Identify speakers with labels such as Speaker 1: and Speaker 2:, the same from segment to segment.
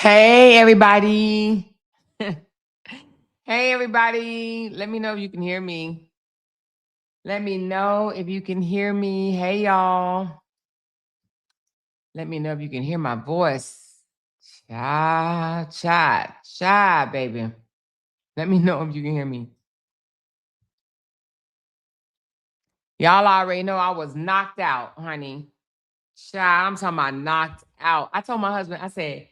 Speaker 1: Hey, everybody. Hey, everybody. Let me know if you can hear me. Let me know if you can hear me. Hey, y'all. Let me know if you can hear my voice. Cha, baby. Let me know if you can hear me. Y'all already know I was knocked out, honey. Child, I'm talking about knocked out. I told my husband, I said,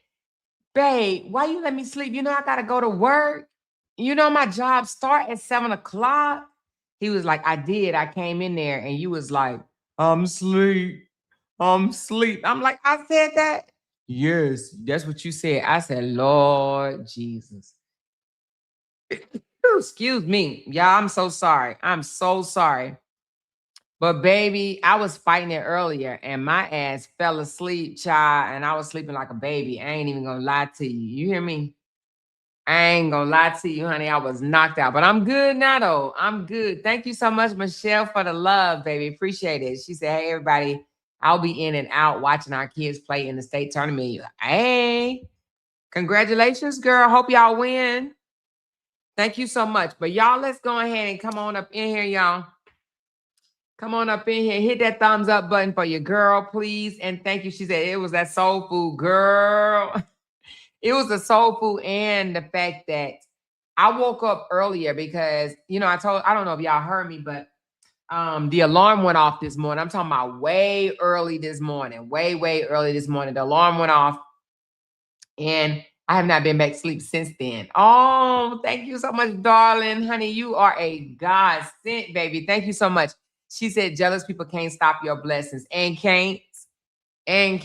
Speaker 1: babe, why you let me sleep? You know I gotta go to work. You know my job start at 7 o'clock. He was like, I did. I came in there and you was like, I'm asleep. I'm asleep. I'm like, I said that? Yes, that's what you said. I said, Lord Jesus. Excuse me. Y'all, I'm so sorry. I'm so sorry. But baby, I was fighting it earlier and my ass fell asleep, child, and I was sleeping like a baby. I ain't even gonna lie to you. You hear me? I ain't gonna lie to you, honey. I was knocked out, but I'm good now, though. I'm good. Thank you so much, Michelle, for the love, baby. Appreciate it. She said, hey, everybody, I'll be in and out watching our kids play in the state tournament. Hey, congratulations, girl. Hope y'all win. Thank you so much. But y'all, let's go ahead and come on up in here, y'all. Come on up in here. Hit that thumbs up button for your girl, please. And thank you. She said it was that soul food, girl. It was the soul food and the fact that I woke up earlier because, I don't know if y'all heard me, but the alarm went off this morning. I'm talking about way early this morning, way early this morning. The alarm went off and I have not been back to sleep since then. Oh, thank you so much, darling. Honey, you are a godsend, baby. Thank you so much. She said, jealous people can't stop your blessings and can't. And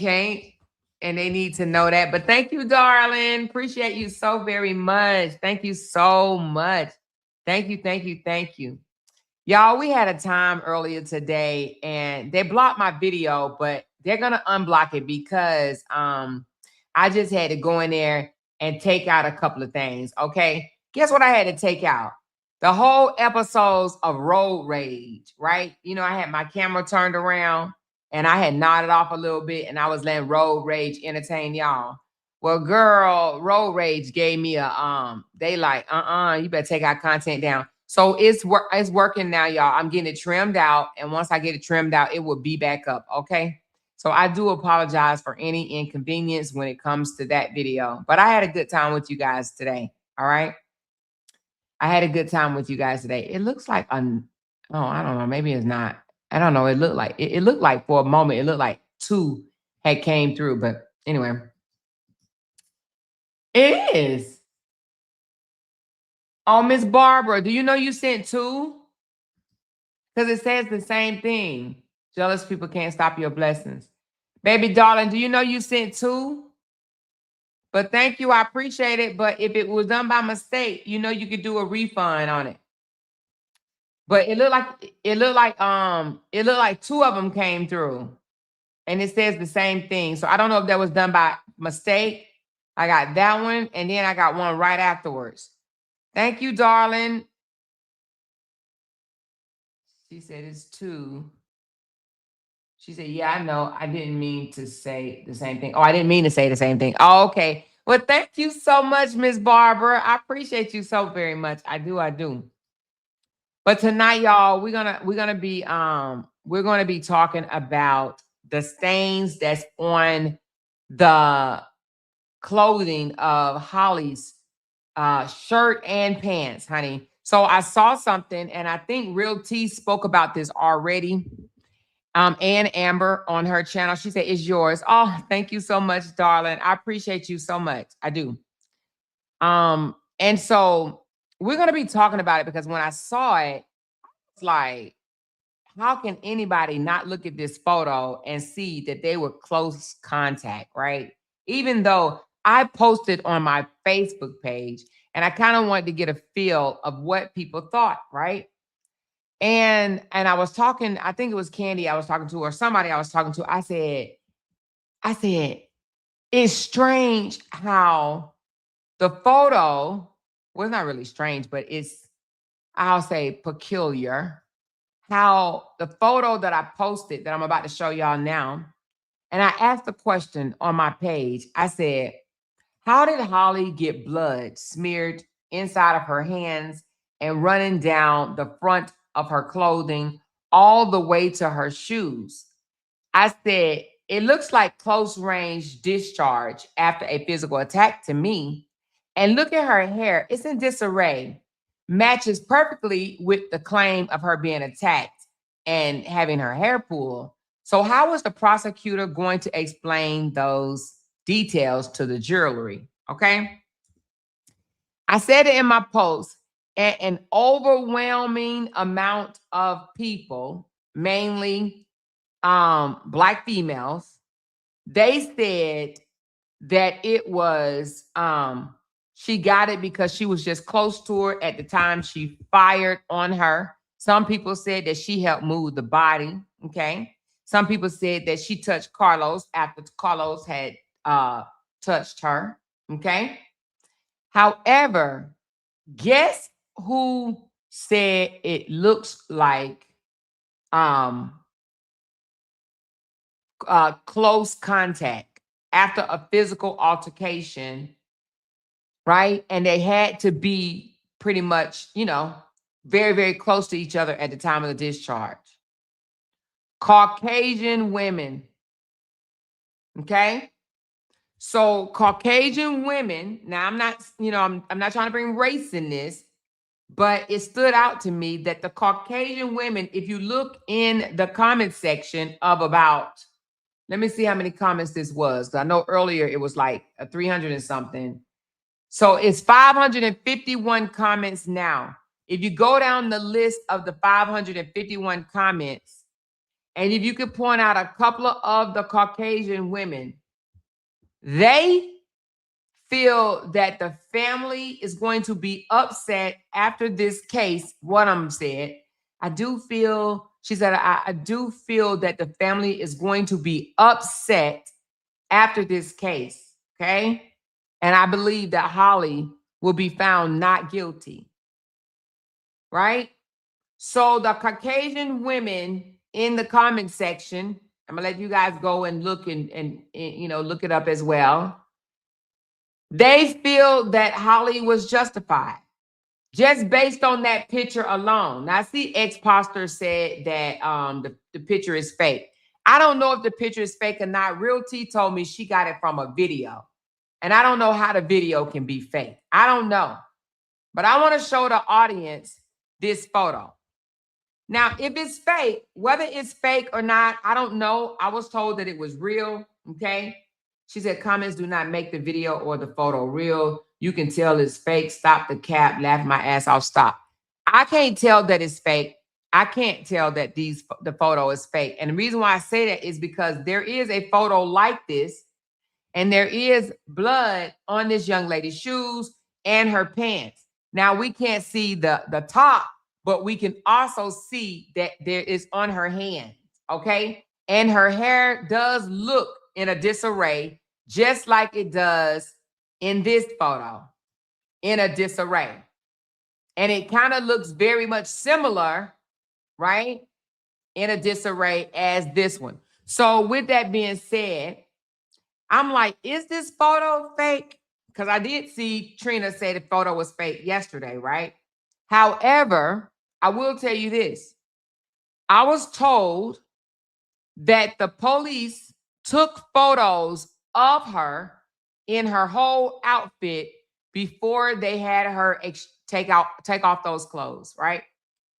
Speaker 1: they need to know that. But thank you, darling. Appreciate you so very much. Thank you so much. Thank you. Y'all, we had a time earlier today and they blocked my video, but they're going to unblock it because I just had to go in there and take out a couple of things, okay? Guess what I had to take out? The whole episodes of road rage, right? I had my camera turned around and I had nodded off a little bit and I was letting road rage entertain y'all. Well, girl, road rage gave me they like, you better take our content down. So it's working now, y'all. I'm getting it trimmed out. And once I get it trimmed out, it will be back up, okay? So I do apologize for any inconvenience when it comes to that video. But I had a good time with you guys today, all right? I had a good time with you guys today. It looks like I don't know, maybe it's not. I don't know. It looked like for a moment, it looked like two had came through, but anyway. It is. Oh, Miss Barbara, do you know you sent two? Because it says the same thing. Jealous people can't stop your blessings. Baby darling, do you know you sent two? But thank you, I appreciate it. But if it was done by mistake, you could do a refund on it. But it looked like two of them came through. And it says the same thing. So I don't know if that was done by mistake. I got that one, and then I got one right afterwards. Thank you, darling. She said it's two. She said, yeah, I know. I didn't mean to say the same thing. Oh, I didn't mean to say the same thing. Oh, okay. Well, thank you so much, Miss Barbara. I appreciate you so very much. I do. But tonight, y'all, we're gonna be talking about the stains that's on the clothing of Holly's shirt and pants, honey. So I saw something, and I think Real T spoke about this already. Ann Amber on her channel, she said, it's yours. Oh, thank you so much, darling. I appreciate you so much. I do. And so we're gonna be talking about it because when I saw it, it's like, how can anybody not look at this photo and see that they were close contact, right? Even though I posted on my Facebook page and I kind of wanted to get a feel of what people thought, right? And I was talking, I think it was Candy I was talking to, or somebody I was talking to. I said, it's strange how the photo, well, it's not really strange, but I'll say peculiar, how the photo that I posted that I'm about to show y'all now, and I asked the question on my page. I said, How did Holly get blood smeared inside of her hands and running down the front of her clothing all the way to her shoes? I said, it looks like close range discharge after a physical attack to me. And look at her hair, it's in disarray. Matches perfectly with the claim of her being attacked and having her hair pulled. So, how is the prosecutor going to explain those details to the jury? Okay. I said it in my post, an overwhelming amount of people, mainly Black females, they said that it was she got it because she was just close to her at the time she fired on her. Some people said that she helped move the body. Okay. Some people said that she touched Carlos after Carlos had touched her. Okay. However, guess who said it looks like close contact after a physical altercation, right? And they had to be pretty much, very, very close to each other at the time of the discharge. Caucasian women. Okay. So Caucasian women, now I'm not, I'm not trying to bring race in this, but it stood out to me that the Caucasian women, if you look in the comment section of about, let me see how many comments this was. I know earlier it was like 300 and something. So it's 551 comments now. If you go down the list of the 551 comments, and if you could point out a couple of the Caucasian women, they feel that the family is going to be upset after this case. One of them said, I do feel, she said, I do feel that the family is going to be upset after this case. Okay. And I believe that Holly will be found not guilty. Right. So the Caucasian women in the comment section, I'm gonna let you guys go and look and look it up as well. They feel that Holly was justified just based on that picture alone. Now, I see X-Poster said that the picture is fake. I don't know if the picture is fake or not. Real T told me she got it from a video. And I don't know how the video can be fake. I don't know. But I want to show the audience this photo. Now, if it's fake, whether it's fake or not, I don't know. I was told that it was real. Okay. She said, comments do not make the video or the photo real. You can tell it's fake. Stop the cap. Laugh my ass off. Stop. I can't tell that it's fake. I can't tell that the photo is fake. And the reason why I say that is because there is a photo like this, and there is blood on this young lady's shoes and her pants. Now, we can't see the top, but we can also see that there is on her hand. Okay. And her hair does look in a disarray, just like it does in this photo, in a disarray. And it kind of looks very much similar, right, in a disarray as this one. So with that being said, I'm like, is this photo fake? Because I did see Trina say the photo was fake yesterday, right? However, I will tell you this. I was told that the police took photos of her in her whole outfit before they had her take off those clothes, right?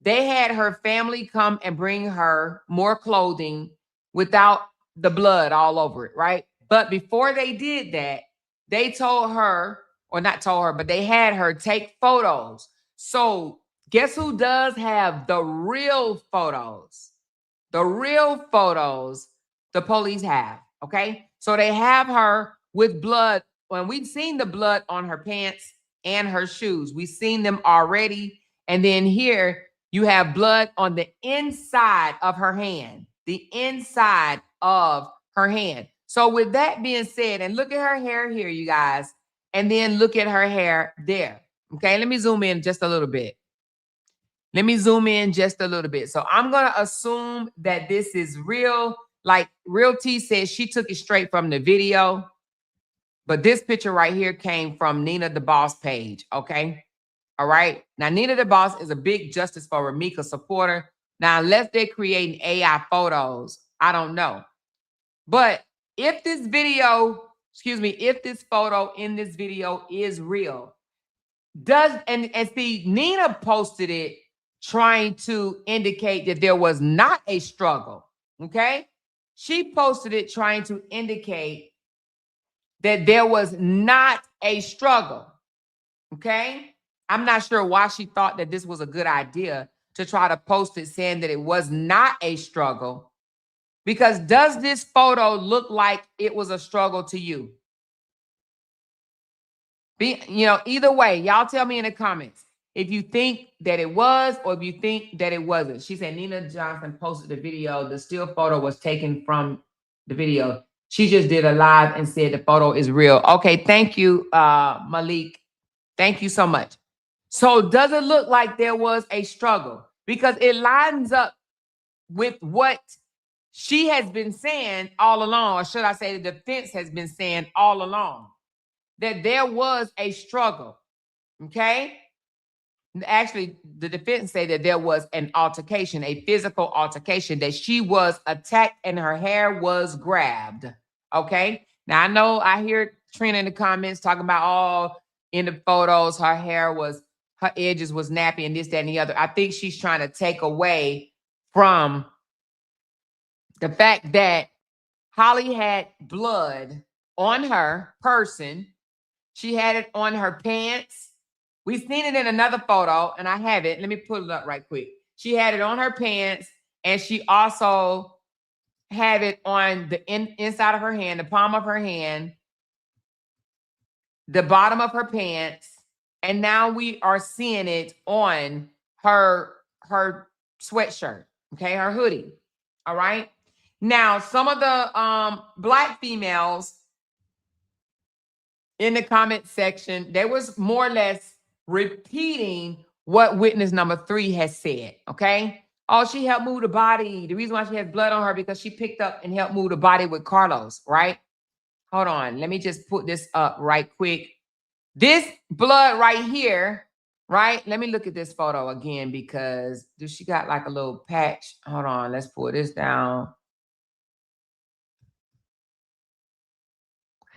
Speaker 1: They had her family come and bring her more clothing without the blood all over it, right? But before they did that, they told her, or not told her, but they had her take photos. So guess who does have the real photos? The real photos the police have, okay? So they have her with blood. When we've seen the blood on her pants and her shoes, we've seen them already. And then here you have blood on the inside of her hand, the inside of her hand. So with that being said, and look at her hair here, you guys, and then look at her hair there. Okay, let me zoom in just a little bit. Let me zoom in just a little bit. So I'm going to assume that this is real. Like Real T says, she took it straight from the video. But this picture right here came from Nina the Boss page, okay? All right. Now, Nina the Boss is a big Justice for Romeca supporter. Now, unless they're creating AI photos, I don't know. But if this video, if this photo in this video is real, and see, Nina posted it trying to indicate that there was not a struggle, okay? She posted it trying to indicate that there was not a struggle, okay? I'm not sure why she thought that this was a good idea to try to post it saying that it was not a struggle, because does this photo look like it was a struggle to you? Either way, y'all tell me in the comments if you think that it was or if you think that it wasn't. She said Nina Johnson posted the video. The still photo was taken from the video. She just did a live and said the photo is real. Okay, thank you, Malik. Thank you so much. So does it look like there was a struggle? Because it lines up with what she has been saying all along, or should I say the defense has been saying all along, that there was a struggle, okay? Actually, the defense say that there was an altercation, a physical altercation, that she was attacked and her hair was grabbed, okay? Now, I know I hear Trina in the comments talking about all in the photos, her edges was nappy and this, that, and the other. I think she's trying to take away from the fact that Holly had blood on her person. She had it on her pants. We've seen it in another photo, and I have it. Let me pull it up right quick. She had it on her pants, and she also had it on the inside of her hand, the palm of her hand, the bottom of her pants, and now we are seeing it on her sweatshirt, okay, her hoodie. All right. Now, some of the Black females in the comment section, they was more or less repeating what witness number 3 has said, okay? Oh, she helped move the body. The reason why she has blood on her because she picked up and helped move the body with Carlos, right? Hold on. Let me just put this up right quick. This blood right here, right? Let me look at this photo again because she got like a little patch. Hold on. Let's pull this down.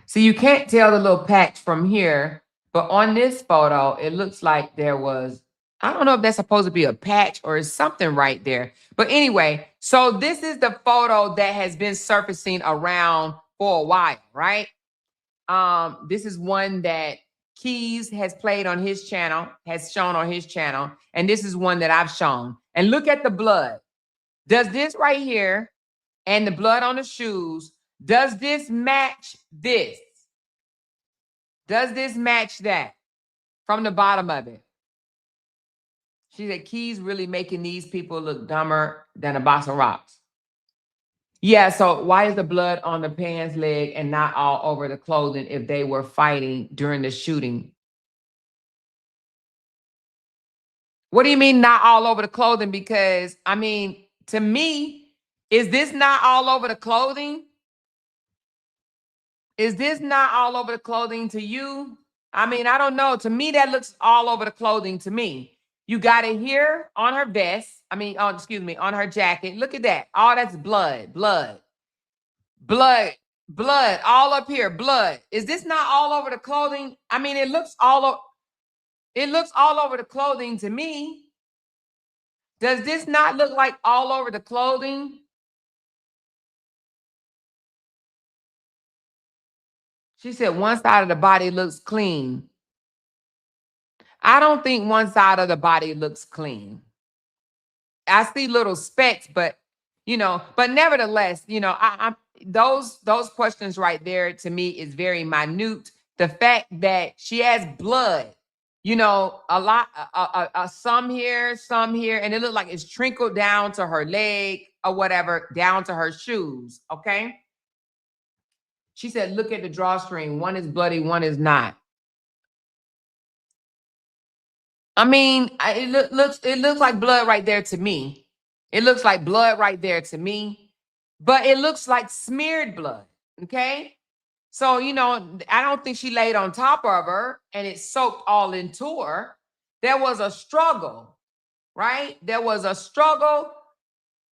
Speaker 1: See, you can't tell the little patch from here, but on this photo, it looks like there was, I don't know if that's supposed to be a patch or something right there. But anyway, so this is the photo that has been surfacing around for a while, right? This is one that Keys has played on his channel, has shown on his channel, and this is one that I've shown. And look at the blood. Does this right here and the blood on the shoes, does this match this? Does this match that from the bottom of it? She said, Keys really making these people look dumber than a box of rocks. Yeah, so why is the blood on the pants leg and not all over the clothing if they were fighting during the shooting? What do you mean not all over the clothing? Because, I mean, to me, is this not all over the clothing? Is this not all over the clothing to you? I mean, I don't know. To me, that looks all over the clothing to me. You got it here on her vest. I mean, on her jacket. Look at that. All that's blood, blood, blood, blood, all up here, blood. Is this not all over the clothing? I mean, it looks all over the clothing to me. Does this not look like all over the clothing? She said one side of the body looks clean. I don't think one side of the body looks clean. I see little specks, but but nevertheless, I'm those questions right there to me is very minute. The fact that she has blood, a lot, some here, and it looked like it's trickled down to her leg or whatever, down to her shoes. Okay. She said, look at the drawstring. One is bloody, one is not. I mean, it looks like blood right there to me. It looks like blood right there to me, but it looks like smeared blood. Okay. So, you know, I don't think she laid on top of her and it soaked all into her. There was a struggle, right? There was a struggle.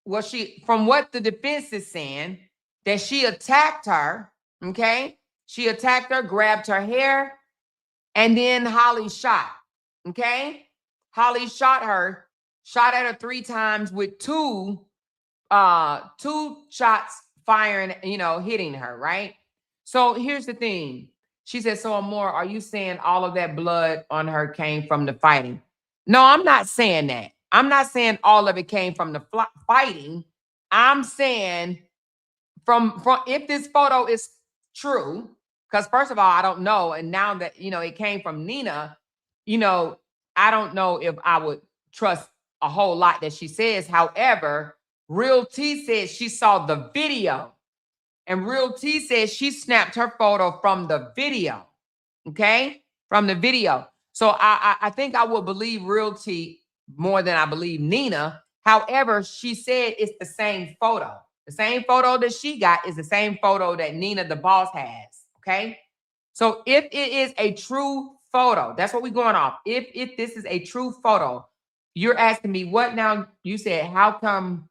Speaker 1: Well, from what the defense is saying, that she attacked her, okay? She attacked her, grabbed her hair, and then Holly shot, okay? Holly shot at her 3 times with two shots firing, you know, hitting her, right? So here's the thing. She said, so Amor, are you saying all of that blood on her came from the fighting? No, I'm not saying that. I'm not saying all of it came from the fighting. I'm saying from if this photo is true, because first of all, I don't know. And now that, you know, it came from Nina, you know, I don't know if I would trust a whole lot that she says. However, Real T says she saw the video, and Real T says she snapped her photo from the video. Okay, from the video. So I think I will believe Real T more than I believe Nina. However, she said it's the same photo. The same photo that she got is the same photo that Nina the boss has. Okay, so if it is a true photo, that's what we're going off. If this is a true photo, you're asking me what now? You said, how come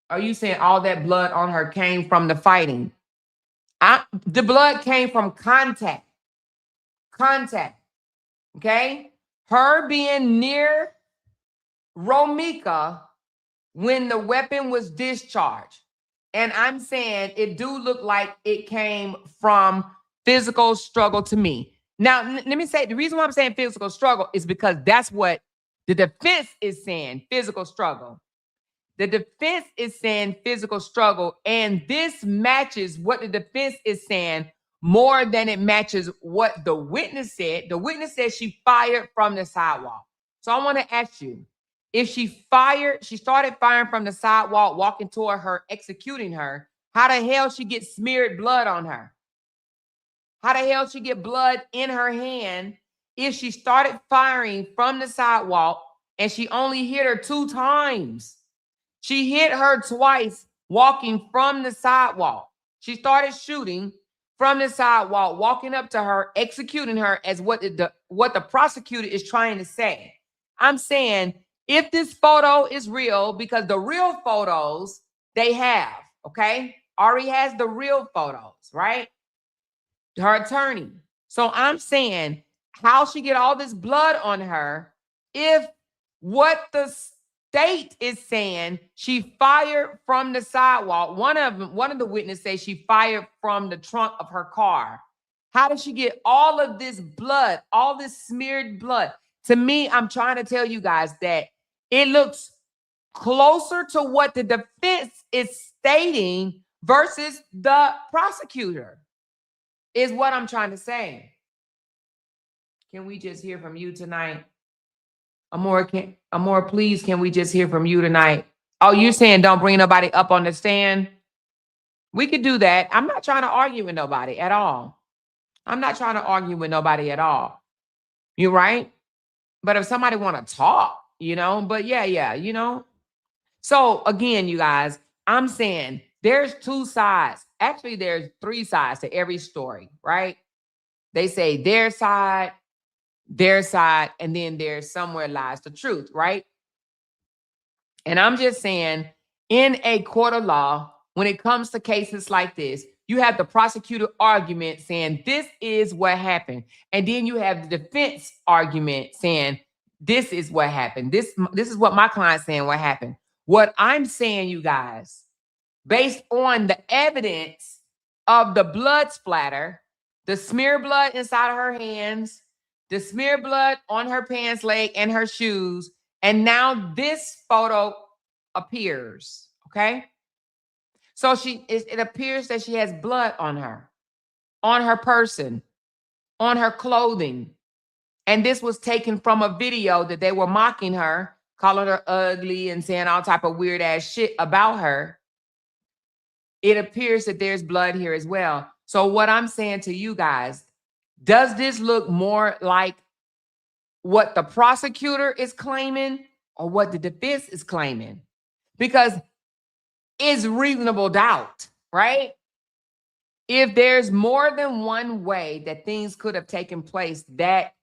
Speaker 1: are you saying all that blood on her came from the fighting? The blood came from contact. Okay? Her being near Romeca when the weapon was discharged. And I'm saying it do look like it came from physical struggle to me. Now, let me say, the reason why I'm saying physical struggle is because that's what the defense is saying, physical struggle. The defense is saying physical struggle, and this matches what the defense is saying more than it matches what the witness said. The witness said she fired from the sidewalk. So I want to ask you, if she started firing from the sidewalk, walking toward her, executing her, how the hell she get smeared blood on her? How the hell she get blood in her hand if she started firing from the sidewalk and she only hit her 2 times? She hit her twice walking from the sidewalk. She started shooting from the sidewalk, walking up to her, executing her as what the prosecutor is trying to say. I'm saying if this photo is real, because the real photos they have, okay? Ari has the real photos, right? Her attorney. So I'm saying how she get all this blood on her if what the state is saying she fired from the sidewalk. One of the witnesses say she fired from the trunk of her car. How did she get all of this blood, all this smeared blood? To me, I'm trying to tell you guys that it looks closer to what the defense is stating versus the prosecutor, is what I'm trying to say. Can we just hear from you tonight? Amor, please, can we just hear from you tonight? Oh, you're saying don't bring nobody up on the stand? We could do that. I'm not trying to argue with nobody at all. I'm not trying to argue with nobody at all. You're right. But if somebody want to talk, you know, but yeah, you know. So again, you guys, I'm saying there's 2 sides. Actually, there's 3 sides to every story, right? They say their side, and then there's somewhere lies the truth, right? And I'm just saying, in a court of law, when it comes to cases like this, you have the prosecutor argument saying this is what happened. And then you have the defense argument saying this is what happened. This is what my client's saying what happened. What I'm saying, you guys, based on the evidence of the blood splatter, the smear blood inside of her hands, the smear blood on her pants leg and her shoes, and now this photo appears, okay? So it appears that she has blood on her person, on her clothing. And this was taken from a video that they were mocking her, calling her ugly and saying all type of weird ass shit about her. It appears that there's blood here as well. So what I'm saying to you guys, does this look more like what the prosecutor is claiming or what the defense is claiming? Because it's reasonable doubt, right? If there's more than one way that things could have taken place, that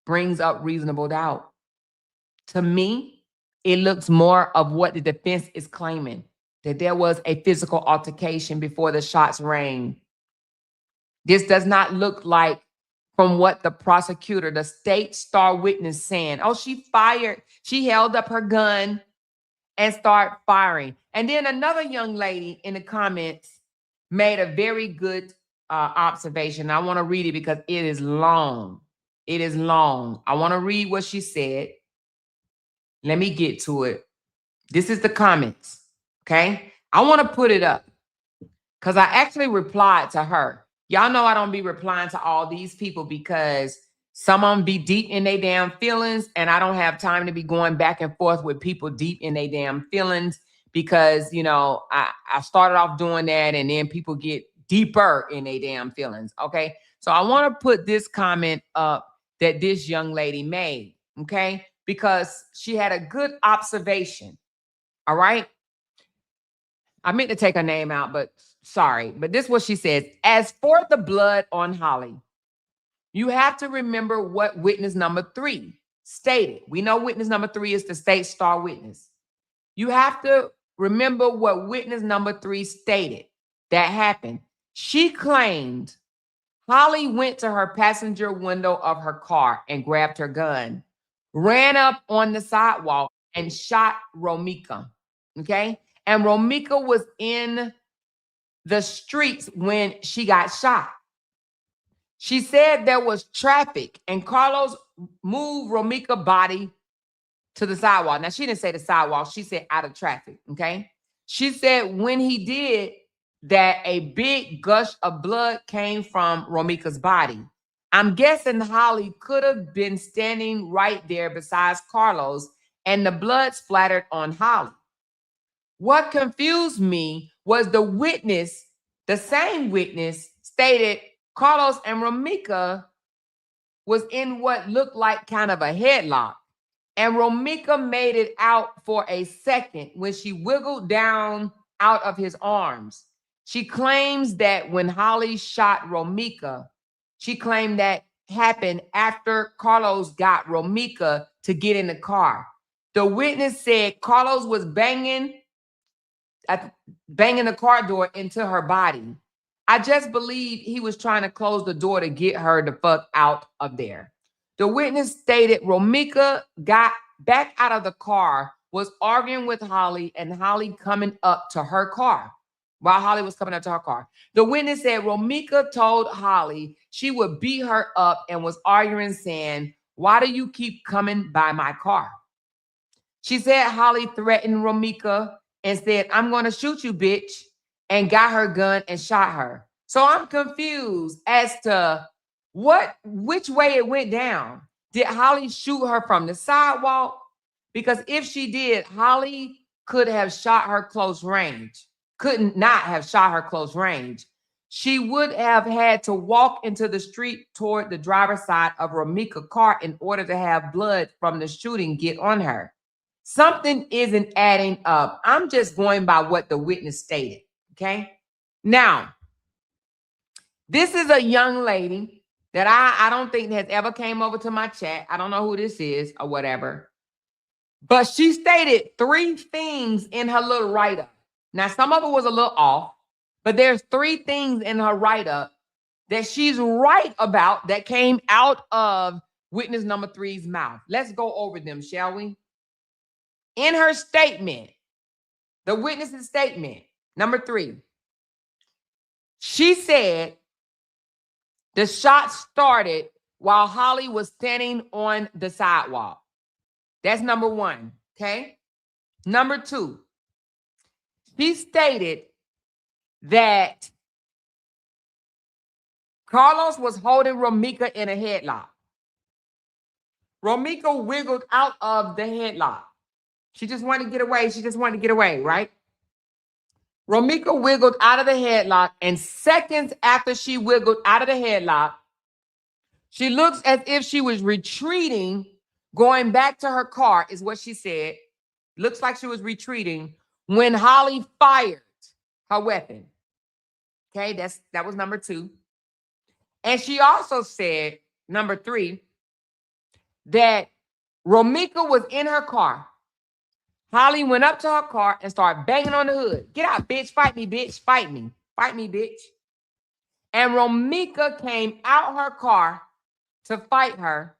Speaker 1: brings up reasonable doubt. To me, it looks more of what the defense is claiming, that there was a physical altercation before the shots rang. This does not look like from what the prosecutor, the state star witness saying, oh, she fired, she held up her gun and started firing. And then another young lady in the comments made a very good observation. I want to read it because it is long. It is long. I want to read what she said. Let me get to it. This is the comments, okay? I want to put it up because I actually replied to her. Y'all know I don't be replying to all these people because some of them be deep in their damn feelings, and I don't have time to be going back and forth with people deep in their damn feelings because, you know, I started off doing that, and then people get deeper in their damn feelings, okay? So I want to put this comment up that this young lady made, okay? Because she had a good observation, all right? I meant to take her name out, but sorry. But this is what she says. As for the blood on Holly, you have to remember what witness number 3 stated. We know witness number 3 is the state star witness. You have to remember what witness number 3 stated that happened. She claimed Holly went to her passenger window of her car and grabbed her gun, ran up on the sidewalk and shot Romeca, okay? And Romeca was in the streets when she got shot. She said there was traffic and Carlos moved Romeca's body to the sidewalk. Now, she didn't say the sidewalk. She said out of traffic, okay? She said when he did that, a big gush of blood came from Romeca's body. I'm guessing Holly could have been standing right there besides Carlos and the blood splattered on Holly. What confused me was the witness, the same witness, stated Carlos and Romeca was in what looked like kind of a headlock. And Romeca made it out for a second when she wiggled down out of his arms. She claims that when Holly shot Romeca, she claimed that happened after Carlos got Romeca to get in the car. The witness said Carlos was banging the car door into her body. I just believe he was trying to close the door to get her the fuck out of there. The witness stated Romeca got back out of the car, was arguing with Holly, and Holly coming up to her car. While Holly was coming up to her car, the witness said Romeca told Holly she would beat her up and was arguing, saying, "Why do you keep coming by my car?" She said Holly threatened Romeca and said, "I'm going to shoot you, bitch," and got her gun and shot her. So I'm confused as to which way it went down. Did Holly shoot her from the sidewalk? Because if she did, Holly could have shot her close range. Could not have shot her close range. She would have had to walk into the street toward the driver's side of Romeca's car in order to have blood from the shooting get on her. Something isn't adding up. I'm just going by what the witness stated, okay? Now, this is a young lady that I don't think has ever came over to my chat. I don't know who this is or whatever. But she stated 3 things in her little write-up. Now, some of it was a little off, but there's 3 things in her write-up that she's right about that came out of witness number 3's mouth. Let's go over them, shall we? In her statement, the witness's statement, number 3, she said the shot started while Holly was standing on the sidewalk. That's number 1, okay? Number 2, she stated that Carlos was holding Romeca in a headlock. Romeca wiggled out of the headlock. She just wanted to get away. She just wanted to get away, right? Romeca wiggled out of the headlock, and seconds after she wiggled out of the headlock, she looks as if she was retreating, going back to her car, is what she said. Looks like she was retreating when Holly fired her weapon. Okay, that was number 2. And she also said, number 3, that Romeca was in her car. Holly went up to her car and started banging on the hood. Get out, bitch. Fight me, bitch. Fight me. Fight me, bitch. And Romeca came out her car to fight her.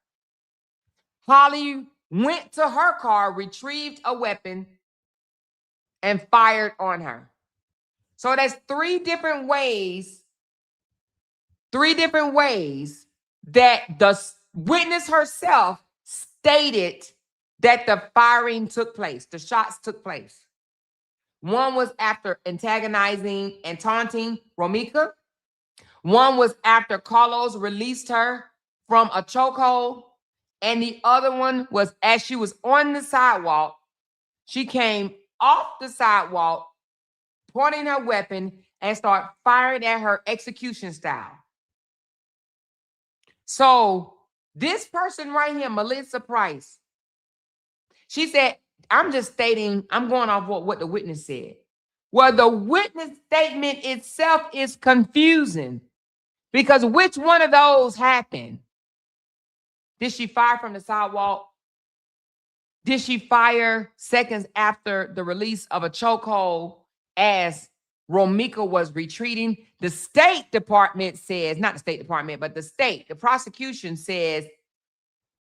Speaker 1: Holly went to her car, retrieved a weapon, and fired on her. So that's 3 different ways that the witness herself stated that the firing took place, the shots took place. One was after antagonizing and taunting Romeca. One was after Carlos released her from a chokehold. And the other one was as she was on the sidewalk, she came off the sidewalk, pointing her weapon, and started firing at her execution style. So this person right here, Melissa Price, she said, I'm just stating, I'm going off what the witness said. Well, the witness statement itself is confusing because which one of those happened? Did she fire from the sidewalk? Did she fire seconds after the release of a chokehold as Romeca was retreating? The State Department says, not the State Department, but the prosecution says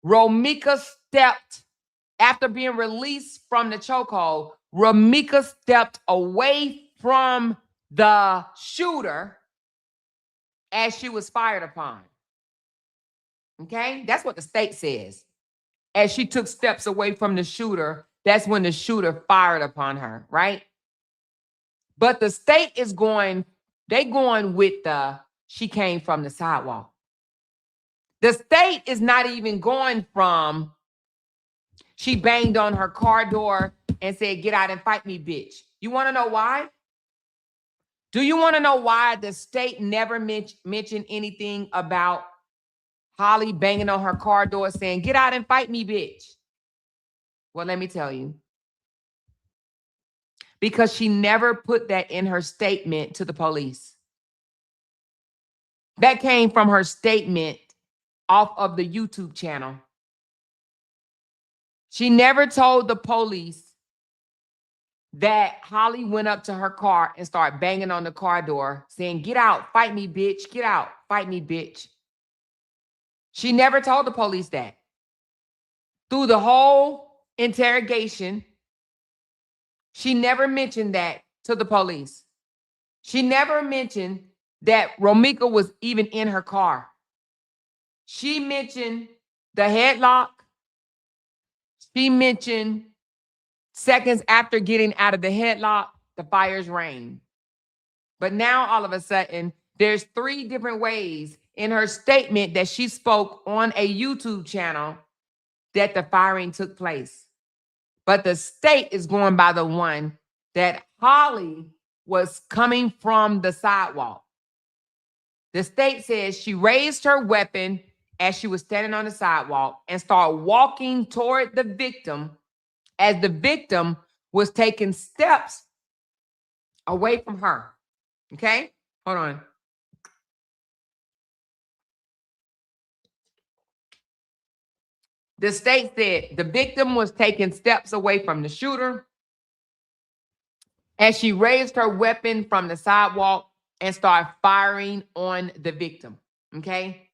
Speaker 1: Romeca stepped, after being released from the chokehold, Romeca stepped away from the shooter as she was fired upon. Okay? That's what the state says. As she took steps away from the shooter, that's when the shooter fired upon her, right? But the state is going with she came from the sidewalk. The state is not even going from she banged on her car door and said, get out and fight me, bitch. You want to know why? Do you want to know why the state never mentioned anything about Holly banging on her car door saying, get out and fight me, bitch? Well, let me tell you. Because she never put that in her statement to the police. That came from her statement off of the YouTube channel. She never told the police that Holly went up to her car and started banging on the car door saying, get out, fight me, bitch, get out, fight me, bitch. She never told the police that. Through the whole interrogation, she never mentioned that to the police. She never mentioned that Romeca was even in her car. She mentioned the headlock. She mentioned seconds after getting out of the headlock, the fires rained. But now all of a sudden, there's 3 different ways in her statement that she spoke on a YouTube channel that the firing took place. But the state is going by the one that Holly was coming from the sidewalk. The state says she raised her weapon as she was standing on the sidewalk and started walking toward the victim as the victim was taking steps away from her. Okay? Hold on. The state said the victim was taking steps away from the shooter as she raised her weapon from the sidewalk and started firing on the victim. Okay?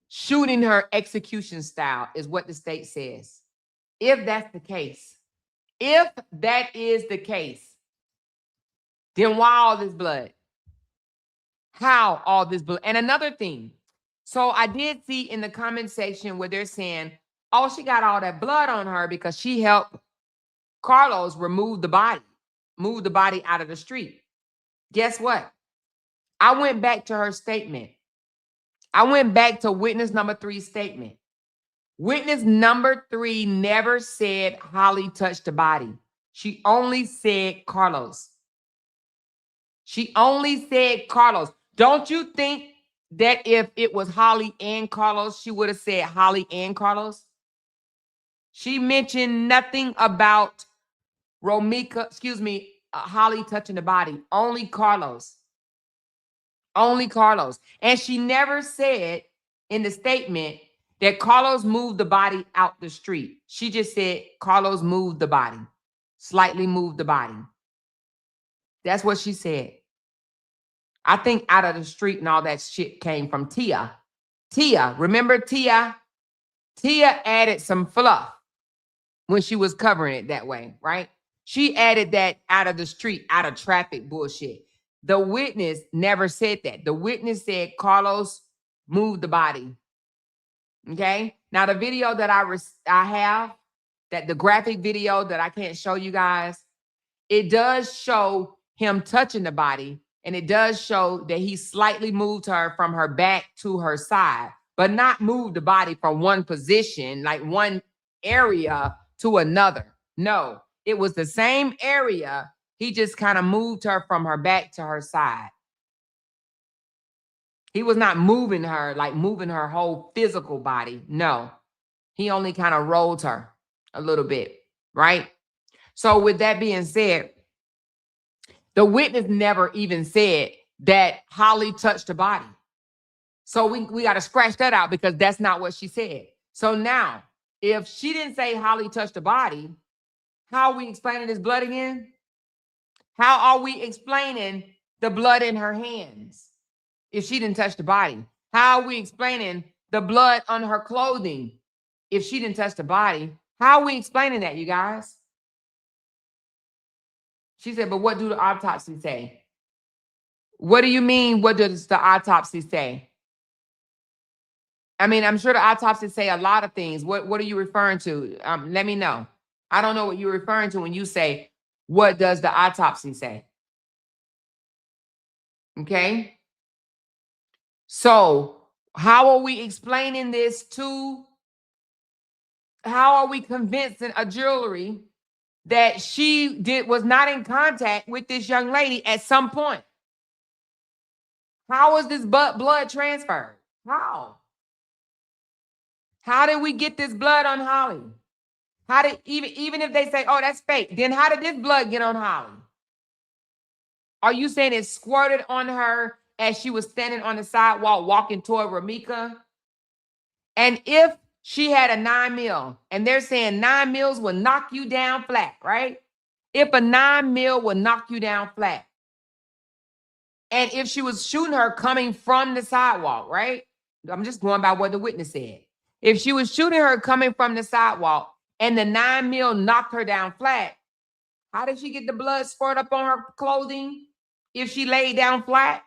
Speaker 1: Shooting her execution style is what the state says. If that's the case, if that is the case, then why all this blood? How all this blood? And another thing, so I did see in the comment section where they're saying, oh, she got all that blood on her because she helped Carlos move the body out of the street. Guess what? I went back to her statement. I went back to witness number 3's statement. Witness number 3 never said Holly touched the body. She only said Carlos. She only said Carlos. Don't you think that if it was Holly and Carlos, she would have said Holly and Carlos? She mentioned nothing about Romeca, Holly touching the body, only Carlos. Only Carlos. And she never said in the statement that Carlos moved the body out the street. She just said Carlos moved the body, slightly moved the body. That's what she said. I think out of the street and all that shit came from Tia. Tia, remember Tia? Tia added some fluff when she was covering it that way, right? She added that out of the street, out of traffic bullshit. The witness never said that. The witness said Carlos moved the body. Okay? Now the video that I have, that the graphic video that I can't show you guys, it does show him touching the body, and it does show that he slightly moved her from her back to her side, but not moved the body from one position, like one area to another. No, it was the same area. He just kind of moved her from her back to her side. He was not moving her, like moving her whole physical body. No, he only kind of rolled her a little bit, right? So with that being said, the witness never even said that Holly touched the body. So we got to scratch that out because that's not what she said. So now, if she didn't say Holly touched the body, how are we explaining this blood again? How are we explaining the blood in her hands if she didn't touch the body? How are we explaining the blood on her clothing if she didn't touch the body? How are we explaining that, you guys? She said, but what do the autopsy say? What do you mean, what does the autopsy say? I mean, I'm sure the autopsy say a lot of things. What are you referring to? Let me know. I don't know what you're referring to when you say, what does the autopsy say? Okay. So how are we explaining this to, how are we convincing a jury that she was not in contact with this young lady at some point? How was this blood transferred? How? How did we get this blood on Holly? How did, even if they say, oh, that's fake, then how did this blood get on Holly? Are you saying it squirted on her as she was standing on the sidewalk walking toward Romeca? And if she had a 9mm, and they're saying 9mm will knock you down flat, right? If a 9mm will knock you down flat, and if she was shooting her coming from the sidewalk, right? I'm just going by what the witness said. If she was shooting her coming from the sidewalk and the 9mm knocked her down flat, how did she get the blood spurt up on her clothing if she laid down flat?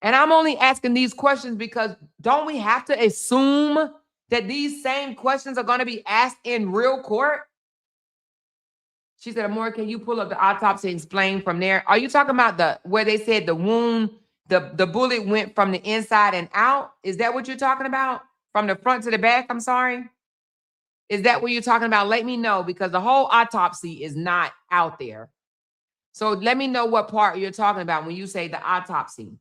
Speaker 1: And I'm only asking these questions because don't we have to assume that these same questions are going to be asked in real court? She said, Amora, can you pull up the autopsy and explain from there? Are you talking about where they said the wound, the bullet went from the inside and out? Is that what you're talking about? From the front to the back? I'm sorry. Is that what you're talking about? Let me know, because the whole autopsy is not out there. So let me know what part you're talking about when you say the autopsy.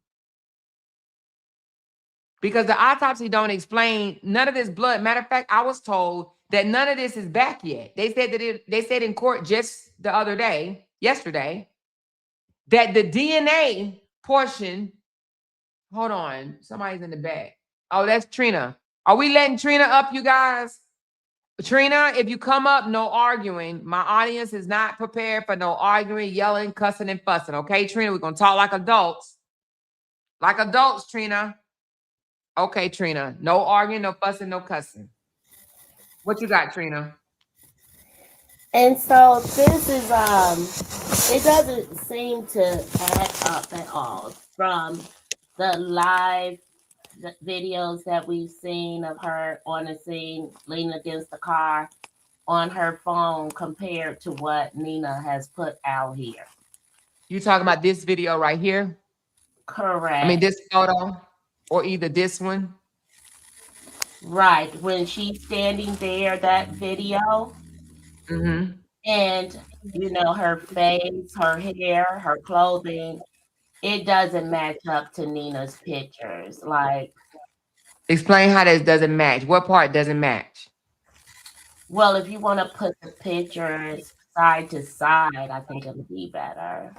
Speaker 1: Because the autopsy don't explain none of this blood. Matter of fact, I was told that none of this is back yet. They said that they said in court just the other day, yesterday, that the DNA portion, hold on, somebody's in the back. Oh, that's Trina. Are we letting Trina up, you guys? Trina, if you come up, no arguing. My audience is not prepared for no arguing, yelling, cussing, and fussing. Okay, Trina, we're going to talk like adults. Like adults, Trina. Okay, Trina. No arguing, no fussing, no cussing. What you got, Trina?
Speaker 2: And so this is it doesn't seem to add up at all from the live videos that we've seen of her on the scene leaning against the car on her phone compared to what Nina has put out here.
Speaker 1: You talking about this video right here?
Speaker 2: Correct.
Speaker 1: I mean, this photo, or either this one?
Speaker 2: Right. When she's standing there, that video, and you know, her face, her hair, her clothing, it doesn't match up to Nina's pictures. Like,
Speaker 1: explain how this doesn't match. What part doesn't match?
Speaker 2: well, if you want to put the pictures side to side, I think it would be better.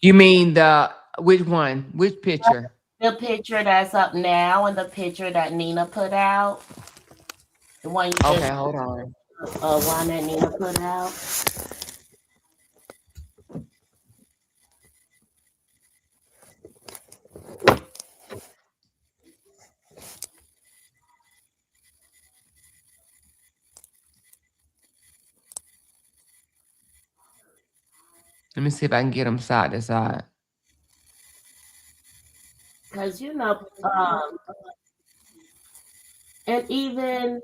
Speaker 1: You mean the Which one? Which picture?
Speaker 2: The picture that's up now and the picture that Nina put out. The one you
Speaker 1: Okay,
Speaker 2: just
Speaker 1: hold on.
Speaker 2: one that Nina put out.
Speaker 1: Let me see if I can get them side to side.
Speaker 2: Because and even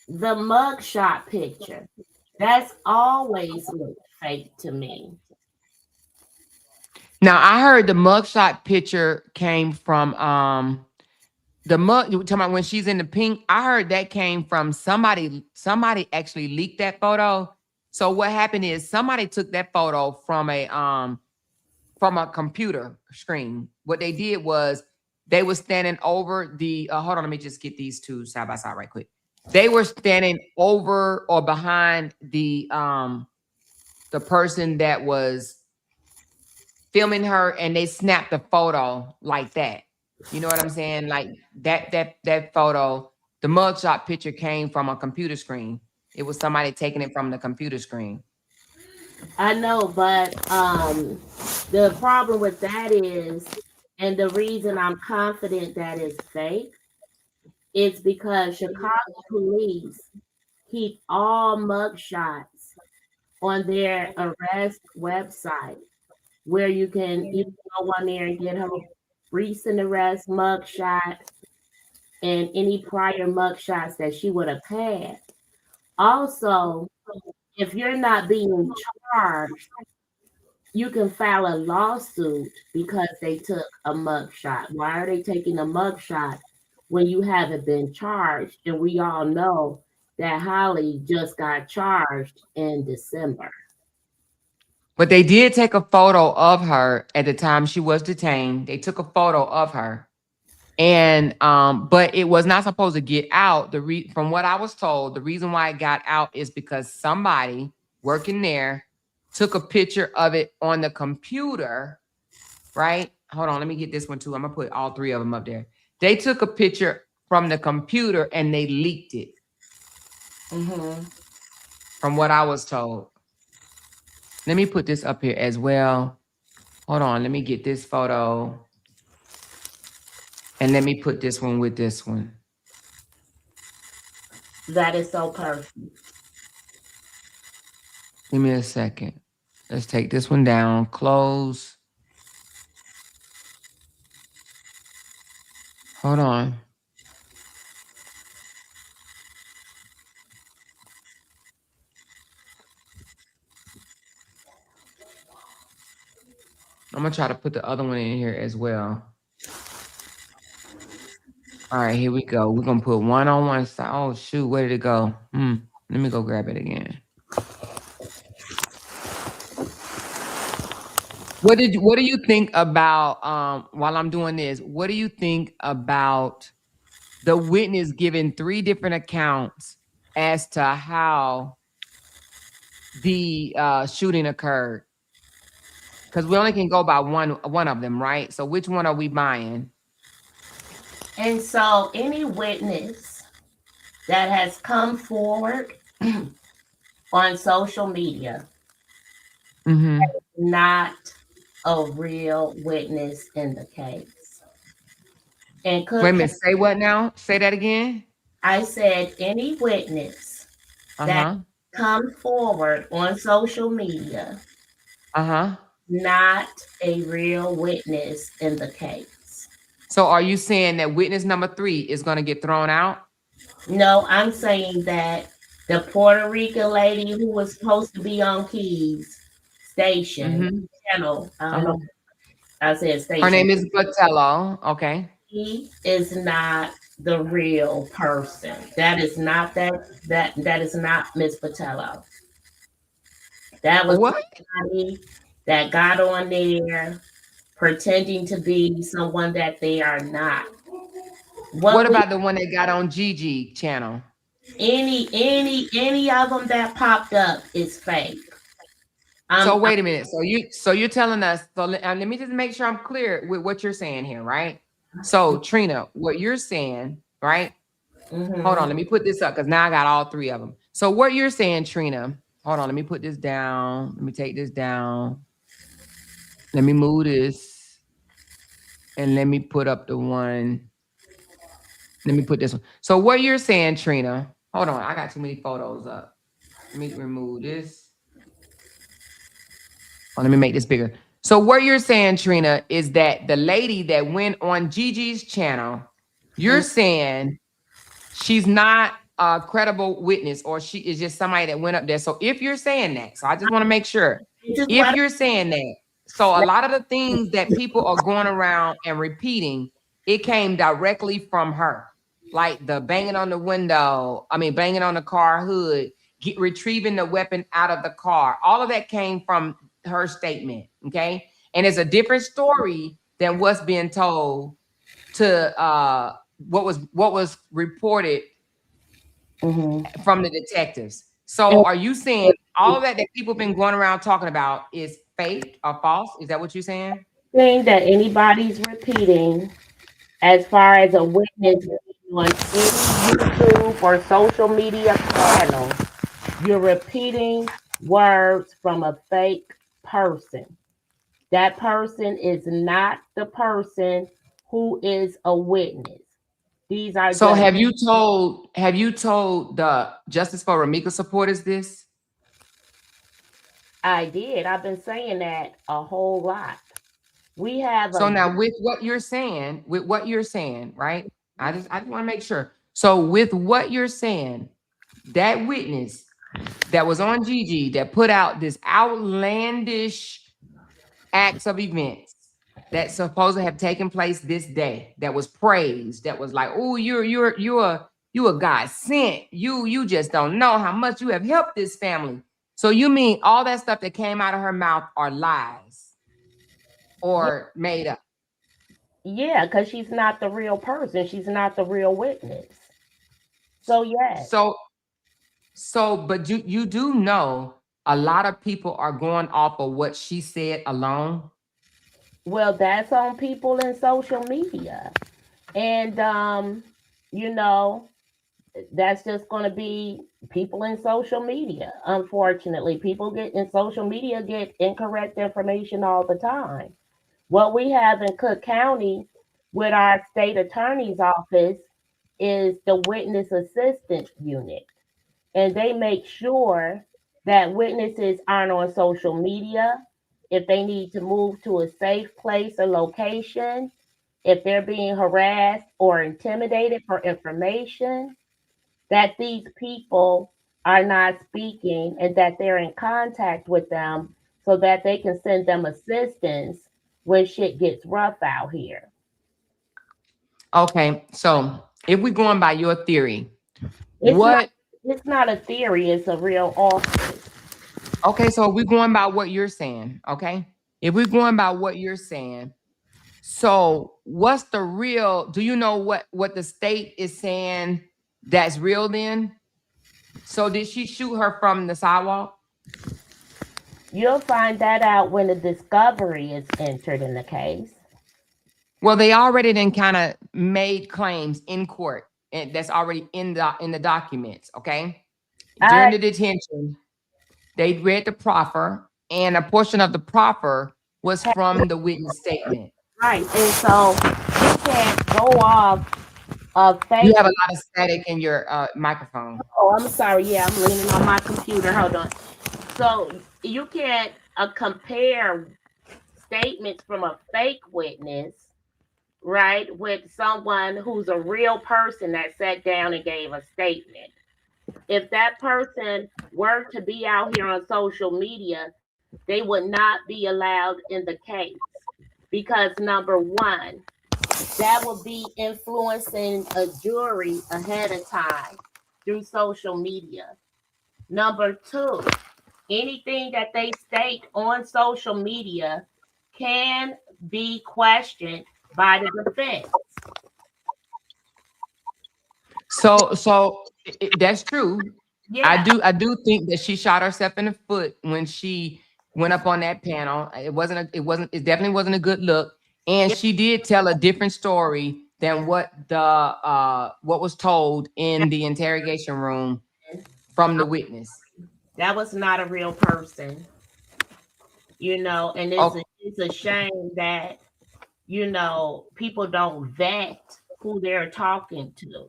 Speaker 2: the mugshot picture, that's always looked fake to me.
Speaker 1: Now I heard the mugshot picture came from the mug. You talking about when she's in the pink? I heard that came from somebody. Somebody actually leaked that photo. So what happened is somebody took that photo from a computer screen. What they did was they were standing over the. Hold on, let me just get these two side by side right quick. They were standing over or behind the person that was filming her, and they snapped the photo like that. You know what I'm saying? Like that photo, the mugshot picture came from a computer screen. It was somebody taking it from the computer screen.
Speaker 2: I know, but the problem with that is, and the reason I'm confident that it's fake, is because Chicago police keep all mugshots on their arrest website, where you can go on there and get her recent arrest mugshot and any prior mugshots that she would have had. Also, if you're not being charged, you can file a lawsuit because they took a mugshot. Why are they taking a mugshot when you haven't been charged? And we all know that Holly just got charged in December.
Speaker 1: But they did take a photo of her at the time she was detained. They took a photo of her. And but it was not supposed to get out. From what I was told, the reason why it got out is because somebody working there took a picture of it on the computer, right? Hold on, let me get this one too. I'm gonna put all three of them up there. They took a picture from the computer and they leaked it.
Speaker 2: Mm-hmm.
Speaker 1: From what I was told. Let me put this up here as well. Hold on, let me get this photo. And let me put this one with this one.
Speaker 2: That is so perfect.
Speaker 1: Give me a second. Let's take this one down. Close. Hold on. I'm going to try to put the other one in here as well. All right, here we go. We're going to put one on one side. Oh, shoot. Where did it go? Let me go grab it again. What do you think about, while I'm doing this, what do you think about the witness giving 3 different accounts as to how the shooting occurred? Because we only can go by one of them, right? So which one are we buying?
Speaker 2: And so any witness that has come forward on social media
Speaker 1: Mm-hmm.
Speaker 2: is not a real witness in the case. And
Speaker 1: Wait a minute. Say what now? Say that again.
Speaker 2: I said any witness that come forward on social media, not a real witness in the case.
Speaker 1: So are you saying that witness number 3 is going to get thrown out?
Speaker 2: No, I'm saying that the Puerto Rican lady who was supposed to be on Keys station channel, I don't know. I said station.
Speaker 1: Her name is Botello. Okay.
Speaker 2: He is not the real person. That is not that is not Miss Botello. That was somebody that got on there pretending to be someone that they are not.
Speaker 1: What about the one that got on Gigi channel?
Speaker 2: Any of them that popped up is fake.
Speaker 1: So wait a minute. So you're telling us. So let me just make sure I'm clear with what you're saying here, right? So Trina, what you're saying, right? Hold on, let me put this up because now I got all three of them. So what you're saying, Trina? Hold on, let me put this down. Let me take this down. Let me move this, and let me put up the one. Let me put this one. So what you're saying, Trina? Hold on, I got too many photos up. Let me remove this. Oh, let me make this bigger. So what you're saying, Trina, is that the lady that went on Gigi's channel, you're saying she's not a credible witness, or she is just somebody that went up there. So if you're saying that, so I just want to make sure, if you're saying that, so a lot of the things that people are going around and repeating, it came directly from her, like the banging on the window, banging on the car hood, retrieving the weapon out of the car. All of that came from her statement, okay? And it's a different story than what's being told to what was reported from the detectives. So are you saying all of that people been going around talking about is fake or false? Is that what you're saying?
Speaker 2: Thing that anybody's repeating as far as a witness on any YouTube or social media channel, you're repeating words from a fake person. That person is not the person who is a witness. These are
Speaker 1: so have you told the Justice for Romeca supporters this?
Speaker 2: I did. I've been saying that a whole lot. We have
Speaker 1: so now with what you're saying, right? I just want to make sure. So with what you're saying, that witness that was on Gigi that put out this outlandish acts of events that supposedly have taken place this day, that was praised, that was like, oh, you a God sent. You just don't know how much you have helped this family. So you mean all that stuff that came out of her mouth are lies or made up?
Speaker 2: Yeah, because she's not the real person. She's not the real witness. So yes.
Speaker 1: But you do know a lot of people are going off of what she said alone.
Speaker 2: Well, that's on people in social media. And you know, that's just going to be people in social media. Unfortunately, people get in social media get incorrect information all the time. What we have in Cook County with our state attorney's office is the witness assistance unit, and they make sure that witnesses aren't on social media. If they need to move to a safe place or location, if they're being harassed or intimidated for information, that these people are not speaking and that they're in contact with them so that they can send them assistance when shit gets rough out here.
Speaker 1: Okay, so if we're going by your theory,
Speaker 2: It's not
Speaker 1: what?
Speaker 2: it's not a theory, it's a real office.
Speaker 1: Okay, so we're going by what you're saying. Okay, if we're going by what you're saying, so what's the real? Do you know what the state is saying that's real? Then, so did she shoot her from the sidewalk?
Speaker 2: You'll find that out when the discovery is entered in the case.
Speaker 1: Well, they already then kind of made claims in court, and that's already in the documents. Okay, during the detention, they read the proffer, and a portion of the proffer was from the witness statement.
Speaker 2: Right. And so you can't go off of
Speaker 1: You
Speaker 2: fake.
Speaker 1: have a lot of static in your microphone.
Speaker 2: Oh, I'm sorry. Yeah, I'm leaning on my computer. Hold on. So you can't compare statements from a fake witness, right, with someone who's a real person that sat down and gave a statement. If that person were to be out here on social media, they would not be allowed in the case because number one, that would be influencing a jury ahead of time through social media. Number two, anything that they state on social media can be questioned by the defense.
Speaker 1: So that's true.
Speaker 2: Yeah.
Speaker 1: I do think that she shot herself in the foot when she went up on that panel. It definitely wasn't a good look. And she did tell a different story than what was told in the interrogation room from the witness.
Speaker 2: That was not a real person, and it's a shame that, people don't vet who they're talking to.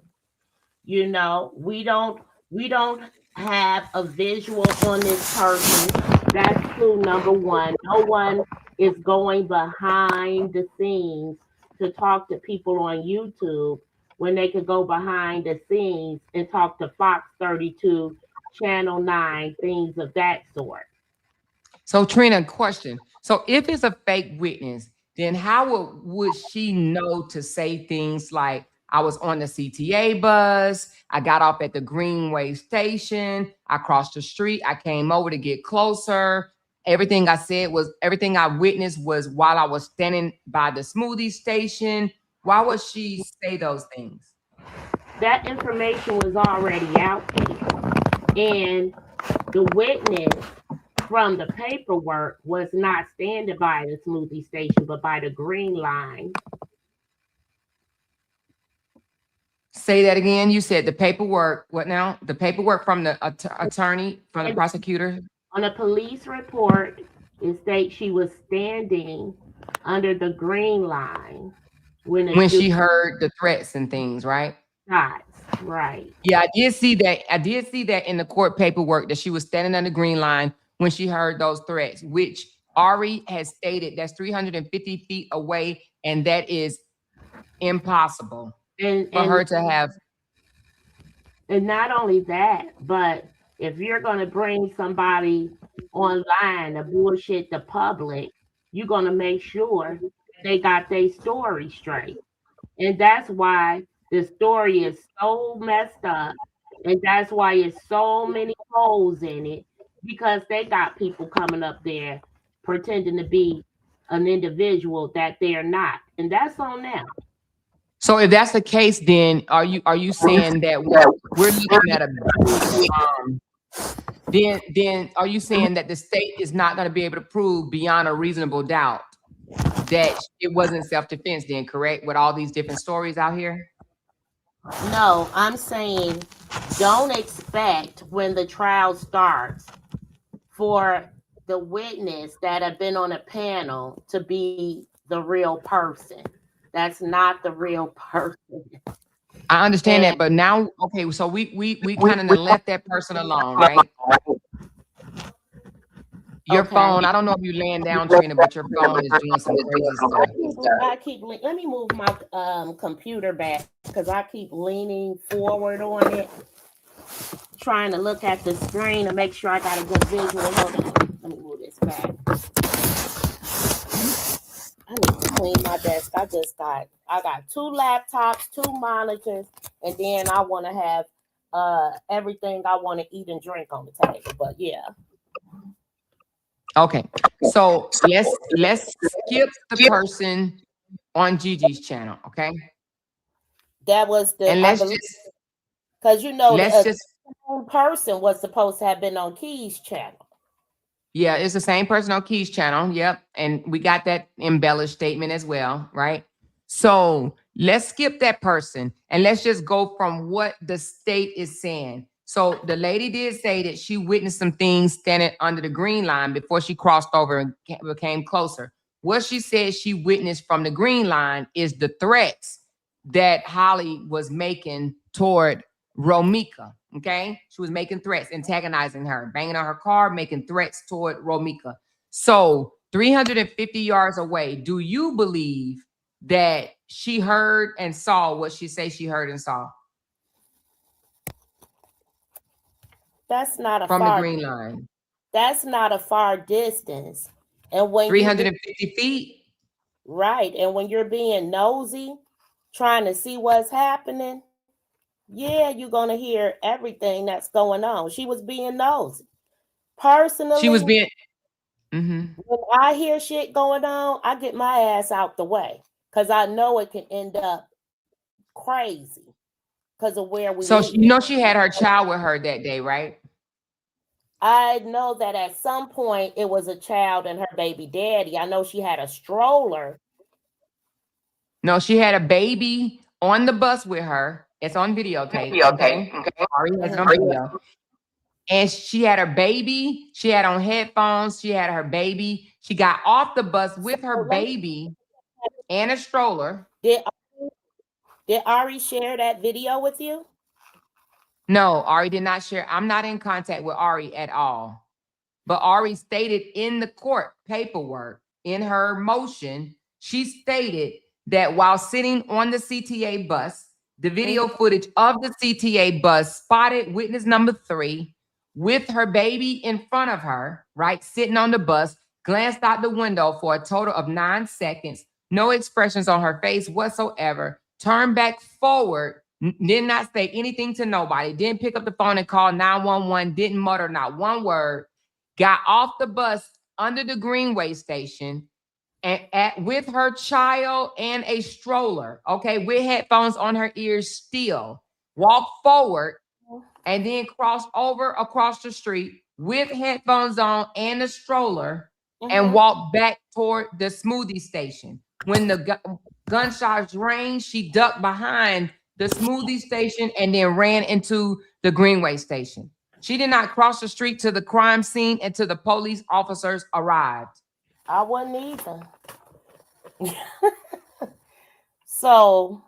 Speaker 2: We don't have a visual on this person. That's clue number one. No one is going behind the scenes to talk to people on YouTube when they could go behind the scenes and talk to Fox 32, Channel 9, things of that sort.
Speaker 1: So Trina, question. So if it's a fake witness, then how would she know to say things like, I was on the CTA bus, I got off at the Greenway station, I crossed the street, I came over to get closer. Everything I witnessed was while I was standing by the smoothie station. Why would she say those things?
Speaker 2: That information was already out there. And the witness from the paperwork was not standing by the smoothie station, but by the green line.
Speaker 1: Say that again. You said the paperwork. What now? The paperwork from the attorney, from the prosecutor?
Speaker 2: On a police report, it states she was standing under the green line
Speaker 1: when she heard the threats and things, right?
Speaker 2: Right.
Speaker 1: Yeah, I did see that. I did see that in the court paperwork that she was standing under the green line when she heard those threats, which Ari has stated that's 350 feet away, and that is impossible for her to have.
Speaker 2: And not only that, but if you're going to bring somebody online to bullshit the public, you're going to make sure they got their story straight. And that's why the story is so messed up. And that's why it's so many holes in it, because they got people coming up there pretending to be an individual that they're not. And that's on them.
Speaker 1: So if that's the case, then are you saying that we're looking at then are you saying that the state is not going to be able to prove beyond a reasonable doubt that it wasn't self-defense then, correct, with all these different stories out here?
Speaker 2: No, I'm saying don't expect when the trial starts for the witness that have been on a panel to be the real person. That's not the real person.
Speaker 1: I understand that, but now, okay, so we kind of left that person alone, right? Your phone, I don't know if you're laying down, Trina, but your phone is doing some crazy stuff.
Speaker 2: Let me move my computer back because I keep leaning forward on it, trying to look at the screen and make sure I got a good visual. Hold on. Let me move this back. I need to clean my desk. I got 2 laptops, 2 monitors, and then I want to have everything I want to eat and drink on the table. But yeah.
Speaker 1: Okay, so let's skip the person on Gigi's channel, okay?
Speaker 2: That was the,
Speaker 1: and let's just,
Speaker 2: because the person was supposed to have been on Key's channel.
Speaker 1: Yeah, it's the same person on Key's channel. Yep, and we got that embellished statement as well, right? So let's skip that person and let's just go from what the state is saying. So the lady did say that she witnessed some things standing under the green line before she crossed over and became closer. What she said she witnessed from the green line is the threats that Holly was making toward Romeca, okay? She was making threats, antagonizing her, banging on her car, making threats toward Romeca. So 350 yards away, do you believe that she heard and saw what she says she heard and saw?
Speaker 2: That's not a
Speaker 1: from the green line.
Speaker 2: That's not a far distance. And when
Speaker 1: 350 feet.
Speaker 2: Right. And when you're being nosy, trying to see what's happening, yeah, you're going to hear everything that's going on. She was being nosy. Personally,
Speaker 1: she was being.
Speaker 2: When I hear shit going on, I get my ass out the way because I know it can end up crazy because of where we.
Speaker 1: So she had her child with her that day, right?
Speaker 2: I know that at some point it was a child and her baby daddy. I know she had a stroller.
Speaker 1: No, she had a baby on the bus with her. It's on videotape, okay? Ari has it on video. And she had her baby. She had on headphones. She had her baby. She got off the bus with her baby and a stroller.
Speaker 2: Did Ari share that video with you?
Speaker 1: No, Ari did not share. I'm not in contact with Ari at all. But Ari stated in the court paperwork, in her motion, she stated that while sitting on the CTA bus, the video footage of the CTA bus spotted witness number 3 with her baby in front of her, right, sitting on the bus, glanced out the window for a total of 9 seconds, no expressions on her face whatsoever, turned back forward, did not say anything to nobody, didn't pick up the phone and call 911, didn't mutter not one word, got off the bus under the Greenway station and with her child and a stroller, okay, with headphones on her ears still, walked forward and then crossed over across the street with headphones on and a stroller and walked back toward the smoothie station. When the gunshots rang, she ducked behind the smoothie station and then ran into the Greenway station. She did not cross the street to the crime scene until the police officers arrived.
Speaker 2: I wouldn't either. So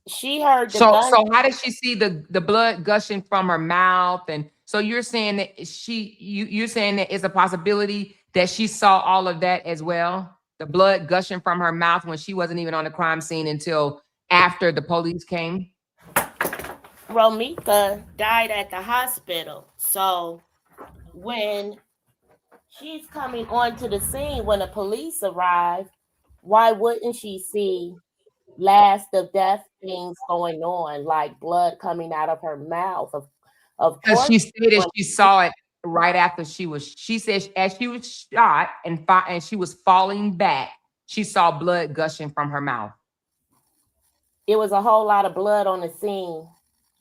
Speaker 2: she heard the gun.
Speaker 1: So how did she see the blood gushing from her mouth? And so you're saying that you're saying that it's a possibility that she saw all of that as well? The blood gushing from her mouth when she wasn't even on the crime scene until after the police came?
Speaker 2: Romeca died at the hospital. So when she's coming onto the scene, when the police arrive, why wouldn't she see last of death things going on, like blood coming out of her mouth? Of
Speaker 1: Because
Speaker 2: course,
Speaker 1: she stated she saw it right after she said as she was shot and she was falling back, she saw blood gushing from her mouth.
Speaker 2: It was a whole lot of blood on the scene.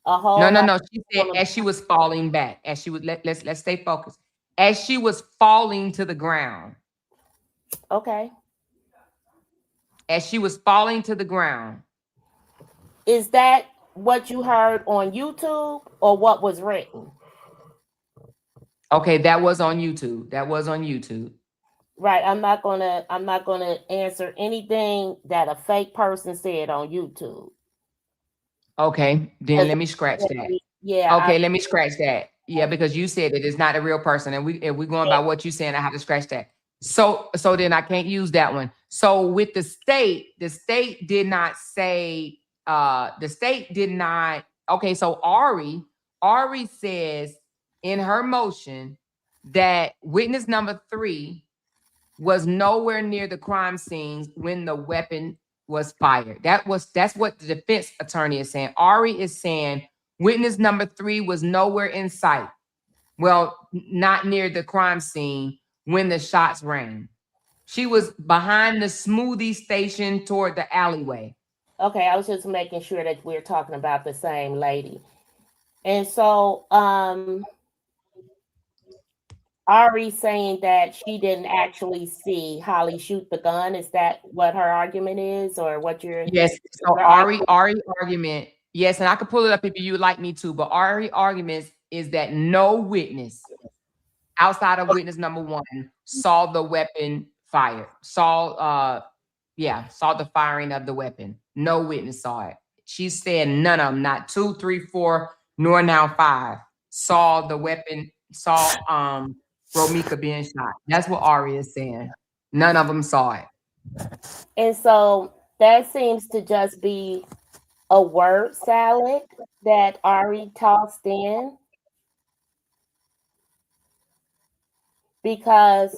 Speaker 1: No. She said as she was falling back, as she was let's stay focused. As she was falling to the ground.
Speaker 2: Okay.
Speaker 1: As she was falling to the ground.
Speaker 2: Is that what you heard on YouTube or what was written?
Speaker 1: Okay, that was on YouTube. That was on YouTube.
Speaker 2: Right. I'm not gonna answer anything that a fake person said on YouTube.
Speaker 1: Okay, then let me scratch that.
Speaker 2: Yeah.
Speaker 1: Okay, let me scratch that. Yeah, because you said it is not a real person, and we're going by what you're saying. I have to scratch that. So then I can't use that one. So with the state did not say. The state did not. Okay, so Ari says in her motion that witness number 3 was nowhere near the crime scenes when the weapon was fired. That's what the defense attorney is saying. Ari is saying witness number 3 was nowhere in sight. Well, not near the crime scene when the shots rang. She was behind the smoothie station toward the alleyway.
Speaker 2: Okay, I was just making sure that we're talking about the same lady. And so Ari saying that she didn't actually see Holly shoot the gun. Is that what her argument is, or what you're?
Speaker 1: Yes. So Ari argument. Yes, and I could pull it up if you would like me to. But Ari argument is that no witness outside of witness number 1 saw the weapon fired. Saw the firing of the weapon. No witness saw it. She's saying none of them, not 2, 3, 4, nor now 5, saw the weapon. Saw Romeca being shot. That's what Ari is saying. None of them saw it.
Speaker 2: And so that seems to just be a word salad that Ari tossed in, because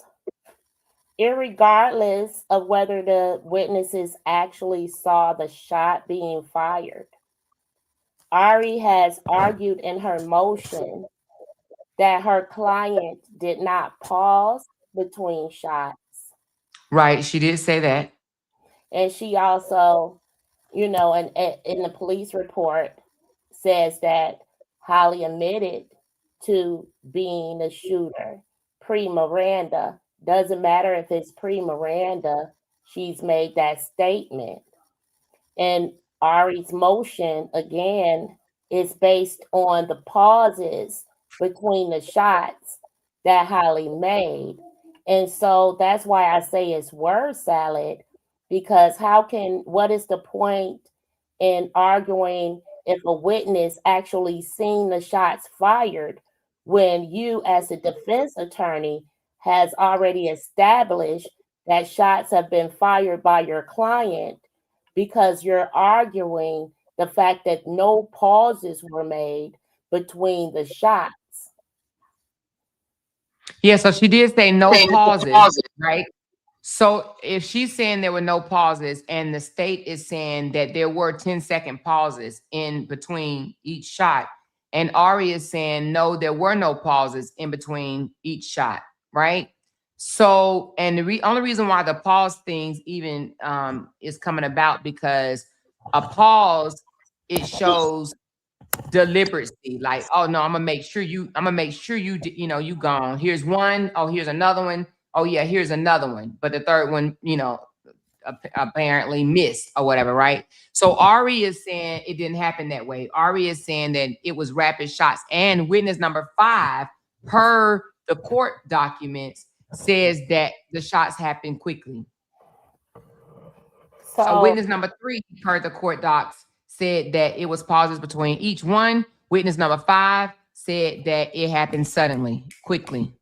Speaker 2: irregardless of whether the witnesses actually saw the shot being fired, Ari has argued in her motion that her client did not pause between shots.
Speaker 1: Right, she did say that.
Speaker 2: And she also, in the police report says that Holly admitted to being a shooter. Pre-Miranda, doesn't matter if it's pre-Miranda, she's made that statement. And Ari's motion, again, is based on the pauses between the shots that Holly made. And so that's why I say it's word salad, because what is the point in arguing if a witness actually seen the shots fired when you, as a defense attorney, has already established that shots have been fired by your client, because you're arguing the fact that no pauses were made between the shots.
Speaker 1: Yeah, so she did say no pauses, right? So if she's saying there were no pauses and the state is saying that there were 10-second pauses in between each shot, and Ari is saying no, there were no pauses in between each shot, right? So, and the only reason why the pause things even is coming about, because a pause, it shows deliberacy, like, oh no, I'm gonna make sure you you gone. Here's one. Oh, here's another one. Oh yeah, here's another one. But the third one, apparently missed or whatever, right? So Ari is saying it didn't happen that way. Ari is saying that it was rapid shots. And witness number 5, per the court documents, says that the shots happened quickly. So witness number 3, per the court docs, said that it was pauses between each one. Witness number 5 said that it happened suddenly, quickly.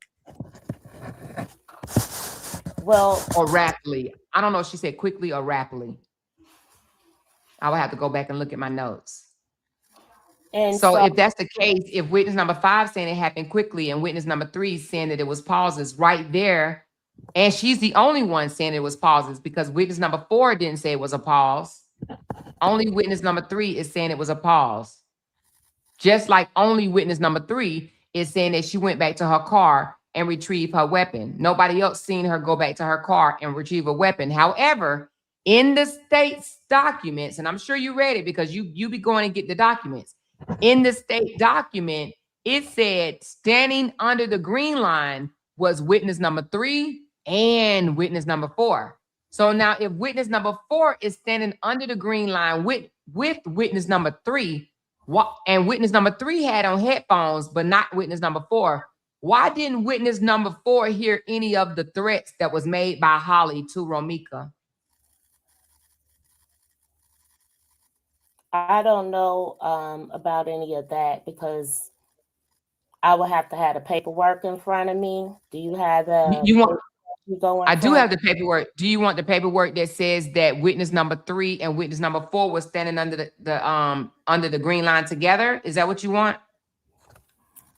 Speaker 2: Well,
Speaker 1: or rapidly. I don't know if she said quickly or rapidly. I would have to go back and look at my notes. And so if that's the case, if witness number 5 saying it happened quickly and witness number 3 saying that it was pauses right there, and she's the only one saying it was pauses, because witness number 4 didn't say it was a pause. Only witness number 3 is saying it was a pause. Just like only witness number 3 is saying that she went back to her car and retrieved her weapon. Nobody else seen her go back to her car and retrieve a weapon. However, in the state's documents, and I'm sure you read it because you be going and get the documents. In the state document, it said standing under the green line was witness number 3 and witness number 4. So now if witness number 4 is standing under the green line with witness number 3, and witness number 3 had on headphones, but not witness number 4, why didn't witness number 4 hear any of the threats that was made by Holly to Romeca?
Speaker 2: I don't know about any of that, because I would have to have the paperwork in front of me. Do you have the?
Speaker 1: I do have the paperwork. Do you want the paperwork that says that witness number 3 and witness number 4 was standing under the green line together? Is that what you want?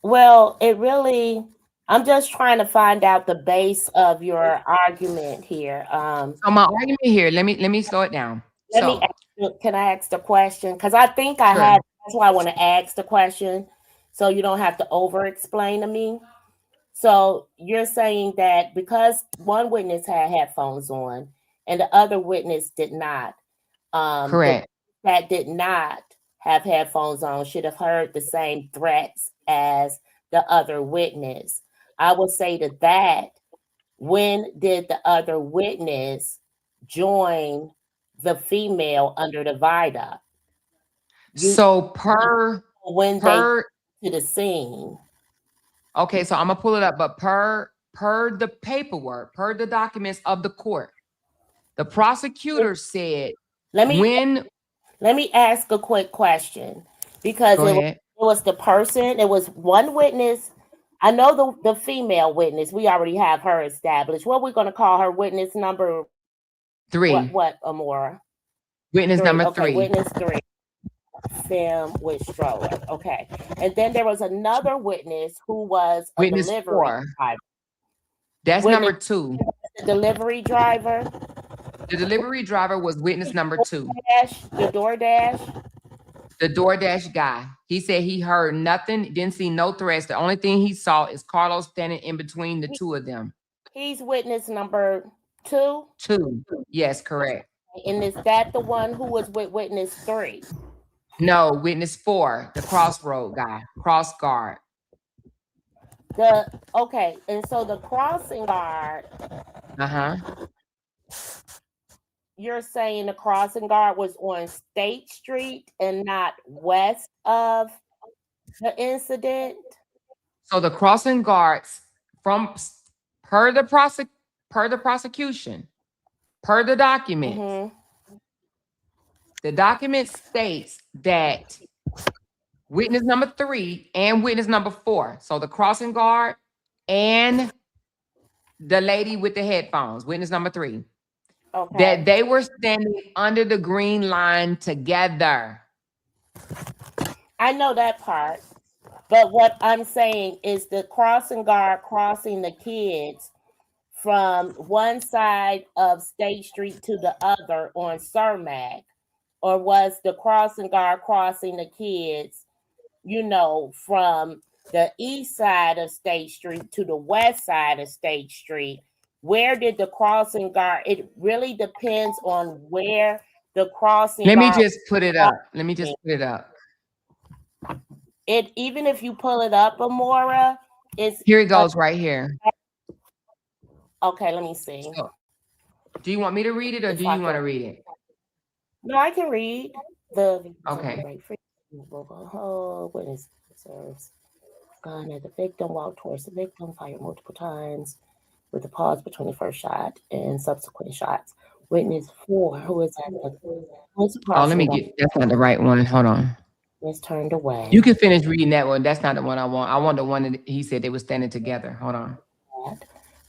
Speaker 2: Well, I'm just trying to find out the base of your argument here.
Speaker 1: So my argument here, let me slow it down.
Speaker 2: Can I ask the question? Because I think I had, that's why I want to ask the question, so you don't have to over-explain to me. So you're saying that because one witness had headphones on and the other witness did not,
Speaker 1: correct,
Speaker 2: that did not have headphones on should have heard the same threats as the other witness. I would say to that, when did the other witness join the female under the viaduct?
Speaker 1: So
Speaker 2: when they to the scene.
Speaker 1: Okay, so I'm gonna pull it up, but per the paperwork, per the documents of the court, the prosecutor said,
Speaker 2: let me ask a quick question, because it was the person, it was one witness. I know the female witness, we already have her established. What we're going to call her? Witness number
Speaker 1: 3.
Speaker 2: What, Amora?
Speaker 1: Witness number 3.
Speaker 2: Witness 3. Femme with stroller. Okay. And then there was another witness who was a
Speaker 1: witness
Speaker 2: delivery
Speaker 1: 4.
Speaker 2: driver.
Speaker 1: That's number 2.
Speaker 2: The delivery driver.
Speaker 1: The delivery driver was witness number 2.
Speaker 2: The DoorDash.
Speaker 1: The DoorDash guy. He said he heard nothing, didn't see no threats. The only thing he saw is Carlos standing in between the two of them.
Speaker 2: He's witness number 2?
Speaker 1: 2. Yes, correct.
Speaker 2: And is that the one who was with witness 3?
Speaker 1: No, witness 4, the crossroad guy, cross guard.
Speaker 2: Okay, and so the crossing guard,
Speaker 1: Uh-huh.
Speaker 2: you're saying the crossing guard was on State Street and not west of the incident?
Speaker 1: So the crossing guards from per the prosecution, per the document,
Speaker 2: Mm-hmm.
Speaker 1: the document states that witness number 3 and witness number 4, so the crossing guard and the lady with the headphones, witness number 3, that
Speaker 2: Okay.
Speaker 1: they were standing under the green line together.
Speaker 2: I know that part. But what I'm saying is the crossing guard crossing the kids from one side of State Street to the other on Cermak, or was the crossing guard crossing the kids, from the east side of State Street to the west side of State Street? Where did the crossing guard? It really depends on where the crossing
Speaker 1: Let me
Speaker 2: guard.
Speaker 1: just put it up. Let me just put it up.
Speaker 2: It even if you pull it up, Amora, it's
Speaker 1: Here it goes right here.
Speaker 2: okay. Let me see.
Speaker 1: So, do you want me to read it or do you want to read it?
Speaker 2: No, I can read the.
Speaker 1: Okay.
Speaker 2: Witness observes gun at the victim, walked towards the victim, fired multiple times with a pause between the first shot and subsequent shots. Witness 4, who is at the
Speaker 1: Oh, let me get, that's not the right one. Hold on.
Speaker 2: is turned away.
Speaker 1: You can finish reading that one. That's not the one I want. I want the one that he said they were standing together. Hold on.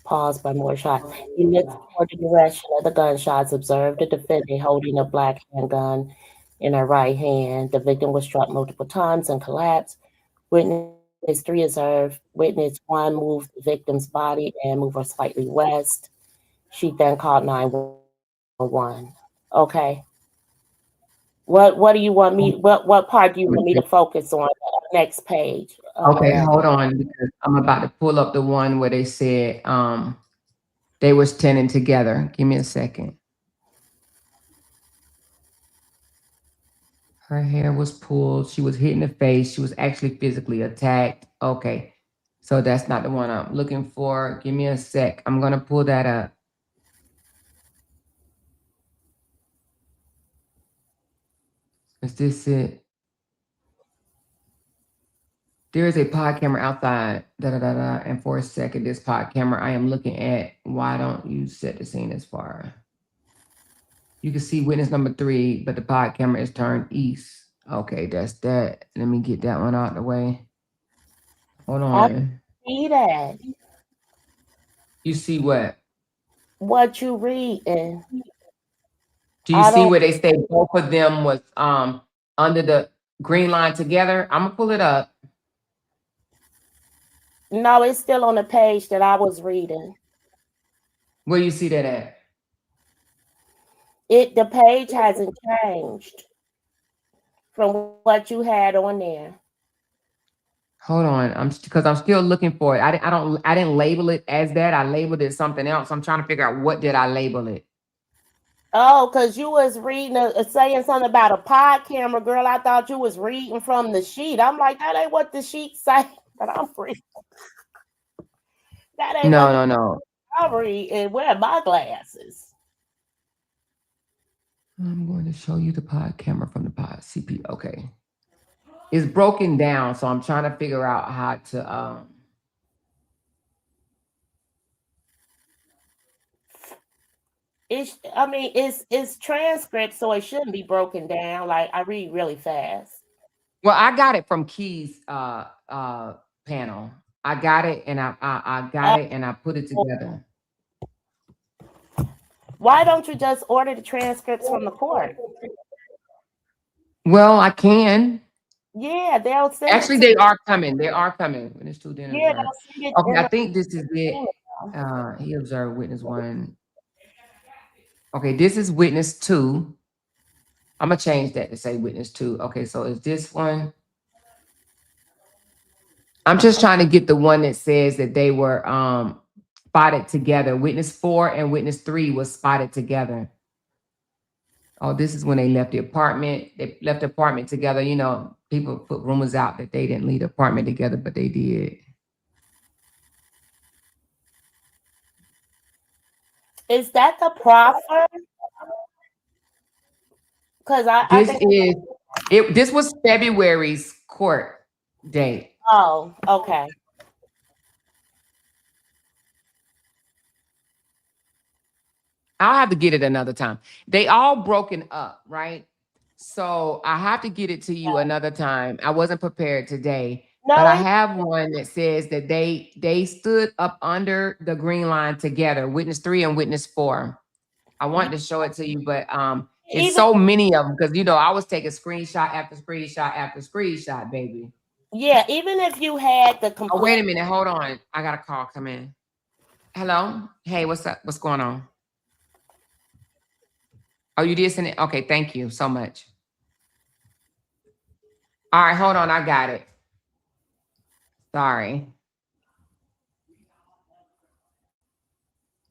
Speaker 2: Paused by more shots. He looked toward the direction of the gunshots, observed the defendant holding a black handgun in her right hand. The victim was struck multiple times and collapsed. Witness 3 observed. Witness 1 moved the victim's body and moved her slightly west. She then called 911. Okay. What do you want me? What part do you want me to focus on? Next page.
Speaker 1: Okay, hold on, because I'm about to pull up the one where they said they were standing together. Give me a second. Her hair was pulled. She was hit in the face. She was actually physically attacked. Okay, so that's not the one I'm looking for. Give me a sec. I'm gonna pull that up. Is this it? There is a pod camera outside, and for a second, this pod camera I am looking at, why don't you set the scene as far? You can see witness number 3, but the pod camera is turned east. Okay, that's that. Let me get that one out of the way. Hold on.
Speaker 2: I see that.
Speaker 1: You see what?
Speaker 2: What you reading?
Speaker 1: Do you see where they say both of them was under the green line together? I'm gonna pull it up.
Speaker 2: No, it's still on the page that I was reading.
Speaker 1: Where you see that at?
Speaker 2: The page hasn't changed from what you had on there.
Speaker 1: Hold on, because I'm still looking for it. I didn't label it as that. I labeled it something else. I'm trying to figure out what did I label it.
Speaker 2: Oh, because you was reading saying something about a pod camera, girl. I thought you was reading from the sheet. I'm like, that ain't what the sheet say. But I'm reading. That ain't
Speaker 1: no.
Speaker 2: I'm reading. Wear my glasses.
Speaker 1: I'm going to show you the pod camera from the pod CP. Okay. It's broken down, so I'm trying to figure out how to
Speaker 2: It's transcripts, so it shouldn't be broken down. Like I read really fast.
Speaker 1: Well, I got it from Key's panel. I got it and I got it and I put it together.
Speaker 2: Why don't you just order the transcripts from the court?
Speaker 1: Well, I can.
Speaker 2: Yeah, they'll send.
Speaker 1: Actually, they are coming. They are coming. When it's 2 dinners.
Speaker 2: Yeah,
Speaker 1: okay, I think this is it. He observed witness 1. Okay, this is witness 2. I'm gonna change that to say witness 2. Okay, so is this one? I'm just trying to get the one that says that they were spotted together. Witness 4 and witness 3 was spotted together. Oh, this is when they left the apartment. They left the apartment together. You know, people put rumors out that they didn't leave the apartment together, but they did.
Speaker 2: Is that the proffer? Because I
Speaker 1: This
Speaker 2: think.
Speaker 1: is it. This was February's court date.
Speaker 2: Oh, okay.
Speaker 1: I'll have to get it another time. They all broken up, right? So I have to get it to you another time. I wasn't prepared today, but
Speaker 2: No,
Speaker 1: I have one that says that they stood up under the green line together, witness 3 and witness 4. I wanted to show it to you, but it's
Speaker 2: even
Speaker 1: so many of them because I was taking screenshot after screenshot after screenshot, baby.
Speaker 2: yeah, even if you had the
Speaker 1: Oh, wait a
Speaker 2: complete.
Speaker 1: minute, hold on. I got a call come in. Hello? Hey, what's up? What's going on? Oh, you did send it? Okay, thank you so much. All right, hold on. I got it. Sorry.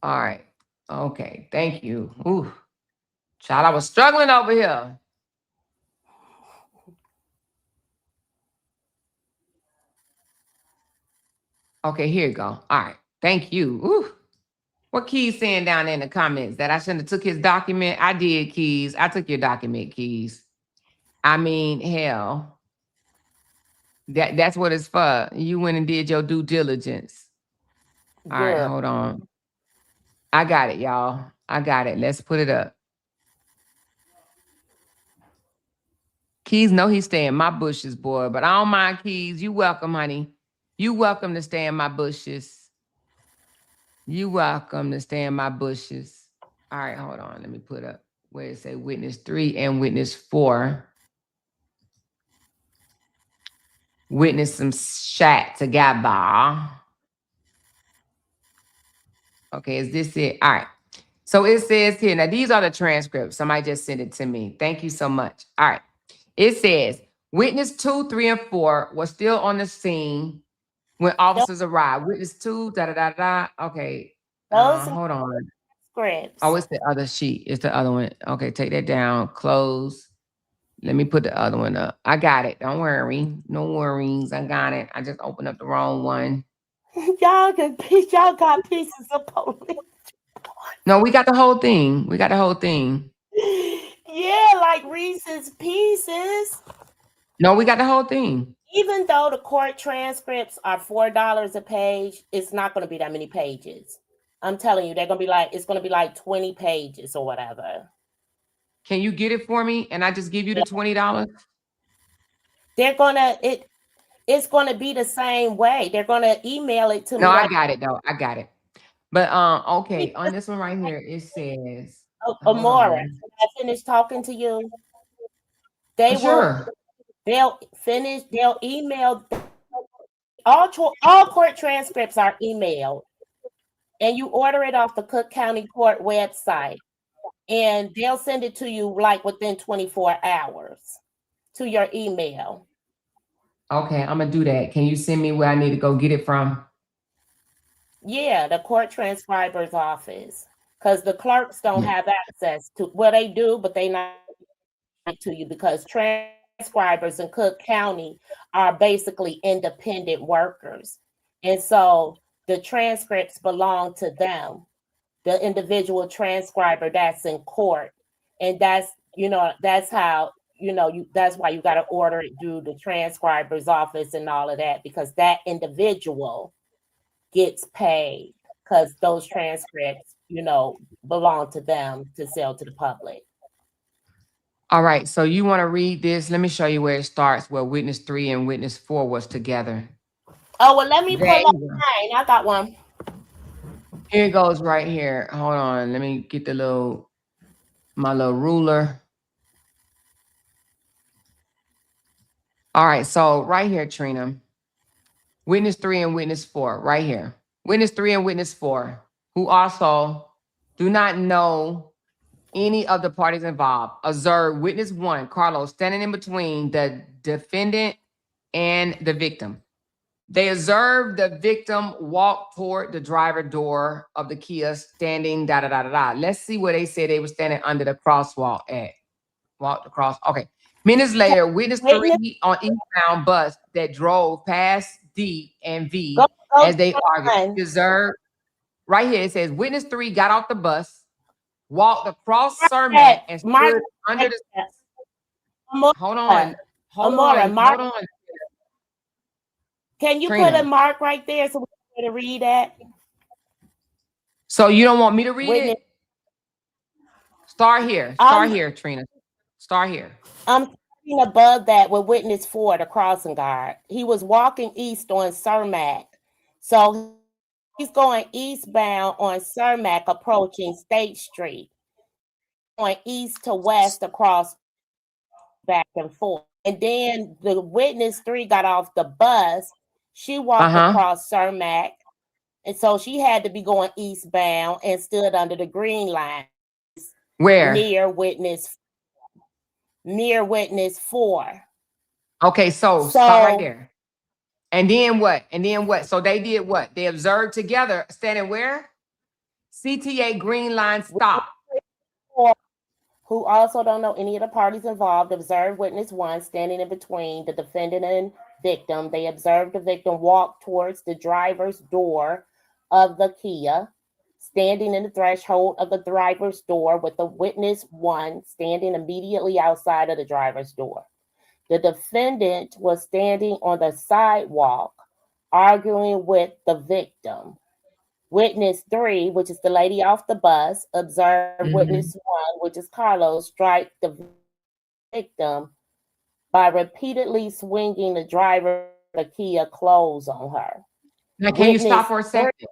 Speaker 1: All right. Okay, thank you. Ooh, child, I was struggling over here. Okay, here you go. All right, thank you. Ooh. What Keys saying down there in the comments that I shouldn't have took his document? I did, Keys. I took your document, Keys. I mean, hell, that's what it's for. You went and did your due diligence. All right,
Speaker 2: Good.
Speaker 1: hold on. I got it, y'all. I got it. Let's put it up. Keys know he stay in my bushes, boy, but I don't mind, Keys. You welcome, honey. You welcome to stay in my bushes. You welcome to stay in my bushes. All right, hold on. Let me put up where it say witness 3 and witness 4. Witness some chat together. Okay, is this it? All right. So it says here, now these are the transcripts. Somebody just sent it to me. Thank you so much. All right. It says, witness 2, 3, and 4 were still on the scene when officers arrived. Witness 2, da-da-da-da. Okay.
Speaker 2: Those
Speaker 1: Hold on. Oh,
Speaker 2: scripts.
Speaker 1: it's the other sheet. It's the other one. Okay, take that down. Close. Let me put the other one up. I got it. Don't worry. No worries. I got it. I just opened up the wrong one.
Speaker 2: Y'all got pieces of police.
Speaker 1: No, we got the whole thing. We got the whole thing.
Speaker 2: Yeah, like Reese's Pieces.
Speaker 1: No, we got the whole thing.
Speaker 2: Even though the court transcripts are $4 a page, it's not going to be that many pages. I'm telling you, it's going to be like 20 pages or whatever.
Speaker 1: Can you get it for me? And I just give you the $20?
Speaker 2: It's going to be the same way. They're going to email it to me.
Speaker 1: No, I
Speaker 2: Like
Speaker 1: got it though. I got it. But okay, on this one right here, it says, hold
Speaker 2: Amora,
Speaker 1: on.
Speaker 2: when I finish talking to you, they'll
Speaker 1: Sure.
Speaker 2: email all court transcripts are emailed, and you order it off the Cook County Court website, and they'll send it to you like within 24 hours to your email.
Speaker 1: Okay, I'm gonna do that. Can you send me where I need to go get it from?
Speaker 2: Yeah, the court transcriber's office, because the clerks don't
Speaker 1: Yeah.
Speaker 2: have access to. Well, they do, but they not to you because transcribers in Cook County are basically independent workers, and so the transcripts belong to them, the individual transcriber that's in court, and that's how that's why you got to order it through the transcriber's office and all of that, because that individual gets paid because those transcripts belong to them to sell to the public.
Speaker 1: All right, so you want to read this? Let me show you where it starts, where witness 3 and witness 4 was together.
Speaker 2: Oh, well, let me pull
Speaker 1: There
Speaker 2: up
Speaker 1: you go.
Speaker 2: mine. I got one.
Speaker 1: Here it goes right here. Hold on. Let me get my little ruler. All right, so right here, Trina. Witness 3 and witness 4, right here. Witness 3 and witness 4, who also do not know any of the parties involved. Observe witness 1, Carlos, standing in between the defendant and the victim. They observed the victim walk toward the driver door of the Kia, standing da-da-da-da-da. Let's see where they say they were standing under the crosswalk at. Walked across. Okay. Minutes later, witness 3 on eastbound bus that drove past D and V
Speaker 2: Go
Speaker 1: as they
Speaker 2: to
Speaker 1: argued.
Speaker 2: mine.
Speaker 1: Observed right here, it says witness 3 got off the bus, walked across Cermak,
Speaker 2: That
Speaker 1: and
Speaker 2: Mark,
Speaker 1: stood under the.
Speaker 2: Amora,
Speaker 1: Hold on.
Speaker 2: Mark,
Speaker 1: Hold on.
Speaker 2: can you put a
Speaker 1: Trina.
Speaker 2: mark right there so we can read that?
Speaker 1: So you don't want me to read
Speaker 2: Witness.
Speaker 1: it? Start here. Start here, Trina. Start here.
Speaker 2: I'm starting above that with witness 4, the crossing guard. He was walking east on Cermak. So he's going eastbound on Cermak, approaching State Street, going east to west across back and forth. And then the witness 3 got off the bus. She walked across Cermak. And so she had to be going eastbound and stood under the green line.
Speaker 1: Where?
Speaker 2: Near witness 4.
Speaker 1: Okay, so stop right there. And then what? And then what? So they did what? They observed together, standing where? CTA green line stop.
Speaker 2: Who also don't know any of the parties involved, observed witness 1 standing in between the defendant and victim. They observed the victim walk towards the driver's door of the Kia, standing in the threshold of the driver's door with the witness 1 standing immediately outside of the driver's door. The defendant was standing on the sidewalk arguing with the victim. Witness 3, which is the lady off the bus, observed witness 1, which is Carlos, strike the victim by repeatedly swinging the driver the Kia clothes on her.
Speaker 1: Now, can you stop for a second?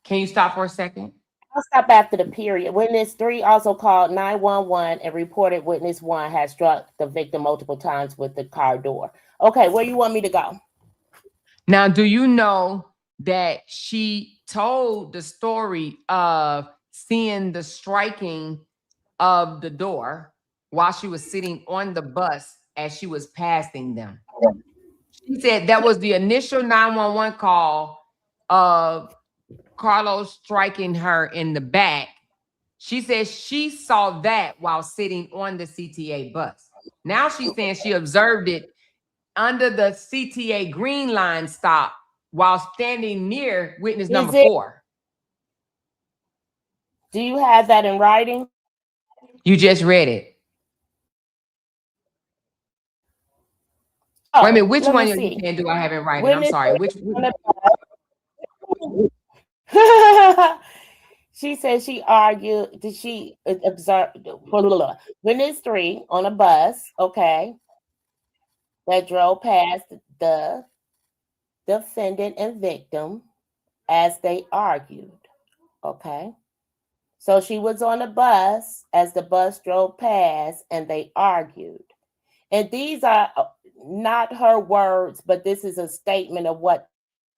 Speaker 1: Can you stop for a second?
Speaker 2: I'll stop after the period. Witness 3 also called 911 and reported witness 1 had struck the victim multiple times with the car door. Okay, where you want me to go?
Speaker 1: Now, do you know that she told the story of seeing the striking of the door while she was sitting on the bus as she was passing them? She said that was the initial 911 call of Carlos striking her in the back. She says she saw that while sitting on the CTA bus. Now she's saying she observed it under the CTA green line stop while standing near witness number 4.
Speaker 2: Do you have that in writing?
Speaker 1: You just read it. Wait a minute, which one you saying do I have in writing? I'm sorry. Which
Speaker 2: She said she argued. Did she observe witness 3 on a bus? Okay, that drove past the defendant and victim as they argued. Okay, so she was on a bus as the bus drove past and they argued. And these are not her words, but this is a statement of what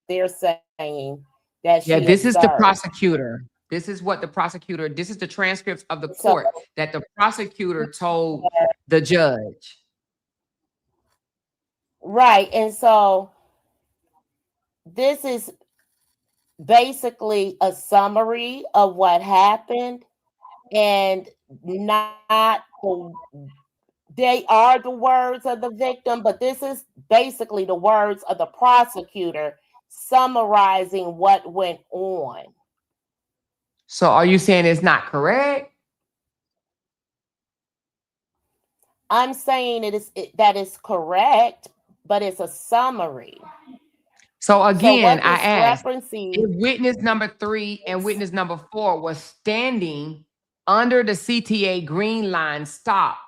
Speaker 2: they're saying. That she
Speaker 1: this
Speaker 2: observed.
Speaker 1: is the prosecutor. This is what the prosecutor, this is the transcripts of the court that the prosecutor told the judge.
Speaker 2: Right. And so this is basically a summary of what happened, and not they are the words of the victim, but this is basically the words of the prosecutor summarizing what went on.
Speaker 1: So are you saying it's not correct?
Speaker 2: I'm saying that is correct, but it's a summary.
Speaker 1: So again, I asked if witness number 3 and witness number 4 was standing under the CTA green line stop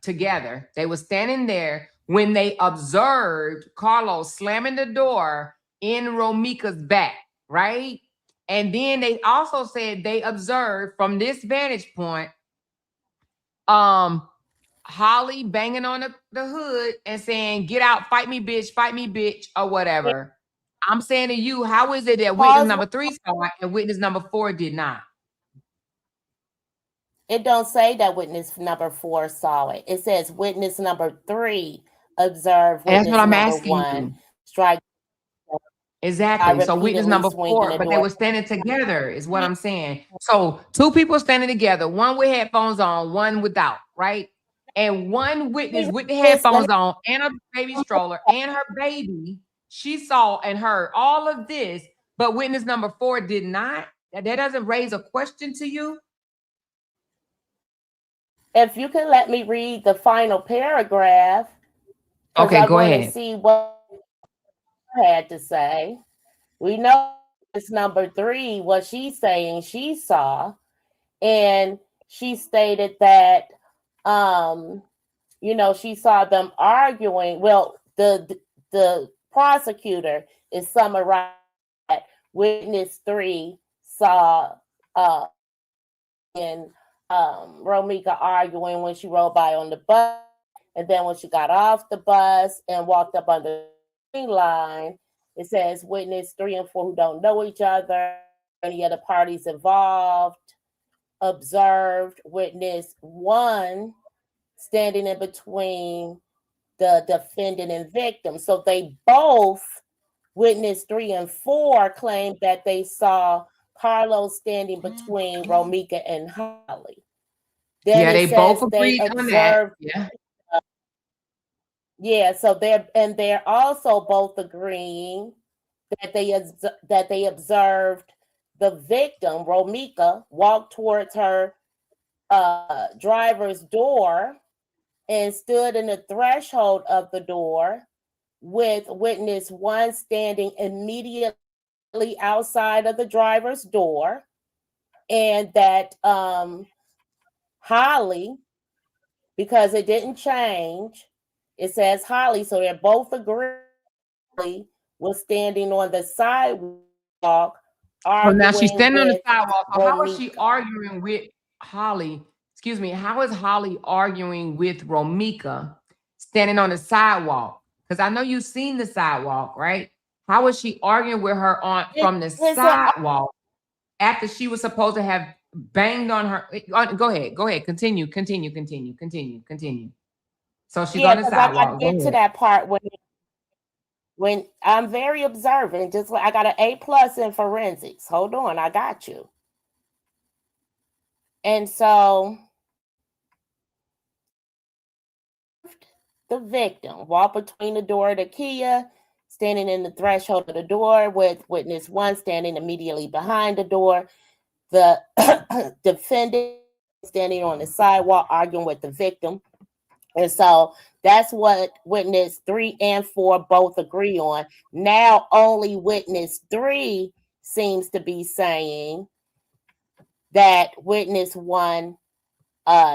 Speaker 1: together. They were standing there when they observed Carlos slamming the door in Romeca's back, right? And then they also said they observed from this vantage point, Holly banging on the hood and saying, "Get out, fight me, bitch," or whatever. I'm saying to you, how is it that witness number 3 saw it and witness number 4 did not?
Speaker 2: It don't say that witness number 4 saw it. It says witness number 3 observed witness
Speaker 1: that's what I'm
Speaker 2: number
Speaker 1: asking
Speaker 2: 1
Speaker 1: you.
Speaker 2: Strike.
Speaker 1: Exactly. So witness number 4, but they were standing together is what I'm saying. So 2 people standing together, one with headphones on, one without, right? And one witness with the headphones on and a baby stroller and her baby, she saw and heard all of this, but witness number 4 did not. That doesn't raise a question to you?
Speaker 2: If you can let me read the final paragraph, because
Speaker 1: Okay,
Speaker 2: I
Speaker 1: go
Speaker 2: want to
Speaker 1: ahead.
Speaker 2: see what I had to say. We know it's number 3, what she's saying she saw. And she stated that, she saw them arguing. Well, the prosecutor is summarizing that witness 3 saw and Romeca arguing when she rode by on the bus, and then when she got off the bus and walked up on the green line, it says witness 3 and 4 who don't know each other, any other parties involved, observed witness 1 standing in between the defendant and victim. So they both, witness 3 and 4, claimed that they saw Carlos standing between Romeca and Holly. Then
Speaker 1: Yeah,
Speaker 2: it
Speaker 1: they both
Speaker 2: says they
Speaker 1: agreed on that.
Speaker 2: observed.
Speaker 1: Yeah.
Speaker 2: So they're also both agreeing that they observed the victim, Romeca, walk towards her driver's door and stood in the threshold of the door with witness 1 standing immediately outside of the driver's door, and that Holly, because it didn't change, it says Holly, so they're both agreeing, was standing on the sidewalk
Speaker 1: So now she's
Speaker 2: arguing
Speaker 1: standing on the
Speaker 2: with
Speaker 1: sidewalk. So how is she
Speaker 2: Romeca.
Speaker 1: arguing with Holly? Excuse me. How is Holly arguing with Romeca standing on the sidewalk? Because I know you've seen the sidewalk, right? How is she arguing with her from the
Speaker 2: It's a,
Speaker 1: sidewalk after she was supposed to have banged on her? Go ahead. Go ahead. Continue. So she's
Speaker 2: yeah,
Speaker 1: on the
Speaker 2: because I got to
Speaker 1: sidewalk. Go
Speaker 2: get to
Speaker 1: ahead.
Speaker 2: that part when I'm very observant. Just like I got an A+ in forensics. Hold on, I got you. And so the victim walked between the door of the Kia, standing in the threshold of the door, with witness 1 standing immediately behind the door. The defendant standing on the sidewalk arguing with the victim. And so that's what witness 3 and 4 both agree on. Now only witness 3 seems to be saying that witness 1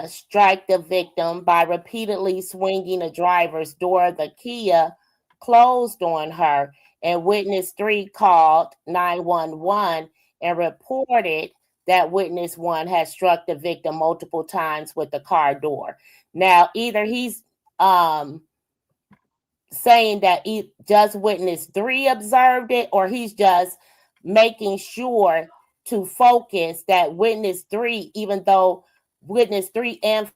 Speaker 2: strike the victim by repeatedly swinging the driver's door. The Kia closed on her, and witness 3 called 911 and reported that witness 1 had struck the victim multiple times with the car door. Now, either he's saying that just witness 3 observed it, or he's just making sure to focus that witness 3, even though witness 3 and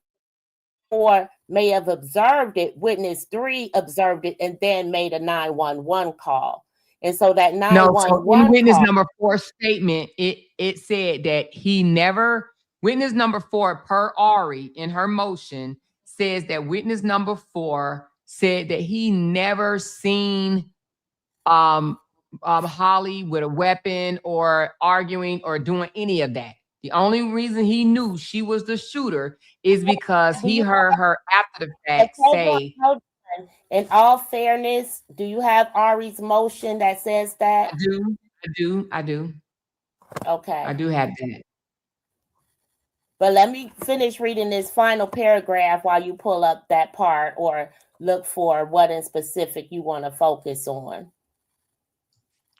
Speaker 2: 4 may have observed it, witness 3 observed it and then made a 911 call. And so that
Speaker 1: No, so in
Speaker 2: 911
Speaker 1: witness
Speaker 2: call,
Speaker 1: number 4 statement, it said that he never, witness number 4 per Ari in her motion says that witness number 4 said that he never seen Holly with a weapon or arguing or doing any of that. The only reason he knew she was the shooter is because
Speaker 2: do
Speaker 1: he
Speaker 2: you
Speaker 1: heard her after the fact say,
Speaker 2: hold on. In all fairness, do you have Ari's motion that says that?
Speaker 1: I do. I
Speaker 2: Okay.
Speaker 1: do have that.
Speaker 2: But let me finish reading this final paragraph while you pull up that part or look for what in specific you want to focus on.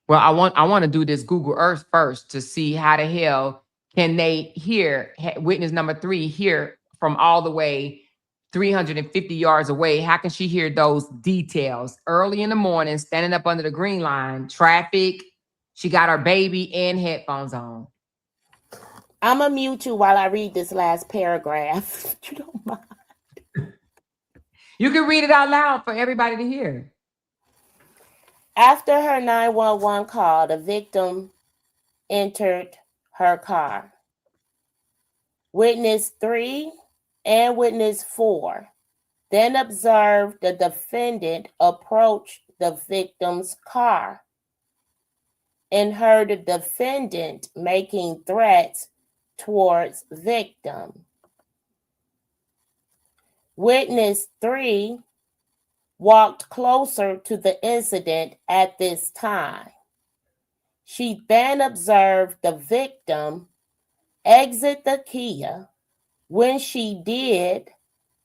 Speaker 1: Well, I want to do this Google Earth first to see how the hell can they hear witness number 3 hear from all the way 350 yards away. How can she hear those details early in the morning, standing up under the green line, traffic? She got her baby and headphones on.
Speaker 2: I'm going to mute you while I read this last paragraph. You don't mind.
Speaker 1: You can read it out loud for everybody to hear.
Speaker 2: After her 911 call, the victim entered her car. Witness 3 and witness 4 then observed the defendant approach the victim's car. and heard the defendant making threats towards victim. Witness 3 walked closer to the incident at this time. She then observed the victim exit the Kia. When she did,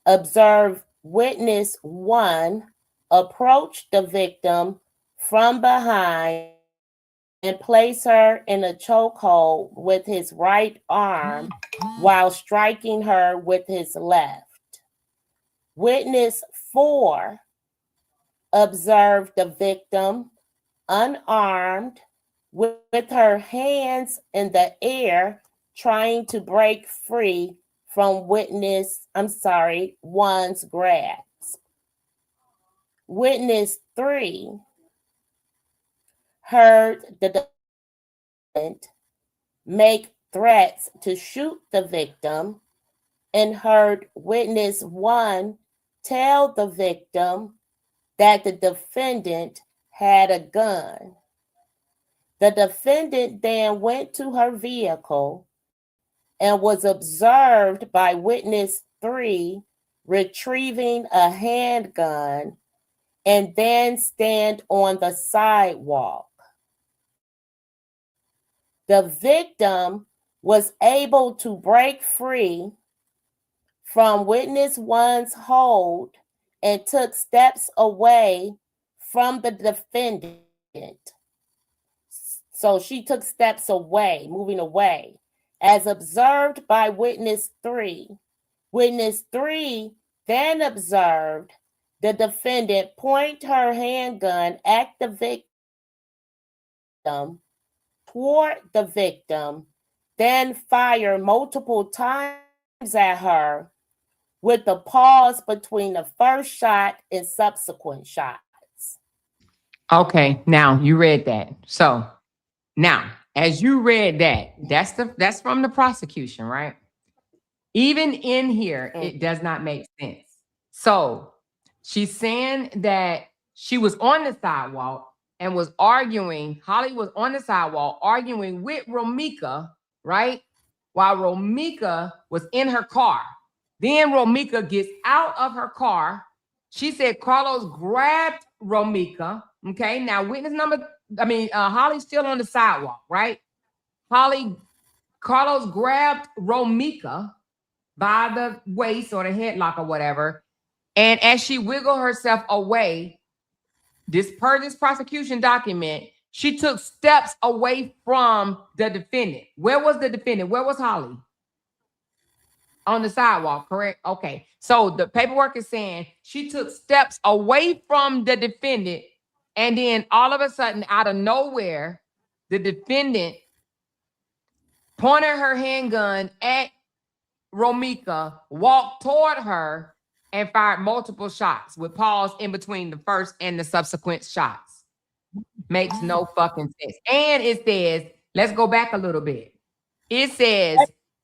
Speaker 2: observe witness 1 approach the victim from behind and place her in a chokehold with his right arm while striking her with his left. Witness 4 observed the victim unarmed with her hands in the air trying to break free from one's grasp. Witness 3 heard the defendant make threats to shoot the victim and heard witness 1 tell the victim that the defendant had a gun. The defendant then went to her vehicle and was observed by witness 3 retrieving a handgun and then stand on the sidewalk. The victim was able to break free from witness 1's hold and took steps away from the defendant. So she took steps away, moving away, as observed by witness 3. Witness 3 then observed the defendant point her handgun at the victim, toward the victim, then fire multiple times at her with a pause between the first shot and subsequent shots.
Speaker 1: Okay, now you read that. So now, as you read that, that's from the prosecution, right? Even in here, it does not make sense. So she's saying that she was on the sidewalk and was arguing. Holly was on the sidewalk arguing with Romeca, right? While Romeca was in her car. Then Romeca gets out of her car. She said Carlos grabbed Romeca. Okay, now Holly's still on the sidewalk, right? Carlos grabbed Romeca by the waist or the headlock or whatever. And as she wiggled herself away, per this prosecution document, she took steps away from the defendant. Where was the defendant? Where was Holly? On the sidewalk, correct? Okay. So the paperwork is saying she took steps away from the defendant, and then all of a sudden, out of nowhere, the defendant pointed her handgun at Romeca, walked toward her, and fired multiple shots with pause in between the first and the subsequent shots. Makes no fucking sense. And it says, let's go back a little bit. It says,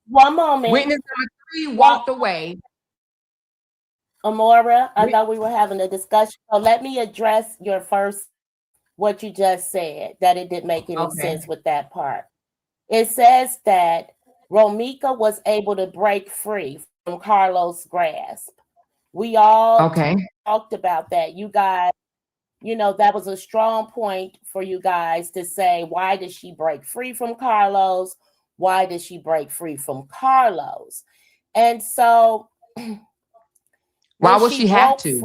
Speaker 2: one moment.
Speaker 1: Witness number 3 walked away.
Speaker 2: Amora, I thought we were having a discussion. So let me address what you just said, that it didn't make any sense with that part. It says that Romeca was able to break free from Carlos' grasp. We all talked about that. You guys, that was a strong point for you guys to say, why did she break free from Carlos? Why did she break free from Carlos? And so
Speaker 1: why would she have to?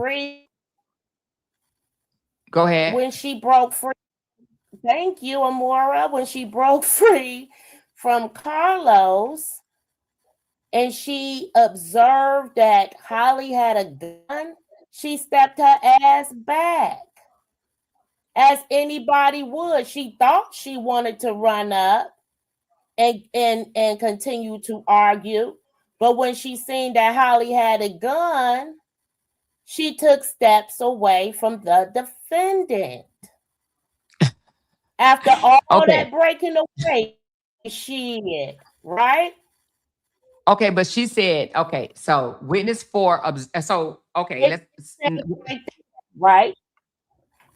Speaker 1: Go ahead.
Speaker 2: When she broke free, thank you, Amora. When she broke free from Carlos and she observed that Holly had a gun, she stepped her ass back. As anybody would. She thought she wanted to run up and continue to argue. But when she seen that Holly had a gun, she took steps away from the defendant. After all that breaking away, right?
Speaker 1: Okay, but she said, so witness 4, let's
Speaker 2: right?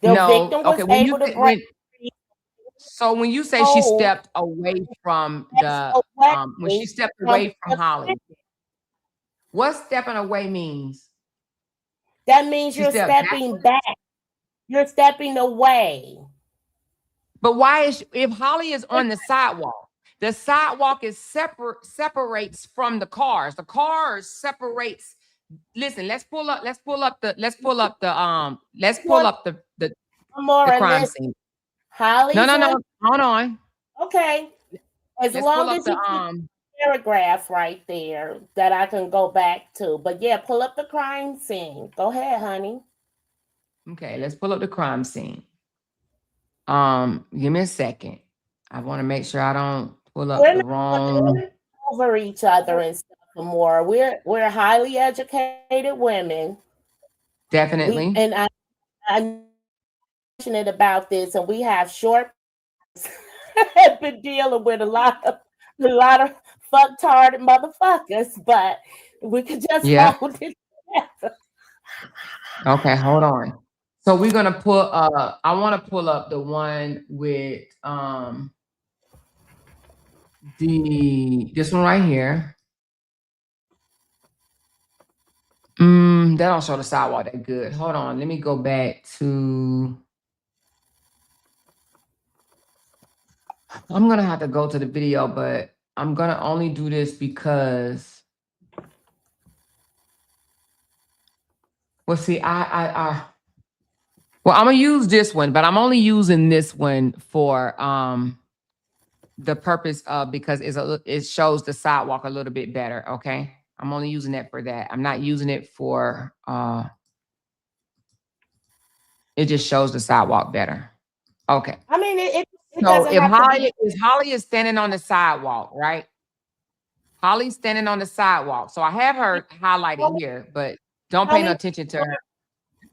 Speaker 2: The victim was able to break free.
Speaker 1: So when you say she stepped away from the when she stepped away from Holly, what stepping away means?
Speaker 2: That means you're stepping back. You're stepping away.
Speaker 1: But why is if Holly is on the sidewalk is separates from the cars. The cars separates. Listen, let's pull up the crime scene.
Speaker 2: Holly.
Speaker 1: No. Hold on.
Speaker 2: Okay. As long as you keep paragraph right there that I can go back to. But yeah, pull up the crime scene. Go ahead, honey.
Speaker 1: Okay, let's pull up the crime scene. Give me a second. I want to make sure I don't pull up the wrong
Speaker 2: over each other and stuff more. We're highly educated women.
Speaker 1: Definitely.
Speaker 2: And I'm passionate about this, and we have short have been dealing with a lot of fucktard motherfuckers, but we could just hold it together.
Speaker 1: Okay, hold on. So we're gonna pull I want to pull up the one with this one right here. That don't show the sidewalk that good. Hold on, let me go back to. I'm gonna have to go to the video, but I'm gonna only do this because. Well, see, well, I'm gonna use this one, but I'm only using this one for the purpose of because it shows the sidewalk a little bit better. Okay, I'm only using that for that. I'm not using it for it just shows the sidewalk better. Okay.
Speaker 2: I mean, it
Speaker 1: so if Holly is standing on the sidewalk, right? Holly's standing on the sidewalk. So I have her highlighted here, but don't pay no attention to her.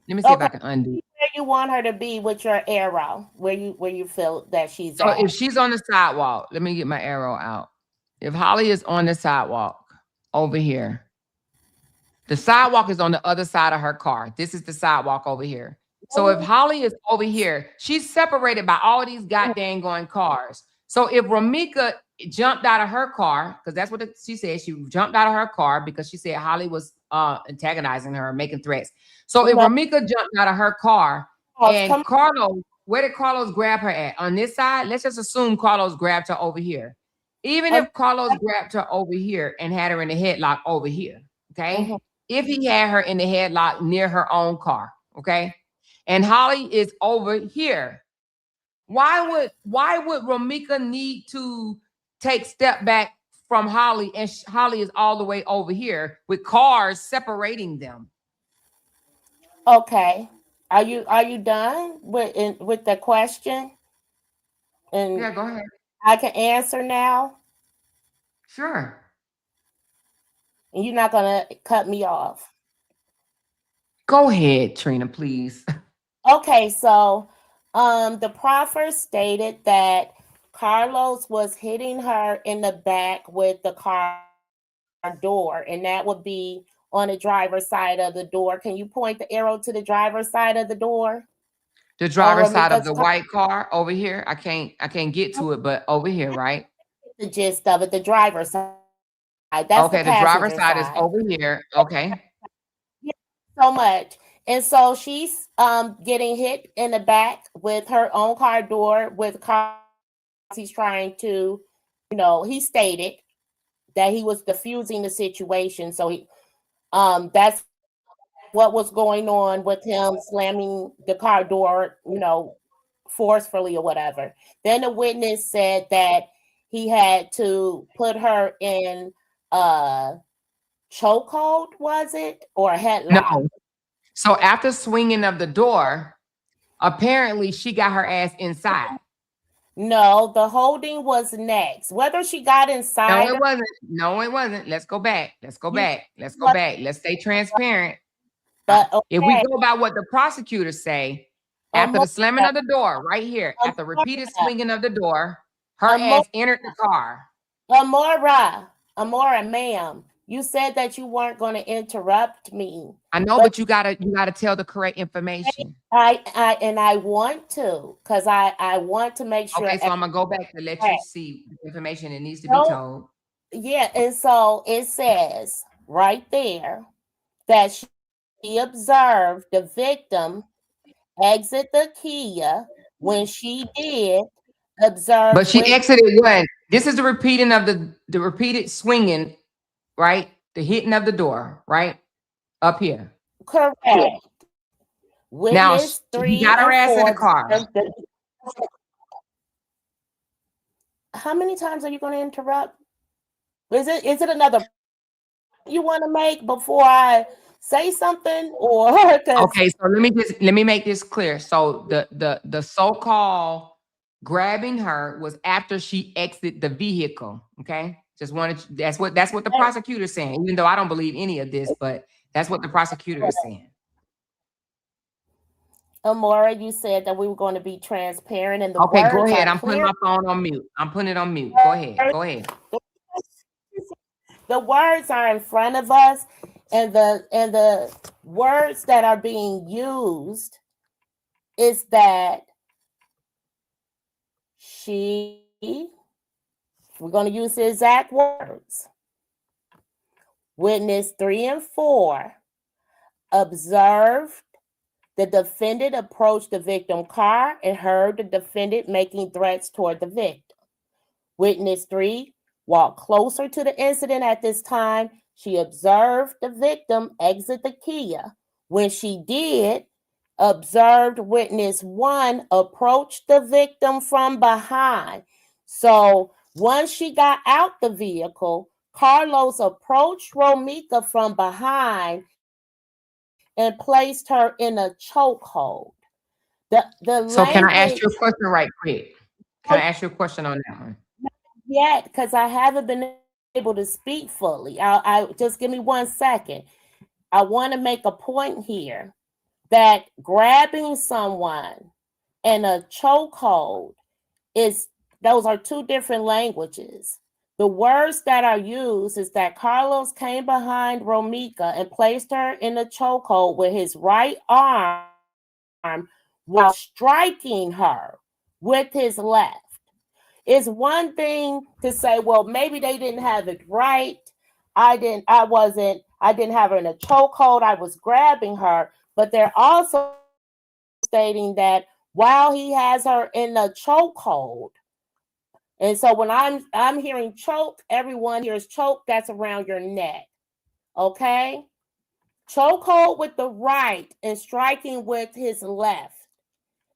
Speaker 1: Let me see if I can undo.
Speaker 2: Where you want her to be with your arrow, where you feel that she's
Speaker 1: so at. If she's on the sidewalk, let me get my arrow out. If Holly is on the sidewalk over here, the sidewalk is on the other side of her car. This is the sidewalk over here. So if Holly is over here, she's separated by all these goddamn going cars. So if Romeca jumped out of her car, because that's what she said, she jumped out of her car because she said Holly was antagonizing her, making threats. So if Romeca jumped out of her car and Carlos, where did Carlos grab her at? On this side? Let's just assume Carlos grabbed her over here. Even if Carlos grabbed her over here and had her in the headlock over here, okay? If he had her in the headlock near her own car, okay? And Holly is over here. Why would Romeca need to take step back from Holly and Holly is all the way over here with cars separating them?
Speaker 2: Okay. Are you done with the question? And
Speaker 1: yeah, go ahead.
Speaker 2: I can answer now.
Speaker 1: Sure.
Speaker 2: And you're not gonna cut me off.
Speaker 1: Go ahead, Trina, please.
Speaker 2: Okay, so the proffer stated that Carlos was hitting her in the back with the car door, and that would be on the driver's side of the door. Can you point the arrow to the driver's side of the door?
Speaker 1: The driver's side of the white car over here. I can't get to it, but over here, right?
Speaker 2: The gist of it, the driver's side. That's
Speaker 1: okay. The driver's side is over here. Okay.
Speaker 2: Yeah, so much. And so she's getting hit in the back with her own car door with Carlos. He's trying to, he stated that he was diffusing the situation. So he that's what was going on with him slamming the car door, forcefully or whatever. Then the witness said that he had to put her in a chokehold, was it? Or a headlock?
Speaker 1: No. So after swinging of the door, apparently she got her ass inside.
Speaker 2: No, the holding was next. Whether she got inside.
Speaker 1: No, it wasn't. No, it wasn't. Let's go back. Let's stay transparent.
Speaker 2: But
Speaker 1: if we go by what the prosecutors say, after the slamming of the door, right here, after repeated swinging of the door, her ass entered the car.
Speaker 2: Amora, ma'am, You said that you weren't going to interrupt me.
Speaker 1: I know, but you gotta tell the correct information.
Speaker 2: I want to, because I want to make sure.
Speaker 1: Okay, so I'm gonna go back to let you see the information that needs to be
Speaker 2: So,
Speaker 1: told.
Speaker 2: yeah, and so it says right there that she observed the victim exit the Kia. When she did, observe.
Speaker 1: But she exited what? This is the repeating of the repeated swinging, right? The hitting of the door, right? Up here.
Speaker 2: Correct.
Speaker 1: Now
Speaker 2: Witness
Speaker 1: he
Speaker 2: 3
Speaker 1: got her
Speaker 2: and
Speaker 1: ass in
Speaker 2: 4.
Speaker 1: the car.
Speaker 2: How many times are you going to interrupt? Is it another you want to make before I say something, or
Speaker 1: Okay, so let me make this clear. So the so-called grabbing her was after she exited the vehicle. Okay, just wanted that's what the prosecutor's saying. Even though I don't believe any of this, but that's what the prosecutor is saying.
Speaker 2: Amora, you said that we were going to be transparent, and the
Speaker 1: Okay,
Speaker 2: words
Speaker 1: go ahead.
Speaker 2: are
Speaker 1: I'm putting
Speaker 2: clear.
Speaker 1: my phone on mute. I'm putting it on mute. Go ahead. Go ahead.
Speaker 2: The words are in front of us, and the words that are being used is that we're going to use the exact words. Witness 3 and 4 observed the defendant approach the victim car and heard the defendant making threats toward the victim. Witness 3 walked closer to the incident at this time. She observed the victim exit the Kia. When she did, observed witness 1 approach the victim from behind. So once she got out the vehicle, Carlos approached Romeca from behind and placed her in a chokehold.
Speaker 1: So can I ask you a question right quick? Can I ask you a question on that one?
Speaker 2: Yet, because I haven't been able to speak fully. I just give me 1 second. I want to make a point here that grabbing someone in a chokehold those are 2 different languages. The words that are used is that Carlos came behind Romeca and placed her in a chokehold with his right arm while striking her with his left. It's one thing to say, well, maybe they didn't have it right. I didn't have her in a chokehold. I was grabbing her, but they're also stating that while he has her in a chokehold. And so when I'm hearing choke, everyone hears choke, that's around your neck. Okay? Chokehold with the right and striking with his left.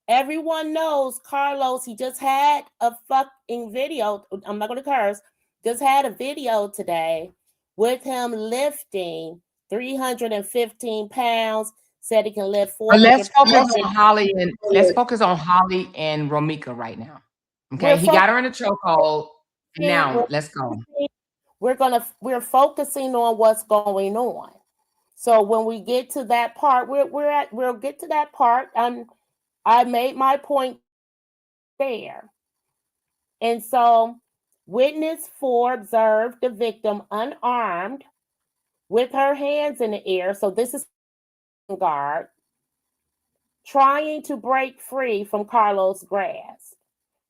Speaker 2: Everyone knows Carlos, he just had a fucking video. I'm not going to curse. Just had a video today with him lifting 315 pounds. Said he can lift 400
Speaker 1: But let's focus
Speaker 2: pounds.
Speaker 1: on Holly and Romeca right now. Okay, he got her in a chokehold. Now let's go.
Speaker 2: We're focusing on what's going on. So when we get to that part, we'll get to that part. I made my point there. And so witness 4 observed the victim unarmed with her hands in the air. So this is guard trying to break free from Carlos' grasp.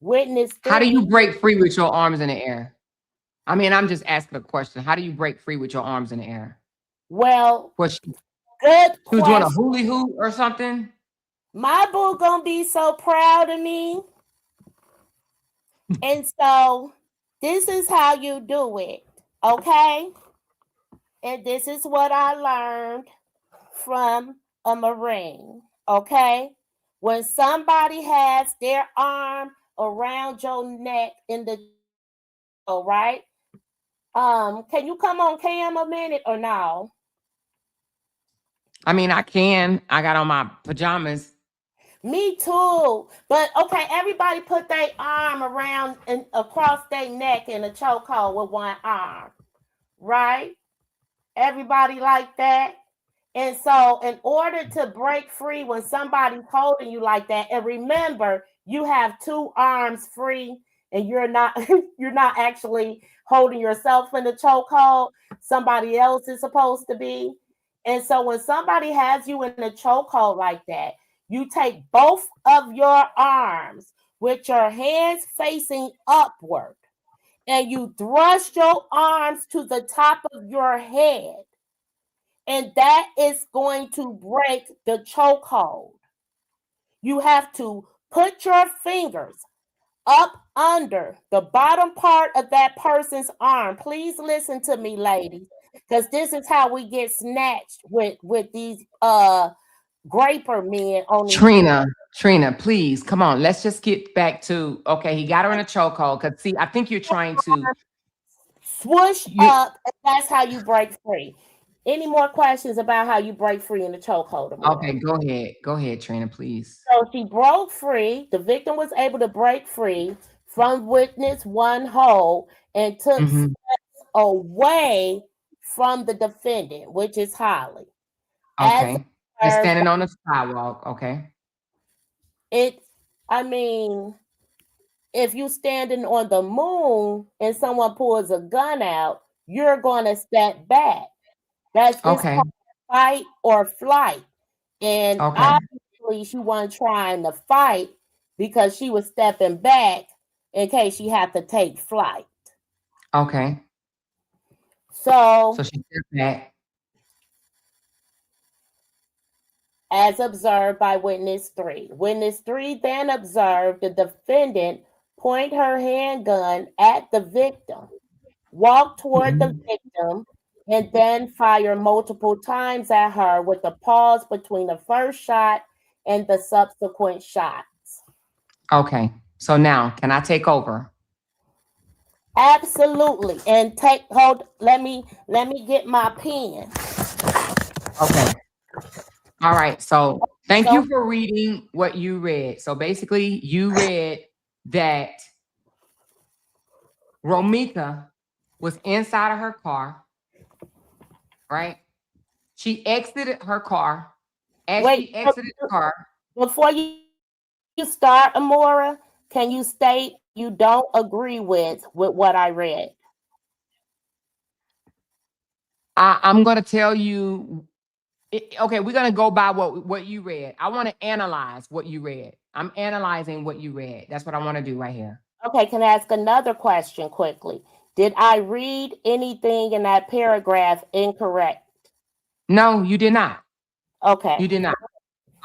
Speaker 2: Witness 3.
Speaker 1: How do you break free with your arms in the air? I mean, I'm just asking a question. How do you break free with your arms in the air?
Speaker 2: Well,
Speaker 1: Good question.
Speaker 2: She was
Speaker 1: doing a hula hoop or something?
Speaker 2: My boo gonna be so proud of me. And so this is how you do it, okay? And this is what I learned from a Marine, okay? When somebody has their arm around your neck in the right? Can you come on cam a minute or no?
Speaker 1: I mean, I can. I got on my pajamas.
Speaker 2: Me too. But okay, everybody put their arm around and across their neck in a chokehold with one arm, right? Everybody like that. And so in order to break free when somebody's holding you like that, and remember, you have 2 arms free and you're not you're not actually holding yourself in the chokehold. Somebody else is supposed to be. And so when somebody has you in a chokehold like that, you take both of your arms with your hands facing upward, and you thrust your arms to the top of your head. And that is going to break the chokehold. You have to put your fingers up under the bottom part of that person's arm. Please listen to me, ladies, because this is how we get snatched with these graper men on these.
Speaker 1: Trina, please come on. Let's just get back to okay. He got her in a chokehold because see, I think you're trying to
Speaker 2: swoosh up, and that's how you break free. Any more questions about how you break free in the chokehold?
Speaker 1: Okay, go ahead, Trina, please.
Speaker 2: So she broke free. The victim was able to break free from witness one hold and took steps away from the defendant, which is Holly.
Speaker 1: Okay, they're standing on the sidewalk. Okay.
Speaker 2: I mean, if you standing on the moon and someone pulls a gun out, you're going to step back. That's
Speaker 1: okay.
Speaker 2: Fight or flight. And obviously she wasn't trying to fight because she was stepping back in case she had to take flight.
Speaker 1: Okay.
Speaker 2: So
Speaker 1: she stepped back.
Speaker 2: As observed by witness 3. Witness 3 then observed the defendant point her handgun at the victim, walk toward the victim, and then fire multiple times at her with a pause between the first shot and the subsequent shots.
Speaker 1: Okay. So now, can I take over?
Speaker 2: Absolutely. And let me get my pen.
Speaker 1: Okay. All right. So thank you for reading what you read. So basically, you read that Romeca was inside of her car, right? She exited her car. She exited the car.
Speaker 2: Before you start, Amora, can you state you don't agree with what I read?
Speaker 1: I'm going to tell you. Okay, we're going to go by what you read. I want to analyze what you read. I'm analyzing what you read. That's what I want to do right here.
Speaker 2: Okay, can I ask another question quickly? Did I read anything in that paragraph incorrect?
Speaker 1: No, you did not.
Speaker 2: Okay.
Speaker 1: You did not.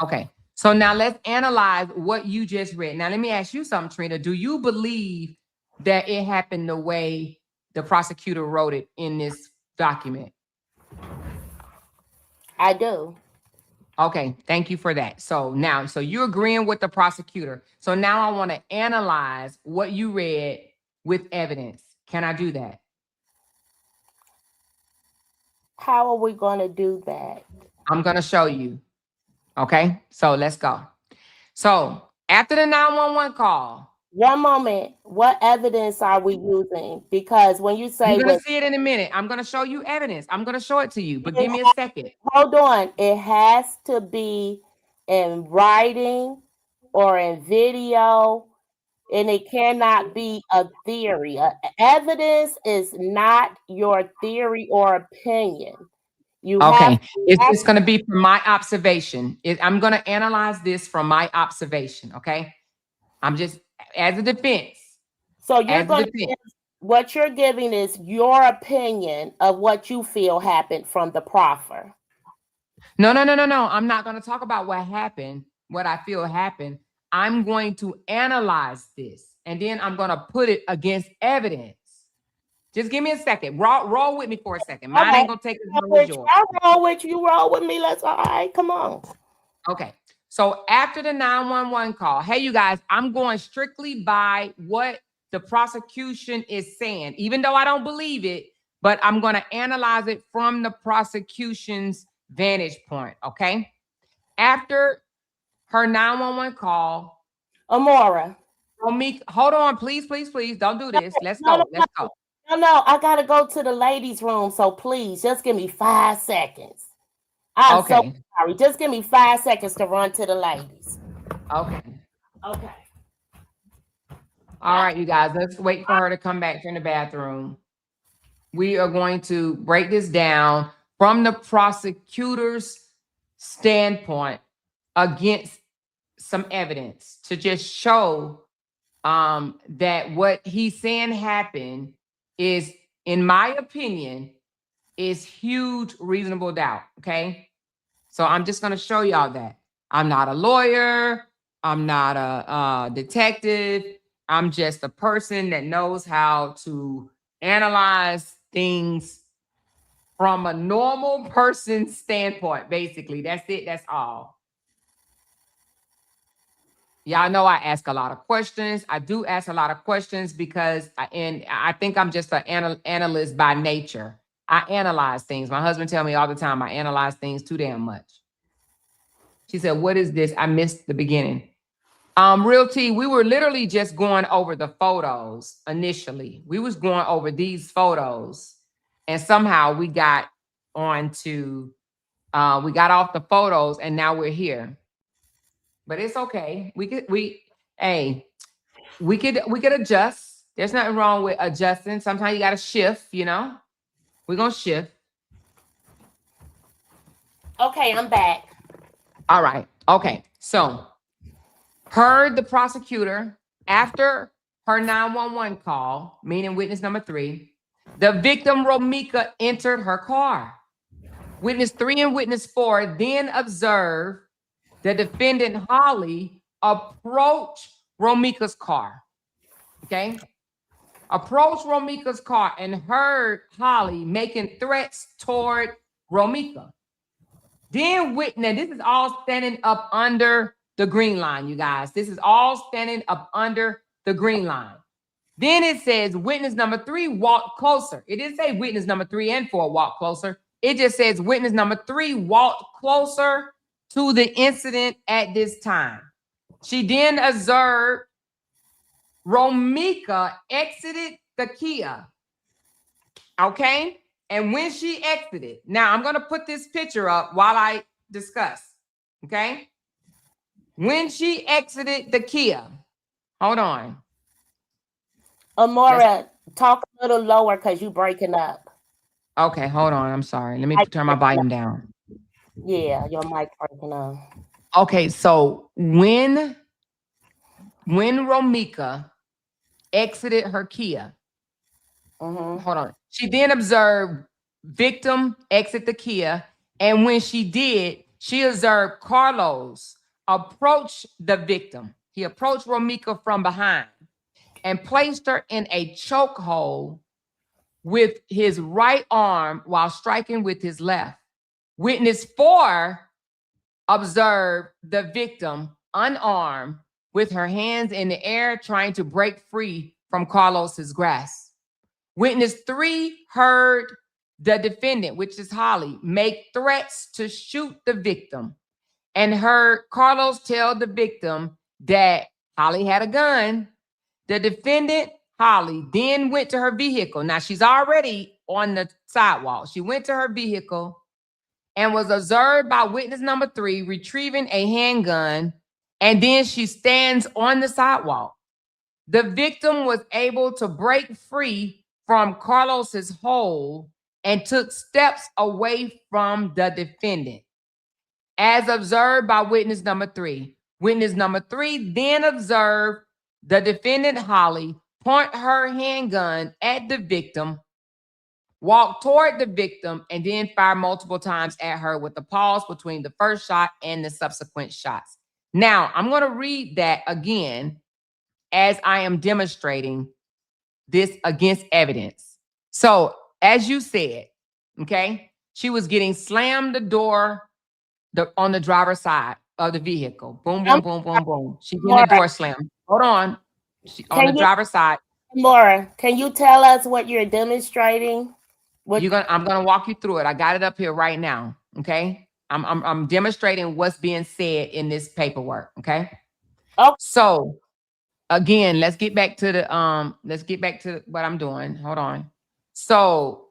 Speaker 1: Okay. So now let's analyze what you just read. Now, let me ask you something, Trina. Do you believe that it happened the way the prosecutor wrote it in this document?
Speaker 2: I do.
Speaker 1: Okay, thank you for that. So now, you're agreeing with the prosecutor. So now I want to analyze what you read with evidence. Can I do that?
Speaker 2: How are we going to do that?
Speaker 1: I'm going to show you. Okay, so let's go. So after the 911 call.
Speaker 2: One moment. What evidence are we using? Because when you say
Speaker 1: you're going to see it in a minute. I'm going to show you evidence. I'm going to show it to you, but give me a second.
Speaker 2: Hold on. It has to be in writing or in video, and it cannot be a theory. Evidence is not your theory or opinion.
Speaker 1: It's going to be from my observation. I'm going to analyze this from my observation. Okay, I'm just as a defense.
Speaker 2: So you're going to what you're giving is your opinion of what you feel happened from the proffer.
Speaker 1: No. I'm not going to talk about what happened, what I feel happened. I'm going to analyze this, and then I'm going to put it against evidence. Just give me a second. Roll with me for a second. Mine ain't going to take as long as yours.
Speaker 2: I'll roll with you. Roll with me. Let's all right. Come on.
Speaker 1: Okay. So after the 911 call, hey, you guys, I'm going strictly by what the prosecution is saying, even though I don't believe it, but I'm going to analyze it from the prosecution's vantage point. Okay. After her 911 call,
Speaker 2: Amora.
Speaker 1: Hold on, please. Don't do this. Let's go.
Speaker 2: No, I got to go to the ladies' room. So please just give me 5 seconds. I'm so sorry. Just give me 5 seconds to run to the ladies.
Speaker 1: Okay. All right, you guys, let's wait for her to come back from the bathroom. We are going to break this down from the prosecutor's standpoint against some evidence to just show that what he's saying happened is, in my opinion, is huge reasonable doubt, okay? So I'm just going to show y'all that. I'm not a lawyer. I'm not a detective. I'm just a person that knows how to analyze things from a normal person's standpoint, basically. That's it. That's all. Y'all know I ask a lot of questions. I do ask a lot of questions because I think I'm just an analyst by nature. I analyze things. My husband tells me all the time I analyze things too damn much. She said, what is this? I missed the beginning. Real T, we were literally just going over the photos initially. We was going over these photos, and somehow we got on to, we got off the photos, and now we're here. But it's okay. We could adjust. There's nothing wrong with adjusting. Sometimes you got to shift, you know. We're gonna shift.
Speaker 2: Okay, I'm back.
Speaker 1: All right. Okay. So heard the prosecutor after her 911 call, meaning witness number 3, the victim Romeca entered her car. Witness 3 and witness 4 then observed the defendant Holly approach Romeca's car. Okay. Approached Romeca's car and heard Holly making threats toward Romeca. Then witness, this is all standing up under the green line, you guys. This is all standing up under the green line. Then it says witness number 3 walked closer. It didn't say witness number 3 and 4 walked closer. It just says witness number 3 walked closer to the incident at this time. She then observed Romeca exited the Kia. Okay? And when she exited, now I'm going to put this picture up while I discuss. Okay? When she exited the Kia, hold on.
Speaker 2: Amora, talk a little lower because you're breaking up.
Speaker 1: Okay, hold on. I'm sorry. Let me turn my volume down.
Speaker 2: Yeah, your mic breaking up.
Speaker 1: Okay, so when Romeca exited her Kia, hold on. She then observed victim exit the Kia, and when she did, she observed Carlos approach the victim. He approached Romeca from behind and placed her in a chokehold with his right arm while striking with his left. Witness 4 observed the victim unarmed with her hands in the air trying to break free from Carlos's grasp. Witness 3 heard the defendant, which is Holly, make threats to shoot the victim and heard Carlos tell the victim that Holly had a gun. The defendant, Holly, then went to her vehicle. Now, she's already on the sidewalk. She went to her vehicle and was observed by witness number 3 retrieving a handgun, and then she stands on the sidewalk. The victim was able to break free from Carlos's hold and took steps away from the defendant, as observed by witness number 3. Witness number 3 then observed the defendant, Holly, point her handgun at the victim, walk toward the victim, and then fire multiple times at her with a pause between the first shot and the subsequent shots. Now, I'm going to read that again as I am demonstrating this against evidence. So, as you said, okay, she was getting slammed the door on the driver's side of the vehicle. Boom, boom, boom, boom, boom. She getting the door slammed. Hold on. On the driver's side.
Speaker 2: Laura, can you tell us what you're demonstrating?
Speaker 1: I'm gonna walk you through it. I got it up here right now. Okay. I'm demonstrating what's being said in this paperwork. Okay.
Speaker 2: Oh.
Speaker 1: So again, let's get back to what I'm doing. Hold on. So,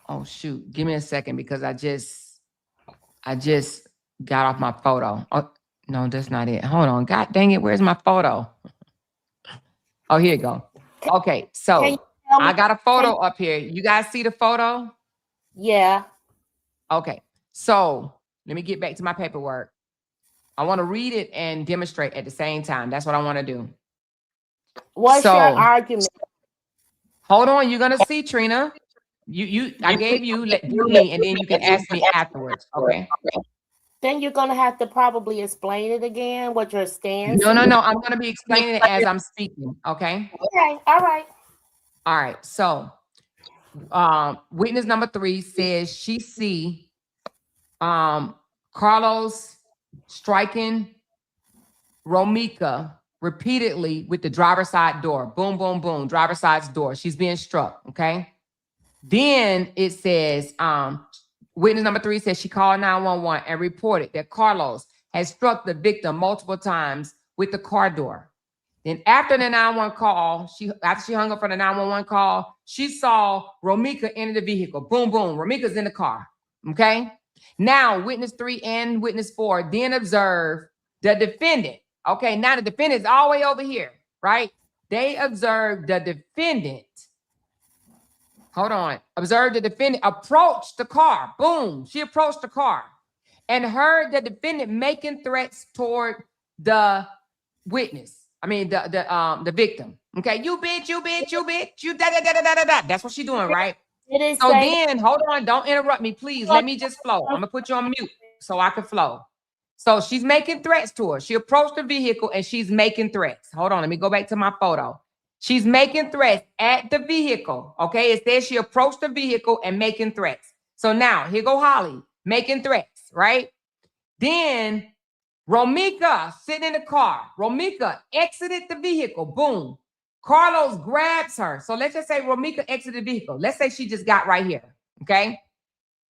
Speaker 1: oh shoot, give me a second because I just got off my photo. Oh no, that's not it. Hold on. God dang it, where's my photo? Oh, here you go. Okay,
Speaker 2: Can you
Speaker 1: so
Speaker 2: tell me?
Speaker 1: I got a
Speaker 2: Can
Speaker 1: photo up here. You guys see the photo?
Speaker 2: yeah.
Speaker 1: Okay, so let me get back to my paperwork. I want to read it and demonstrate at the same time. That's what I want to do.
Speaker 2: What's your
Speaker 1: So
Speaker 2: argument?
Speaker 1: hold on, you're gonna see, Trina. I gave you, do me, and then you can ask me afterwards. Okay.
Speaker 2: Then you're gonna have to probably explain it again. What your stance
Speaker 1: No,
Speaker 2: is.
Speaker 1: no, no. I'm gonna be explaining it as I'm speaking. Okay.
Speaker 2: Okay. All right.
Speaker 1: All right. So, witness number 3 says she see Carlos striking Romeca repeatedly with the driver's side door. Boom, boom, boom. Driver's side door. She's being struck. Okay. Then it says, witness number 3 says she called 911 and reported that Carlos had struck the victim multiple times with the car door. Then after the 911 call, after she hung up for the 911 call, she saw Romeca enter the vehicle. Boom, boom. Romeca's in the car. Okay. Now, witness 3 and witness 4 then observe the defendant. Okay. Now the defendant is all the way over here, right? They observed the defendant. Hold on. Observed the defendant approach the car. Boom. She approached the car and heard the defendant making threats toward the witness. I mean, the victim. Okay, you bitch, you bitch, you bitch, you da da da da da da. That's what she's doing, right?
Speaker 2: It is
Speaker 1: So then, hold on, don't interrupt me, please. Let me just flow. I'm gonna put you on mute so I can flow. So she's making threats to her. She approached the vehicle and she's making threats. Hold on, let me go back to my photo. She's making threats at the vehicle. Okay, it says she approached the vehicle and making threats. So now here go Holly making threats, right? Then Romeca sitting in the car. Romeca exited the vehicle. Boom. Carlos grabs her. So let's just say Romeca exited the vehicle. Let's say she just got right here. Okay.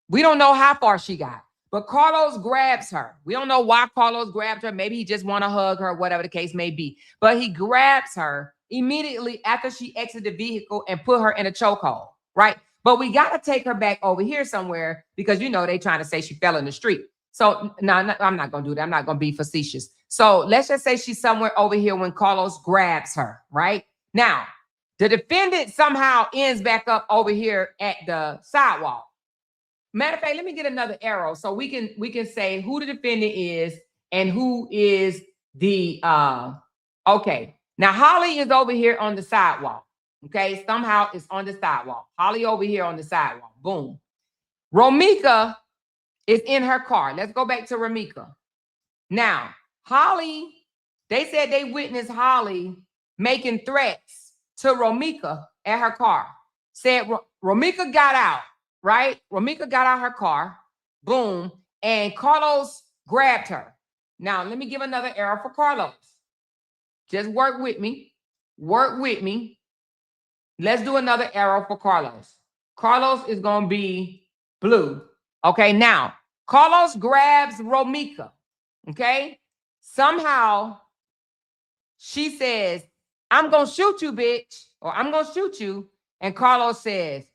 Speaker 1: We don't know how far she got, but Carlos grabs her. We don't know why Carlos grabbed her. Maybe he just want to hug her, whatever the case may be. But he grabs her immediately after she exited the vehicle and put her in a chokehold, right? But we got to take her back over here somewhere because, you know, they trying to say she fell in the street. So no, I'm not going to do that. I'm not going to be facetious. So let's just say she's somewhere over here when Carlos grabs her, right? Now, the defendant somehow ends back up over here at the sidewalk. Matter of fact, let me get another arrow so we can say who the defendant is and who is the okay. Now Holly is over here on the sidewalk. Okay, somehow it's on the sidewalk. Holly over here on the sidewalk. Boom. Romeca is in her car. Let's go back to Romeca. Now, Holly, they said they witnessed Holly making threats to Romeca at her car. Said Romeca got out, right? Romeca got out her car, boom, and Carlos grabbed her. Now, let me give another arrow for Carlos. Just work with me. Work with me. Let's do another arrow for Carlos. Carlos is going to be blue. Okay, now, Carlos grabs Romeca. Okay? Somehow, she says, I'm going to shoot you, bitch, or I'm going to shoot you. And Carlos says,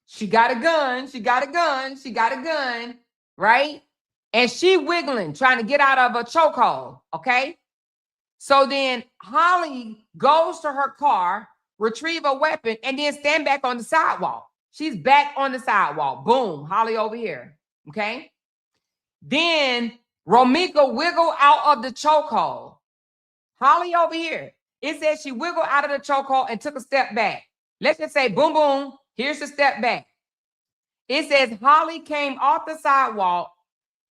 Speaker 1: she got a gun, she got a gun, she got a gun, right? And she wiggling, trying to get out of a chokehold, okay? So then Holly goes to her car, retrieve a weapon, and then stand back on the sidewalk. She's back on the sidewalk. Boom, Holly over here, okay? Then Romeca wiggled out of the chokehold. Holly over here. It says she wiggled out of the chokehold and took a step back. Let's just say, boom, boom, here's the step back. It says Holly came off the sidewalk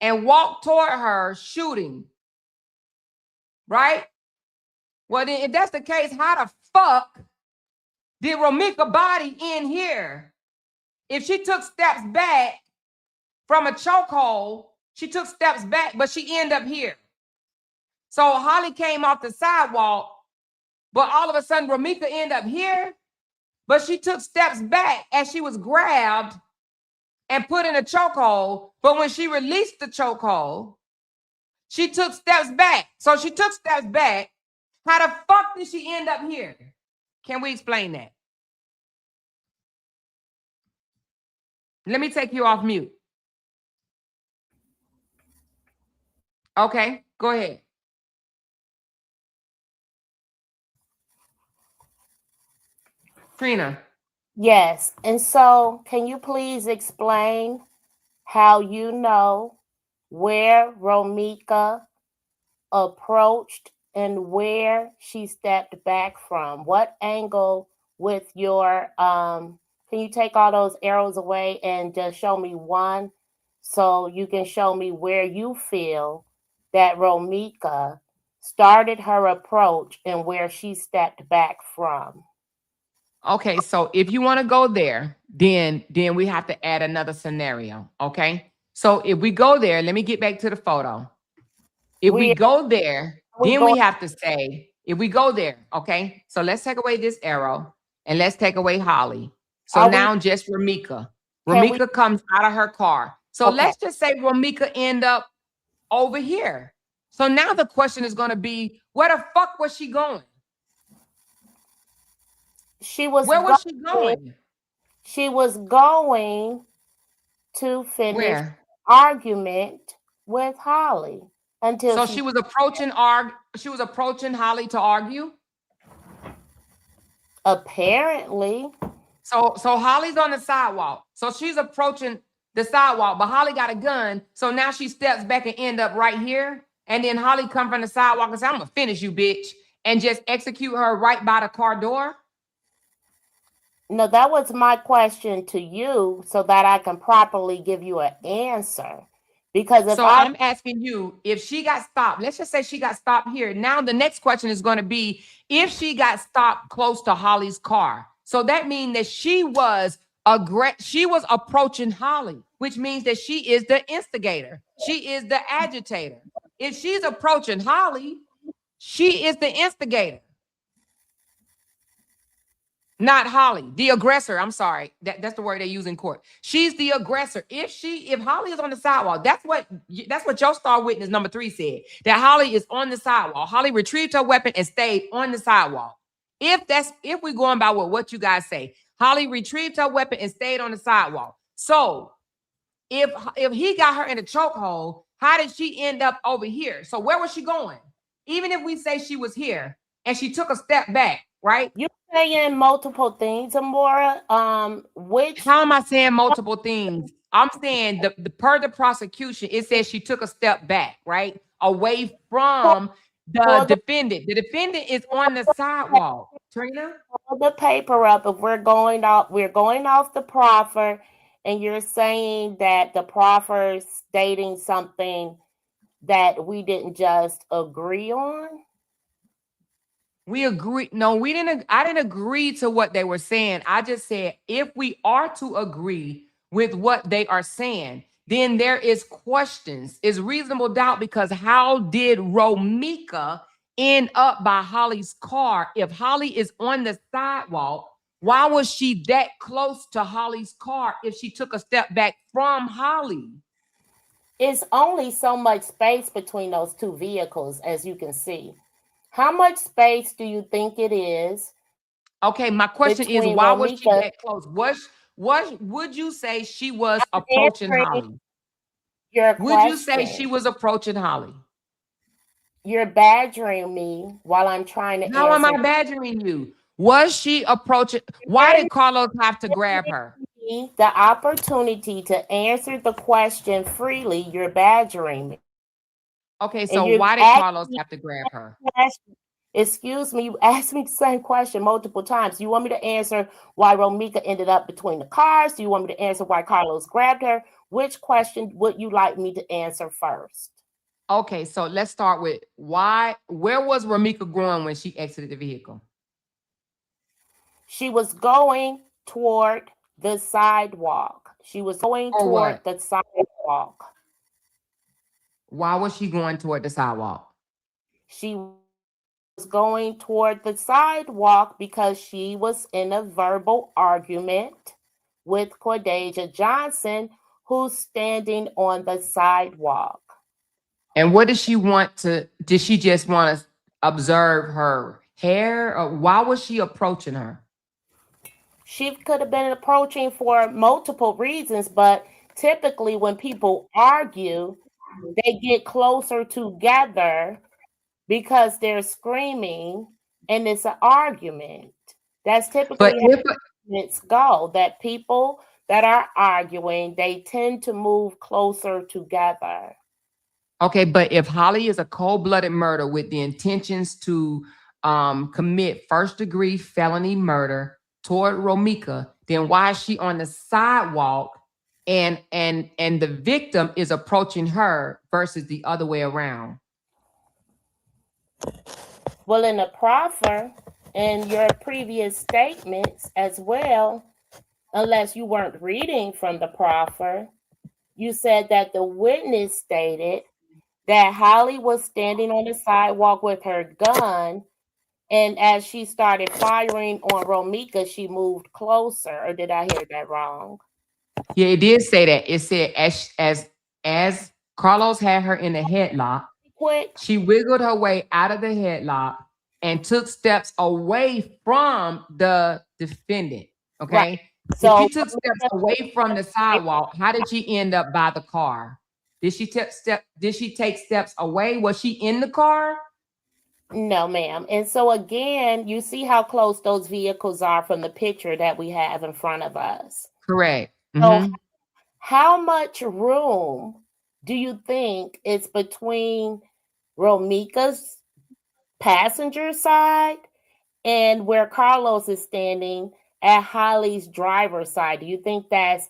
Speaker 1: and walked toward her shooting, right? Well, then if that's the case, how the fuck did Romeca body in here? If she took steps back from a chokehold, she took steps back, but she ended up here. So Holly came off the sidewalk, but all of a sudden Romeca ended up here, but she took steps back as she was grabbed and put in a chokehold. But when she released the chokehold, she took steps back. So she took steps back. How the fuck did she end up here? Can we explain that? Let me take you off mute. Okay, go ahead. Trina.
Speaker 2: Yes. And so, can you please explain how you know where Romeca approached and where she stepped back from? What angle with your can you take all those arrows away and just show me one so you can show me where you feel that Romeca started her approach and where she stepped back from?
Speaker 1: Okay, so if you want to go there, then we have to add another scenario. Okay. So if we go there, let me get back to the photo. If we
Speaker 2: We
Speaker 1: go there,
Speaker 2: we
Speaker 1: then
Speaker 2: going
Speaker 1: we have to say, if we go there, okay. So let's take away this arrow and let's take away Holly. So
Speaker 2: are we
Speaker 1: now just Romeca.
Speaker 2: can we
Speaker 1: Romeca comes out of her car. So
Speaker 2: okay.
Speaker 1: let's just say Romeca end up over here. So now the question is going to be, where the fuck was she going?
Speaker 2: She was
Speaker 1: Where was she
Speaker 2: going
Speaker 1: going?
Speaker 2: she was going to finish
Speaker 1: Where?
Speaker 2: argument with Holly until
Speaker 1: So
Speaker 2: she
Speaker 1: she was approaching Holly to argue.
Speaker 2: apparently
Speaker 1: So Holly's on the sidewalk. So she's approaching the sidewalk, but Holly got a gun. So now she steps back and end up right here. And then Holly come from the sidewalk and say, I'm gonna finish you, bitch, and just execute her right by the car door.
Speaker 2: no, that was my question to you so that I can properly give you an answer. Because if
Speaker 1: So
Speaker 2: I
Speaker 1: I'm asking you, if she got stopped, let's just say she got stopped here. Now the next question is going to be if she got stopped close to Holly's car. So that means that she was approaching Holly, which means that she is the instigator. She is the agitator. If she's approaching Holly, she is the instigator. Not Holly, the aggressor. I'm sorry. That's the word they use in court. She's the aggressor. If Holly is on the sidewalk, that's what your star witness number 3 said. That Holly is on the sidewalk. Holly retrieved her weapon and stayed on the sidewalk. If we're going by what you guys say, Holly retrieved her weapon and stayed on the sidewalk. So if he got her in a chokehold, how did she end up over here? So where was she going? Even if we say she was here and she took a step back, right?
Speaker 2: you're saying multiple things, Amora. Which
Speaker 1: How am I saying multiple things? I'm saying the per the prosecution, it says she took a step back, right? Away from the
Speaker 2: pull
Speaker 1: defendant. The defendant is on the sidewalk. Trina?
Speaker 2: the paper up. If we're going off the proffer, and you're saying that the proffer stating something that we didn't just agree on.
Speaker 1: We agree. No, we didn't. I didn't agree to what they were saying. I just said if we are to agree with what they are saying, then there is questions. Is reasonable doubt because how did Romeca end up by Holly's car? If Holly is on the sidewalk, why was she that close to Holly's car if she took a step back from Holly?
Speaker 2: It's only so much space between those two vehicles, as you can see. How much space do you think it is?
Speaker 1: Okay, my question is,
Speaker 2: Between
Speaker 1: why was she
Speaker 2: Romeca,
Speaker 1: that close? Would you say she was approaching Holly?
Speaker 2: your
Speaker 1: Would you say she
Speaker 2: question.
Speaker 1: was approaching Holly?
Speaker 2: You're badgering me while I'm trying to
Speaker 1: How am I
Speaker 2: answer.
Speaker 1: badgering you? Was she approaching? Why did Carlos have to grab her?
Speaker 2: The opportunity to answer the question freely, you're badgering me.
Speaker 1: Okay,
Speaker 2: And
Speaker 1: so
Speaker 2: you've
Speaker 1: why did
Speaker 2: asked
Speaker 1: Carlos
Speaker 2: me,
Speaker 1: have to grab her?
Speaker 2: excuse me, you asked me the same question multiple times. You want me to answer why Romeca ended up between the cars? Do you want me to answer why Carlos grabbed her? Which question would you like me to answer first?
Speaker 1: Okay, so let's start with why. Where was Romeca going when she exited the vehicle?
Speaker 2: She was going toward the sidewalk. She was going
Speaker 1: Or
Speaker 2: toward
Speaker 1: what?
Speaker 2: the sidewalk.
Speaker 1: Why was she going toward the sidewalk?
Speaker 2: She was going toward the sidewalk because she was in a verbal argument with Cordeja Johnson, who's standing on the sidewalk.
Speaker 1: And what did she want to? Did she just want to observe her hair, or why was she approaching her?
Speaker 2: She could have been approaching for multiple reasons, but typically when people argue, they get closer together because they're screaming and it's an argument. That's
Speaker 1: But
Speaker 2: typically
Speaker 1: if
Speaker 2: how it's go. That people that are arguing, they tend to move closer together.
Speaker 1: Okay, but if Holly is a cold-blooded murder with the intentions to commit first-degree felony murder toward Romeca, then why is she on the sidewalk and the victim is approaching her versus the other way around?
Speaker 2: Well, in the proffer and your previous statements as well, unless you weren't reading from the proffer, you said that the witness stated that Holly was standing on the sidewalk with her gun, and as she started firing on Romeca, she moved closer. Or did I hear that wrong?
Speaker 1: Yeah, it did say that. It said as Carlos had her in a headlock,
Speaker 2: Quick,
Speaker 1: she wiggled her way out of the headlock and took steps away from the defendant.
Speaker 2: right.
Speaker 1: Okay. If
Speaker 2: So
Speaker 1: she took steps away from the sidewalk, how did she end up by the car? Did she take steps away? Was she in the car?
Speaker 2: no, ma'am. And so again, you see how close those vehicles are from the picture that we have in front of us.
Speaker 1: Correct.
Speaker 2: So
Speaker 1: Mm-hmm.
Speaker 2: how much room do you think is between Romeca's passenger side and where Carlos is standing at Holly's driver's side? Do you think that's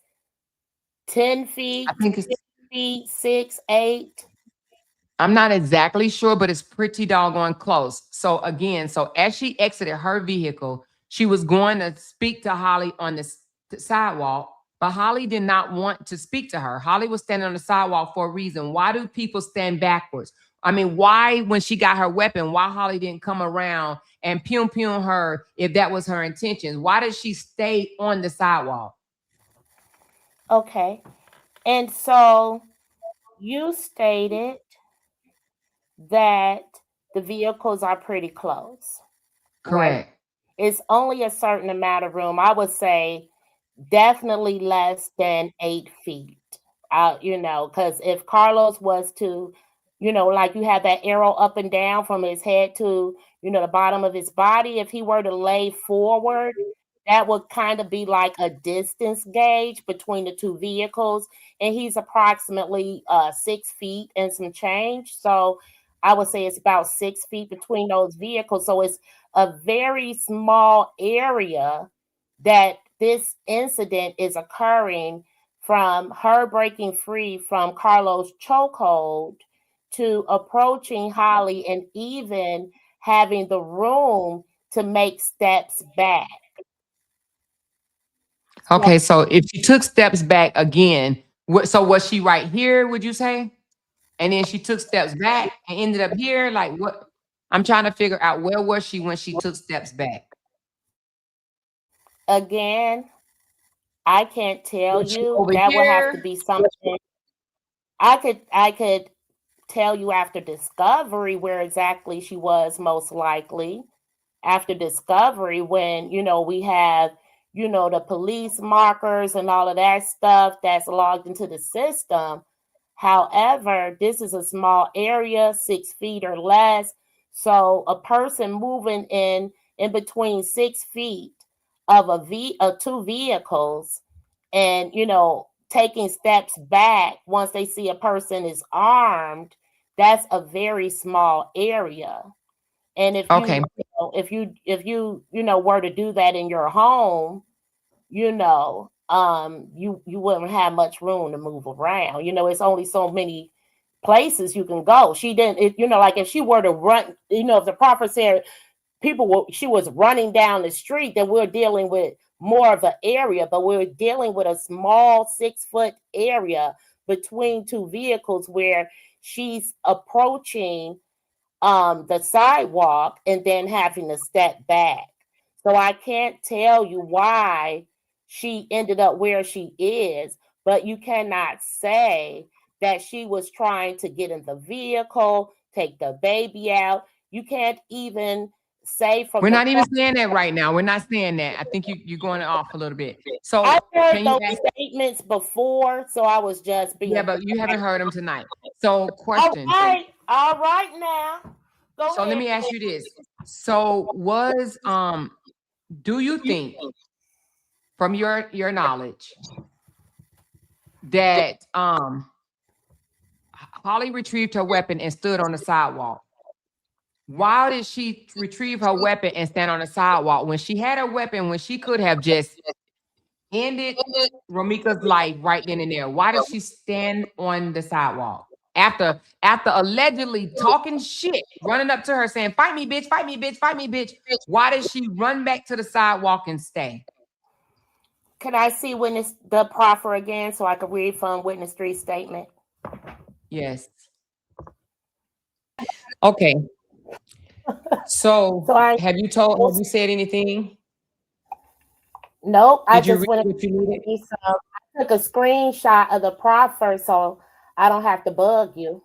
Speaker 2: 10 feet,
Speaker 1: I think it's
Speaker 2: 6 feet, 6, 8?
Speaker 1: I'm not exactly sure, but it's pretty doggone close. So again, so as she exited her vehicle, she was going to speak to Holly on the sidewalk, but Holly did not want to speak to her. Holly was standing on the sidewalk for a reason. Why do people stand backwards? I mean, why, when she got her weapon, why Holly didn't come around and pew her if that was her intentions? Why did she stay on the sidewalk?
Speaker 2: Okay. And so you stated that the vehicles are pretty close, right?
Speaker 1: Correct.
Speaker 2: It's only a certain amount of room. I would say definitely less than 8 feet. Because if Carlos was to, like you have that arrow up and down from his head to, the bottom of his body, if he were to lay forward, that would kind of be like a distance gauge between the two vehicles. And he's approximately 6 feet and some change. So I would say it's about 6 feet between those vehicles. So it's a very small area that this incident is occurring, from her breaking free from Carlos' chokehold to approaching Holly and even having the room to make steps back.
Speaker 1: Okay, so if she took steps back again, so was she right here, would you say? And then she took steps back and ended up here? Like what? I'm trying to figure out, where was she when she took steps back?
Speaker 2: Again, I can't tell
Speaker 1: Was she
Speaker 2: you.
Speaker 1: over
Speaker 2: That would have to
Speaker 1: here?
Speaker 2: be something I could tell you after discovery where exactly she was, most likely. After discovery, when we have the police markers and all of that stuff that's logged into the system. However, this is a small area, 6 feet or less. So a person moving in between 6 feet of two vehicles, and taking steps back once they see a person is armed, that's a very small area. And if
Speaker 1: Okay.
Speaker 2: you were to do that in your home, you wouldn't have much room to move around. It's only so many places you can go. She didn't, like if she were to run, if the prophet said she was running down the street, then we're dealing with more of an area, but we're dealing with a small 6-foot area between two vehicles where she's approaching the sidewalk and then having to step back. So I can't tell you why she ended up where she is, but you cannot say that she was trying to get in the vehicle, take the baby out. You can't even say from
Speaker 1: We're
Speaker 2: the
Speaker 1: not even saying that right now. We're not saying that. I think you're going off a little bit. So
Speaker 2: I've heard
Speaker 1: can you
Speaker 2: those
Speaker 1: ask?
Speaker 2: statements before, so I was just being.
Speaker 1: Yeah, but you haven't heard them tonight. So
Speaker 2: All
Speaker 1: question.
Speaker 2: right now. Go
Speaker 1: So let
Speaker 2: ahead.
Speaker 1: me ask you this. So was Do you think, from your knowledge, that Holly retrieved her weapon and stood on the sidewalk? Why did she retrieve her weapon and stand on the sidewalk when she had her weapon, when she could have just ended Romeca's life right then and there? Why did she stand on the sidewalk after allegedly talking shit, running up to her saying, "Fight me, bitch, fight me, bitch, fight me, bitch"? Why did she run back to the sidewalk and stay?
Speaker 2: Can I see witness the proffer again so I can read from witness 3 statement?
Speaker 1: Yes. Okay. So have you said anything?
Speaker 2: Nope. I
Speaker 1: Did you
Speaker 2: just
Speaker 1: read
Speaker 2: went
Speaker 1: what you needed?
Speaker 2: I took a screenshot of the proffer so I don't have to bug you.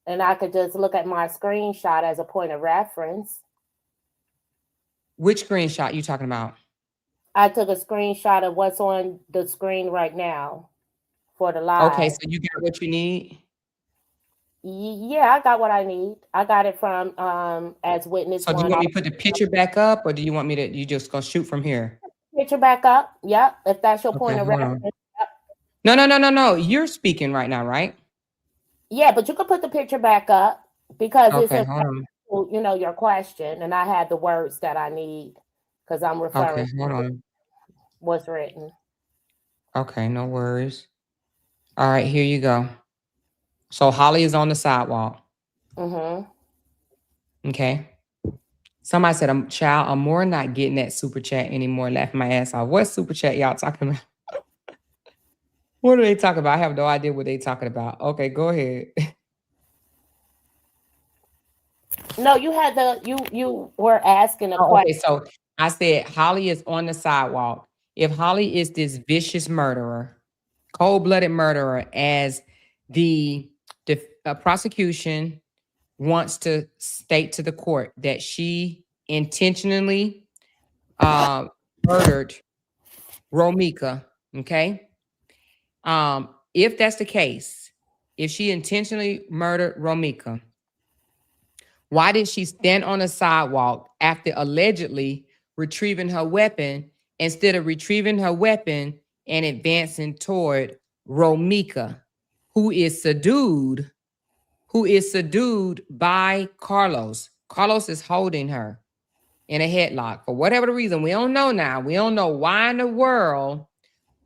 Speaker 2: And I could just look at my screenshot as a point of reference.
Speaker 1: Which screenshot you talking about?
Speaker 2: I took a screenshot of what's on the screen right now for the live.
Speaker 1: Okay, so you got what you need?
Speaker 2: Yeah, I got what I need. I got it from as witness
Speaker 1: So do you
Speaker 2: one.
Speaker 1: want me to put the picture back up, or do you want me to, you just gonna shoot from here?
Speaker 2: Picture back up. Yep. If that's your
Speaker 1: Okay,
Speaker 2: point of
Speaker 1: hold
Speaker 2: reference.
Speaker 1: on. Yep. No. You're speaking right now, right?
Speaker 2: Yeah, but you can put the picture back up because
Speaker 1: Okay,
Speaker 2: it's
Speaker 1: hold on.
Speaker 2: your question, and I had the words that I need because I'm referring
Speaker 1: Okay, hold on.
Speaker 2: what's written.
Speaker 1: Okay, no worries. All right, here you go. So Holly is on the sidewalk. Okay. Somebody said, I'm more not getting that super chat anymore, laughing my ass off. What super chat y'all talking about? What do they talk about? I have no idea what they talking about. Okay, go ahead.
Speaker 2: No, you had you were asking a question.
Speaker 1: Okay, so I said Holly is on the sidewalk. If Holly is this vicious murderer, cold-blooded murderer, as the prosecution wants to state to the court that she intentionally murdered Romeca, okay? If that's the case, if she intentionally murdered Romeca, why did she stand on the sidewalk after allegedly retrieving her weapon instead of retrieving her weapon and advancing toward Romeca, who is subdued by Carlos? Carlos is holding her in a headlock for whatever the reason. We don't know now. We don't know why in the world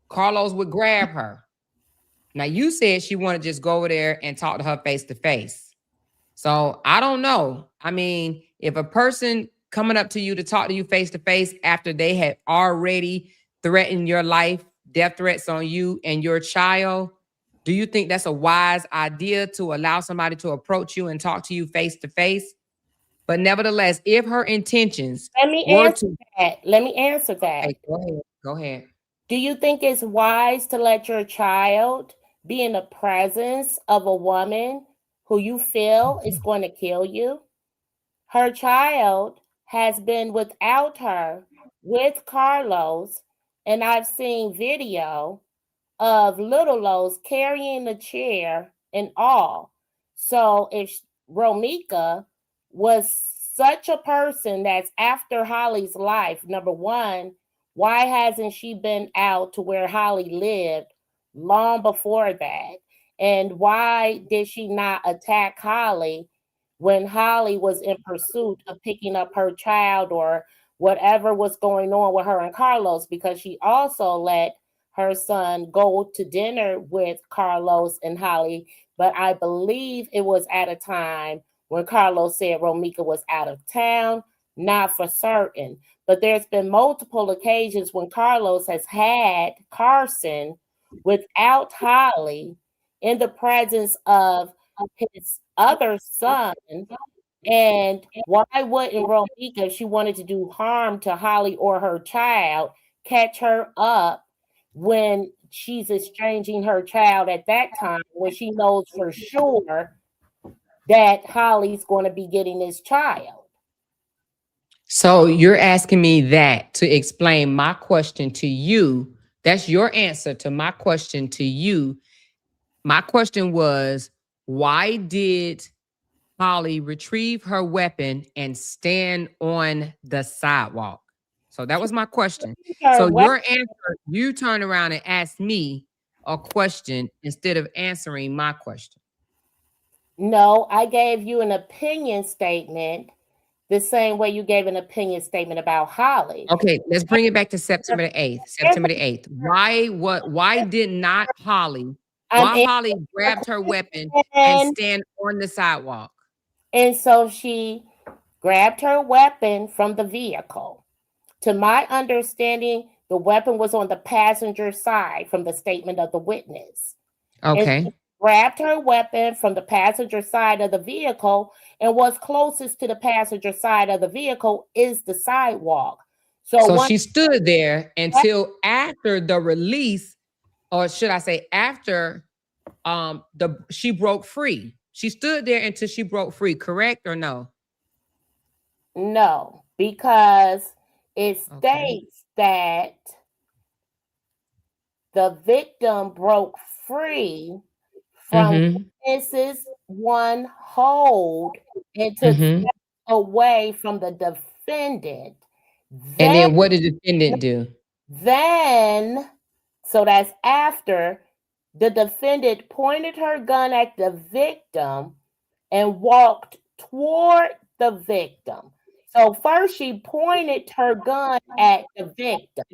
Speaker 1: Carlos would grab her. Now, you said she wanted to just go over there and talk to her face to face. So I don't know. I mean, if a person coming up to you to talk to you face to face after they had already threatened your life, death threats on you and your child, do you think that's a wise idea to allow somebody to approach you and talk to you face to face? But nevertheless, if her intentions
Speaker 2: Let me answer that.
Speaker 1: Okay, go ahead.
Speaker 2: Do you think it's wise to let your child be in the presence of a woman who you feel is going to kill you? Her child has been without her with Carlos, and I've seen video of little Lowe's carrying the chair and all. So if Romeca was such a person that's after Holly's life, number one, why hasn't she been out to where Holly lived long before that? And why did she not attack Holly when Holly was in pursuit of picking up her child or whatever was going on with her and Carlos? Because she also let her son go to dinner with Carlos and Holly, but I believe it was at a time when Carlos said Romeca was out of town, not for certain. But there's been multiple occasions when Carlos has had Carson without Holly in the presence of his other son. And why wouldn't Romeca, if she wanted to do harm to Holly or her child, catch her up when she's exchanging her child at that time, when she knows for sure that Holly's going to be getting this child?
Speaker 1: So you're asking me that to explain my question to you. That's your answer to my question to you. My question was, why did Holly retrieve her weapon and stand on the sidewalk? So that was my question.
Speaker 2: Her
Speaker 1: So
Speaker 2: weapon.
Speaker 1: your answer, you turn around and ask me a question instead of answering my question.
Speaker 2: No, I gave you an opinion statement the same way you gave an opinion statement about Holly.
Speaker 1: Okay, let's bring it back to September the 8th. September the 8th. Why did not Holly,
Speaker 2: I'm
Speaker 1: why
Speaker 2: in,
Speaker 1: Holly grabbed her weapon and stand on the sidewalk?
Speaker 2: and so she grabbed her weapon from the vehicle. To my understanding, the weapon was on the passenger side from the statement of the witness. And she
Speaker 1: Okay.
Speaker 2: grabbed her weapon from the passenger side of the vehicle, and what's closest to the passenger side of the vehicle is the sidewalk. So
Speaker 1: So
Speaker 2: once
Speaker 1: she stood there until after the release, or should I say after she broke free. She stood there until she broke free, correct or no?
Speaker 2: no, because it
Speaker 1: Okay.
Speaker 2: states that the victim broke free from
Speaker 1: Mm-hmm.
Speaker 2: witnesses one hold and took
Speaker 1: Mm-hmm.
Speaker 2: steps away from the defendant.
Speaker 1: And
Speaker 2: Then,
Speaker 1: then what did the defendant do?
Speaker 2: then, so that's after the defendant pointed her gun at the victim and walked toward the victim. So first she pointed her gun at the victim.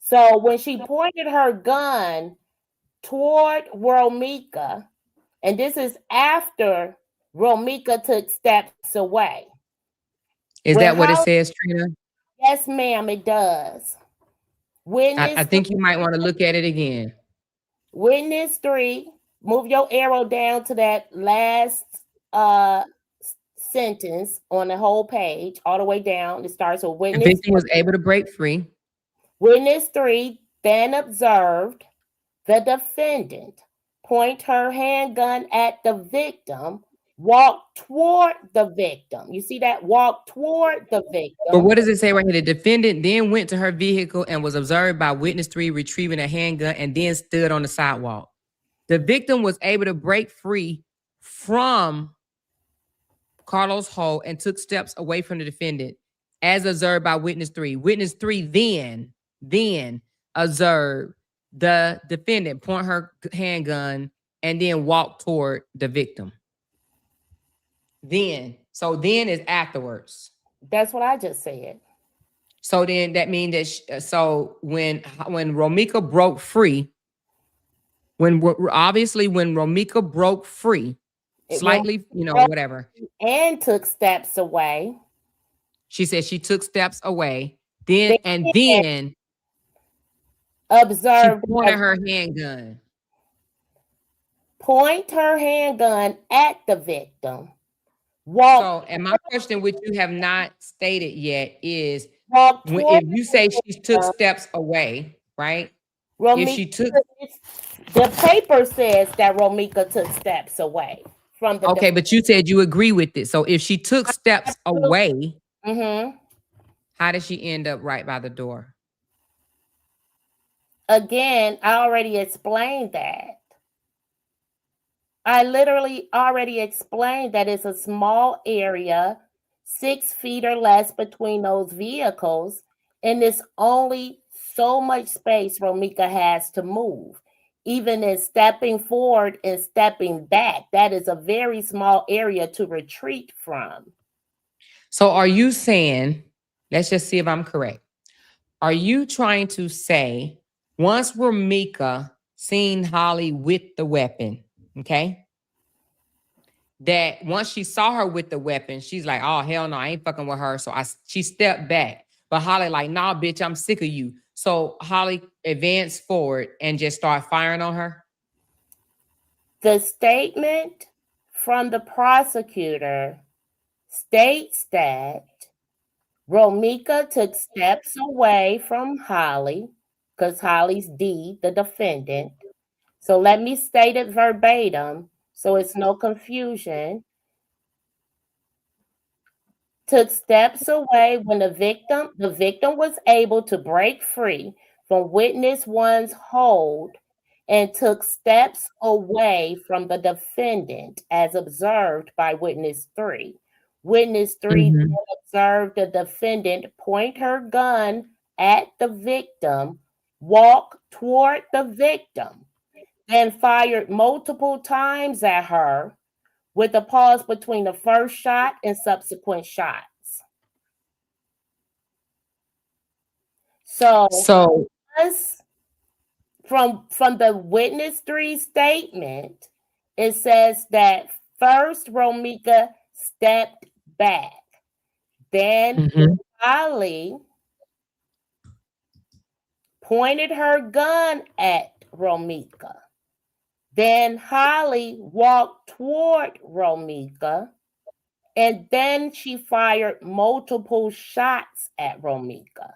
Speaker 2: So when she pointed her gun toward Romeca, and this is after Romeca took steps away.
Speaker 1: Is
Speaker 2: When
Speaker 1: that what it
Speaker 2: Holly,
Speaker 1: says, Trina?
Speaker 2: yes, ma'am, it does.
Speaker 1: I
Speaker 2: Witness
Speaker 1: think you might want to look at it again.
Speaker 2: Witness 3, move your arrow down to that last uh sentence on the whole page, all the way down. It starts with
Speaker 1: The
Speaker 2: witness.
Speaker 1: victim was able to break free.
Speaker 2: Witness 3 then observed the defendant point her handgun at the victim, walk toward the victim. You see that? Walk toward the
Speaker 1: But
Speaker 2: victim.
Speaker 1: what does it say right here? The defendant then went to her vehicle and was observed by witness 3 retrieving a handgun and then stood on the sidewalk. The victim was able to break free from Carlos Hull and took steps away from the defendant, as observed by witness 3. Witness 3 then observed the defendant point her handgun and then walk toward the victim. So then is afterwards.
Speaker 2: That's what I just said.
Speaker 1: So then that means that so when Romeca broke free, when Romeca broke free, slightly, whatever.
Speaker 2: And took steps away.
Speaker 1: She said she took steps away. Then she
Speaker 2: Observed
Speaker 1: pointed her handgun.
Speaker 2: point her handgun at the victim. Walk.
Speaker 1: So, and my question, which you have not stated yet, is
Speaker 2: Walk
Speaker 1: if you say she took steps away, right? If she took,
Speaker 2: the paper says that Romeca took steps away from the.
Speaker 1: Okay, but you said you agree with it. So if she took steps away, how did she end up right by the door?
Speaker 2: Again, I already explained that. I literally already explained that it's a small area, 6 feet or less between those vehicles, and it's only so much space Romeca has to move. Even in stepping forward and stepping back, that is a very small area to retreat from.
Speaker 1: So are you saying, let's just see if I'm correct. Are you trying to say once Romeca seen Holly with the weapon, okay, that once she saw her with the weapon, she's like, oh, hell no, I ain't fucking with her. So she stepped back. But Holly like, nah, bitch, I'm sick of you. So Holly advanced forward and just started firing on her?
Speaker 2: The statement from the prosecutor states that Romeca took steps away from Holly, because Holly's D, the defendant. So let me state it verbatim so it's no confusion. Took steps away when the victim was able to break free from witness one's hold and took steps away from the defendant as observed by witness 3. Witness 3
Speaker 1: Mhm.
Speaker 2: observed the defendant point her gun at the victim, walk toward the victim, then fired multiple times at her with a pause between the first shot and subsequent shots. So from the witness 3 statement, it says that first Romeca stepped back. Then Holly pointed her gun at Romeca. Then Holly walked toward Romeca, and then she fired multiple shots at Romeca.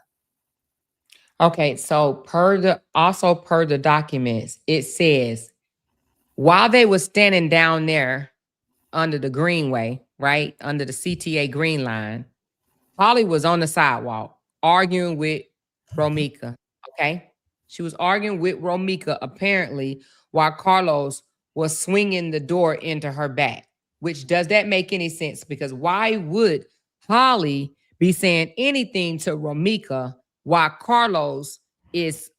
Speaker 1: Okay, so per the documents, it says while they were standing down there under the greenway, right under the CTA green line, Holly was on the sidewalk arguing with Romeca. Okay, she was arguing with Romeca apparently while Carlos was swinging the door into her back. Which does that make any sense? Because why would Holly be saying anything to Romeca while Carlos is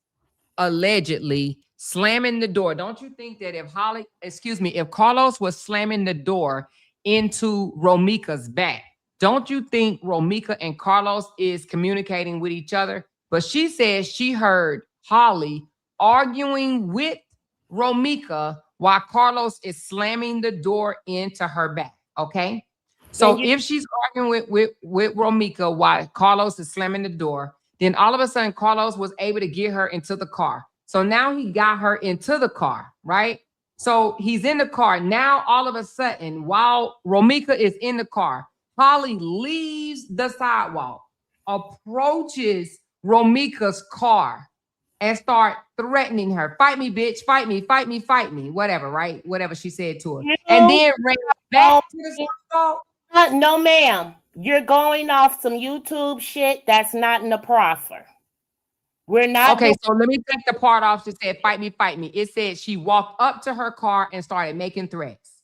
Speaker 1: allegedly slamming the door? Don't you think that if Carlos was slamming the door into Romeca's back, don't you think Romeca and Carlos is communicating with each other? But she says she heard Holly arguing with Romeca while Carlos is slamming the door into her back. Okay. So if she's arguing with Romeca while Carlos is slamming the door, then all of a sudden Carlos was able to get her into the car. So now he got her into the car, right? So he's in the car. Now all of a sudden, while Romeca is in the car, Holly leaves the sidewalk, approaches Romeca's car, and start threatening her. Fight me, bitch. Fight me, fight me, fight me. Whatever, right? Whatever she said to her. And then ran back to the sidewalk.
Speaker 2: No, ma'am. You're going off some YouTube shit that's not in the proffer. We're not.
Speaker 1: Okay, so let me take the part off. She said, fight me, fight me. It said she walked up to her car and started making threats.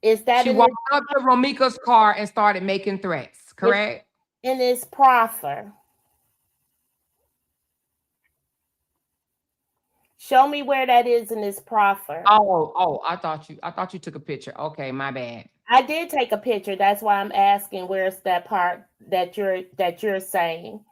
Speaker 2: Is that
Speaker 1: she walked up to Romeca's car and started making threats, correct?
Speaker 2: In this proffer. Show me where that is in this proffer.
Speaker 1: Oh, I thought you took a picture. Okay, my bad.
Speaker 2: I did take a picture. That's why I'm asking where's that part that you're saying.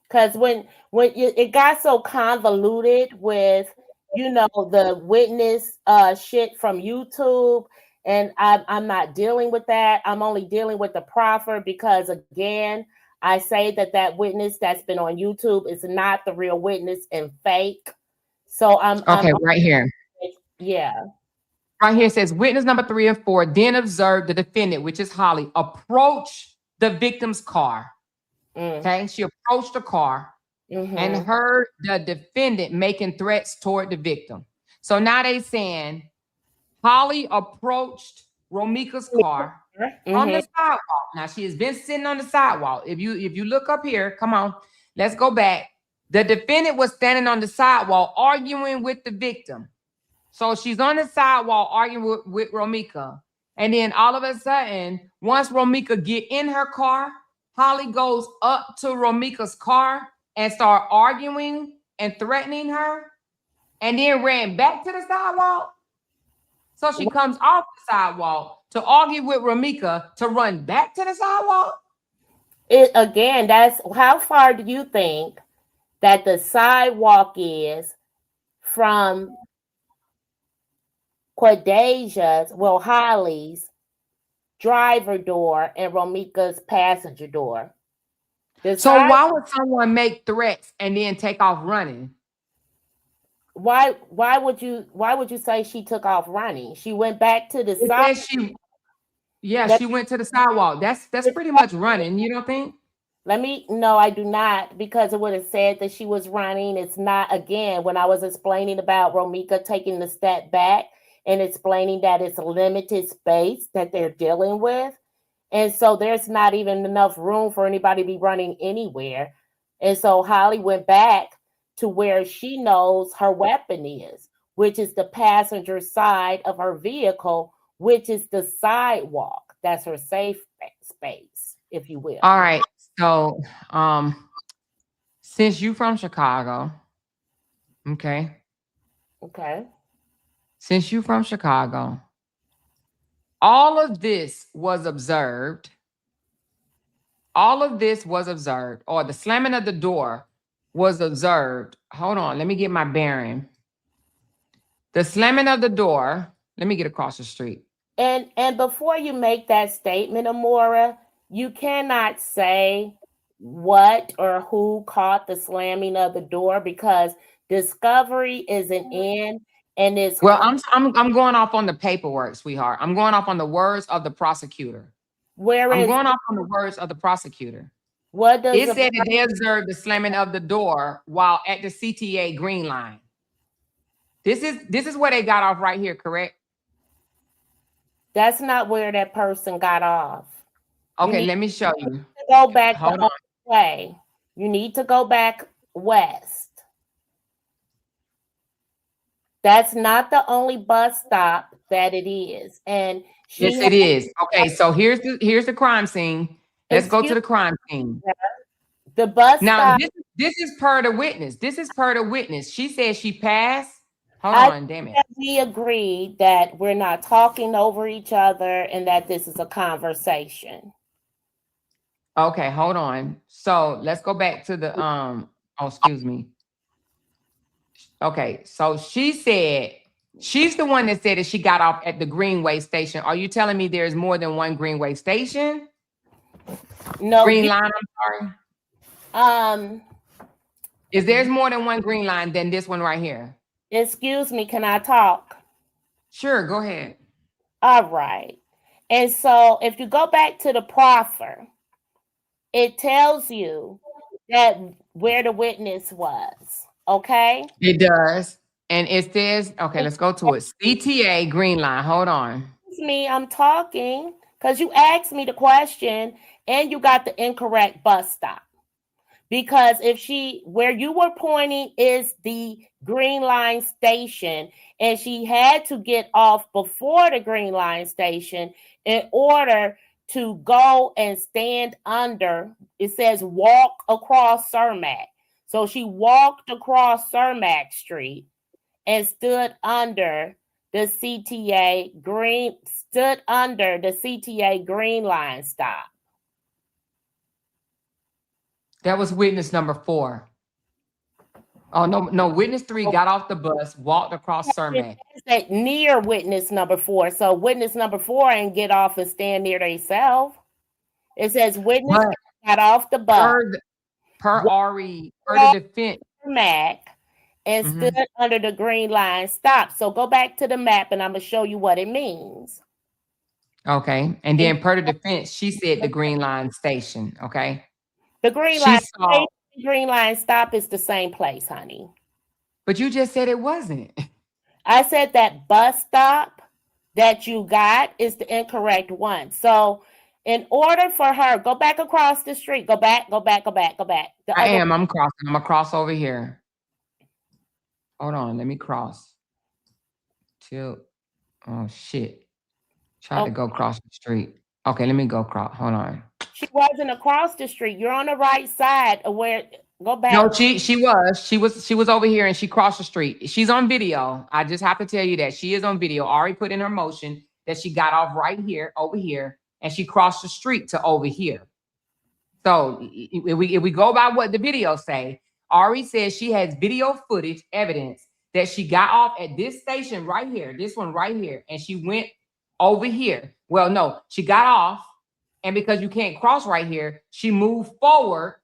Speaker 2: Because when it got so convoluted with, the witness shit from YouTube, and I'm not dealing with that. I'm only dealing with the proffer because, again, I say that witness that's been on YouTube is not the real witness and fake. So I'm
Speaker 1: right here.
Speaker 2: Yeah.
Speaker 1: Right here it says witness number 3 and 4 then observed the defendant, which is Holly, approach the victim's car. Okay, she approached the car and heard the defendant making threats toward the victim. So now they saying Holly approached Romeca's car on the sidewalk. Now she has been sitting on the sidewalk. If you look up here, come on, let's go back. The defendant was standing on the sidewalk arguing with the victim. So she's on the sidewalk arguing with Romeca. And then all of a sudden, once Romeca get in her car, Holly goes up to Romeca's car and start arguing and threatening her, and then ran back to the sidewalk. So she comes off the sidewalk to argue with Romeca to run back to the sidewalk.
Speaker 2: Again, that's how far do you think that the sidewalk is from Holly's driver door and Romeca's passenger door?
Speaker 1: So why would someone make threats and then take off running?
Speaker 2: Why would you say she took off running? She went back to the side.
Speaker 1: She went to the sidewalk. That's pretty much running, you don't think?
Speaker 2: No, I do not, because it would have said that she was running. It's not. Again, when I was explaining about Romeca taking the step back and explaining that it's a limited space that they're dealing with. And so there's not even enough room for anybody to be running anywhere. And so Holly went back to where she knows her weapon is, which is the passenger side of her vehicle, which is the sidewalk. That's her safe space, if you will.
Speaker 1: All right. So, since you from Chicago, okay.
Speaker 2: Okay.
Speaker 1: Since you from Chicago, all of this was observed. All of this was observed, or the slamming of the door was observed. Hold on, let me get my bearing. The slamming of the door, let me get across the street.
Speaker 2: And before you make that statement, Amora, you cannot say what or who caught the slamming of the door because discovery isn't in, and it's
Speaker 1: Well, I'm going off on the paperwork, sweetheart. I'm going off on the words of the prosecutor. I'm
Speaker 2: whereas
Speaker 1: going off on the words of the prosecutor.
Speaker 2: what does
Speaker 1: It said that they observed the slamming of the door while at the CTA green line. This is where they got off right here, correct?
Speaker 2: That's not where that person got off.
Speaker 1: Okay, let me show you.
Speaker 2: Go back
Speaker 1: Hold
Speaker 2: the
Speaker 1: on.
Speaker 2: way. You need to go back west. That's not the only bus stop that it is. And
Speaker 1: Yes, it is. Okay, so here's the crime scene. Let's go to the crime scene.
Speaker 2: The bus
Speaker 1: Now,
Speaker 2: stop.
Speaker 1: this is per the witness. This is per the witness. She said she passed. Hold on, damn it.
Speaker 2: We agreed that we're not talking over each other and that this is a conversation.
Speaker 1: Okay, hold on. So let's go back to the oh, excuse me. Okay, so she said she's the one that said that she got off at the Greenway station. Are you telling me there's more than one Greenway station?
Speaker 2: No.
Speaker 1: Green line, I'm sorry. Is there's more than one green line than this one right here?
Speaker 2: Excuse me, can I talk?
Speaker 1: Sure, go ahead.
Speaker 2: All right. And so if you go back to the proffer, it tells you that where the witness was. Okay.
Speaker 1: It does. And it says, okay, let's go to it. CTA green line. Hold on.
Speaker 2: Excuse me, I'm talking because you asked me the question and you got the incorrect bus stop. Because where you were pointing is the Green Line station, and she had to get off before the Green Line station in order to go and stand under, it says walk across Cermak. So she walked across Cermak Street and stood under the CTA Green Line stop.
Speaker 1: That was witness number 4. Oh, no, witness 3 got off the bus, walked across Cermak.
Speaker 2: That near witness number 4. So witness number 4 ain't get off and stand near themselves. It says witness got off the bus.
Speaker 1: Per RE, per the defense.
Speaker 2: Mac and stood under the green line stop. So go back to the map and I'm going to show you what it means.
Speaker 1: Okay. And then per the defense, she said the green line station. Okay.
Speaker 2: The green line stop is the same place, honey.
Speaker 1: But you just said it wasn't.
Speaker 2: I said that bus stop that you got is the incorrect one. So in order for her, go back across the street. Go back. I'm crossing.
Speaker 1: I'm going to cross over here. Hold on. Let me cross. Oh, shit. Try to go across the street. Okay, let me go across. Hold on.
Speaker 2: She wasn't across the street. You're on the right side of where. Go back.
Speaker 1: No, she was over here and she crossed the street. She's on video. I just have to tell you that she is on video. Ari put in her motion that she got off right here, over here, and she crossed the street to over here. So if we go by what the video say, Ari says she has video footage evidence that she got off at this station right here, this one right here, and she went over here. Well, no, she got off, and because you can't cross right here, she moved forward.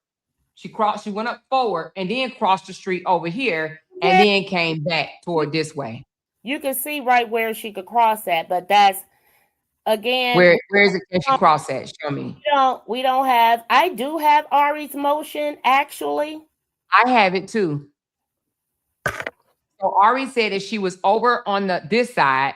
Speaker 1: She went up forward and then crossed the street over here and then came back toward this way.
Speaker 2: You can see right where she could cross at, but that's again.
Speaker 1: Where is it that she cross at? Show me.
Speaker 2: We don't have. I do have Ari's motion, actually.
Speaker 1: I have it too. So Ari said that she was over on this side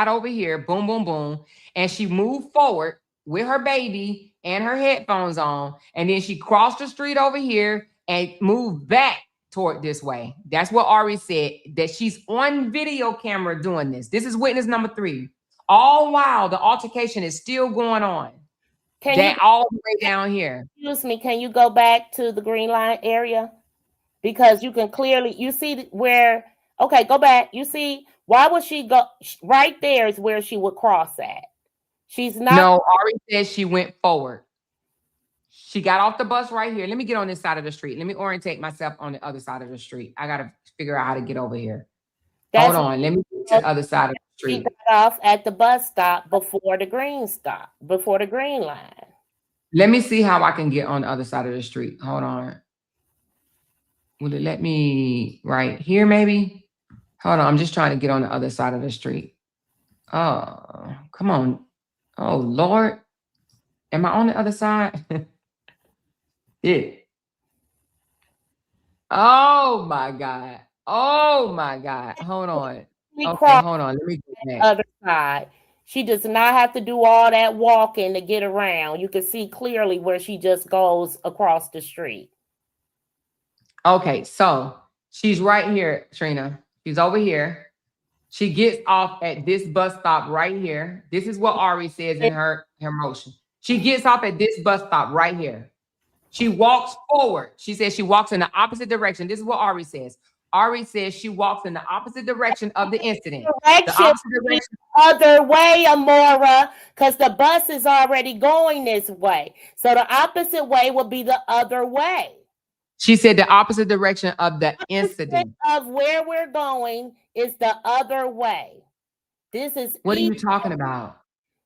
Speaker 1: over here, boom, boom, boom, and she moved forward with her baby and her headphones on, and then she crossed the street over here and moved back toward this way. That's what Ari said, that she's on video camera doing this. This is witness number 3. all while the altercation is still going on. All the way down here.
Speaker 2: Excuse me, can you go back to the green line area? Because you can clearly, you see where, okay, go back. You see, why would she go? Right there is where she would cross at. She's not.
Speaker 1: No, Ari says she went forward. She got off the bus right here. Let me get on this side of the street. Let me orientate myself on the other side of the street. I got to figure out how to get over here. Hold on. Let me get to the other side of the street.
Speaker 2: She got off at the bus stop before the green line.
Speaker 1: Let me see how I can get on the other side of the street. Hold on. Will it let me right here maybe? Hold on. I'm just trying to get on the other side of the street. Oh, come on. Oh, Lord. Am I on the other side? Yeah. Oh, my God. Oh, my God. Hold on. Okay, hold on. Let me get back.
Speaker 2: Other side. She does not have to do all that walking to get around. You can see clearly where she just goes across the street.
Speaker 1: Okay, so she's right here, Trina. She's over here. She gets off at this bus stop right here. This is what Ari says in her motion. She gets off at this bus stop right here. She walks forward. She says she walks in the opposite direction. This is what Ari says. Ari says she walks in the opposite direction of the incident. The opposite direction.
Speaker 2: Other way, Amora, because the bus is already going this way. So the opposite way would be the other way.
Speaker 1: She said the opposite direction of the incident.
Speaker 2: Of where we're going is the other way. This is
Speaker 1: what are you talking about?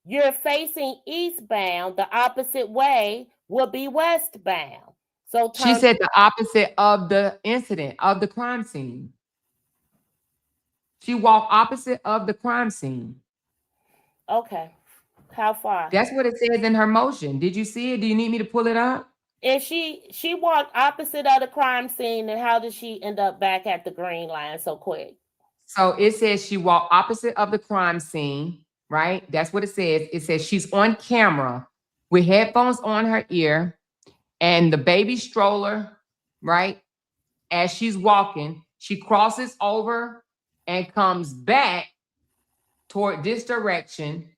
Speaker 2: You're facing eastbound. The opposite way will be westbound. So
Speaker 1: she said the opposite of the incident, of the crime scene. She walked opposite of the crime scene.
Speaker 2: Okay. How far?
Speaker 1: That's what it says in her motion. Did you see it? Do you need me to pull it up?
Speaker 2: If she walked opposite of the crime scene, then how did she end up back at the green line so quick?
Speaker 1: So it says she walked opposite of the crime scene, right? That's what it says. It says she's on camera with headphones on her ear and the baby stroller, right? As she's walking, she crosses over and comes back toward this direction.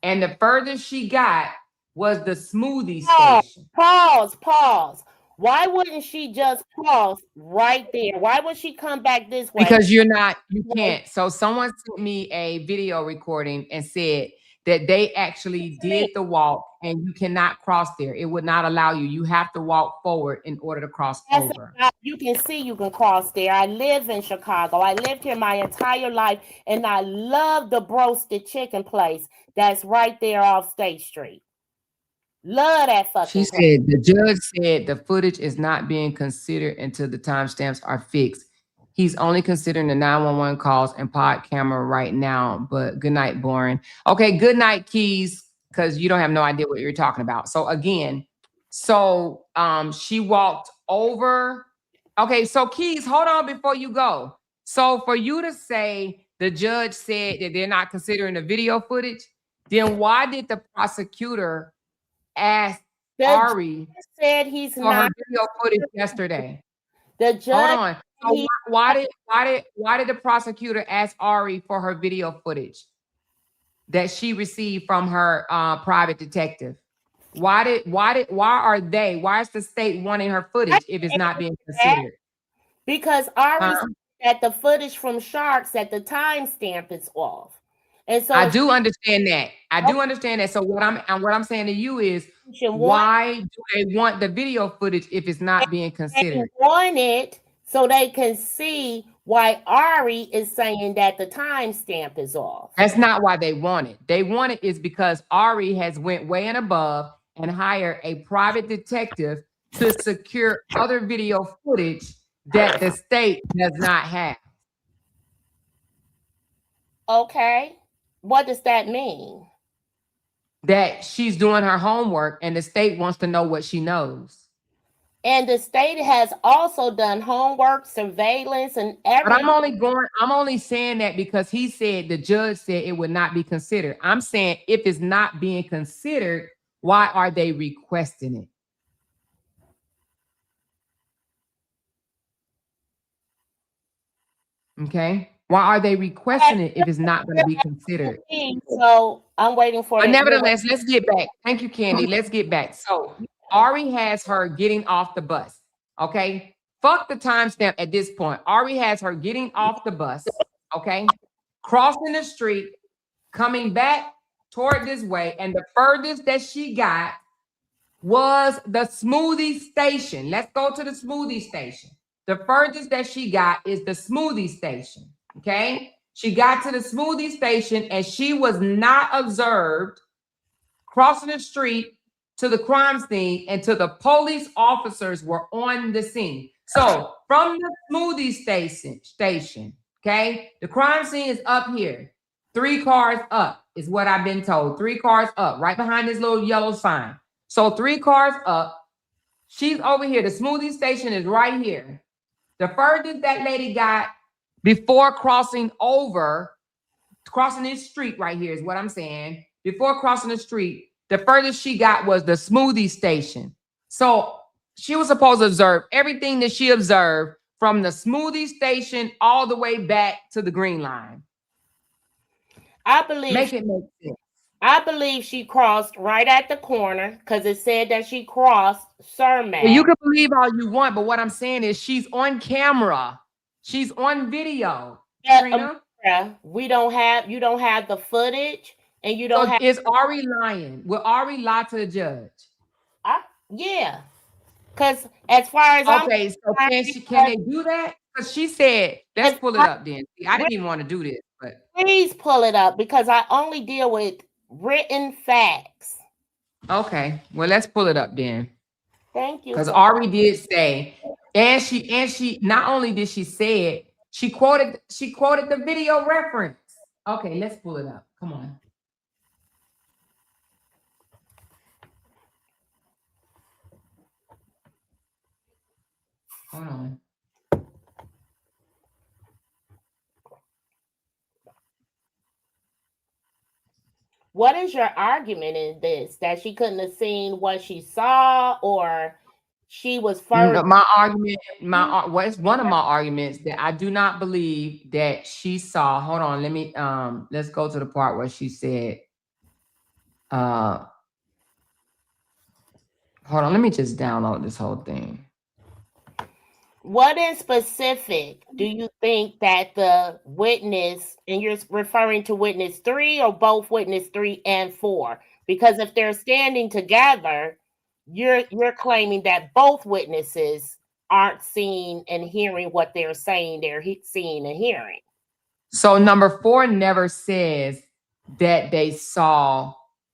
Speaker 1: And the furthest she got was the smoothie station.
Speaker 2: Pause. Why wouldn't she just cross right there? Why would she come back this way?
Speaker 1: Because you can't. So someone sent me a video recording and said that they actually did the walk and you cannot cross there. It would not allow you. You have to walk forward in order to cross over.
Speaker 2: You can see you can cross there. I live in Chicago. I lived here my entire life and I love the broasted chicken place that's right there off State Street. Love that fucking
Speaker 1: She said the judge said the footage is not being considered until the timestamps are fixed. He's only considering the 911 calls and pod camera right now. But good night, boring. Okay, good night, Keys, because you don't have no idea what you're talking about. So again, she walked over. Okay, so Keys, hold on before you go. So for you to say the judge said that they're not considering the video footage, then why did the prosecutor ask Ari
Speaker 2: said he's
Speaker 1: for
Speaker 2: not
Speaker 1: her video footage yesterday?
Speaker 2: The judge.
Speaker 1: Hold on. So why did the prosecutor ask Ari for her video footage that she received from her private detective? Why is the state wanting her footage if it's not being considered?
Speaker 2: Because Ari said that the footage from Sharks at the timestamp is off. And so
Speaker 1: I do understand that. I do understand that. So what I'm saying to you is, why do they want the video footage if it's not being considered?
Speaker 2: They want it so they can see why Ari is saying that the timestamp is off.
Speaker 1: That's not why they want it. They want it is because Ari has went way and above and hired a private detective to secure other video footage that the state does not have.
Speaker 2: Okay. What does that mean?
Speaker 1: That she's doing her homework and the state wants to know what she knows.
Speaker 2: And the state has also done homework, surveillance, and everything.
Speaker 1: But I'm only saying that because he said, the judge said it would not be considered. I'm saying if it's not being considered, why are they requesting it? Okay. Why are they requesting it if it's not going to be considered?
Speaker 2: So I'm waiting for
Speaker 1: But
Speaker 2: it.
Speaker 1: nevertheless, let's get back. Thank you, Candy. Let's get back. So Ari has her getting off the bus. Okay. Fuck the timestamp at this point. Ari has her getting off the bus. Okay. Crossing the street, coming back toward this way. And the furthest that she got was the smoothie station. Let's go to the smoothie station. The furthest that she got is the smoothie station. Okay. She got to the smoothie station and she was not observed crossing the street to the crime scene until the police officers were on the scene. So from the smoothie station, okay, the crime scene is up here. 3 cars up is what I've been told. 3 cars up, right behind this little yellow sign. So 3 cars up. She's over here. The smoothie station is right here. The furthest that lady got before crossing this street right here is what I'm saying. Before crossing the street, the furthest she got was the smoothie station. So she was supposed to observe everything that she observed from the smoothie station all the way back to the green line.
Speaker 2: I believe
Speaker 1: make it make sense.
Speaker 2: I believe she crossed right at the corner because it said that she crossed Cermak.
Speaker 1: Well, you can believe all you want, but what I'm saying is she's on camera. She's on video.
Speaker 2: Yeah, you don't have the footage, and you don't have.
Speaker 1: Is Ari lying? Will Ari lie to the judge?
Speaker 2: Yeah, because as far as
Speaker 1: okay, so can they do that? Because she said, let's pull it up then. See, I didn't even want to do this, but
Speaker 2: please pull it up because I only deal with written facts.
Speaker 1: Okay, well, let's pull it up then.
Speaker 2: Thank you.
Speaker 1: Because Ari did say, and she not only did she say it, she quoted the video reference. Okay, let's pull it up. Come on. Hold on.
Speaker 2: What is your argument in this? That she couldn't have seen what she saw, or she was first?
Speaker 1: My argument, one of my arguments that I do not believe that she saw. Hold on, let's go to the part where she said, hold on, let me just download this whole thing.
Speaker 2: What in specific do you think that the witness, and you're referring to witness 3 or both witness 3 and 4? Because if they're standing together, you're claiming that both witnesses aren't seeing and hearing what they're saying they're seeing and hearing.
Speaker 1: So number 4 never says that they saw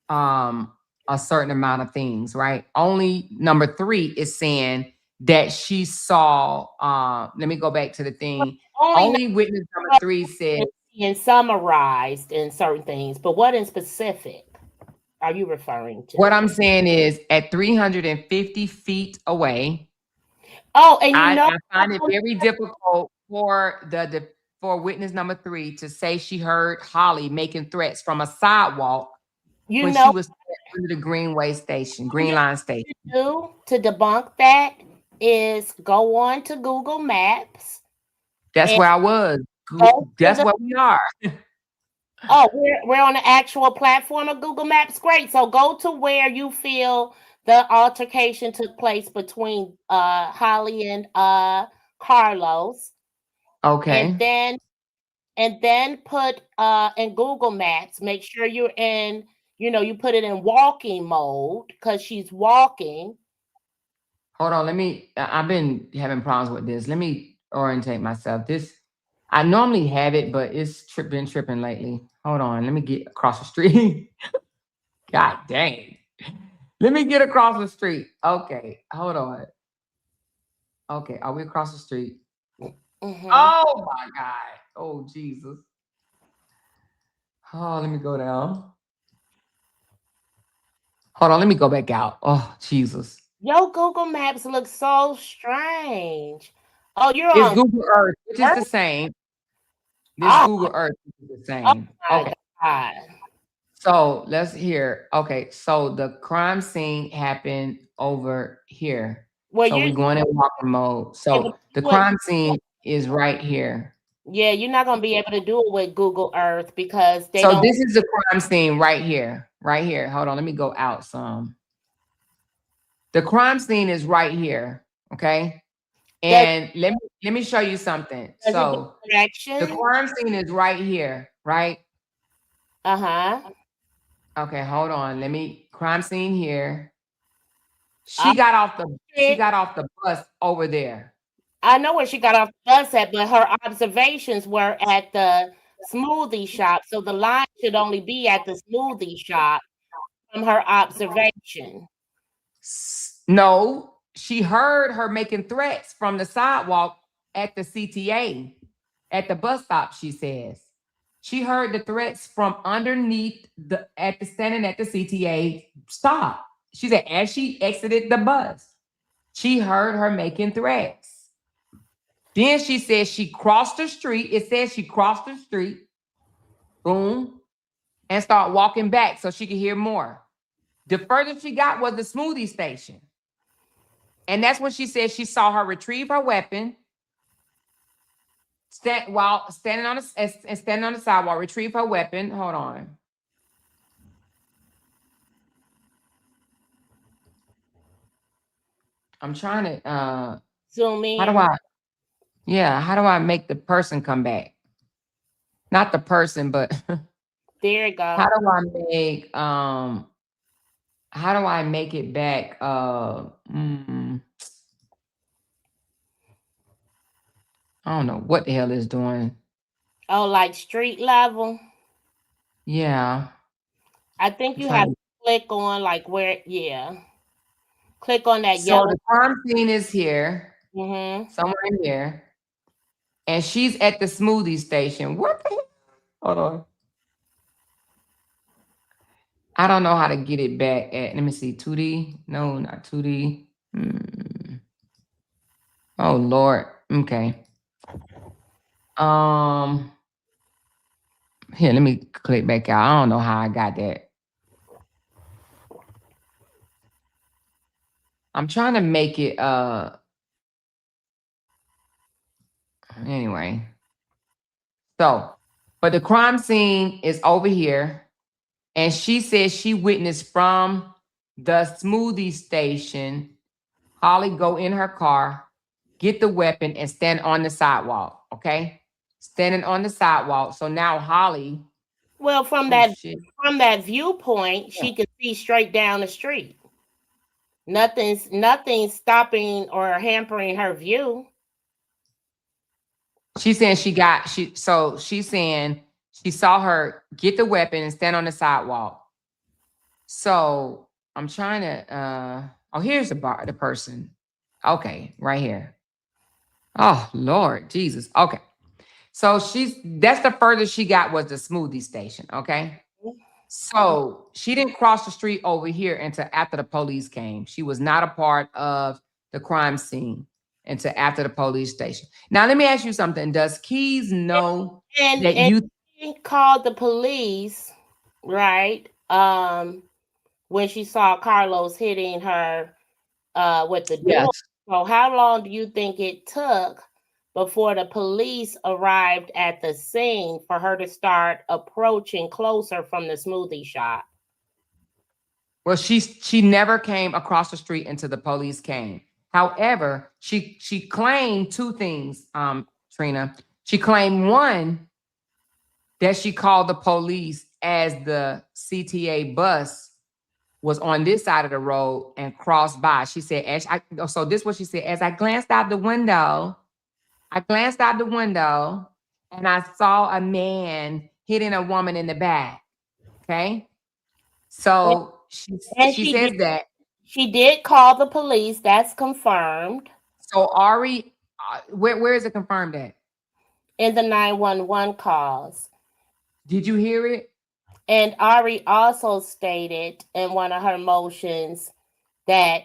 Speaker 1: a certain amount of things, right? Only number 3 is saying that she saw, let me go back to the thing. Only witness number 3 said.
Speaker 2: And summarized in certain things, but what in specific are you referring to?
Speaker 1: What I'm saying is at 350 feet away.
Speaker 2: Oh, and I
Speaker 1: find it very difficult for witness number 3 to say she heard Holly making threats from a sidewalk when she was under the Green Line Station.
Speaker 2: To debunk that is go on to Google Maps.
Speaker 1: That's where I was. That's where we are.
Speaker 2: Oh, we're on the actual platform of Google Maps. Great. So go to where you feel the altercation took place between Holly and Carlos.
Speaker 1: Okay.
Speaker 2: And then put in Google Maps, make sure you're in, you put it in walking mode because she's walking.
Speaker 1: Hold on, I've been having problems with this. Let me orientate myself. I normally have it, but it's been tripping lately. Hold on, let me get across the street. God dang. Let me get across the street. Okay, hold on. Okay, are we across the street? Mm-hmm. Oh my God. Oh, Jesus. Oh, let me go down. Hold on, let me go back out. Oh, Jesus.
Speaker 2: Yo, Google Maps looks so strange. Oh, it's
Speaker 1: on Google Earth, which is the same. Google Earth is the same. Okay.
Speaker 2: God.
Speaker 1: So let's hear. Okay, so the crime scene happened over here. So we're going in walking mode. So the crime scene is right here.
Speaker 2: Yeah, you're not gonna be able to do it with Google Earth because they
Speaker 1: So
Speaker 2: don't.
Speaker 1: this is the crime scene right here. Right here. Hold on. Let me go out some. The crime scene is right here. Okay.
Speaker 2: Does
Speaker 1: And let me show you something.
Speaker 2: does it give
Speaker 1: So the
Speaker 2: directions?
Speaker 1: crime scene is right here, right?
Speaker 2: Uh-huh.
Speaker 1: Okay, hold on. Let me crime scene here.
Speaker 2: I
Speaker 1: She
Speaker 2: it.
Speaker 1: got off the bus over there.
Speaker 2: I know where she got off the bus at, but her observations were at the smoothie shop. So the line should only be at the smoothie shop from her observation.
Speaker 1: No, she heard her making threats from the sidewalk at the CTA, at the bus stop, she says. She heard the threats from underneath the standing at the CTA stop. She said as she exited the bus, she heard her making threats. Then she said she crossed the street. It says she crossed the street, boom, and start walking back so she could hear more. The furthest she got was the smoothie station. And that's when she said she saw her retrieve her weapon, while standing on the sidewalk, retrieve her weapon. Hold on. I'm trying to
Speaker 2: Zoom
Speaker 1: how do
Speaker 2: in.
Speaker 1: I make the person come back? Not the person, but
Speaker 2: There you
Speaker 1: how
Speaker 2: go.
Speaker 1: do I make how do I make it back? I don't know what the hell it's doing.
Speaker 2: Oh, like street level.
Speaker 1: Yeah.
Speaker 2: I think
Speaker 1: I'm
Speaker 2: you have
Speaker 1: trying
Speaker 2: to
Speaker 1: to
Speaker 2: click on like where, yeah. Click on that
Speaker 1: so
Speaker 2: yellow.
Speaker 1: the crime scene is here,
Speaker 2: Mm-hmm.
Speaker 1: somewhere in here. And she's at the smoothie station. What the hell? Hold on. I don't know how to get it back at, let me see, 2D. No, not 2D. Oh Lord. Okay. Um, Here, let me click back out. I don't know how I got that. I'm trying to make it anyway. So, but the crime scene is over here. And she says she witnessed from the smoothie station Holly go in her car, get the weapon, and stand on the sidewalk. Okay, standing on the sidewalk. So now Holly,
Speaker 2: Well,
Speaker 1: oh shit,
Speaker 2: from that viewpoint, she can see straight down the street. Nothing's stopping or hampering her view.
Speaker 1: she's saying she's saying she saw her get the weapon and stand on the sidewalk. So I'm trying to. Oh, here's the person. Okay, right here. Oh Lord Jesus. Okay. So that's the furthest she got was the smoothie station. Okay. So she didn't cross the street over here until after the police came. She was not a part of the crime scene until after the police station. Now, let me ask you something. Does Keys know that
Speaker 2: And
Speaker 1: you?
Speaker 2: she called the police, right? When she saw Carlos hitting her with the
Speaker 1: Yes.
Speaker 2: door. So how long do you think it took before the police arrived at the scene for her to start approaching closer from the smoothie shop?
Speaker 1: Well, she never came across the street until the police came. However, she claimed two things, Trina. She claimed one that she called the police as the CTA bus was on this side of the road and crossed by. She said, so this is what she said, as I glanced out the window, and I saw a man hitting a woman in the back. Okay. So
Speaker 2: And
Speaker 1: she says that.
Speaker 2: she did call the police. That's confirmed
Speaker 1: So Ari, where is it confirmed at?
Speaker 2: in the 911 calls.
Speaker 1: Did you hear it?
Speaker 2: And Ari also stated in one of her motions that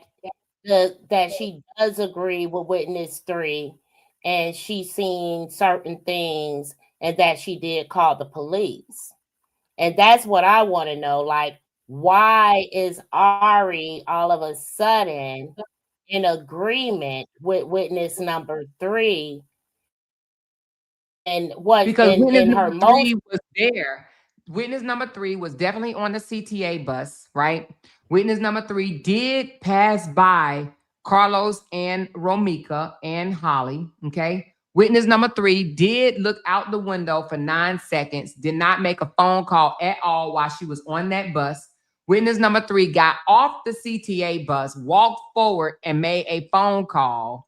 Speaker 2: that she does agree with witness 3 and she's seen certain things and that she did call the police. And that's what I want to know. Like, why is Ari all of a sudden in agreement with witness number 3 and what
Speaker 1: Because witness
Speaker 2: in her
Speaker 1: number
Speaker 2: motion.
Speaker 1: 3 was there. Witness number 3 was definitely on the CTA bus, right? Witness number 3 did pass by Carlos and Romeca and Holly, okay? Witness number 3 did look out the window for 9 seconds, did not make a phone call at all while she was on that bus. Witness number 3 got off the CTA bus, walked forward, and made a phone call.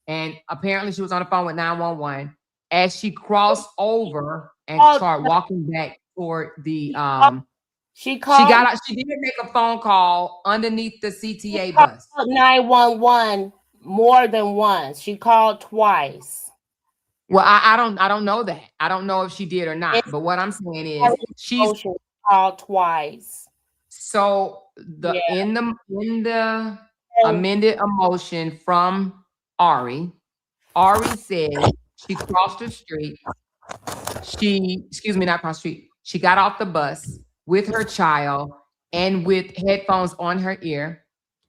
Speaker 1: And apparently she was on the phone with 911 as she crossed over and started walking back toward the
Speaker 2: She
Speaker 1: she got
Speaker 2: called
Speaker 1: out, she did make a phone call underneath the CTA bus.
Speaker 2: 911 more than once. She called twice.
Speaker 1: Well, I don't know that. I don't know if she did or not.
Speaker 2: It's
Speaker 1: But what I'm saying is she's
Speaker 2: called twice.
Speaker 1: so in the amended motion from Ari said she crossed the street. Not cross the street. She got off the bus with her child and with headphones on her ear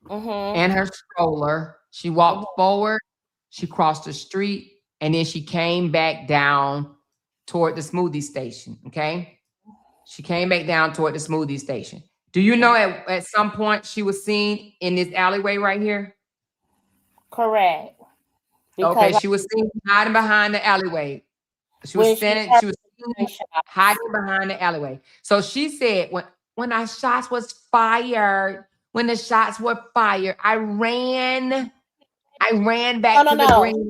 Speaker 1: and her stroller. She walked forward, she crossed the street, and then she came back down toward the smoothie station. Okay. She came back down toward the smoothie station. Do you know at some point she was seen in this alleyway right here?
Speaker 2: Correct.
Speaker 1: Okay, she was seen hiding behind the alleyway. She was standing, she was hiding behind the alleyway. So she said, when our shots was fired, when the shots were fired, I ran back to the green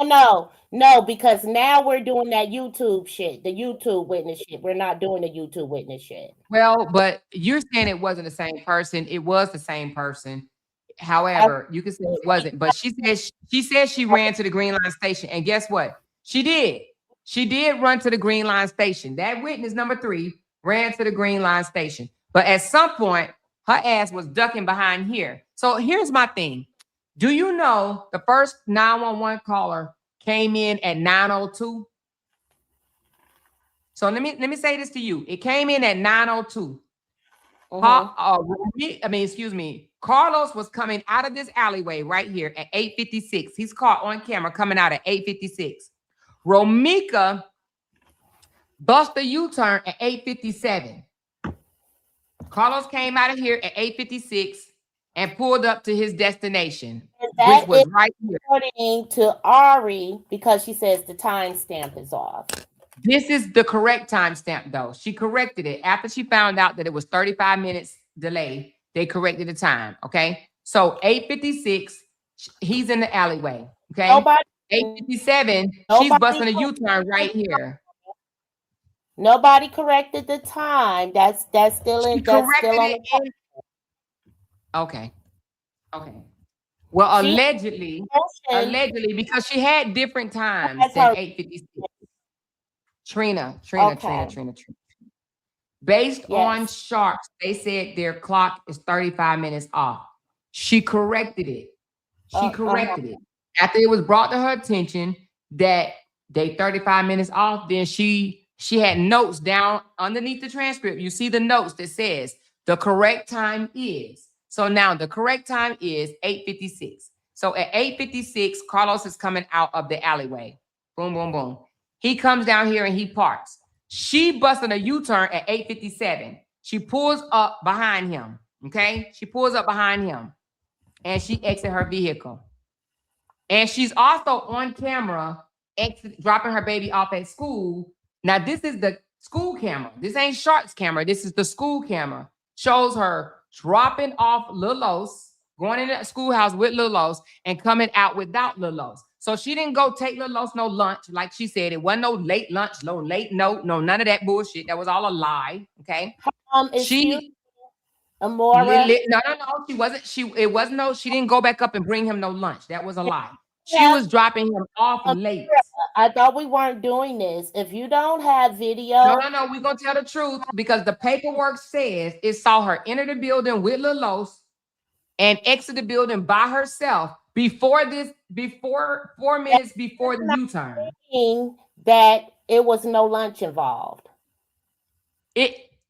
Speaker 1: line.
Speaker 2: No, because now we're doing that YouTube shit, the YouTube witness shit. We're not doing the YouTube witness shit.
Speaker 1: Well, but you're saying it wasn't the same person. It was the same person. However, you can say it wasn't. But she said she ran to the Green Line station. And guess what? She did. She did run to the Green Line station. That witness number 3 ran to the Green Line station. But at some point, her ass was ducking behind here. So here's my thing. Do you know the first 911 caller came in at 9:02? So let me say this to you. It came in at 9:02. Carlos was coming out of this alleyway right here at 8:56. He's caught on camera coming out at 8:56. Romeca bust a U-turn at 8:57. Carlos came out of here at 8:56 and pulled up to his destination, which was right here.
Speaker 2: According to Ari, because she says the timestamp is off.
Speaker 1: This is the correct timestamp, though. She corrected it after she found out that it was 35 minutes delay. They corrected the time. Okay, so 8:56, he's in the alleyway. Okay, 8:57, she's busting a U-turn right here.
Speaker 2: Nobody corrected the time. That's still in. That's still on the
Speaker 1: Okay. Well, allegedly, because she had different times than 8:56. Trina. Based on Sharks, they said their clock is 35 minutes off. She corrected it. After it was brought to her attention that they 35 minutes off, then she had notes down underneath the transcript. You see the notes that says the correct time is. So now the correct time is 8:56. So at 8:56, Carlos is coming out of the alleyway. Boom, boom, boom. He comes down here and he parks. She busted a U-turn at 8:57. She pulls up behind him. Okay? She pulls up behind him and she exits her vehicle. And she's also on camera dropping her baby off at school. Now, this is the school camera. This ain't Shark's camera. This is the school camera. Shows her dropping off Lilos, going in the schoolhouse with Lilos, and coming out without Lilos. So she didn't go take Lilos no lunch, like she said. It wasn't no late lunch, no late note, no none of that bullshit. That was all a lie. Okay. She
Speaker 2: Amora.
Speaker 1: No. She wasn't. She didn't go back up and bring him no lunch. That was a lie. She was dropping him off late.
Speaker 2: I thought we weren't doing this. If you don't have video.
Speaker 1: No. We're going to tell the truth because the paperwork says it saw her enter the building with Lilos and exit the building by herself before 4 minutes before the U-turn.
Speaker 2: That it was no lunch involved.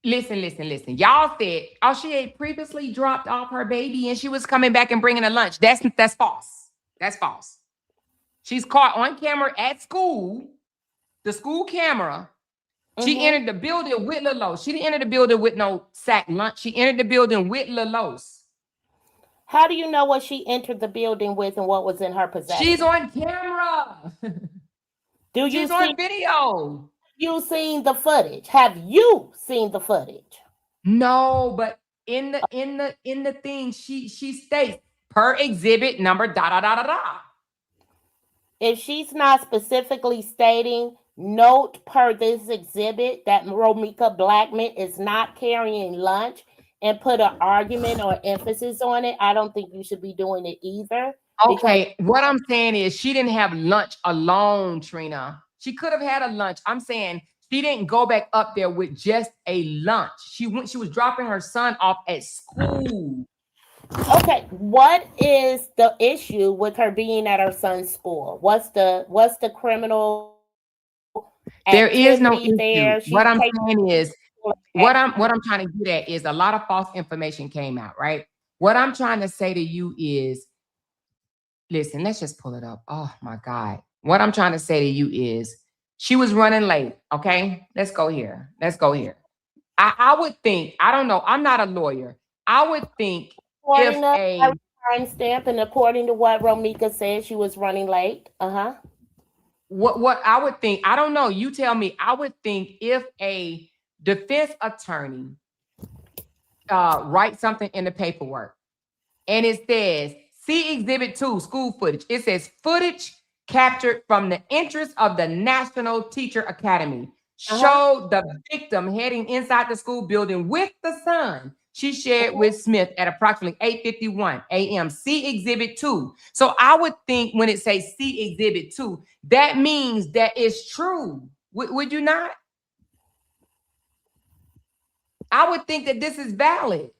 Speaker 1: Listen. Y'all said, she had previously dropped off her baby and she was coming back and bringing a lunch. That's false. That's false. She's caught on camera at school, the school camera. She entered the building with Lalos. She didn't enter the building with no sack lunch. She entered the building with Lalos.
Speaker 2: How do you know what she entered the building with and what was in her possession?
Speaker 1: She's on camera.
Speaker 2: Do
Speaker 1: She's
Speaker 2: you
Speaker 1: on
Speaker 2: see
Speaker 1: video.
Speaker 2: you seen the footage? Have you seen the footage?
Speaker 1: No, but in the thing, she states per exhibit number da da da da da.
Speaker 2: If she's not specifically stating, note per this exhibit that Romeca Blackman is not carrying lunch and put an argument or emphasis on it, I don't think you should be doing it either.
Speaker 1: Okay, what I'm saying is she didn't have lunch alone, Trina. She could have had a lunch. I'm saying she didn't go back up there with just a lunch. She was dropping her son off at school.
Speaker 2: Okay, what is the issue with her being at her son's school? What's the criminal
Speaker 1: There is no issue.
Speaker 2: there?
Speaker 1: What I'm saying is what I'm trying to get at is a lot of false information came out, right? What I'm trying to say to you is, listen, let's just pull it up. Oh my God. What I'm trying to say to you is she was running late. Okay, let's go here. Let's go here. I would think, I don't know, I'm not a lawyer. I would think
Speaker 2: according to a timestamp and according to what Romeca said, she was running late.
Speaker 1: What I would think, I don't know, you tell me. I would think if a defense attorney writes something in the paperwork and it says, see Exhibit 2, school footage. It says footage captured from the entrance of the National Teacher Academy showed the victim heading inside the school building with the son she shared with Smith at approximately 8:51 a.m. See Exhibit 2. So I would think when it says see Exhibit 2, that means that it's true. Would you not? I would think that this is valid.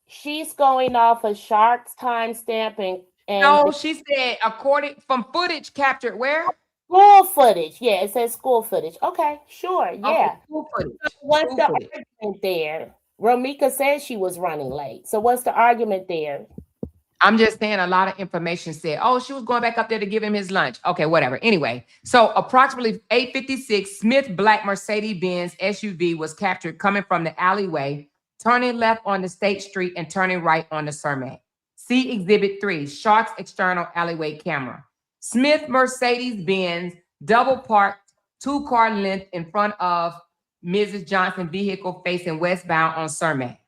Speaker 2: She's going off a Shark's timestamp and
Speaker 1: no, she said according from footage captured where?
Speaker 2: School footage. Yeah, it says school footage. Okay, sure. Yeah.
Speaker 1: Okay, school footage.
Speaker 2: So what's the argument there? Romeca said she was running late. So what's the argument there?
Speaker 1: I'm just saying a lot of information said, oh, she was going back up there to give him his lunch. Okay, whatever. Anyway, so approximately 8:56, Smith black Mercedes-Benz SUV was captured coming from the alleyway, turning left on the State Street and turning right on the Cermak. See Exhibit 3, Shark's external alleyway camera. Smith Mercedes-Benz double parked 2-car length in front of Mrs. Johnson vehicle facing westbound on Cermak.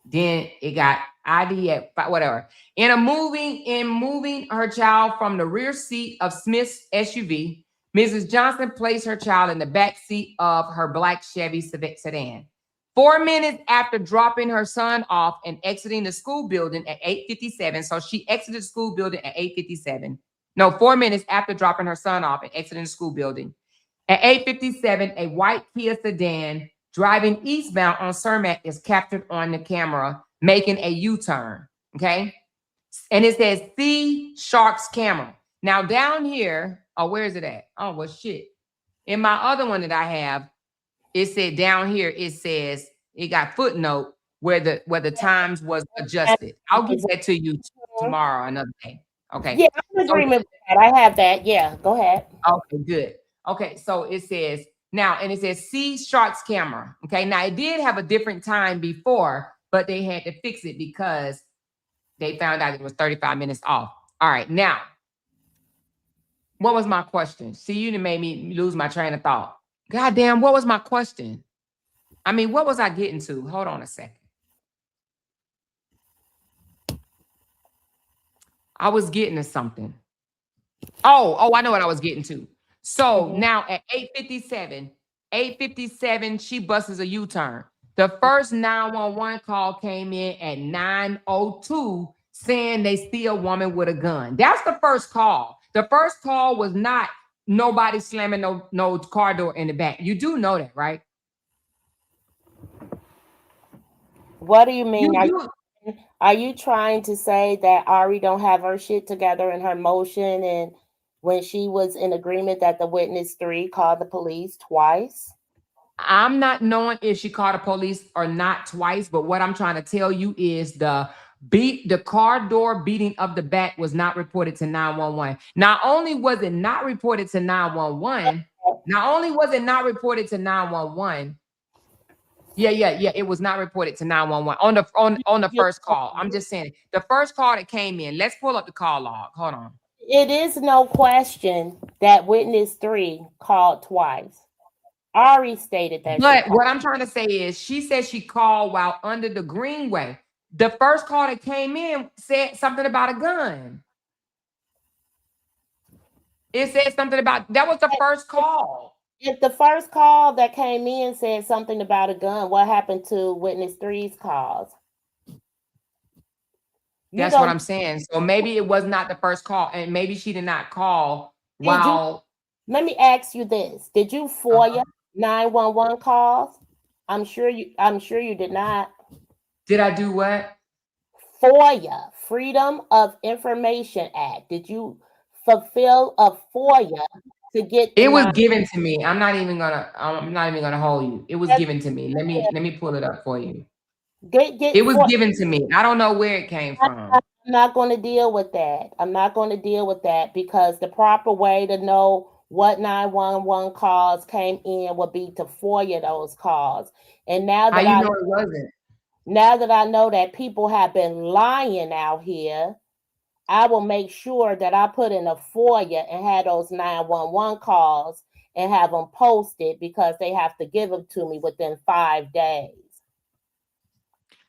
Speaker 1: Then it got ID at whatever. In moving her child from the rear seat of Smith's SUV, Mrs. Johnson placed her child in the back seat of her black Chevy sedan. 4 minutes after dropping her son off and exiting the school building at 8:57, so she exited the school building at 8:57. No, 4 minutes after dropping her son off and exiting the school building. At 8:57, a white Kia sedan driving eastbound on Cermak is captured on the camera making a U-turn, okay? And it says, see Shark's camera. Now down here, oh, where is it at? Oh, well, shit. In my other one that I have, it said down here, it says, it got footnote where the times was adjusted. I'll give that to you tomorrow, another day. Okay.
Speaker 2: Yeah, I'm in agreement with that. I have that. Yeah, go ahead.
Speaker 1: Okay, good. Okay, so it says, now, and it says, see Shark's camera. Okay, now it did have a different time before, but they had to fix it because they found out it was 35 minutes off. All right, now, what was my question? See, you made me lose my train of thought. God damn, what was my question? I mean, what was I getting to? Hold on a second. I was getting to something. Oh, I know what I was getting to. So now at 8:57, she busts a U-turn. The first 911 call came in at 9:02 saying they see a woman with a gun. That's the first call. The first call was not nobody slamming no car door in the back. You do know that, right?
Speaker 2: What do you mean? Are you trying to say that Ari don't have her shit together in her motion and when she was in agreement that the witness 3 called the police twice?
Speaker 1: I'm not knowing if she called the police or not twice, but what I'm trying to tell you is the the car door beating of the back was not reported to 911. Not only was it not reported to 911, not only was it not reported to 911, yeah, it was not reported to 911 on the first call. I'm just saying the first call that came in. Let's pull up the call log. Hold on.
Speaker 2: It is no question that witness 3 called twice. Ari stated that.
Speaker 1: But what I'm trying to say is she said she called while under the Greenway. The first call that came in said something about a gun. It said something about, that was the first call.
Speaker 2: If the first call that came in said something about a gun, what happened to witness 3's calls?
Speaker 1: That's what I'm saying. So maybe it was not the first call, and maybe she did not call while.
Speaker 2: Let me ask you this: did you FOIA 911 calls? I'm sure you did not.
Speaker 1: Did I do what?
Speaker 2: FOIA, Freedom of Information Act. Did you fulfill a FOIA to get?
Speaker 1: It was given to me. I'm not even gonna hold you. It was given to me. Let me pull it up for you. It was given to me. I don't know where it came from.
Speaker 2: I'm not going to deal with that. I'm not going to deal with that because the proper way to know what 911 calls came in would be to FOIA those calls. And now that
Speaker 1: How you know it wasn't?
Speaker 2: Now that I know that people have been lying out here, I will make sure that I put in a FOIA and have those 911 calls and have them posted because they have to give them to me within 5 days.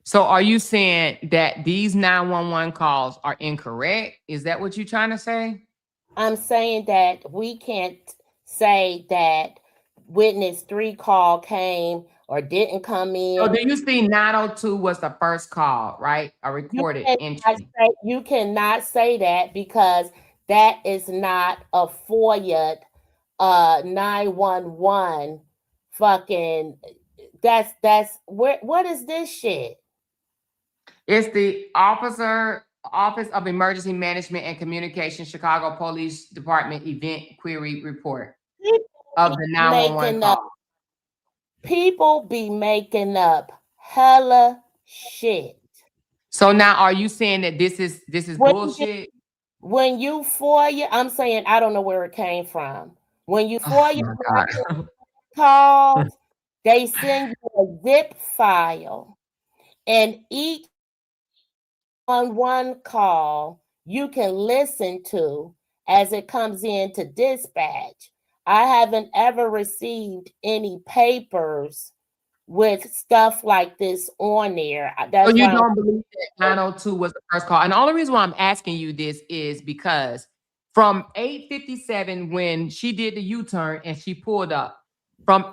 Speaker 1: So are you saying that these 911 calls are incorrect? Is that what you're trying to say?
Speaker 2: I'm saying that we can't say that witness 3 call came or didn't come in.
Speaker 1: So do you see 902 was the first call, right? A recorded entry.
Speaker 2: You cannot say that because that is not a FOIA 911 fucking that's what is this shit?
Speaker 1: It's the Office of Emergency Management and Communication, Chicago Police Department Event Query Report of the 911 call.
Speaker 2: People be making up hella shit.
Speaker 1: So now are you saying that this is bullshit?
Speaker 2: When you FOIA, I'm saying I don't know where it came from. When you FOIA calls, they send you a zip file, and each one call you can listen to as it comes in to dispatch. I haven't ever received any papers with stuff like this on there.
Speaker 1: So you don't believe that 902 was the first call? And the only reason why I'm asking you this is because from 8:57 when she did the U-turn and she pulled up,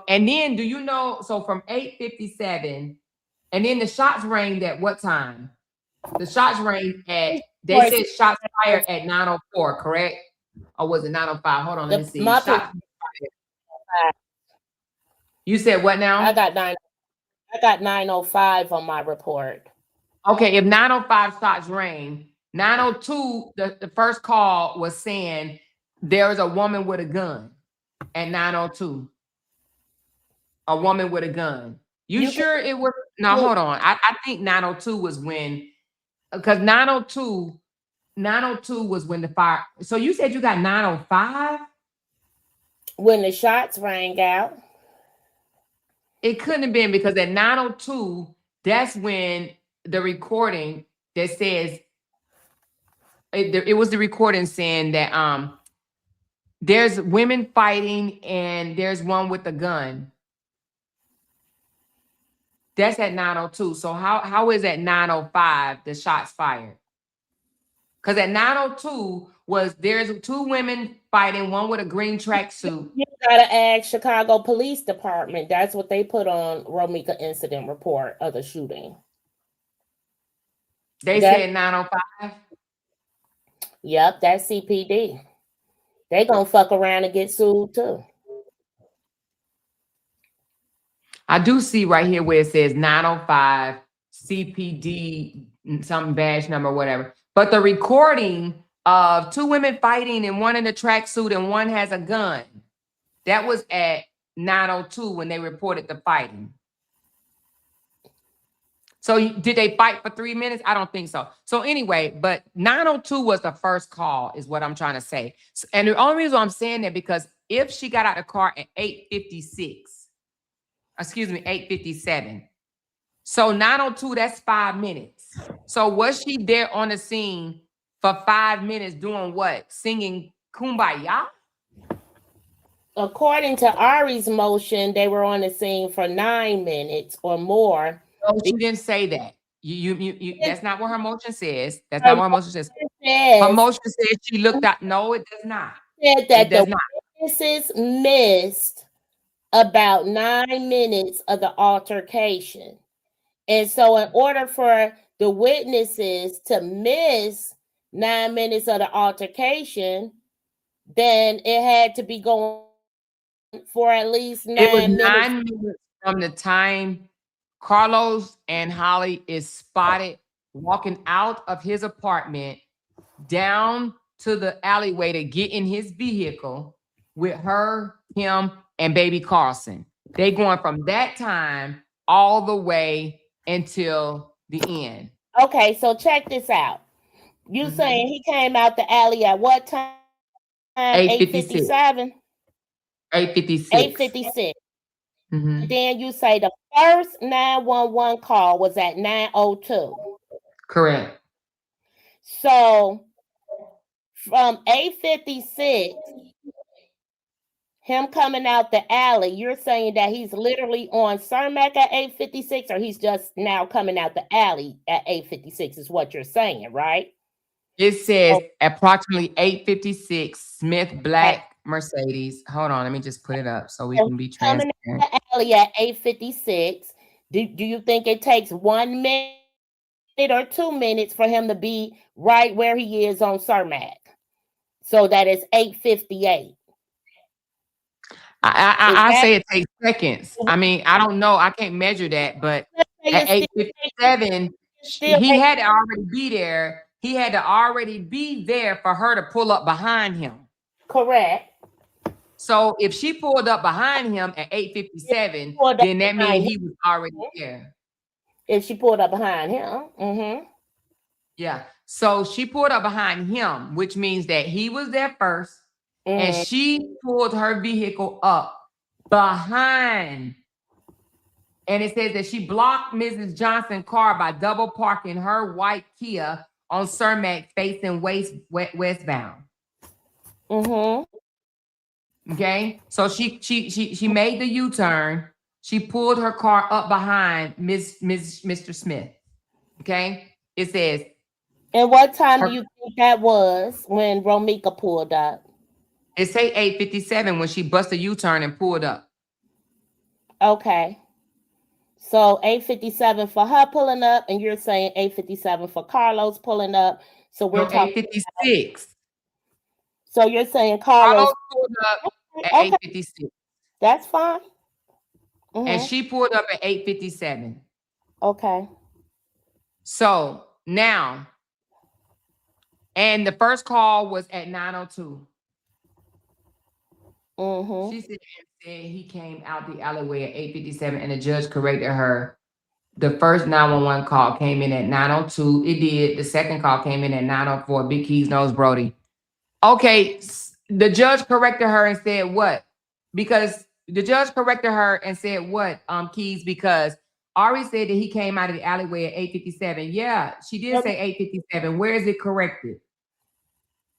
Speaker 1: and then do you know, so from 8:57 and then the shots rang at what time? The shots rang at, they said shots fired at 9:04, correct? Or was it 9:05? Hold on, let me see. You said what now?
Speaker 2: I got 9:05 on my report.
Speaker 1: Okay, if 9:05 shots rang, 9:02, the first call was saying there was a woman with a gun at 9:02. A woman with a gun. You sure it was? No, hold on. I think 9:02 was when, because 9:02 was when the fire. So you said you got 9:05?
Speaker 2: When the shots rang out.
Speaker 1: It couldn't have been, because at 9:02, that's when the recording that says, it was the recording saying that there's women fighting and there's one with a gun. That's at 9:02. So how is at 9:05 the shots fired? Because at 9:02 there's 2 women fighting, one with a green tracksuit.
Speaker 2: You gotta ask Chicago Police Department. That's what they put on Romeca incident report of the shooting.
Speaker 1: They said 9:05.
Speaker 2: Yep, that's CPD. They gonna fuck around and get sued too.
Speaker 1: I do see right here where it says 9:05 CPD, some badge number, whatever. But the recording of 2 women fighting and one in a tracksuit and one has a gun, that was at 9:02 when they reported the fighting. So did they fight for 3 minutes? I don't think so. So anyway, but 9:02 was the first call, is what I'm trying to say. And the only reason I'm saying that because if she got out of the car at 8:56, excuse me, 8:57. So 9:02, that's 5 minutes. So was she there on the scene for 5 minutes doing what? Singing Kumbaya?
Speaker 2: According to Ari's motion, they were on the scene for 9 minutes or more.
Speaker 1: No, she didn't say that. You that's not what her motion says. That's
Speaker 2: Her
Speaker 1: not what her motion says. Her
Speaker 2: says,
Speaker 1: motion says she looked out. No, it does not.
Speaker 2: said
Speaker 1: It
Speaker 2: that
Speaker 1: does
Speaker 2: the
Speaker 1: not.
Speaker 2: witnesses missed about 9 minutes of the altercation. And so in order for the witnesses to miss 9 minutes of the altercation, then it had to be going for at least 9
Speaker 1: It was
Speaker 2: minutes.
Speaker 1: 9 minutes from the time Carlos and Holly is spotted walking out of his apartment down to the alleyway to get in his vehicle with her, him, and baby Carlson. They going from that time all the way until the end.
Speaker 2: Okay, so check this out. You saying he came out the alley at what time?
Speaker 1: 8:56.
Speaker 2: 8:57?
Speaker 1: 8:56.
Speaker 2: 8:56. Then you say the first 911 call was at 9:02.
Speaker 1: Correct.
Speaker 2: So from 8:56, him coming out the alley, you're saying that he's literally on Cermak at 8:56, or he's just now coming out the alley at 8:56 is what you're saying, right?
Speaker 1: It says approximately 8:56, Smith Black Mercedes. Hold on, let me just put it up so we can be transparent.
Speaker 2: Coming out the alley at 8:56. Do you think it takes 1 minute or 2 minutes for him to be right where he is on Cermak? So that is 8:58.
Speaker 1: I say it takes seconds. I mean, I don't know. I can't measure that, but at 8:57, he had to already be there. He had to already be there for her to pull up behind him.
Speaker 2: Correct.
Speaker 1: So if she pulled up behind him at 8:57, then that means he was already there.
Speaker 2: If she pulled up behind him.
Speaker 1: Yeah. So she pulled up behind him, which means that he was there first. And she pulled her vehicle up behind. And it says that she blocked Mrs. Johnson's car by double parking her white Kia on Cermak facing westbound. Okay. So she made the U-turn. She pulled her car up behind Mr. Smith. Okay. It says.
Speaker 2: And what time do you think that was when Romeca pulled up?
Speaker 1: It say 8:57 when she busted a U-turn and pulled up.
Speaker 2: Okay. So 8:57 for her pulling up, and you're saying 8:57 for Carlos pulling up. So we're talking
Speaker 1: 8:56.
Speaker 2: So you're saying Carlos
Speaker 1: pulled up at 8:56.
Speaker 2: That's fine.
Speaker 1: And she pulled up at 8:57.
Speaker 2: Okay.
Speaker 1: So now, and the first call was at 9:02. She said he came out the alleyway at 8:57, and the judge corrected her. The first 911 call came in at 9:02. It did. The second call came in at 9:04. Big Keys knows Brody. Okay, the judge corrected her and said what? Because the judge corrected her and said what, Keys? Because Ari said that he came out of the alleyway at 8:57. Yeah, she did say 8:57. Where is it corrected?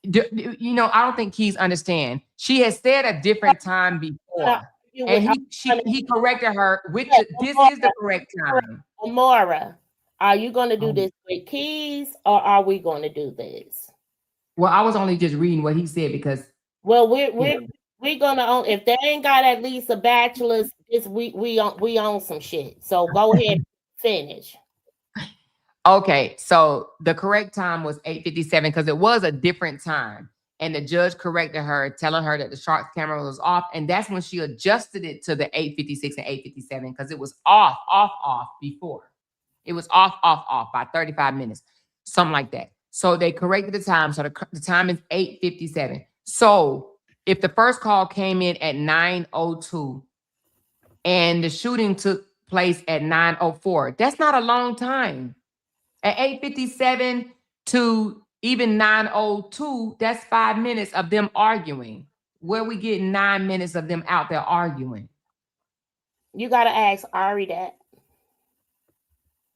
Speaker 1: You know, I don't think Keys understand. She has said a different time before, and he corrected her with this is the correct time.
Speaker 2: Amora, are you going to do this with Keys, or are we going to do this?
Speaker 1: Well, I was only just reading what he said because.
Speaker 2: Well, we're gonna if they ain't got at least a bachelor's, we on some shit. So go ahead and finish.
Speaker 1: Okay, so the correct time was 8:57 because it was a different time. And the judge corrected her, telling her that the shark camera was off. And that's when she adjusted it to the 8:56 and 8:57 because it was off before. It was off by 35 minutes, something like that. So they corrected the time. So the time is 8:57. So if the first call came in at 9:02 and the shooting took place at 9:04. That's not a long time. At 8:57 to even 9:02, that's 5 minutes of them arguing. Where we get 9 minutes of them out there arguing?
Speaker 2: You got to ask Ari that.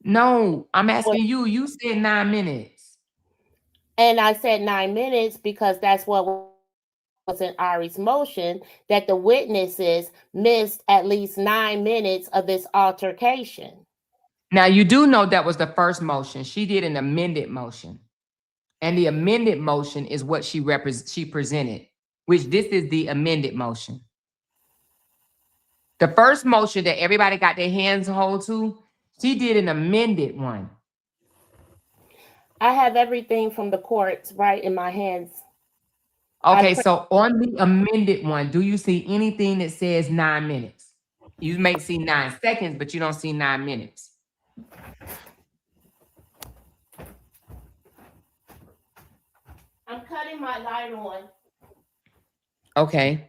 Speaker 1: No, I'm asking you. You said 9 minutes.
Speaker 2: And I said 9 minutes because that's what was in Ari's motion, that the witnesses missed at least 9 minutes of this altercation.
Speaker 1: Now, you do know that was the first motion. She did an amended motion. And the amended motion is what she presented, which this is the amended motion. The first motion that everybody got their hands hold to, she did an amended one.
Speaker 2: I have everything from the courts right in my hands.
Speaker 1: Okay, so on the amended one, do you see anything that says 9 minutes? You may see 9 seconds, but you don't see 9 minutes.
Speaker 2: I'm cutting my light on.
Speaker 1: Okay.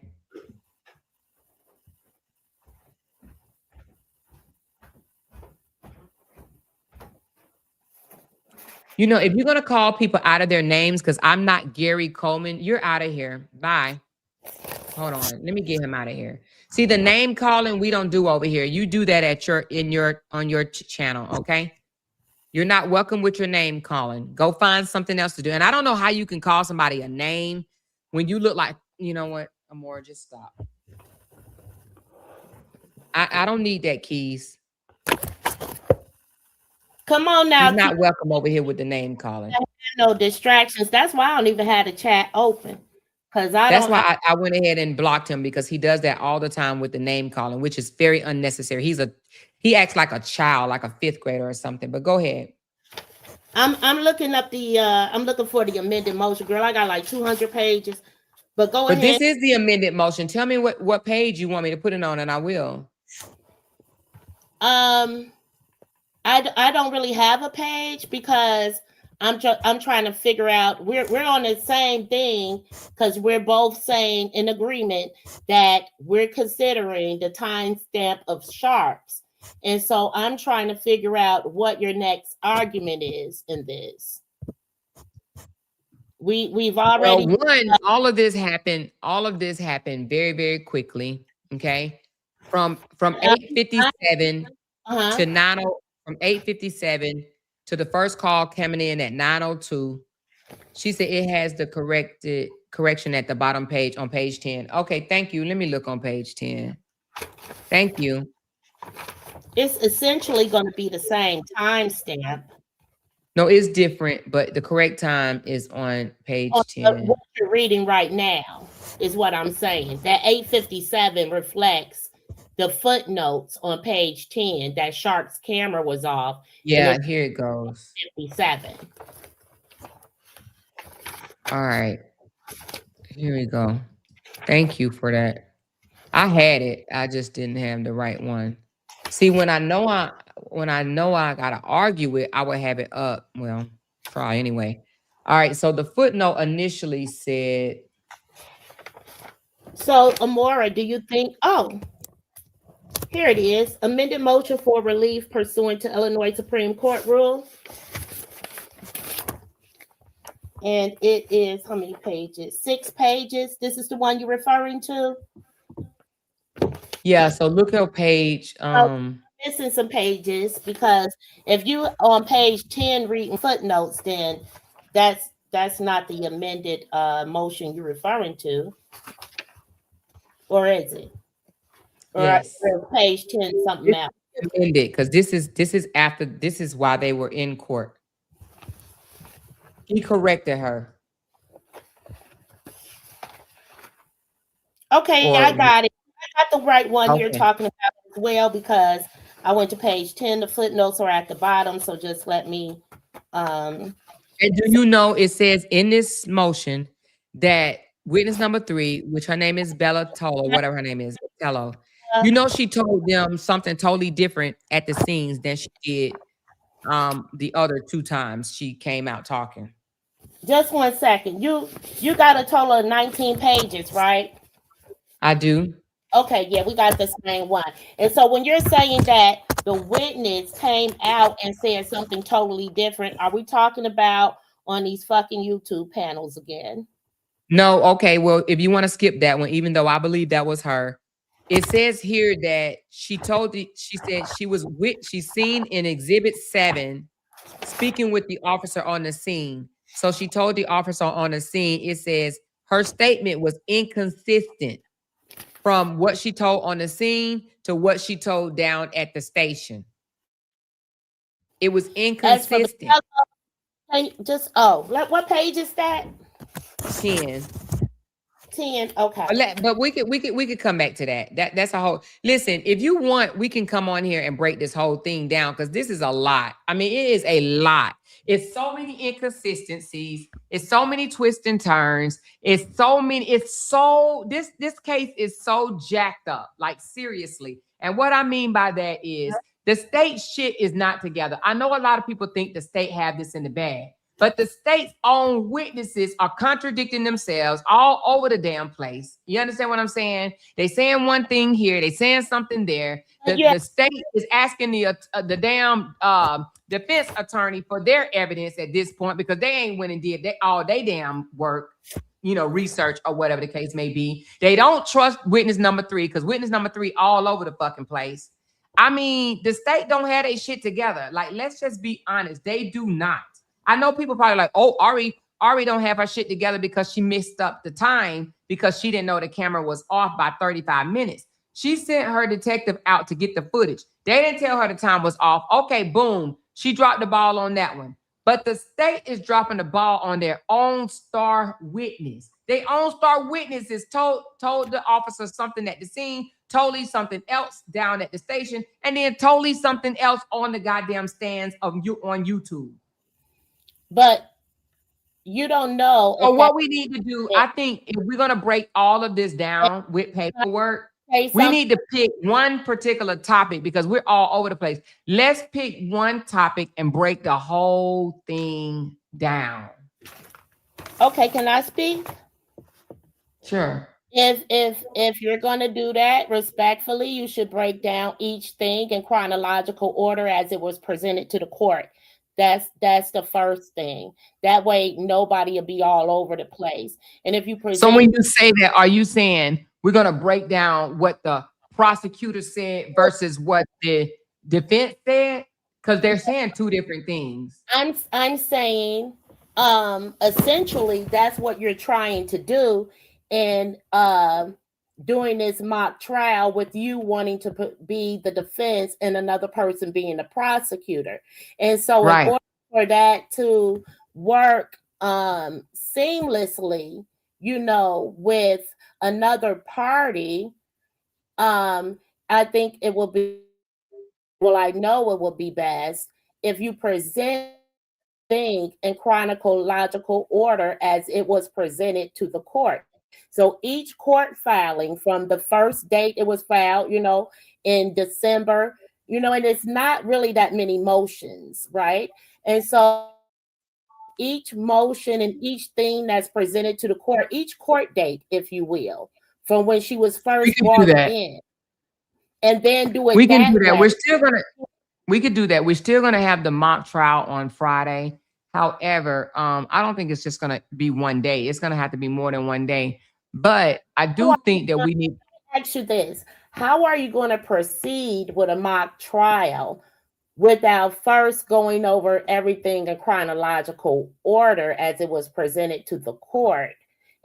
Speaker 1: You know, if you're going to call people out of their names, because I'm not Gary Coleman, you're out of here. Bye. Hold on. Let me get him out of here. See, the name calling we don't do over here. You do that at on your channel, okay? You're not welcome with your name calling. Go find something else to do. And I don't know how you can call somebody a name when you look like, you know what, Amor, just stop. I don't need that, Keys.
Speaker 2: Come on now.
Speaker 1: He's not welcome over here with the name calling.
Speaker 2: No distractions. That's why I don't even have the chat open.
Speaker 1: That's why I went ahead and blocked him, because he does that all the time with the name calling, which is very unnecessary. He acts like a child, like a 5th grader or something. But go ahead.
Speaker 2: I'm looking up I'm looking for the amended motion, girl. I got like 200 pages. But go ahead.
Speaker 1: But this is the amended motion. Tell me what page you want me to put it on, and I will.
Speaker 2: I don't really have a page because I'm trying to figure out, we're on the same thing, because we're both saying in agreement that we're considering the timestamp of sharps. And so I'm trying to figure out what your next argument is in this. We've already
Speaker 1: all of this happened very, very quickly. Okay. From 8:57 to 9:00, from 8:57 to the first call coming in at 9:02. She said it has the correction at the bottom page on page 10. Okay, thank you. Let me look on page 10. Thank you.
Speaker 2: It's essentially going to be the same timestamp.
Speaker 1: No, it's different, but the correct time is on page 10.
Speaker 2: What you're reading right now is what I'm saying. That 8:57 reflects the footnotes on page 10 that Sharp's camera was off.
Speaker 1: Yeah, here it goes.
Speaker 2: 57.
Speaker 1: All right. Here we go. Thank you for that. I had it. I just didn't have the right one. See, when I know I gotta argue it, I would have it up. Well, try anyway. All right. So the footnote initially said.
Speaker 2: So, Amora, do you think? Oh, here it is. Amended motion for relief pursuant to Illinois Supreme Court rule. And it is how many pages? 6 pages. This is the one you're referring to?
Speaker 1: Yeah, so look at page.
Speaker 2: Missing some pages, because if you on page 10 reading footnotes, then that's not the amended motion you're referring to. Or is it? Or
Speaker 1: yes.
Speaker 2: Page 10 something else.
Speaker 1: Amended, because this is why they were in court. He corrected her.
Speaker 2: Okay, I got it. I got the right one you're talking about as well, because I went to page 10. The footnotes are at the bottom, so just let me.
Speaker 1: And do you know it says in this motion that witness number 3, which her name is Bella Tolo, whatever her name is, Tello. You know, she told them something totally different at the scenes than she did the other 2 times she came out talking.
Speaker 2: Just 1 second. You got a total of 19 pages, right?
Speaker 1: I do.
Speaker 2: Okay, yeah, we got the same one. And so when you're saying that the witness came out and said something totally different. Are we talking about on these fucking YouTube panels again?
Speaker 1: No, okay. Well, if you want to skip that one, even though I believe that was her, it says here that she said she's seen in Exhibit 7 speaking with the officer on the scene. So she told the officer on the scene, it says her statement was inconsistent from what she told on the scene to what she told down at the station. It was
Speaker 2: As for the
Speaker 1: inconsistent.
Speaker 2: just what page is that?
Speaker 1: 10.
Speaker 2: 10. Okay.
Speaker 1: But we could come back to that. That's a whole listen. If you want, we can come on here and break this whole thing down because this is a lot. I mean, it is a lot. It's so many inconsistencies. It's so many twists and turns. It's so many. This case is so jacked up. Like seriously. And what I mean by that is the state shit is not together. I know a lot of people think the state have this in the bag. But the state's own witnesses are contradicting themselves all over the damn place. You understand what I'm saying? They saying one thing here, they saying something there. The state is asking the damn defense attorney for their evidence at this point because they ain't went and did all they damn work, research or whatever the case may be. They don't trust witness number 3 because witness number 3 all over the fucking place. I mean, the state don't have their shit together. Like, let's just be honest. They do not. I know people probably like, oh, Ari don't have her shit together because she missed up the time because she didn't know the camera was off by 35 minutes. She sent her detective out to get the footage. They didn't tell her the time was off. Okay, boom. She dropped the ball on that one. But the state is dropping the ball on their own star witness. Their own star witnesses told the officer something at the scene, totally something else down at the station, and then totally something else on the goddamn stands on YouTube.
Speaker 2: But you don't know.
Speaker 1: So what we need to do, I think if we're going to break all of this down with paperwork, we need to pick one particular topic because we're all over the place. Let's pick one topic and break the whole thing down.
Speaker 2: Okay, can I speak?
Speaker 1: Sure.
Speaker 2: If you're going to do that respectfully, you should break down each thing in chronological order as it was presented to the court. That's the first thing. That way, nobody will be all over the place. And if you present,
Speaker 1: so when you say that, are you saying we're gonna break down what the prosecutor said versus what the defense said? Because they're saying two different things.
Speaker 2: I'm saying, essentially, that's what you're trying to do, and doing this mock trial with you wanting to be the defense and another person being the prosecutor. And so in order for that to work seamlessly, with another party, I think it will be, I know it will be best if you present things in chronological order as it was presented to the court. So each court filing from the first date it was filed, in December, and it's not really that many motions, right? And so each motion and each thing that's presented to the court, each court date, if you will, from when she was first brought in, and then do it.
Speaker 1: We can do that. We could do that. We're still gonna have the mock trial on Friday. However, I don't think it's just gonna be one day. It's gonna have to be more than one day. But I do think that we need
Speaker 2: to ask you this. How are you going to proceed with a mock trial without first going over everything in chronological order as it was presented to the court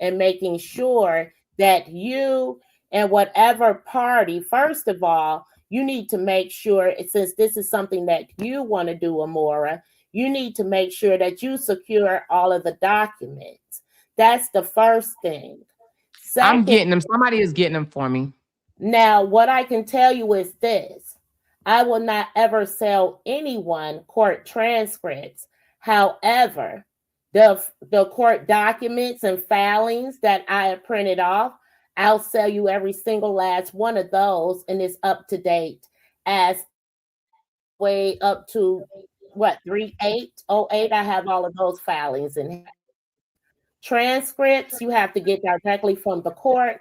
Speaker 2: and making sure that you and whatever party, first of all, you need to make sure, since this is something that you want to do, Amora, you need to make sure that you secure all of the documents. That's the first thing.
Speaker 1: Second, I'm getting them. Somebody is getting them for me.
Speaker 2: Now, what I can tell you is this. I will not ever sell anyone court transcripts. However, the court documents and filings that I have printed off, I'll sell you every single last one of those, and it's up to date as way up to 3808. I have all of those filings in transcripts. You have to get directly from the court.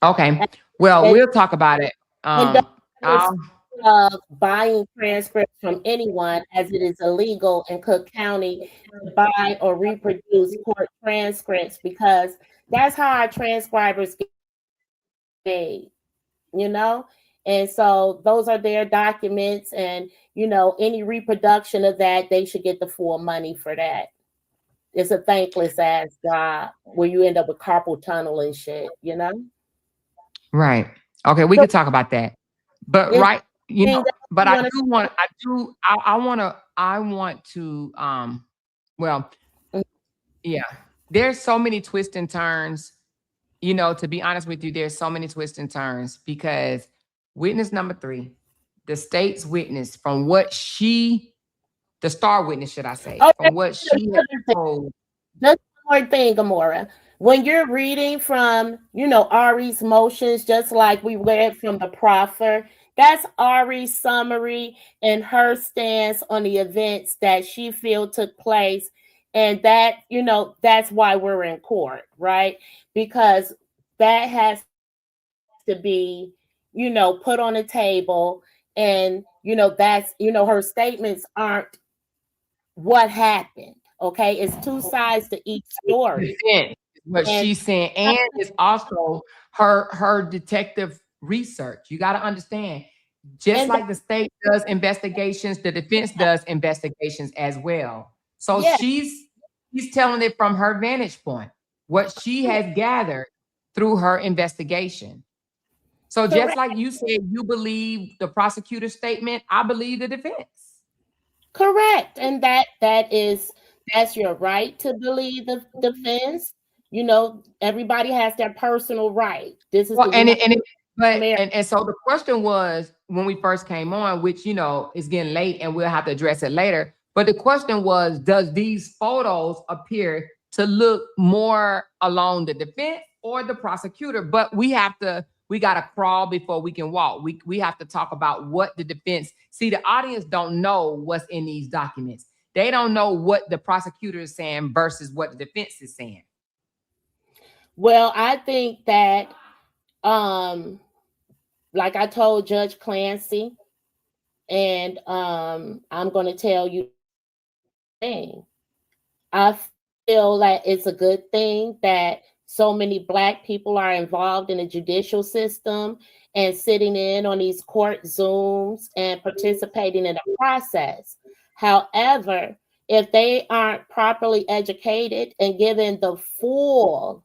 Speaker 1: Okay. Well, we'll talk about it.
Speaker 2: And don't
Speaker 1: I'll,
Speaker 2: of buying transcripts from anyone, as it is illegal in Cook County to buy or reproduce court transcripts, because that's how our transcribers get paid, you know? And so those are their documents, and any reproduction of that, they should get the full money for that. It's a thankless ass job where you end up with carpal tunnel and shit.
Speaker 1: right. Okay, we
Speaker 2: So
Speaker 1: could talk about that. But
Speaker 2: is
Speaker 1: right,
Speaker 2: anything that
Speaker 1: but
Speaker 2: you
Speaker 1: I
Speaker 2: want
Speaker 1: do want, I want to, well,
Speaker 2: to?
Speaker 1: yeah, there's so many twists and turns. To be honest with you, there's so many twists and turns because witness number 3, the state's witness, from what the star witness, should I say,
Speaker 2: Oh,
Speaker 1: from what she has told.
Speaker 2: just one more thing, Gamora. When you're reading from, Ari's motions, just like we read from the proffer, that's Ari's summary and her stance on the events that she feel took place. And that, that's why we're in court, right? Because that has to be, put on the table. And, that's, her statements aren't what happened. Okay, it's two sides to each story.
Speaker 1: Defense is what
Speaker 2: And
Speaker 1: she's saying, and it's also her detective research. You got to understand, just
Speaker 2: and
Speaker 1: like the state does investigations, the defense does investigations as well. So
Speaker 2: yeah,
Speaker 1: she's telling it from her vantage point, what she has gathered through her investigation. So just
Speaker 2: correct,
Speaker 1: like you said, you believe the prosecutor's statement, I believe the defense.
Speaker 2: correct. And that's your right to believe the defense. Everybody has their personal right. This is
Speaker 1: Well,
Speaker 2: the United
Speaker 1: but
Speaker 2: America.
Speaker 1: and so the question was, when we first came on, which is getting late and we'll have to address it later. But the question was, does these photos appear to look more along the defense or the prosecutor? But we gotta crawl before we can walk. We have to talk about what the defense. See, the audience don't know what's in these documents. They don't know what the prosecutor is saying versus what the defense is saying.
Speaker 2: Well, I think that, like I told Judge Clancy, and I'm going to tell you the thing. I feel like it's a good thing that so many Black people are involved in the judicial system and sitting in on these court Zooms and participating in the process. However, if they aren't properly educated and given the full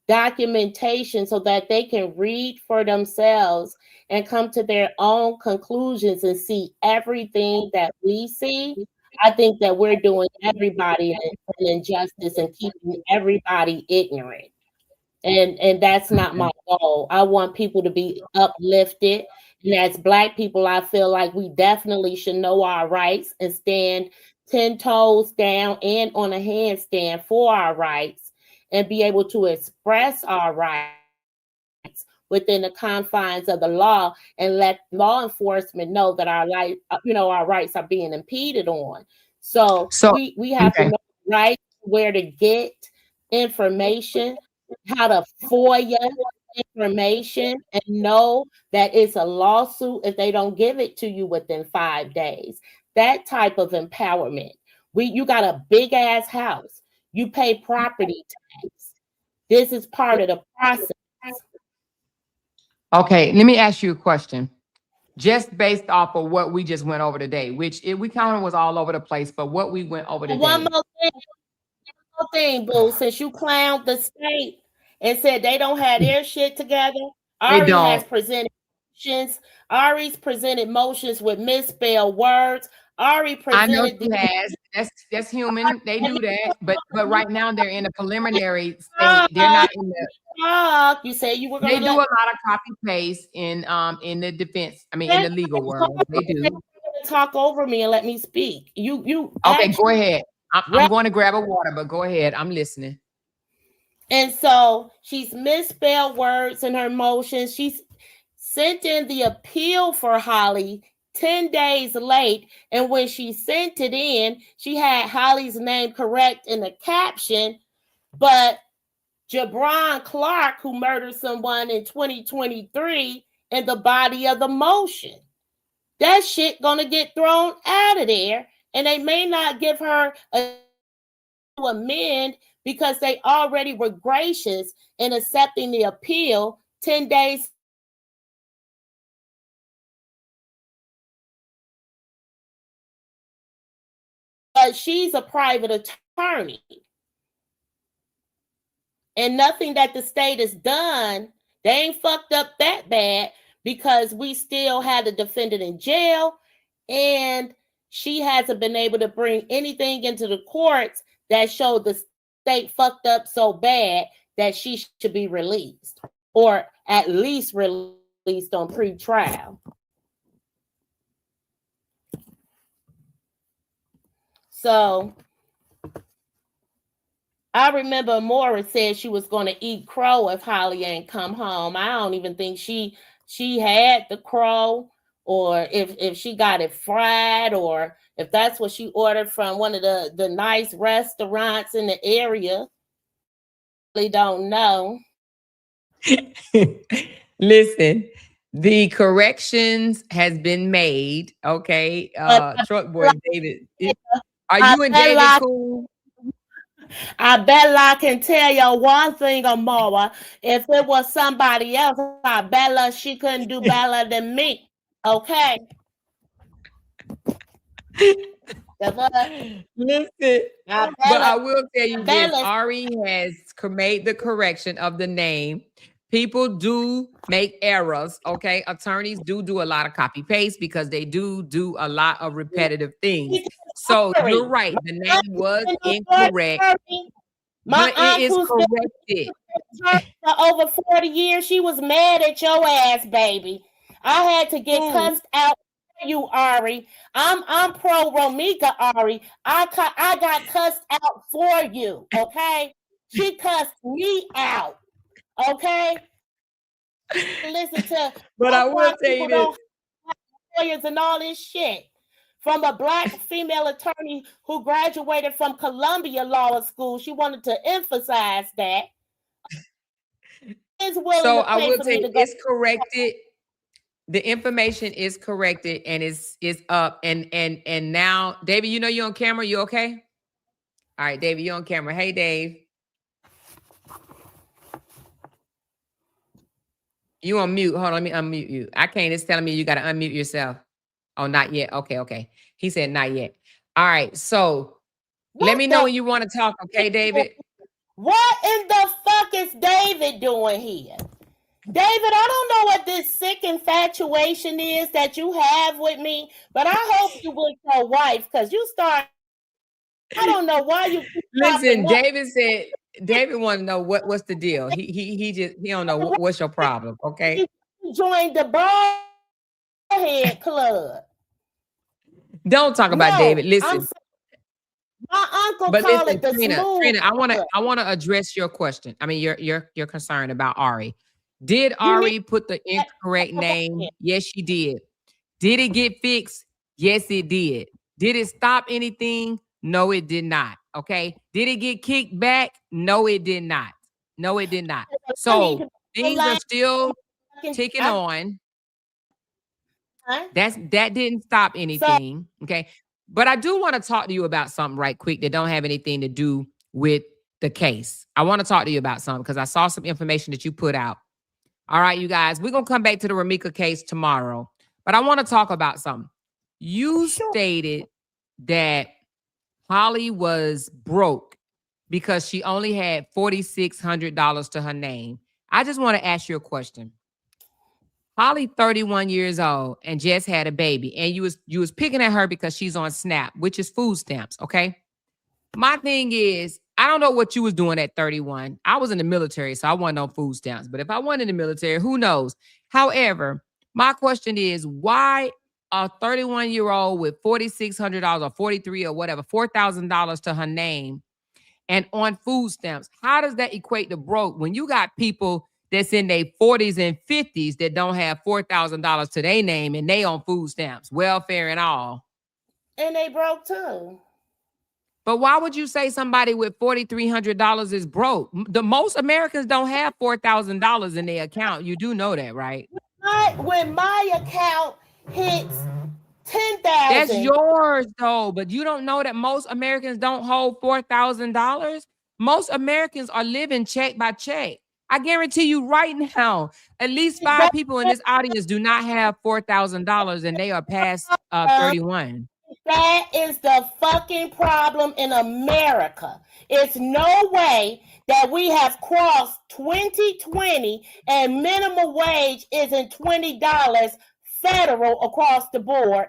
Speaker 2: documentation so that they can read for themselves and come to their own conclusions and see everything that we see, I think that we're doing everybody an injustice and keeping everybody ignorant. And that's not my goal. I want people to be uplifted. And as Black people, I feel like we definitely should know our rights and stand 10 toes down and on a handstand for our rights, and be able to express our rights within the confines of the law, and let law enforcement know that our rights are being impeded on. So
Speaker 1: So
Speaker 2: we have to
Speaker 1: okay.
Speaker 2: know right where to get information, how to FOIA information, and know that it's a lawsuit if they don't give it to you within 5 days. That type of empowerment. You got a big ass house. You pay property tax. This is part of the process.
Speaker 1: Okay, let me ask you a question. Just based off of what we just went over today, which we kind of was all over the place, but what we went over
Speaker 2: One
Speaker 1: today.
Speaker 2: more thing, boo. Since you clowned the state and said they don't have their shit together,
Speaker 1: They
Speaker 2: Ari has
Speaker 1: don't.
Speaker 2: presented motions. Ari's presented motions with misspelled words. Ari
Speaker 1: I know
Speaker 2: presented
Speaker 1: she
Speaker 2: the
Speaker 1: has. That's human. They do that. But right now they're in a preliminary state. They're not in the.
Speaker 2: talk. You said you were
Speaker 1: They
Speaker 2: gonna
Speaker 1: do a
Speaker 2: let
Speaker 1: lot of copy paste in the defense. I mean, in the legal world, they do.
Speaker 2: talk over me and let me speak. You
Speaker 1: Okay, go
Speaker 2: actually
Speaker 1: ahead. I'm going to grab a water, but go ahead. I'm listening.
Speaker 2: And so she's misspelled words in her motions. She's sent in the appeal for Holly 10 days late. And when she sent it in, she had Holly's name correct in the caption. But Jabron Clark, who murdered someone in 2023, in the body of the motion. That shit gonna get thrown out of there, and they may not give her a amend because they already were gracious in accepting the appeal 10 days. But she's a private attorney. And nothing that the state has done, they ain't fucked up that bad because we still had the defendant in jail, and she hasn't been able to bring anything into the courts that showed the state fucked up so bad that she should be released, or at least released on pre-trial. So I remember Maura said she was going to eat crow if Holly ain't come home. I don't even think she had the crow, or if she got it fried, or if that's what she ordered from one of the nice restaurants in the area. I really don't know.
Speaker 1: Listen, the corrections has been made. Okay. Truck boy David. Are you and David cool?
Speaker 2: I bet I can tell you one thing, Amora. If it was somebody else, I bet she couldn't do better than me. Okay.
Speaker 1: Listen, but I will tell you this: Ari has made the correction of the name. People do make errors. Okay, attorneys do a lot of copy paste because they do a lot of repetitive things. So you're right. The name was incorrect. But it is corrected.
Speaker 2: For over 40 years, she was mad at your ass, baby. I had to get cussed out for you, Ari. I'm pro Romeca, Ari. I got cussed out for you, okay? She cussed me out, okay? Listen to,
Speaker 1: but I will tell you this.
Speaker 2: Lawyers and all this shit. From a Black female attorney who graduated from Columbia Law School. She wanted to emphasize that.
Speaker 1: So I will tell you, it's corrected. The information is corrected and it's up. And now, David, you know you're on camera. You okay? All right, David, you're on camera. Hey, Dave. You on mute. Hold on, let me unmute you. I can't. It's telling me you got to unmute yourself. Oh, not yet. Okay. He said not yet. All right. So let me know when you want to talk. Okay, David?
Speaker 2: What in the fuck is David doing here? David, I don't know what this sick infatuation is that you have with me, but I hope you with your wife, because you start. I don't know why you.
Speaker 1: Listen, David said. David want to know what's the deal. He don't know what's your problem. Okay.
Speaker 2: He joined the Ballhead Club.
Speaker 1: Don't talk about David. Listen.
Speaker 2: My uncle called it the
Speaker 1: Trina, I want to address your question. I mean, your concern about Ari. Did Ari put the incorrect name? Yes, she did. Did it get fixed? Yes, it did. Did it stop anything? No, it did not. Okay. Did it get kicked back? No, it did not. No, it did not. So things are still ticking on. That didn't stop anything. Okay. But I do want to talk to you about something right quick that don't have anything to do with the case. I want to talk to you about something because I saw some information that you put out. All right, you guys, we're going to come back to the Romeca case tomorrow. But I want to talk about something. You stated that Holly was broke because she only had $4,600 to her name. I just want to ask you a question. Holly, 31 years old, and just had a baby, and you was picking at her because she's on SNAP, which is food stamps, okay? My thing is, I don't know what you was doing at 31. I was in the military, so I wasn't on food stamps. But if I wasn't in the military, who knows? However, my question is, why a 31-year-old with $4,600 or 43 or whatever, $4,000 to her name and on food stamps, how does that equate to broke when you got people that's in their 40s and 50s that don't have $4,000 to their name and they on food stamps, welfare and all?
Speaker 2: And they broke too.
Speaker 1: But why would you say somebody with $4,300 is broke? The most Americans don't have $4,000 in their account. You do know that, right?
Speaker 2: when my account hits 10,000.
Speaker 1: That's yours though, but you don't know that most Americans don't hold $4,000. Most Americans are living check by check. I guarantee you right now, at least 5 people in this audience do not have $4,000 and they are past 31.
Speaker 2: That is the fucking problem in America. It's no way that we have crossed 2020 and minimum wage isn't $20 federal across the board.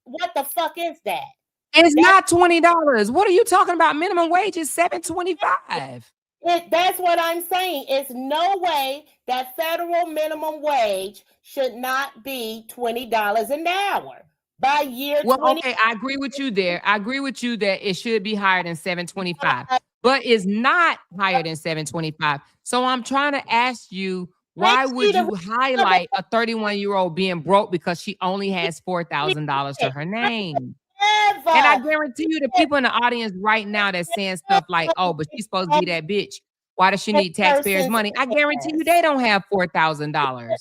Speaker 2: What the fuck is that?
Speaker 1: It's not $20. What are you talking about? Minimum wage is $7.25.
Speaker 2: That's what I'm saying. It's no way that federal minimum wage should not be $20 an hour by year 20.
Speaker 1: Okay, I agree with you there. I agree with you that it should be higher than $7.25, but it's not higher than $7.25. So I'm trying to ask you, why would you highlight a 31-year-old being broke because she only has $4,000 to her name? And I guarantee you the people in the audience right now that's saying stuff like, oh, but she's supposed to be that bitch. Why does she need taxpayers' money? I guarantee you they don't have $4,000.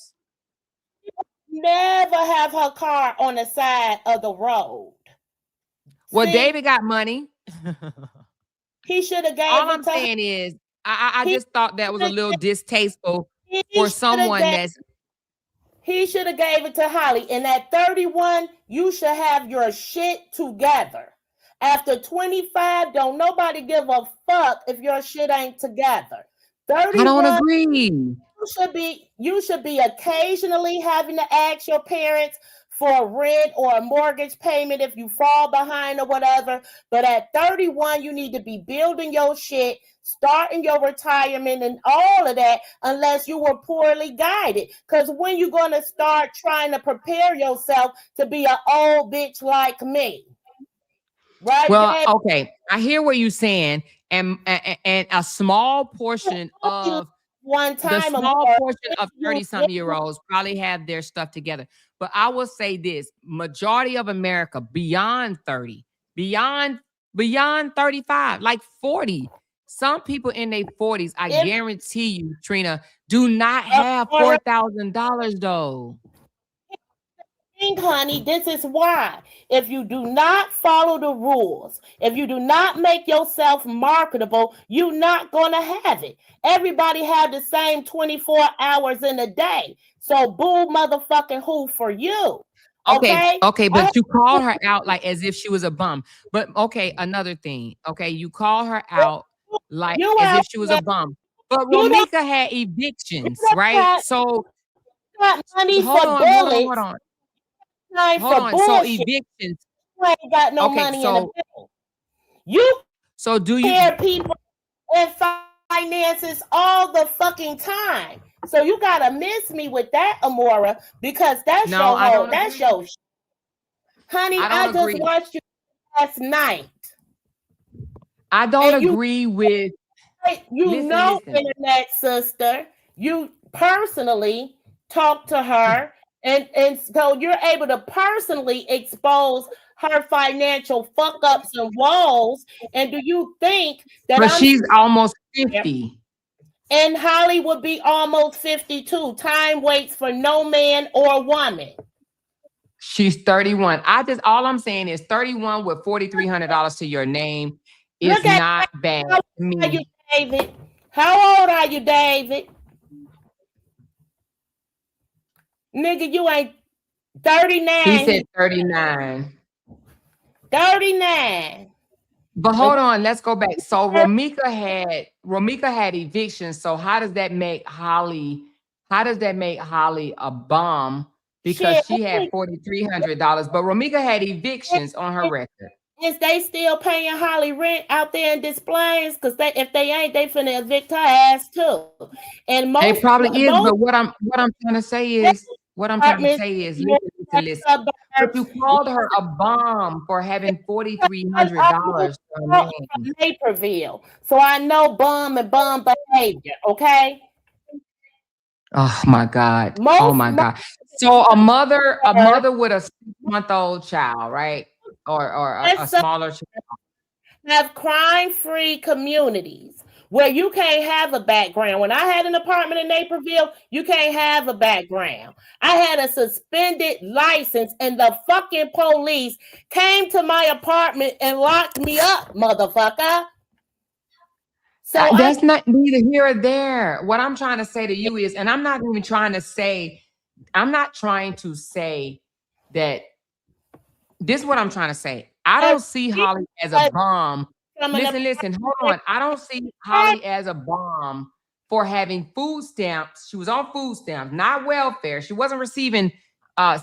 Speaker 2: Never have her car on the side of the road.
Speaker 1: Well, David got money.
Speaker 2: He should have gave
Speaker 1: All I'm saying is, I just thought that was a little distasteful for someone that's...
Speaker 2: He should have gave it to Holly. And at 31, you should have your shit together. After 25, don't nobody give a fuck if your shit ain't together. 31,
Speaker 1: I don't agree.
Speaker 2: You should be occasionally having to ask your parents for a rent or a mortgage payment if you fall behind or whatever. But at 31, you need to be building your shit, starting your retirement and all of that, unless you were poorly guided. Because when you going to start trying to prepare yourself to be an old bitch like me? Right?
Speaker 1: Well, okay. I hear what you're saying. And a small portion of... the small portion of 30-something-year-olds probably have their stuff together. But I will say this, majority of America beyond 30, beyond 35, like 40. Some people in their 40s, I guarantee you, Trina, do not have $4,000 though.
Speaker 2: Honey, this is why. If you do not follow the rules, if you do not make yourself marketable, you're not going to have it. Everybody have the same 24 hours in a day. So boo motherfucking who for you.
Speaker 1: Okay, but you called her out like as if she was a bum. But okay, another thing. Okay, you call her out like as if she was a bum. But Romeca had evictions, right? So
Speaker 2: money for bullets.
Speaker 1: Hold on.
Speaker 2: So
Speaker 1: evictions.
Speaker 2: You ain't got no money in the bill. You
Speaker 1: do you
Speaker 2: care people and finances all the fucking time. So you gotta miss me with that, Amora, because that's your honey. I just watched you last night.
Speaker 1: I don't agree with
Speaker 2: listen. Internet sister. You personally talk to her. And so you're able to personally expose her financial fuck ups and woes. And do you think that
Speaker 1: she's almost 50?
Speaker 2: And Holly would be almost 52. Time waits for no man or woman.
Speaker 1: She's 31. All I'm saying is 31 with $4,300 to your name is not bad.
Speaker 2: How old are you, David? How old are you, David? Nigga, you ain't 39.
Speaker 1: He said 39.
Speaker 2: 39.
Speaker 1: But hold on, let's go back. So Romeca had evictions. So how does that make Holly a bum? Because she had $4,300, but Romeca had evictions on her record.
Speaker 2: Is they still paying Holly rent out there in Displays? Because if they ain't, they finna evict her ass too. And most,
Speaker 1: it probably is. But what I'm trying to say is, listen. If you called her a bum for having $4,300
Speaker 2: from Naperville, so I know bum and bum behavior. Okay.
Speaker 1: Oh my God. God. So a mother with a 6-month-old child, right? Or a smaller child.
Speaker 2: Have crime-free communities where you can't have a background. When I had an apartment in Naperville, you can't have a background. I had a suspended license, and the fucking police came to my apartment and locked me up, motherfucker. So
Speaker 1: that's not neither here or there. What I'm trying to say to you is, and I'm not even trying to say, I'm not trying to say that. This is what I'm trying to say. I don't see Holly as a bum. Listen, hold on. I don't see Holly as a bum for having food stamps. She was on food stamps, not welfare. She wasn't receiving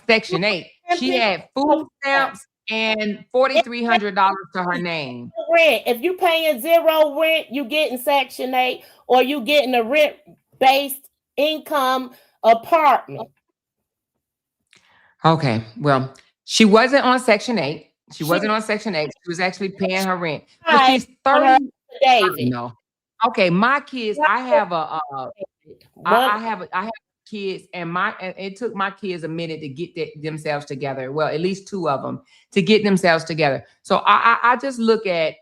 Speaker 1: Section 8. She had food stamps and $4,300 to her name.
Speaker 2: Rent. If you paying zero rent, you getting Section 8, or you getting a rent-based income apartment.
Speaker 1: Okay, well, she wasn't on Section 8. She wasn't on Section 8. She was actually paying her rent. But she's 30.
Speaker 2: David.
Speaker 1: No. Okay, my kids, I have kids, and it took my kids a minute to get themselves together. Well, at least two of them to get themselves together. So I just look at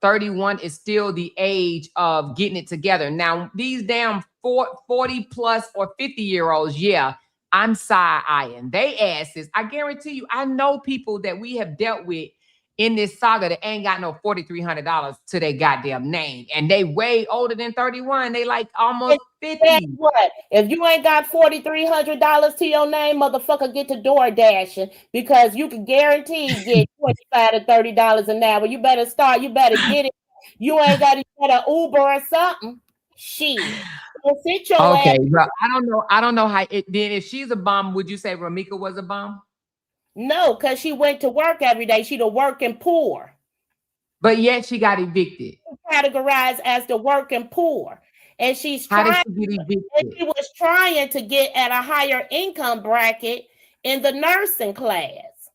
Speaker 1: 31 is still the age of getting it together. Now, these damn 40 plus or 50-year-olds, yeah, I'm side-eyeing. They asses. I guarantee you, I know people that we have dealt with in this saga that ain't got no $4,300 to their goddamn name, and they way older than 31. They like almost 50.
Speaker 2: What? If you ain't got $4,300 to your name, motherfucker, get to door dashing, because you can guarantee get $25 to $30 an hour. You better start. You better get it. You ain't got to get an Uber or something. Shit. Sit your
Speaker 1: okay,
Speaker 2: ass.
Speaker 1: well, I don't know how it then. If she's a bum, would you say Romeca was a bum?
Speaker 2: No, because she went to work every day. She the working poor.
Speaker 1: But yet she got evicted.
Speaker 2: Categorized as the working poor. And she's
Speaker 1: How
Speaker 2: trying,
Speaker 1: did she get evicted?
Speaker 2: she was trying to get at a higher income bracket in the nursing class.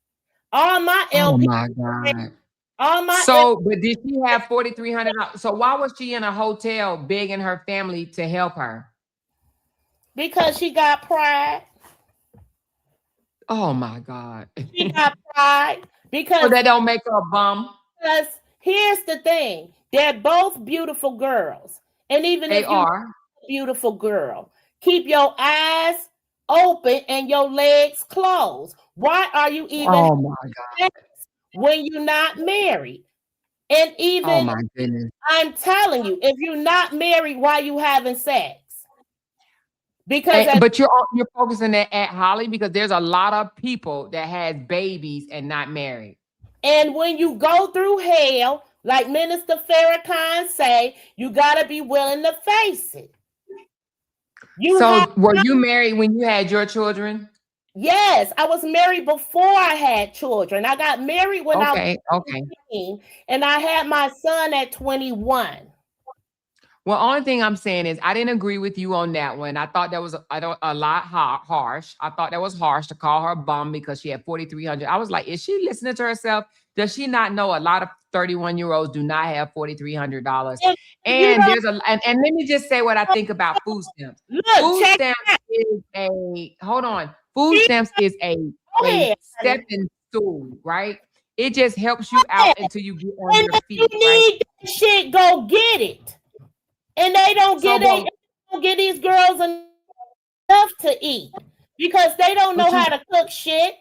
Speaker 2: All my LP.
Speaker 1: Oh my God.
Speaker 2: All my
Speaker 1: but did she have $4,300? So why was she in a hotel begging her family to help her?
Speaker 2: Because she got pride.
Speaker 1: Oh my God.
Speaker 2: She got pride. Because
Speaker 1: so that don't make her a bum.
Speaker 2: Because here's the thing. They're both beautiful girls. And even if you're a beautiful girl, keep your eyes open and your legs closed. Why are you even when you're not married? And even,
Speaker 1: oh my goodness,
Speaker 2: I'm telling you, if you're not married, why you having sex? Because
Speaker 1: but you're focusing at Holly, because there's a lot of people that has babies and not married.
Speaker 2: And when you go through hell, like Minister Farrakhan say, you got to be willing to face it.
Speaker 1: Were you married when you had your children?
Speaker 2: Yes, I was married before I had children. I got married when I was 15, and I had my son at 21.
Speaker 1: Well, only thing I'm saying is I didn't agree with you on that one. I thought that was a lot harsh. I thought that was harsh to call her a bum because she had $4,300. I was like, is she listening to herself? Does she not know a lot of 31-year-olds do not have $4,300? And there's and let me just say what I think about food stamps. Food stamps is Food stamps is a stepping stool, right? It just helps you out until you get on your feet.
Speaker 2: You need that shit, go get it. And they don't get these girls enough to eat because they don't know how to cook shit.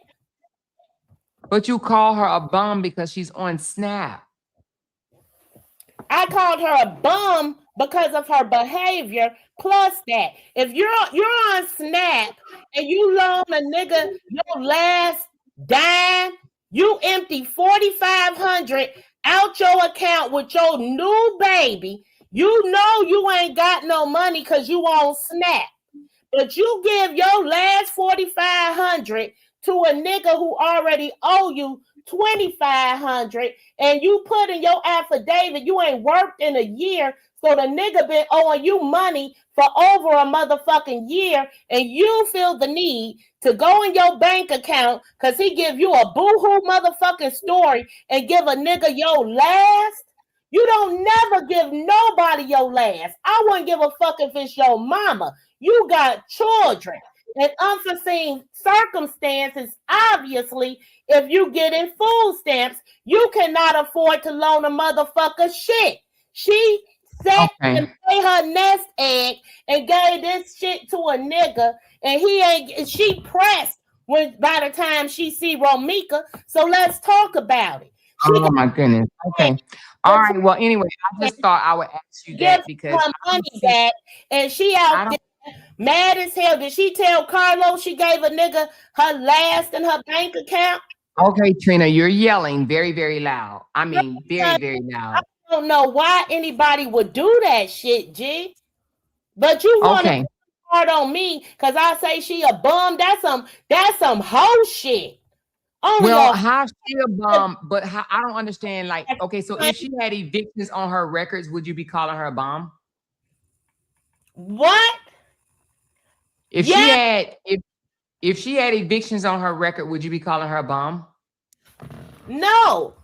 Speaker 1: But you call her a bum because she's on Snap.
Speaker 2: I called her a bum because of her behavior. Plus that, if you're on Snap and you loan a nigga your last dime, you empty $4,500 out your account with your new baby. You know you ain't got no money because you on Snap. But you give your last $4,500 to a nigga who already owe you $2,500, and you put in your affidavit you ain't worked in a year, so the nigga been owing you money for over a motherfucking year, and you feel the need to go in your bank account because he give you a boo-hoo motherfucking story and give a nigga your last. You don't never give nobody your last. I wouldn't give a fuck if it's your mama. You got children. And unforeseen circumstances, obviously, if you get in food stamps, you cannot afford to loan a motherfucker shit. She said packed and paid her nest egg and gave this shit to a nigga, and he ain't. She pressed when by the time she see Romeca. So let's talk about it.
Speaker 1: Oh my goodness. Okay. All right. Well, anyway, I just thought I would ask you that because
Speaker 2: her money back, and she out there mad as hell. Did she tell Carlos she gave a nigga her last in her bank account?
Speaker 1: Okay, Trina, you're yelling very, very loud. I mean, very, very loud.
Speaker 2: I don't know why anybody would do that shit, G. But you want to hard on me because I say she a bum. That's some hoe shit.
Speaker 1: Well, how she a bum? But I don't understand. Like, okay, so if she had evictions on her records, would you be calling her a bum?
Speaker 2: What?
Speaker 1: If she had if she had evictions on her record, would you be calling her a bum?
Speaker 2: No.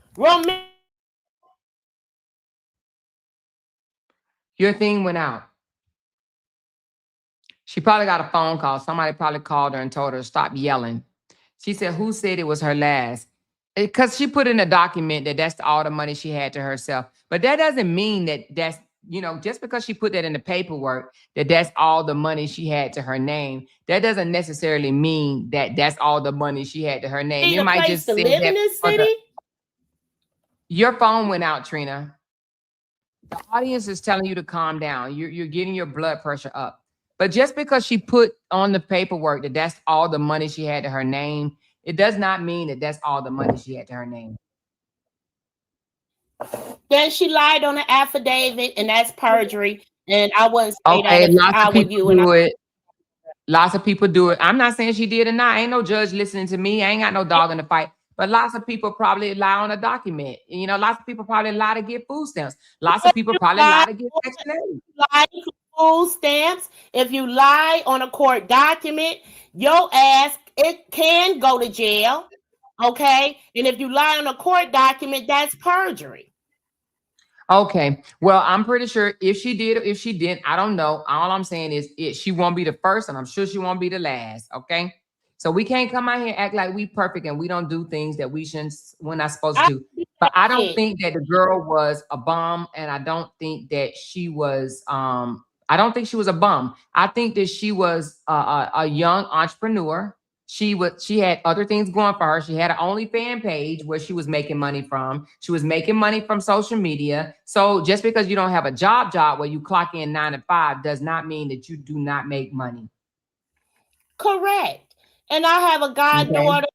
Speaker 1: Your thing went out. She probably got a phone call. Somebody probably called her and told her to stop yelling. She said, who said it was her last? Because she put in a document that that's all the money she had to herself. But that doesn't mean that that's, you know, just because she put that in the paperwork, that that's all the money she had to her name. That doesn't necessarily mean that that's all the money she had to her name. You might just say
Speaker 2: live in this city.
Speaker 1: Your phone went out, Trina. The audience is telling you to calm down. You're getting your blood pressure up. But just because she put on the paperwork that that's all the money she had to her name, it does not mean that that's all the money she had to her name.
Speaker 2: Then she lied on the affidavit, and that's perjury. And I wouldn't say that if I were you.
Speaker 1: Do it. Lots of people do it. I'm not saying she did or not. Ain't no judge listening to me. I ain't got no dog in the fight. But lots of people probably lie on a document. You know, lots of people probably lie to get food stamps. Lots of people probably lie to get Section 8.
Speaker 2: Lie to food stamps. If you lie on a court document, your ass, it can go to jail. Okay? And if you lie on a court document, that's perjury.
Speaker 1: Okay. Well, I'm pretty sure if she did or if she didn't, I don't know. All I'm saying is she won't be the first, and I'm sure she won't be the last. Okay. So we can't come out here and act like we perfect and we don't do things that we're not supposed to do. But I don't think that the girl was a bum, and I don't think that she was I don't think she was a bum. I think that she was a young entrepreneur. She had other things going for her. She had an OnlyFans page where she was making money from. She was making money from social media. So just because you don't have a job where you clock in 9 to 5 does not mean that you do not make money.
Speaker 2: Correct. And I have a goddaughter,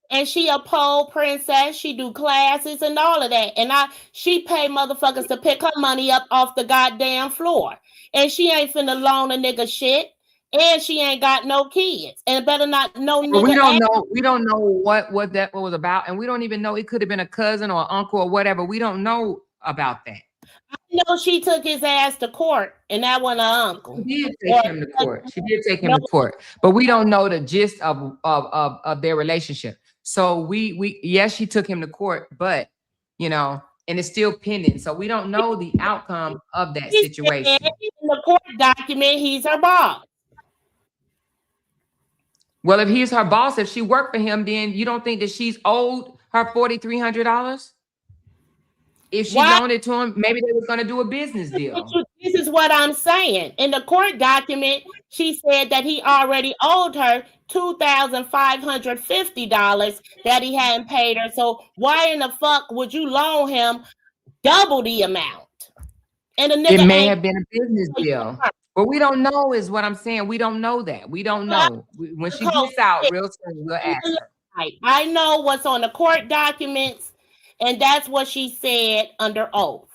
Speaker 2: and she a pole princess. She do classes and all of that. And she pay motherfuckers to pick her money up off the goddamn floor. And she ain't finna loan a nigga shit. And she ain't got no kids. And better not know nigga.
Speaker 1: We don't know what was about. And we don't even know, it could have been a cousin or uncle or whatever. We don't know about that.
Speaker 2: I know she took his ass to court, and that wasn't an uncle.
Speaker 1: She did take him to court. She did take him to court, but we don't know the gist of their relationship. So we yes, she took him to court, but you know, and it's still pending. So we don't know the outcome of that situation.
Speaker 2: In the court document, he's her boss.
Speaker 1: Well, if he's her boss, if she worked for him, then you don't think that she's owed her $4,300? If she loaned it to him, maybe they were going to do a business deal.
Speaker 2: This is what I'm saying. In the court document, she said that he already owed her $2,550 that he hadn't paid her. So why in the fuck would you loan him double the amount? And the nigga
Speaker 1: it may have been a business deal. But we don't know is what I'm saying. We don't know that. We don't know. When she gets out real soon, we'll ask her.
Speaker 2: I know what's on the court documents, and that's what she said under oath.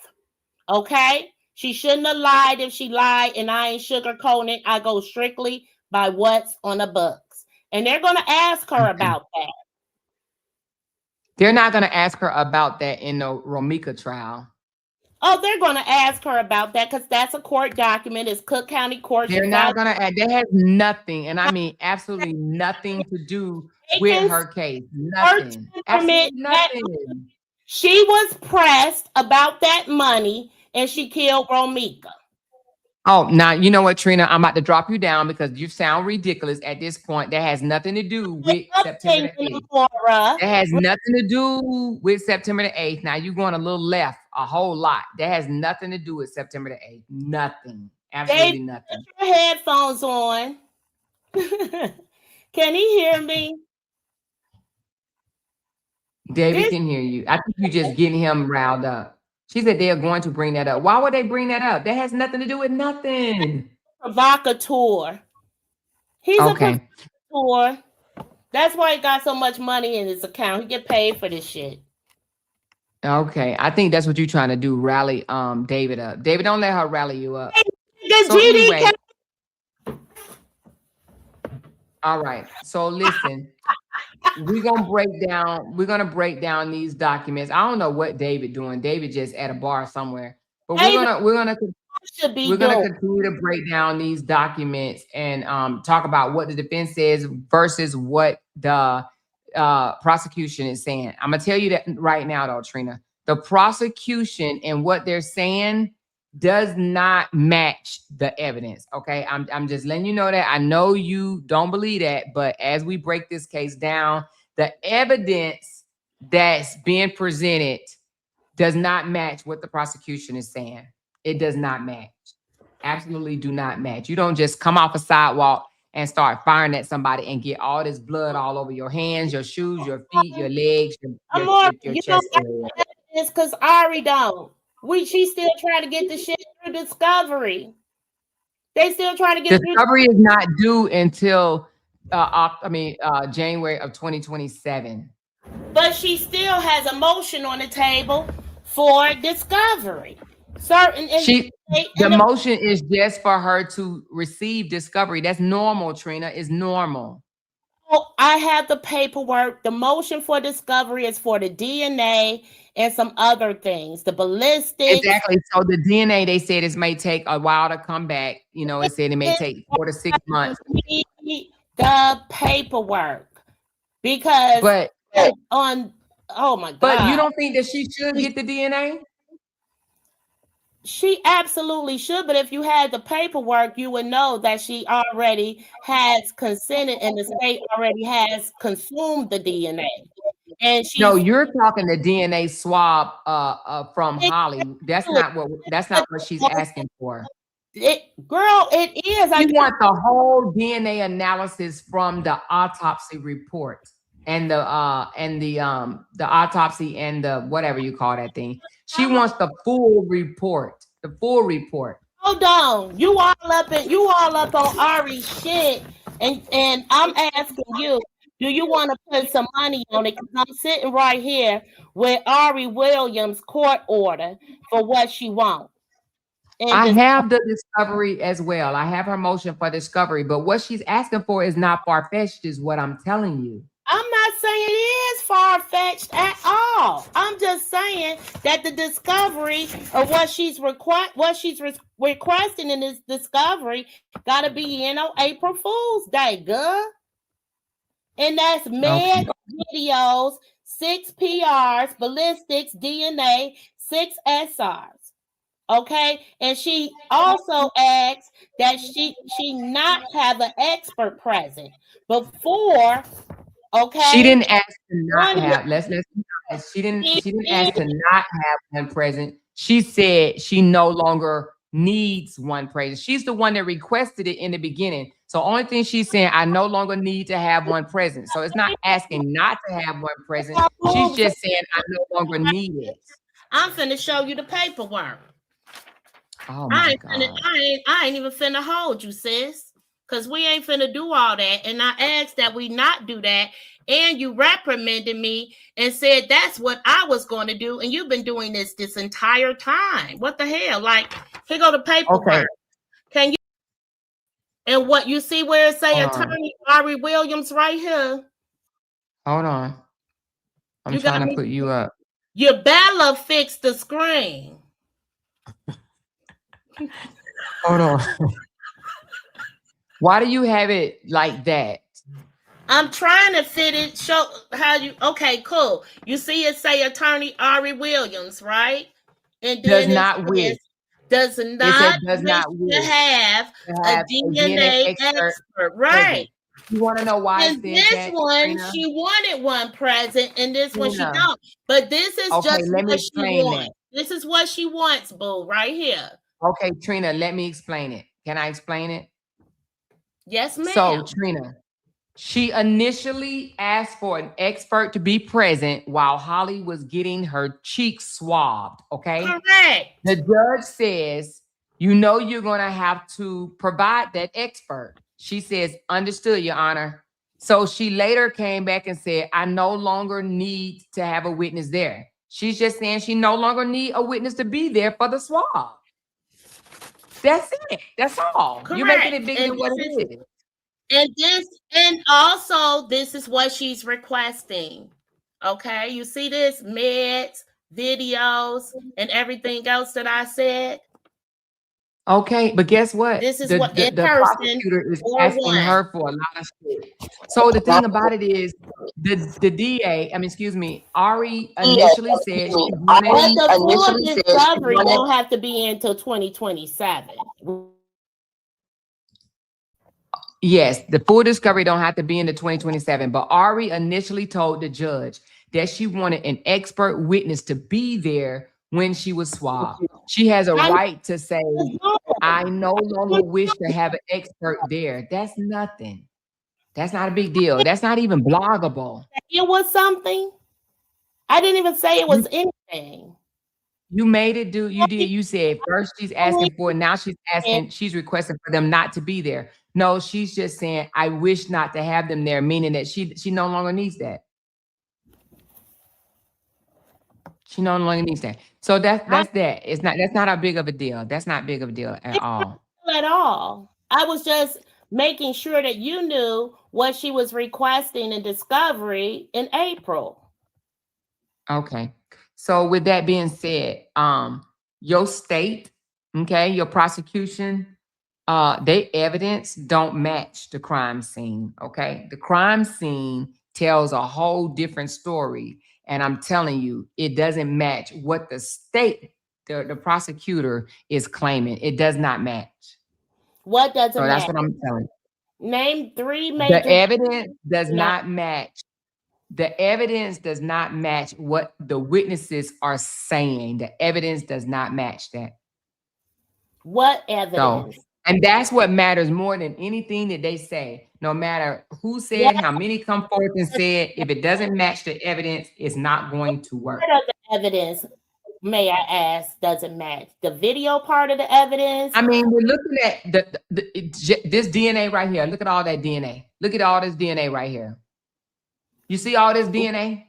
Speaker 2: Okay? She shouldn't have lied if she lied, and I ain't sugarcoating it. I go strictly by what's on the books. And they're going to ask her about that.
Speaker 1: They're not going to ask her about that in the Romeca trial.
Speaker 2: Oh, they're going to ask her about that because that's a court document. It's Cook County Court.
Speaker 1: They're not going to ask. That has nothing, and I mean absolutely nothing to do with her case. Nothing. Absolutely nothing.
Speaker 2: She was pressed about that money, and she killed Romeca.
Speaker 1: Oh, now you know what, Trina? I'm about to drop you down because you sound ridiculous at this point. That has nothing to do with September the 8th. That has nothing to do with September the 8th. Now you're going a little left a whole lot. That has nothing to do with September the 8th. Nothing. Absolutely nothing.
Speaker 2: Put your headphones on. Can he hear me?
Speaker 1: David can hear you. I think you just getting him riled up. She said they are going to bring that up. Why would they bring that up? That has nothing to do with nothing.
Speaker 2: Provocateur. He's a provocateur. That's why he got so much money in his account. He get paid for this shit.
Speaker 1: Okay, I think that's what you're trying to do. Rally David up. David, don't let her rally you up.
Speaker 2: So anyway,
Speaker 1: all right. So listen, we're gonna break down these documents. I don't know what David doing. David just at a bar somewhere. But we're gonna continue to break down these documents and talk about what the defense says versus what the prosecution is saying. I'm gonna tell you that right now, though, Trina. The prosecution and what they're saying does not match the evidence. Okay, I'm just letting you know that. I know you don't believe that, but as we break this case down, the evidence that's being presented does not match what the prosecution is saying. It does not match. Absolutely do not match. You don't just come off a sidewalk and start firing at somebody and get all this blood all over your hands, your shoes, your feet, your legs, your chest area.
Speaker 2: It's because Ari don't. She's still trying to get the shit through discovery. They still trying to get
Speaker 1: discovery is not due until January of 2027.
Speaker 2: But she still has a motion on the table for discovery.
Speaker 1: The motion is just for her to receive discovery. That's normal, Trina. It's normal.
Speaker 2: Oh, I have the paperwork. The motion for discovery is for the DNA and some other things. The ballistics.
Speaker 1: Exactly. So the DNA, they said it may take a while to come back. You know, it said it may take 4 to 6 months.
Speaker 2: The paperwork. Because oh my God.
Speaker 1: But you don't think that she should get the DNA?
Speaker 2: She absolutely should, but if you had the paperwork, you would know that she already has consented and the state already has consumed the DNA. And
Speaker 1: you're talking the DNA swab from Holly. That's not what she's asking for.
Speaker 2: It is.
Speaker 1: You want the whole DNA analysis from the autopsy report and the autopsy and the whatever you call that thing. She wants the full report. The full report.
Speaker 2: Hold on. You all up on Ari's shit. And I'm asking you, do you want to put some money on it? Because I'm sitting right here with Ari Williams' court order for what she wants.
Speaker 1: I have the discovery as well. I have her motion for discovery, but what she's asking for is not far-fetched, is what I'm telling you.
Speaker 2: I'm not saying it is far-fetched at all. I'm just saying that the discovery of what she's requesting in this discovery got to be in on April Fool's Day, girl. And that's med videos, 6 PRs, ballistics, DNA, 6 SRs. Okay, and she also asks that she not have an expert present before. Okay,
Speaker 1: she didn't ask to not have. Let's be honest. She didn't ask to not have one present. She said she no longer needs one present. She's the one that requested it in the beginning. So only thing she's saying, I no longer need to have one present. So it's not asking not to have one present. She's just saying I no longer need it.
Speaker 2: I'm finna show you the paperwork.
Speaker 1: Oh my God.
Speaker 2: I ain't even finna hold you, sis. Because we ain't finna do all that. And I asked that we not do that. And you reprimanded me and said that's what I was going to do. And you've been doing this entire time. What the hell? Like, here go the paperwork. Okay. Can you? And what you see where it say attorney Ari Williams right here?
Speaker 1: Hold on. I'm trying to put you up.
Speaker 2: You better fix the screen.
Speaker 1: Hold on. Why do you have it like that?
Speaker 2: I'm trying to fit it. Show how you. Okay, cool. You see it say attorney Ari Williams, right? And then
Speaker 1: does not wish
Speaker 2: to have a DNA expert, right?
Speaker 1: You want to know why?
Speaker 2: And this one, she wanted one present, and this one she don't. But this is just
Speaker 1: let me explain that.
Speaker 2: This is what she wants, boo, right here.
Speaker 1: Okay, Trina, let me explain it. Can I explain it?
Speaker 2: Yes, ma'am.
Speaker 1: So, Trina, she initially asked for an expert to be present while Holly was getting her cheeks swabbed, okay?
Speaker 2: Correct.
Speaker 1: The judge says, you know you're going to have to provide that expert. She says, understood, Your Honor. So she later came back and said, I no longer need to have a witness there. She's just saying she no longer need a witness to be there for the swab. That's it. That's all.
Speaker 2: Correct.
Speaker 1: You're making it bigger than what it is.
Speaker 2: And also this is what she's requesting. Okay, you see this meds, videos, and everything else that I said.
Speaker 1: Okay, but guess what?
Speaker 2: This is
Speaker 1: the,
Speaker 2: what
Speaker 1: the,
Speaker 2: in
Speaker 1: the
Speaker 2: person
Speaker 1: prosecutor is
Speaker 2: or
Speaker 1: asking
Speaker 2: one.
Speaker 1: her for a lot of shit. So the thing about it is, the DA, excuse me, Ari initially said she wanted.
Speaker 2: But the full discovery don't have to be until 2027.
Speaker 1: Yes, the full discovery don't have to be into 2027. But Ari initially told the judge that she wanted an expert witness to be there when she was swabbed. She has a right to say, I no longer wish to have an expert there. That's nothing. That's not a big deal. That's not even bloggable.
Speaker 2: It was something. I didn't even say it was anything.
Speaker 1: You made it do. You did. You said first she's asking for it. Now she's asking. She's requesting for them not to be there. No, she's just saying I wish not to have them there, meaning that she no longer needs that. She no longer needs that. So that's that. That's not a big of a deal. That's not big of a deal at all.
Speaker 2: At all. I was just making sure that you knew what she was requesting in discovery in April.
Speaker 1: Okay. So with that being said, your state, okay, your prosecution, their evidence don't match the crime scene, okay? The crime scene tells a whole different story. And I'm telling you, it doesn't match what the state, the prosecutor is claiming. It does not match.
Speaker 2: What doesn't
Speaker 1: so
Speaker 2: match?
Speaker 1: That's what I'm telling you.
Speaker 2: Name 3 major.
Speaker 1: The evidence does not match. The evidence does not match what the witnesses are saying. The evidence does not match that.
Speaker 2: What evidence?
Speaker 1: So, and that's what matters more than anything that they say. No matter who said, how many come forth and said, if it doesn't match the evidence, it's not going to work.
Speaker 2: What other evidence, may I ask, doesn't match? The video part of the evidence?
Speaker 1: I mean, we're looking at this DNA right here. Look at all that DNA. Look at all this DNA right here. You see all this DNA?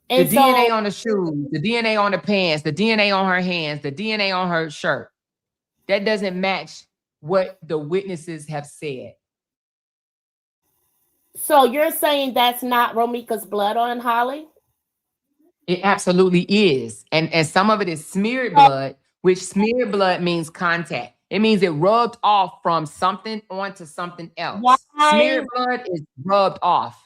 Speaker 1: The DNA on the shoes, the DNA on the pants, the DNA on her hands, the DNA on her shirt. That doesn't match what the witnesses have said.
Speaker 2: So you're saying that's not Romeca's blood on Holly?
Speaker 1: It absolutely is. And some of it is smeared blood, which smeared blood means contact. It means it rubbed off from something onto something else.
Speaker 2: Why?
Speaker 1: Smeared blood is rubbed off.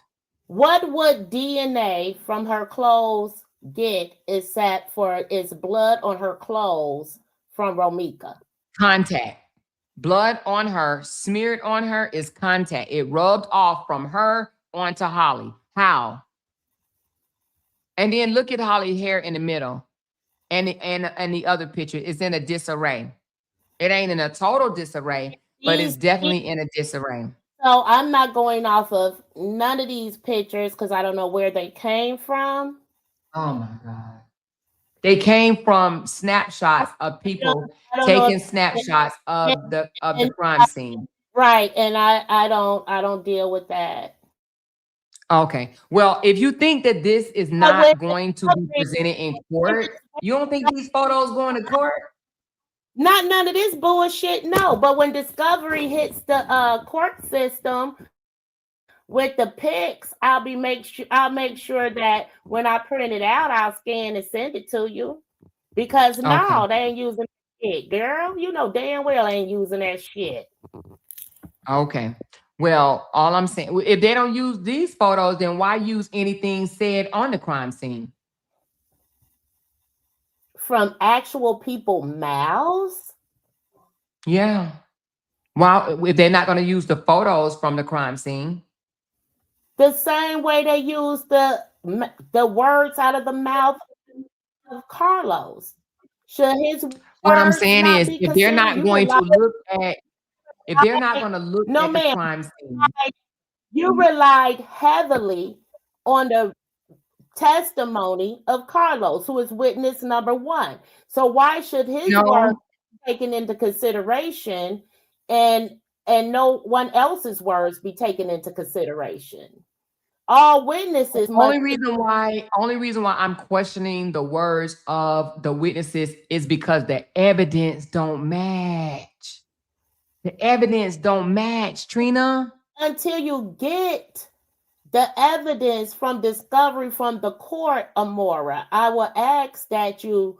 Speaker 2: What would DNA from her clothes get except for its blood on her clothes from Romeca?
Speaker 1: Contact. Blood on her, smeared on her is contact. It rubbed off from her onto Holly. How? And then look at Holly's hair in the middle. And the other picture is in a disarray. It ain't in a total disarray, but it's definitely in a disarray.
Speaker 2: So I'm not going off of none of these pictures because I don't know where they came from.
Speaker 1: Oh my God. They came from snapshots of people taking snapshots of the crime scene.
Speaker 2: Right. And I don't deal with that.
Speaker 1: Okay. Well, if you think that this is not going to be presented in court, you don't think these photos going to court?
Speaker 2: Not none of this bullshit, no. But when discovery hits the court system with the pics, I'll make sure that when I print it out, I'll scan and send it to you. Because no, they ain't using that shit, girl. You know damn well they ain't using that shit.
Speaker 1: Okay. Well, all I'm saying, if they don't use these photos, then why use anything said on the crime scene?
Speaker 2: From actual people's mouths?
Speaker 1: Yeah. Well, if they're not going to use the photos from the crime scene.
Speaker 2: The same way they use the words out of the mouth of Carlos. Should his
Speaker 1: What I'm
Speaker 2: words
Speaker 1: saying
Speaker 2: not
Speaker 1: is,
Speaker 2: be
Speaker 1: if they're
Speaker 2: considered?
Speaker 1: not
Speaker 2: You
Speaker 1: going
Speaker 2: rely,
Speaker 1: to look at, if they're not going to look
Speaker 2: no,
Speaker 1: at the
Speaker 2: ma'am,
Speaker 1: crime scene,
Speaker 2: you relied heavily on the testimony of Carlos, who is witness number one. So why should his words
Speaker 1: no.
Speaker 2: be taken into consideration and no one else's words be taken into consideration? All witnesses must.
Speaker 1: Only reason why I'm questioning the words of the witnesses is because the evidence don't match. The evidence don't match, Trina.
Speaker 2: Until you get the evidence from discovery from the court, Amora, I will ask that you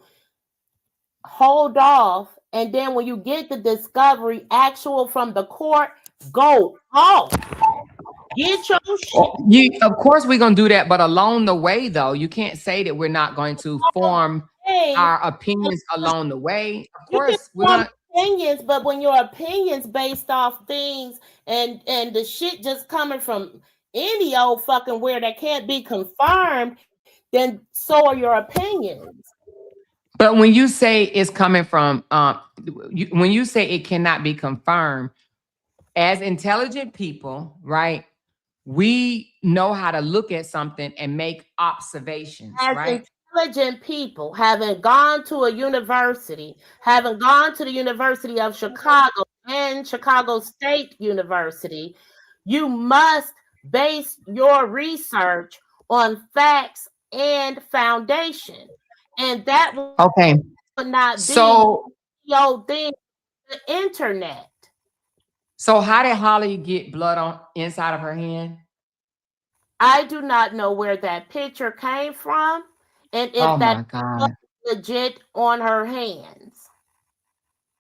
Speaker 2: hold off, and then when you get the discovery actual from the court, go off. Get your shit.
Speaker 1: Of course, we're gonna do that, but along the way, though, you can't say that we're not going to form
Speaker 2: Hey,
Speaker 1: our opinions along the way. Of
Speaker 2: you can
Speaker 1: course, we're
Speaker 2: form
Speaker 1: gonna.
Speaker 2: opinions, but when your opinions based off things and the shit just coming from any old fucking where that can't be confirmed, then so are your opinions.
Speaker 1: But when you say it's coming from, when you say it cannot be confirmed, as intelligent people, right? We know how to look at something and make observations,
Speaker 2: As
Speaker 1: right?
Speaker 2: intelligent people, having gone to a university, having gone to the University of Chicago and Chicago State University, you must base your research on facts and foundation. And that
Speaker 1: Okay.
Speaker 2: would not be
Speaker 1: So,
Speaker 2: the old thing, the internet.
Speaker 1: so how did Holly get blood on inside of her hand?
Speaker 2: I do not know where that picture came from and
Speaker 1: Oh
Speaker 2: if that
Speaker 1: my God.
Speaker 2: legit on her hands.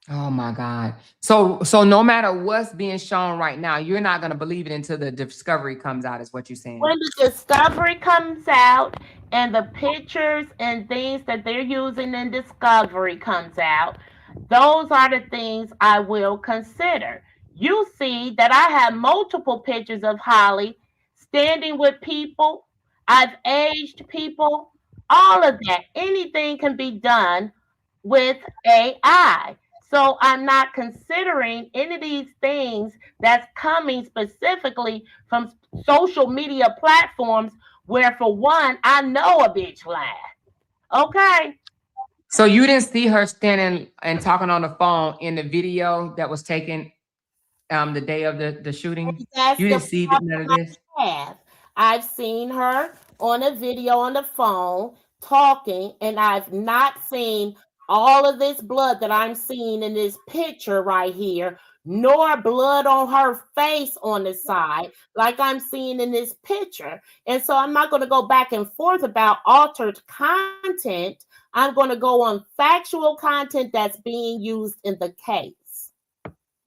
Speaker 1: Oh my God. So no matter what's being shown right now, you're not gonna believe it until the discovery comes out, is what you're saying.
Speaker 2: When the discovery comes out and the pictures and things that they're using in discovery comes out, those are the things I will consider. You see that I have multiple pictures of Holly standing with people. I've aged people, all of that. Anything can be done with AI. So I'm not considering any of these things that's coming specifically from social media platforms where, for one, I know a bitch lie. Okay.
Speaker 1: So you didn't see her standing and talking on the phone in the video that was taken the day of the shooting?
Speaker 2: That's
Speaker 1: You
Speaker 2: the
Speaker 1: didn't see none of
Speaker 2: problem
Speaker 1: this?
Speaker 2: I have. I've seen her on a video on the phone talking, and I've not seen all of this blood that I'm seeing in this picture right here, nor blood on her face on the side, like I'm seeing in this picture. And so I'm not going to go back and forth about altered content. I'm going to go on factual content that's being used in the case.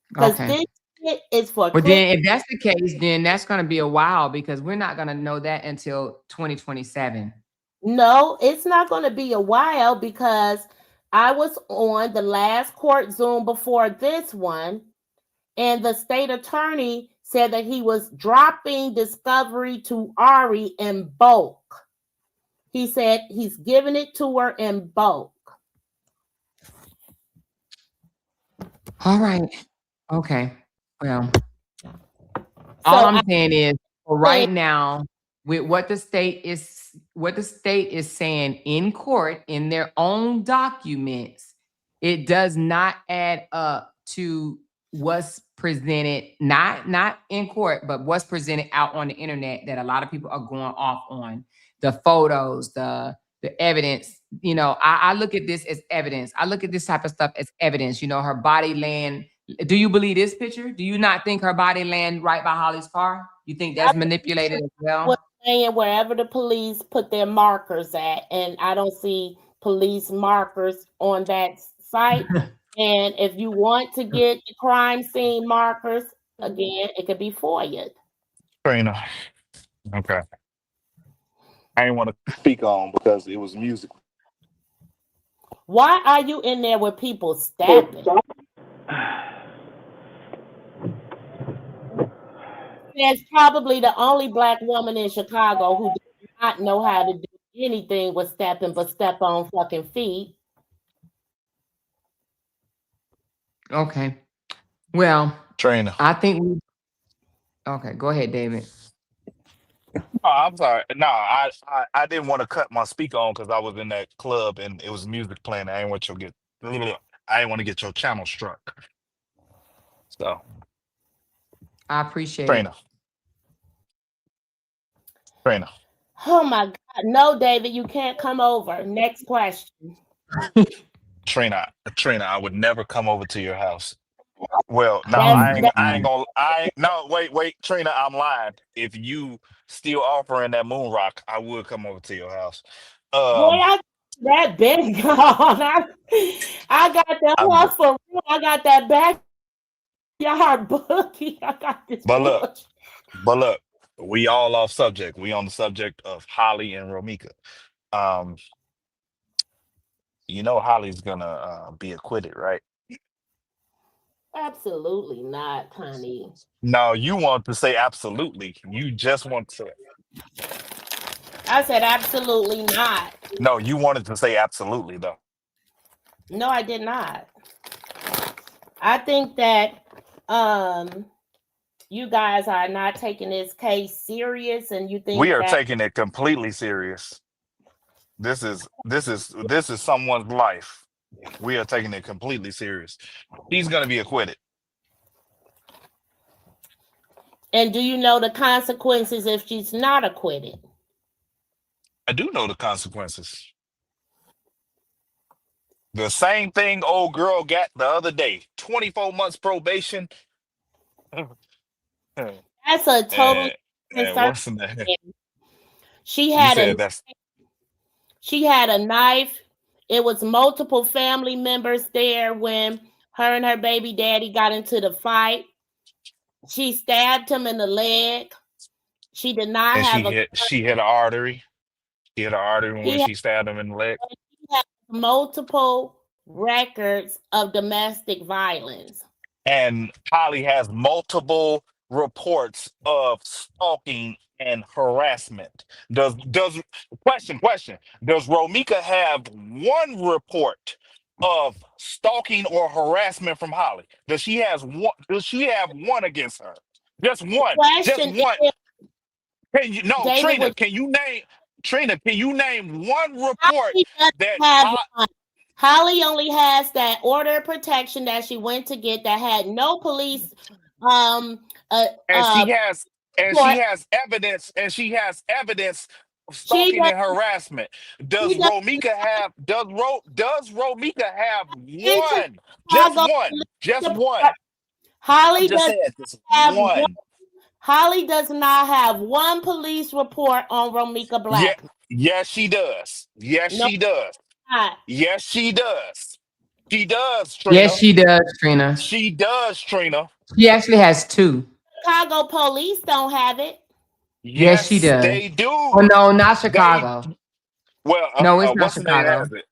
Speaker 2: Because
Speaker 1: Okay.
Speaker 2: this is for
Speaker 1: Well,
Speaker 2: click.
Speaker 1: then if that's the case, then that's going to be a while because we're not going to know that until 2027.
Speaker 2: No, it's not going to be a while because I was on the last court Zoom before this one, and the state attorney said that he was dropping discovery to Ari in bulk. He said he's giving it to her in bulk.
Speaker 1: All right. Okay. Well,
Speaker 2: So
Speaker 1: all I'm
Speaker 2: I
Speaker 1: saying is for
Speaker 2: think
Speaker 1: right now, with what the state is saying in court in their own documents, it does not add up to what's presented, not in court, but what's presented out on the internet that a lot of people are going off on. The photos, the evidence. I look at this as evidence. I look at this type of stuff as evidence. Her body laying. Do you believe this picture? Do you not think her body laying right by Holly's car? You think that's manipulated as well?
Speaker 2: was saying wherever the police put their markers at, and I don't see police markers on that site. And if you want to get the crime scene markers, again, it could be FOIA.
Speaker 3: Trina. Okay. I didn't want to speak on because it was music.
Speaker 2: Why are you in there with people stabbing? There's probably the only black woman in Chicago who does not know how to do anything was stepping but step on fucking feet.
Speaker 1: Okay. Well,
Speaker 3: Trina.
Speaker 1: I think we. Okay, go ahead, David.
Speaker 3: Oh, I'm sorry. No, I didn't want to cut my speaker on because I was in that club and it was music playing. I didn't want you to get. I didn't want to get your channel struck. So,
Speaker 1: I appreciate
Speaker 3: Trina,
Speaker 1: it.
Speaker 3: Trina,
Speaker 2: Oh my God. No, David, you can't come over. Next question.
Speaker 3: Trina, Trina. I would never come over to your house. Well, no,
Speaker 2: That's
Speaker 1: Oh my
Speaker 2: that,
Speaker 3: I ain't
Speaker 1: God.
Speaker 3: gonna. No. Wait, Trina. I'm lying. If you still offering that moon rock, I would come over to your house.
Speaker 2: boy,
Speaker 3: Um,
Speaker 2: that big gone. I got that
Speaker 3: I'm
Speaker 2: horse
Speaker 3: just.
Speaker 2: for real. I got that backyard bookie. I got this
Speaker 3: But look,
Speaker 2: bush.
Speaker 3: but look. We all off subject. We on the subject of Holly and Romeca. Um, you know Holly's gonna be acquitted, right?
Speaker 2: Absolutely not, honey.
Speaker 3: No, you want to say absolutely. You just want to.
Speaker 2: I said absolutely not.
Speaker 3: No, you wanted to say absolutely though.
Speaker 2: No, I did not. I think that you guys are not taking this case serious, and you
Speaker 3: We
Speaker 2: think
Speaker 3: are
Speaker 2: that
Speaker 3: taking it completely serious. This is someone's life. We are taking it completely serious. He's gonna be acquitted.
Speaker 2: and do you know the consequences if she's not acquitted?
Speaker 3: I do know the consequences. The same thing old girl got the other day. 24 months probation. and,
Speaker 2: That's a totally
Speaker 3: and
Speaker 2: different
Speaker 3: what's the name?
Speaker 2: circumstance. She
Speaker 3: You
Speaker 2: had a
Speaker 3: said that's
Speaker 2: she had a knife. It was multiple family members there when her and her baby daddy got into the fight. She stabbed him in the leg. She did not
Speaker 3: and
Speaker 2: have a
Speaker 3: she hit an artery. She hit an artery when
Speaker 2: he
Speaker 3: she stabbed him in the leg.
Speaker 2: had multiple records of domestic violence.
Speaker 3: And Holly has multiple reports of stalking and harassment. Does question does Romeca have one report of stalking or harassment from Holly? Does she has one? Does she have one against her? Just one. Just
Speaker 2: Question
Speaker 3: one.
Speaker 2: is,
Speaker 3: Can you no
Speaker 2: David,
Speaker 3: Trina?
Speaker 2: was
Speaker 3: Can you name Trina? Can you name one report
Speaker 2: Holly doesn't
Speaker 3: that
Speaker 2: have one. Holly only has that order of protection that she went to get that had no police um
Speaker 3: and
Speaker 2: report.
Speaker 3: she has evidence of
Speaker 2: She
Speaker 3: stalking
Speaker 2: does
Speaker 3: and harassment.
Speaker 2: she does
Speaker 3: Does Romeka have
Speaker 2: enter
Speaker 3: one? Just
Speaker 2: Chicago
Speaker 3: one.
Speaker 2: Police
Speaker 3: Just
Speaker 2: Department.
Speaker 3: one. I'm just saying just
Speaker 2: Have one.
Speaker 3: one.
Speaker 2: Holly does not have one police report on Romeca
Speaker 3: Yeah,
Speaker 2: Black.
Speaker 3: yes, she does. Yes,
Speaker 2: No,
Speaker 3: she does.
Speaker 2: not.
Speaker 3: Yes, she does. She does,
Speaker 1: Yes,
Speaker 3: Trina.
Speaker 1: she does, Trina.
Speaker 3: She does, Trina.
Speaker 1: She actually has two.
Speaker 2: Chicago police don't have it.
Speaker 1: Yes, she
Speaker 3: Yes,
Speaker 1: does.
Speaker 3: they
Speaker 1: Oh
Speaker 3: do.
Speaker 1: no, not
Speaker 3: They
Speaker 1: Chicago.
Speaker 3: well,
Speaker 1: No, it's not
Speaker 3: what's the name
Speaker 1: Chicago.
Speaker 3: has it?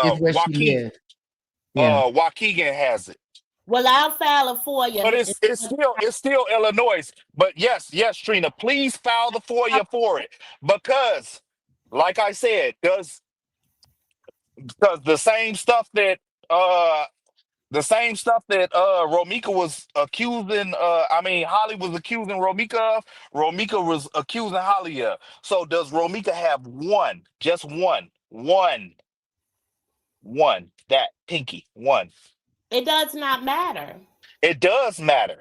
Speaker 1: It's where she
Speaker 3: Joaquin
Speaker 1: lives. Yeah.
Speaker 3: Waukegan has it.
Speaker 2: Well, I'll file it for you.
Speaker 3: But it's still Illinois. But yes, Trina, please file the FOIA for it. Because, like I said, because uh the same stuff that Romeca was accusing Holly was accusing Romeca of, Romeca was accusing Holly of. So does Romeca have one, just one, that pinky, one.
Speaker 2: It does not matter.
Speaker 3: It does matter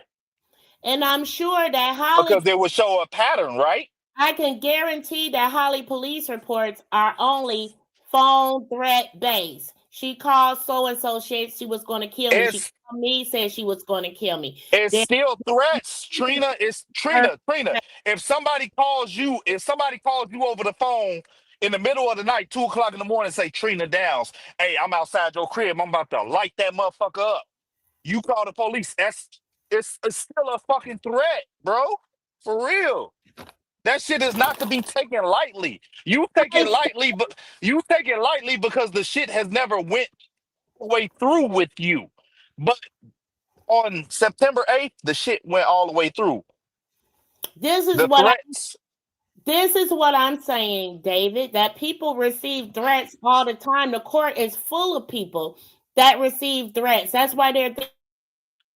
Speaker 2: And I'm sure that Holly,
Speaker 3: because it would show a pattern, right?
Speaker 2: I can guarantee that Holly police reports are only phone threat based. She called so and so, said she was going to kill me. She
Speaker 3: It's
Speaker 2: called me, said she was going to kill me.
Speaker 3: it's
Speaker 2: Then
Speaker 3: still threats, Trina. It's
Speaker 2: her,
Speaker 3: Trina. If somebody calls you over the phone in the middle of the night, 2 o'clock in the morning, say Trina Downs, hey, I'm outside your crib. I'm about to light that motherfucker up. You call the police. It's still a fucking threat, bro. For real. That shit is not to be taken lightly. You take it lightly because the shit has never went all the way through with you. But on September 8th, the shit went all the way through.
Speaker 2: this is
Speaker 3: The
Speaker 2: what I
Speaker 3: threats.
Speaker 2: This is what I'm saying, David, that people receive threats all the time. The court is full of people that receive threats. That's why they're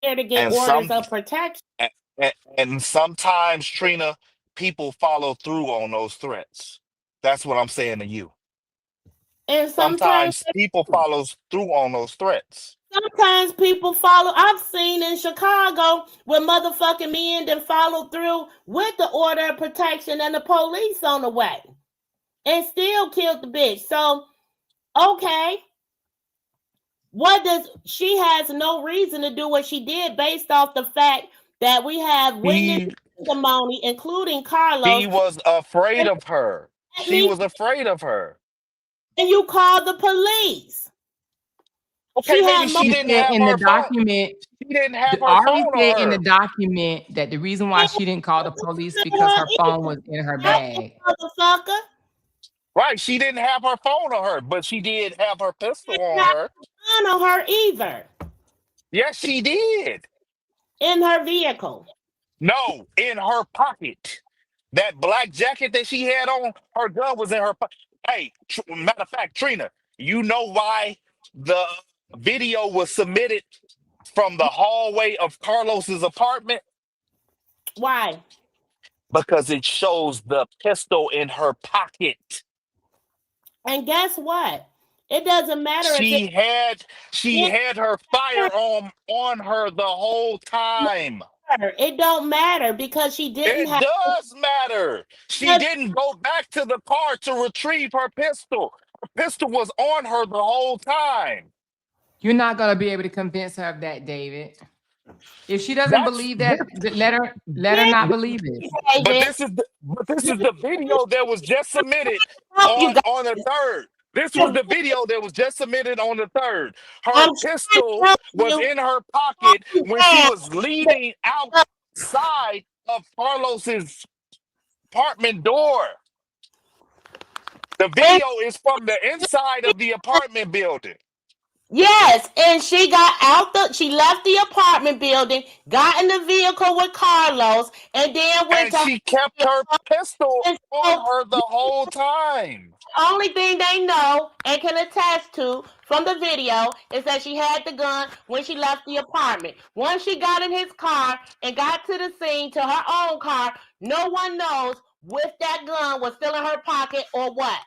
Speaker 2: there to get orders of
Speaker 3: And
Speaker 2: protection.
Speaker 3: some a- and sometimes, Trina, people follow through on those threats. That's what I'm saying to you.
Speaker 2: And
Speaker 3: Sometimes people follows through on those threats.
Speaker 2: sometimes people follow. I've seen in Chicago where motherfucking men that follow through with the order of protection and the police on the way and still killed the bitch. So, okay. She has no reason to do what she did based off the fact that we have witness
Speaker 3: He
Speaker 2: testimony, including
Speaker 3: he
Speaker 2: Carlos.
Speaker 3: was afraid of her.
Speaker 2: At
Speaker 3: She
Speaker 2: me,
Speaker 3: was afraid of her.
Speaker 2: and you called the police.
Speaker 3: Okay,
Speaker 2: She
Speaker 3: maybe
Speaker 2: had
Speaker 3: she
Speaker 1: You
Speaker 3: didn't
Speaker 1: said
Speaker 3: have
Speaker 1: in the
Speaker 3: her phone.
Speaker 1: document,
Speaker 3: She didn't have her
Speaker 1: Ari
Speaker 3: phone
Speaker 1: said
Speaker 3: on
Speaker 1: in the
Speaker 3: her.
Speaker 1: document that the reason why she didn't call the police because her phone was in her bag.
Speaker 2: Motherfucker.
Speaker 3: Right, she didn't have her phone on her, but she did have her pistol on
Speaker 2: Not
Speaker 3: her.
Speaker 2: on her either
Speaker 3: Yes, she did.
Speaker 2: in her vehicle.
Speaker 3: No, in her pocket. That black jacket that she had on, her gun was in her pocket. Hey, matter of fact, Trina, you know why the video was submitted from the hallway of Carlos's apartment?
Speaker 2: Why?
Speaker 3: Because it shows the pistol in her pocket.
Speaker 2: And guess what? It doesn't matter if
Speaker 3: She had she
Speaker 2: it
Speaker 3: had her firearm on her the whole time.
Speaker 2: it don't matter because she didn't
Speaker 3: It
Speaker 2: have
Speaker 3: does matter. She
Speaker 2: because
Speaker 3: didn't go back to the car to retrieve her pistol. Her pistol was on her the whole time.
Speaker 1: You're not gonna be able to convince her of that, David. If she doesn't
Speaker 3: That's
Speaker 1: believe that,
Speaker 3: this,
Speaker 1: let her not believe it.
Speaker 2: David.
Speaker 3: but this is the video that was just submitted
Speaker 2: Hope you guys.
Speaker 3: on the third. This was the video that was just submitted on the third. Her
Speaker 2: I'm trying to
Speaker 3: pistol
Speaker 2: help
Speaker 3: was
Speaker 2: you.
Speaker 3: in her pocket when she
Speaker 2: Help
Speaker 3: was leaving outside of Carlos's apartment door. The video is from the inside of the apartment building.
Speaker 2: Yes, and she left the apartment building, got in the vehicle with Carlos, and then went
Speaker 3: And
Speaker 2: to
Speaker 3: she kept her pistol
Speaker 2: and
Speaker 3: on
Speaker 2: so
Speaker 3: her the whole time.
Speaker 2: the only thing they know and can attest to from the video is that she had the gun when she left the apartment. Once she got in his car and got to the scene to her own car, no one knows if that gun was still in her pocket or what.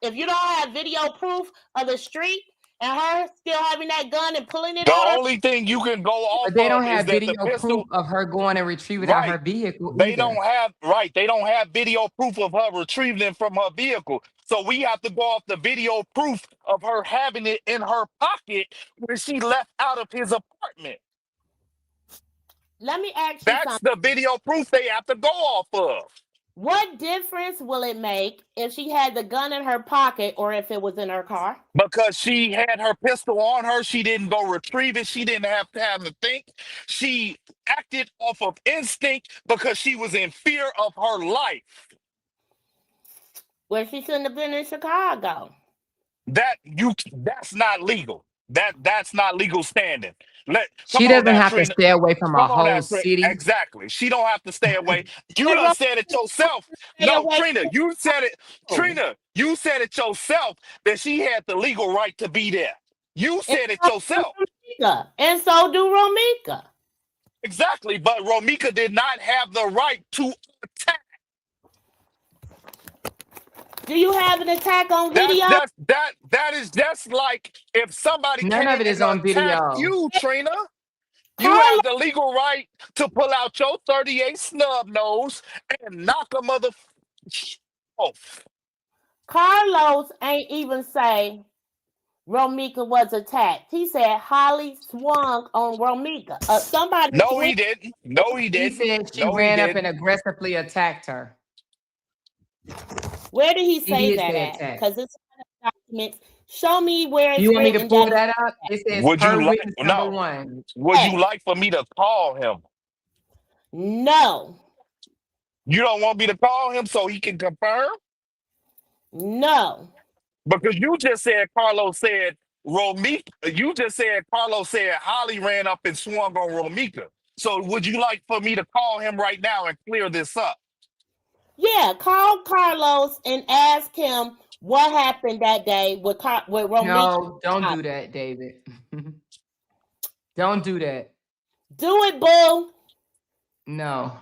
Speaker 2: If you don't have video proof of the street and her still having that gun and pulling it
Speaker 3: The
Speaker 2: out of
Speaker 3: only thing you can go off
Speaker 1: But they don't
Speaker 3: of is
Speaker 1: have
Speaker 3: that the
Speaker 1: video proof
Speaker 3: pistol,
Speaker 1: of her going and retrieving out her
Speaker 3: right?
Speaker 1: vehicle
Speaker 3: They
Speaker 1: either.
Speaker 3: don't have right. They don't have video proof of her retrieving it from her vehicle. So we have to go off the video proof of her having it in her pocket when she left out of his apartment.
Speaker 2: Let me ask you
Speaker 3: That's
Speaker 2: something.
Speaker 3: the video proof they have to go off of.
Speaker 2: What difference will it make if she had the gun in her pocket or if it was in her car?
Speaker 3: Because she had her pistol on her, she didn't go retrieve it. She didn't have time to think. She acted off of instinct because she was in fear of her life.
Speaker 2: Well, she shouldn't have been in Chicago.
Speaker 3: That's not legal. That's not legal standing.
Speaker 1: She
Speaker 3: Come on
Speaker 1: doesn't
Speaker 3: now,
Speaker 1: have to
Speaker 3: Trina.
Speaker 1: stay away from a
Speaker 3: Come on
Speaker 1: whole
Speaker 3: now, Trina.
Speaker 1: city.
Speaker 3: Exactly. She don't have to stay away. You
Speaker 2: And
Speaker 3: done said it yourself.
Speaker 2: stay
Speaker 3: No,
Speaker 2: away
Speaker 3: Trina, you said it.
Speaker 2: from
Speaker 3: Trina, you said it yourself that she had the legal right to be there. You said it yourself.
Speaker 2: And so do Romeca.
Speaker 3: Exactly. But Romeca did not have the right to attack.
Speaker 2: Do you have an attack on video?
Speaker 3: That is just like if somebody
Speaker 1: None
Speaker 3: came
Speaker 1: of it is
Speaker 3: and
Speaker 1: on
Speaker 3: attacked
Speaker 1: video.
Speaker 3: you, Trina. You
Speaker 2: Carlos,
Speaker 3: have the legal right to pull out your 38 snub nose and knock a mother off.
Speaker 2: Carlos ain't even say Romeca was attacked. He said Holly swung on Romeca. Somebody
Speaker 3: No, he didn't. No, he
Speaker 1: He
Speaker 3: didn't.
Speaker 1: said she
Speaker 3: No, he
Speaker 1: ran up and
Speaker 3: didn't.
Speaker 1: aggressively attacked her.
Speaker 2: Where did he
Speaker 1: He
Speaker 2: say
Speaker 1: did
Speaker 2: that
Speaker 1: say
Speaker 2: at?
Speaker 1: attack.
Speaker 2: Because it's in the documents. Show me where it's
Speaker 1: You want me to
Speaker 2: written
Speaker 1: pull
Speaker 2: that.
Speaker 1: that up? It says
Speaker 3: Would you
Speaker 1: per
Speaker 3: like
Speaker 1: witness number
Speaker 3: no?
Speaker 1: one.
Speaker 3: Would you like for me to call him?
Speaker 2: No.
Speaker 3: You don't want me to call him so he can confirm?
Speaker 2: No.
Speaker 3: Because you just said Carlos said Romeca. You just said Carlos said Holly ran up and swung on Romeca. So would you like for me to call him right now and clear this up?
Speaker 2: Yeah, call Carlos and ask him what happened that day with Romeca.
Speaker 1: No, don't do that, David. Don't do that.
Speaker 2: Do it, boo.
Speaker 1: No.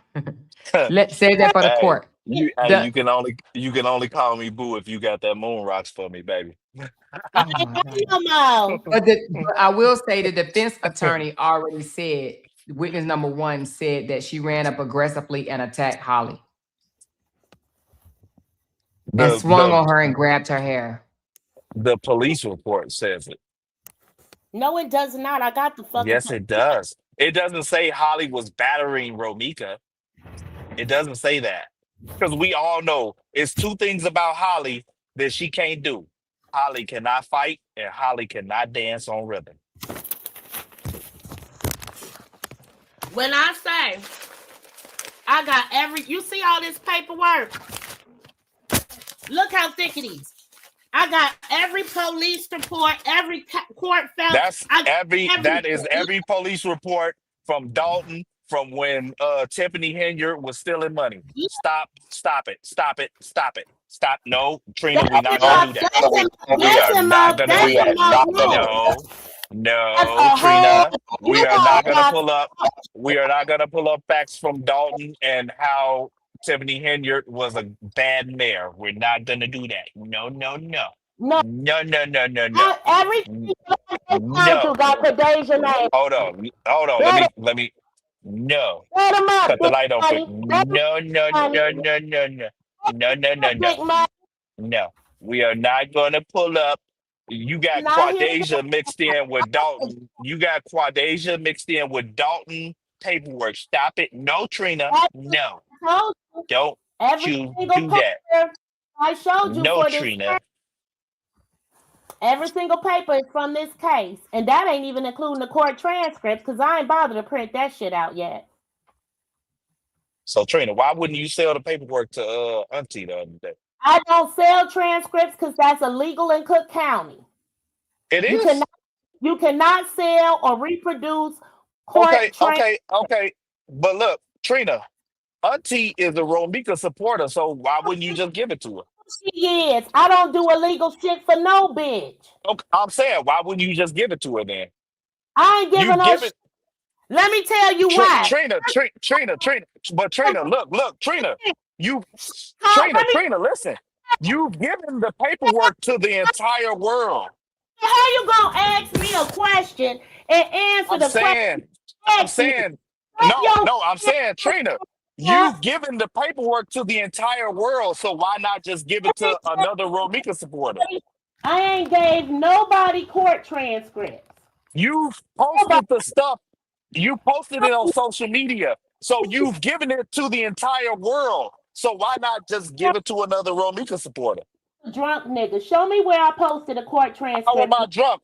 Speaker 1: Let's say that for the
Speaker 3: Hey,
Speaker 1: court.
Speaker 3: you can only call me boo if you got that moon rocks for me, baby.
Speaker 2: I
Speaker 1: Oh my God.
Speaker 2: ain't no.
Speaker 1: But I will say the defense attorney already said, witness number 1 said that she ran up aggressively and attacked Holly and swung on her and grabbed her hair.
Speaker 3: The police report says it.
Speaker 2: No, it does not. I got the fucking.
Speaker 3: Yes, it does. It doesn't say Holly was battering Romeca. It doesn't say that. Because we all know it's 2 things about Holly that she can't do. Holly cannot fight and Holly cannot dance on rhythm.
Speaker 2: When I say I got you see all this paperwork? Look how thick it is. I got every police report, every court file.
Speaker 3: That is every police report from Dalton, from when Tiffany Henyard was stealing money. Stop it. Stop. No, Trina, we're not gonna do that. We are not gonna do that. No, Trina. We are not gonna pull up. We are not gonna pull up facts from Dalton and how Tiffany Henyard was a bad mayor. We're not gonna do that. No.
Speaker 2: No. Everything
Speaker 3: No.
Speaker 2: got today's your name.
Speaker 3: Hold on. Let me. No. Cut the light on quick. No. We are not going to pull up. You got Quadasia mixed in with Dalton. Paperwork. Stop it. No, Trina. No. Don't you do that.
Speaker 2: I showed you
Speaker 3: no,
Speaker 2: for
Speaker 3: Trina.
Speaker 2: This. Every single paper is from this case. And that ain't even including the court transcripts because I ain't bothered to print that shit out yet.
Speaker 3: So, Trina, why wouldn't you sell the paperwork to Auntie the other day?
Speaker 2: I don't sell transcripts because that's illegal in Cook County.
Speaker 3: It is?
Speaker 2: You cannot sell or reproduce court
Speaker 3: Okay. But look, Trina, Auntie is a Romeca supporter, so why wouldn't you just give it to her?
Speaker 2: She is. I don't do illegal shit for no bitch.
Speaker 3: Okay, I'm saying, why wouldn't you just give it to her then?
Speaker 2: I ain't giving her shit. Let me tell you why.
Speaker 3: Trina. But Trina, look, Trina. Trina, listen. You've given the paperwork to the entire world.
Speaker 2: How you gonna ask me a question and answer question?
Speaker 3: I'm saying, Trina, you've given the paperwork to the entire world, so why not just give it to another Romeca supporter?
Speaker 2: I ain't gave nobody court transcripts.
Speaker 3: You posted the stuff. You posted it on social media, so you've given it to the entire world. So why not just give it to another Romeca supporter?
Speaker 2: Drunk nigga, show me where I posted a court transcript.
Speaker 3: How am I drunk?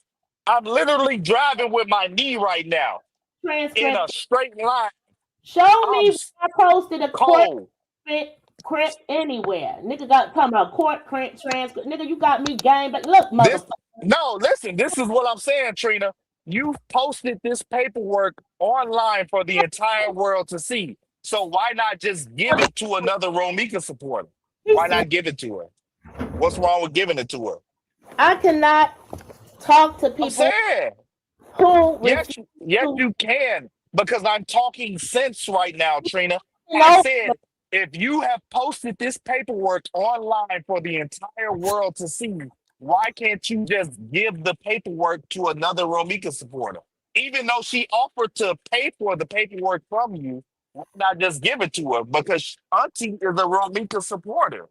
Speaker 3: I'm literally driving with my knee right now in a straight line.
Speaker 2: Show me where I posted a court transcript anywhere. Nigga got talking about court transcript. Nigga, you got me game, but look, motherfucker.
Speaker 3: No, listen, this is what I'm saying, Trina. You've posted this paperwork online for the entire world to see. So why not just give it to another Romeca supporter? Why not give it to her? What's wrong with giving it to her?
Speaker 2: I cannot talk to people who...
Speaker 3: Yes, you can. Because I'm talking sense right now, Trina. I said, if you have posted this paperwork online for the entire world to see, why can't you just give the paperwork to another Romeca supporter? Even though she offered to pay for the paperwork from you, why not just give it to her? Because Auntie is a Romeca supporter.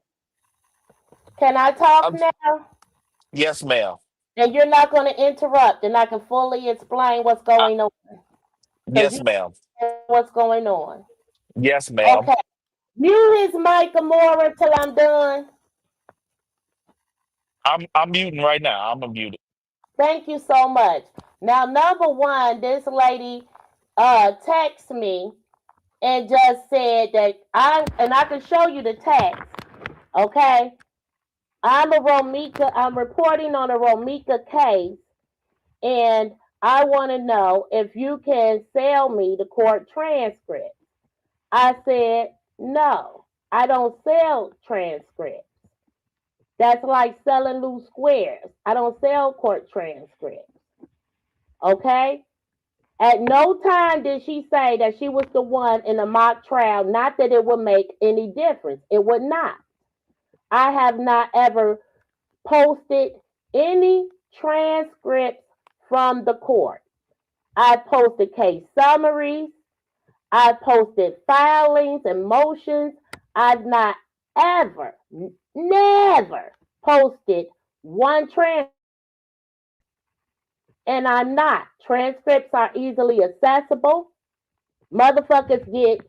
Speaker 2: Can I talk now?
Speaker 3: Yes, ma'am.
Speaker 2: And you're not going to interrupt, and I can fully explain what's going on.
Speaker 3: Yes, ma'am.
Speaker 2: What's going on?
Speaker 3: Yes, ma'am.
Speaker 2: Okay. Mute his mic, Amora, till I'm done.
Speaker 3: I'm muting right now. I'm gonna mute it.
Speaker 2: Thank you so much. Now, number one, this lady texted me and just said that I can show you the text. Okay. I'm reporting on a Romeca case, and I want to know if you can sell me the court transcript. I said, no, I don't sell transcripts. That's like selling loose squares. I don't sell court transcripts. Okay? At no time did she say that she was the one in a mock trial, not that it would make any difference. It would not. I have not ever posted any transcripts from the court. I posted case summaries. I posted filings and motions. I've not ever, never posted one transcript. And I'm not. Transcripts are easily accessible. Motherfuckers get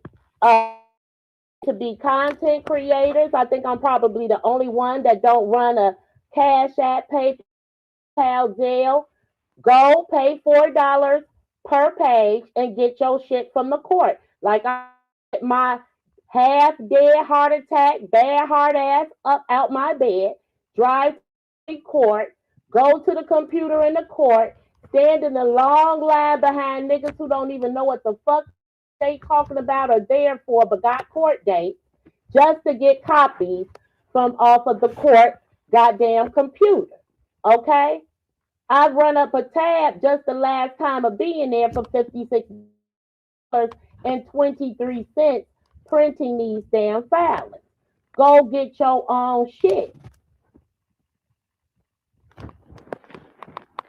Speaker 2: to be content creators. I think I'm probably the only one that don't run a Cash App, PayPal, Zelle. Go pay $4 per page and get your shit from the court. Like I get my half dead heart attack, bad heart ass up out my bed, drive to the court, go to the computer in the court, stand in the long line behind niggas who don't even know what the fuck they talking about or there for, but got court dates just to get copies from off of the court goddamn computer. Okay? I've run up a tab just the last time of being there for $56.23 printing these damn filings. Go get your own shit.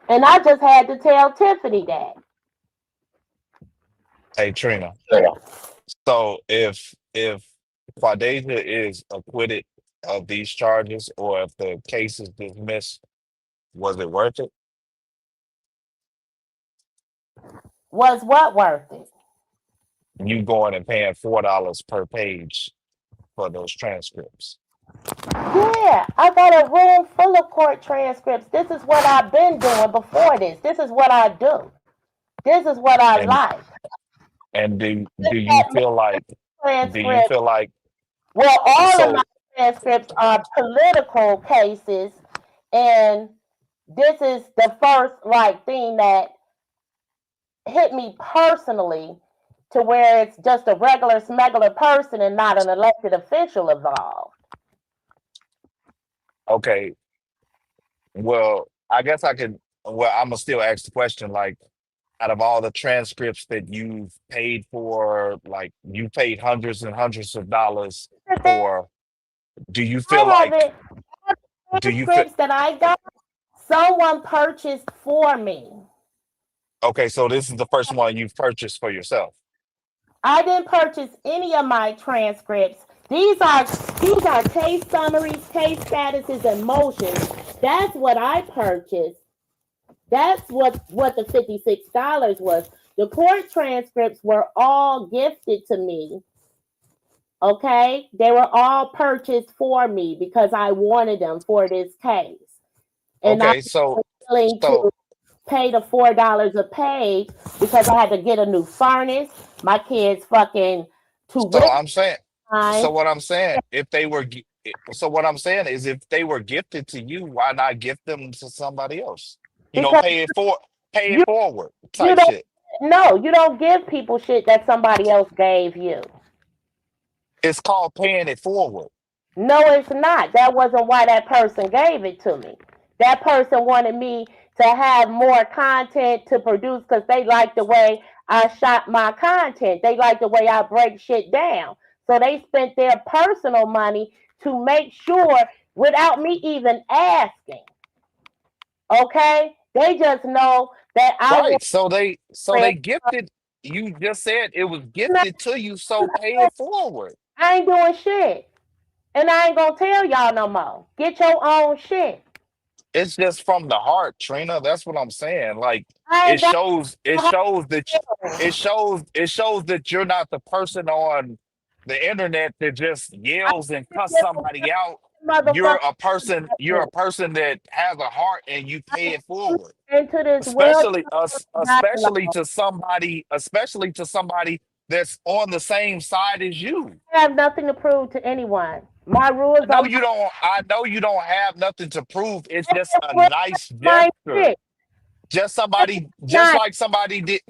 Speaker 2: And I just had to tell Tiffany that.
Speaker 3: Hey Trina. So if Quadeja is acquitted of these charges, or if the case is dismissed, was it worth it?
Speaker 2: Was what worth it?
Speaker 3: You going and paying $4 per page for those transcripts?
Speaker 2: Yeah, I got a room full of court transcripts. This is what I've been doing before this. This is what I do. This is what I
Speaker 3: And
Speaker 2: like.
Speaker 3: and do you feel like
Speaker 2: Well, all of my
Speaker 3: so
Speaker 2: transcripts are political cases, and this is the first like thing that hit me personally, to where it's just a regular smuggler person and not an elected official involved.
Speaker 3: okay, well, I guess I'm gonna still ask the question, like, out of all the transcripts that you've paid for, like you paid hundreds and hundreds of dollars for, do you feel
Speaker 2: I
Speaker 3: like
Speaker 2: haven't.
Speaker 3: do you feel
Speaker 2: Transcripts that I got, someone purchased for me.
Speaker 3: okay, so this is the first one you've purchased for yourself?
Speaker 2: I didn't purchase any of my transcripts. These are case summaries, case statuses, and motions. That's what I purchased. That's what the $56 was. The court transcripts were all gifted to me. Okay? They were all purchased for me because I wanted them for this case. And
Speaker 3: Okay,
Speaker 2: I was willing to pay the $4 a page because I had to get a new furnace. My kids fucking
Speaker 3: so I'm saying so what I'm saying, if they were so what I'm saying is, if they were gifted to you, why not gift them to somebody else? You know,
Speaker 2: because
Speaker 3: pay it
Speaker 2: you
Speaker 3: forward
Speaker 2: you
Speaker 3: type
Speaker 2: don't
Speaker 3: shit.
Speaker 2: no, you don't give people shit that somebody else gave you.
Speaker 3: It's called paying it forward.
Speaker 2: No, it's not. That wasn't why that person gave it to me. That person wanted me to have more content to produce because they like the way I shot my content. They like the way I break shit down. So they spent their personal money to make sure without me even asking. Okay? They just know that I
Speaker 3: Right.
Speaker 2: want
Speaker 3: So they
Speaker 2: to.
Speaker 3: gifted, you just said it was gifted to you, so pay it forward.
Speaker 2: I ain't doing shit. And I ain't gonna tell y'all no more. Get your own shit.
Speaker 3: It's just from the heart, Trina. That's what I'm saying. Like,
Speaker 2: I
Speaker 3: it
Speaker 2: ain't got
Speaker 3: shows it
Speaker 2: no
Speaker 3: shows that
Speaker 2: heart.
Speaker 3: it shows that you're not the person on the internet that just
Speaker 2: I
Speaker 3: yells and cuss
Speaker 2: give a
Speaker 3: somebody out.
Speaker 2: motherfucker
Speaker 3: You're a person that has a heart and you pay it forward.
Speaker 2: into this world.
Speaker 3: Especially to somebody that's on the same side as you.
Speaker 2: I have nothing to prove to anyone. My rules are
Speaker 3: I know you don't have nothing to prove. It's just a
Speaker 2: my,
Speaker 3: nice
Speaker 2: my
Speaker 3: gesture.
Speaker 2: shit. Not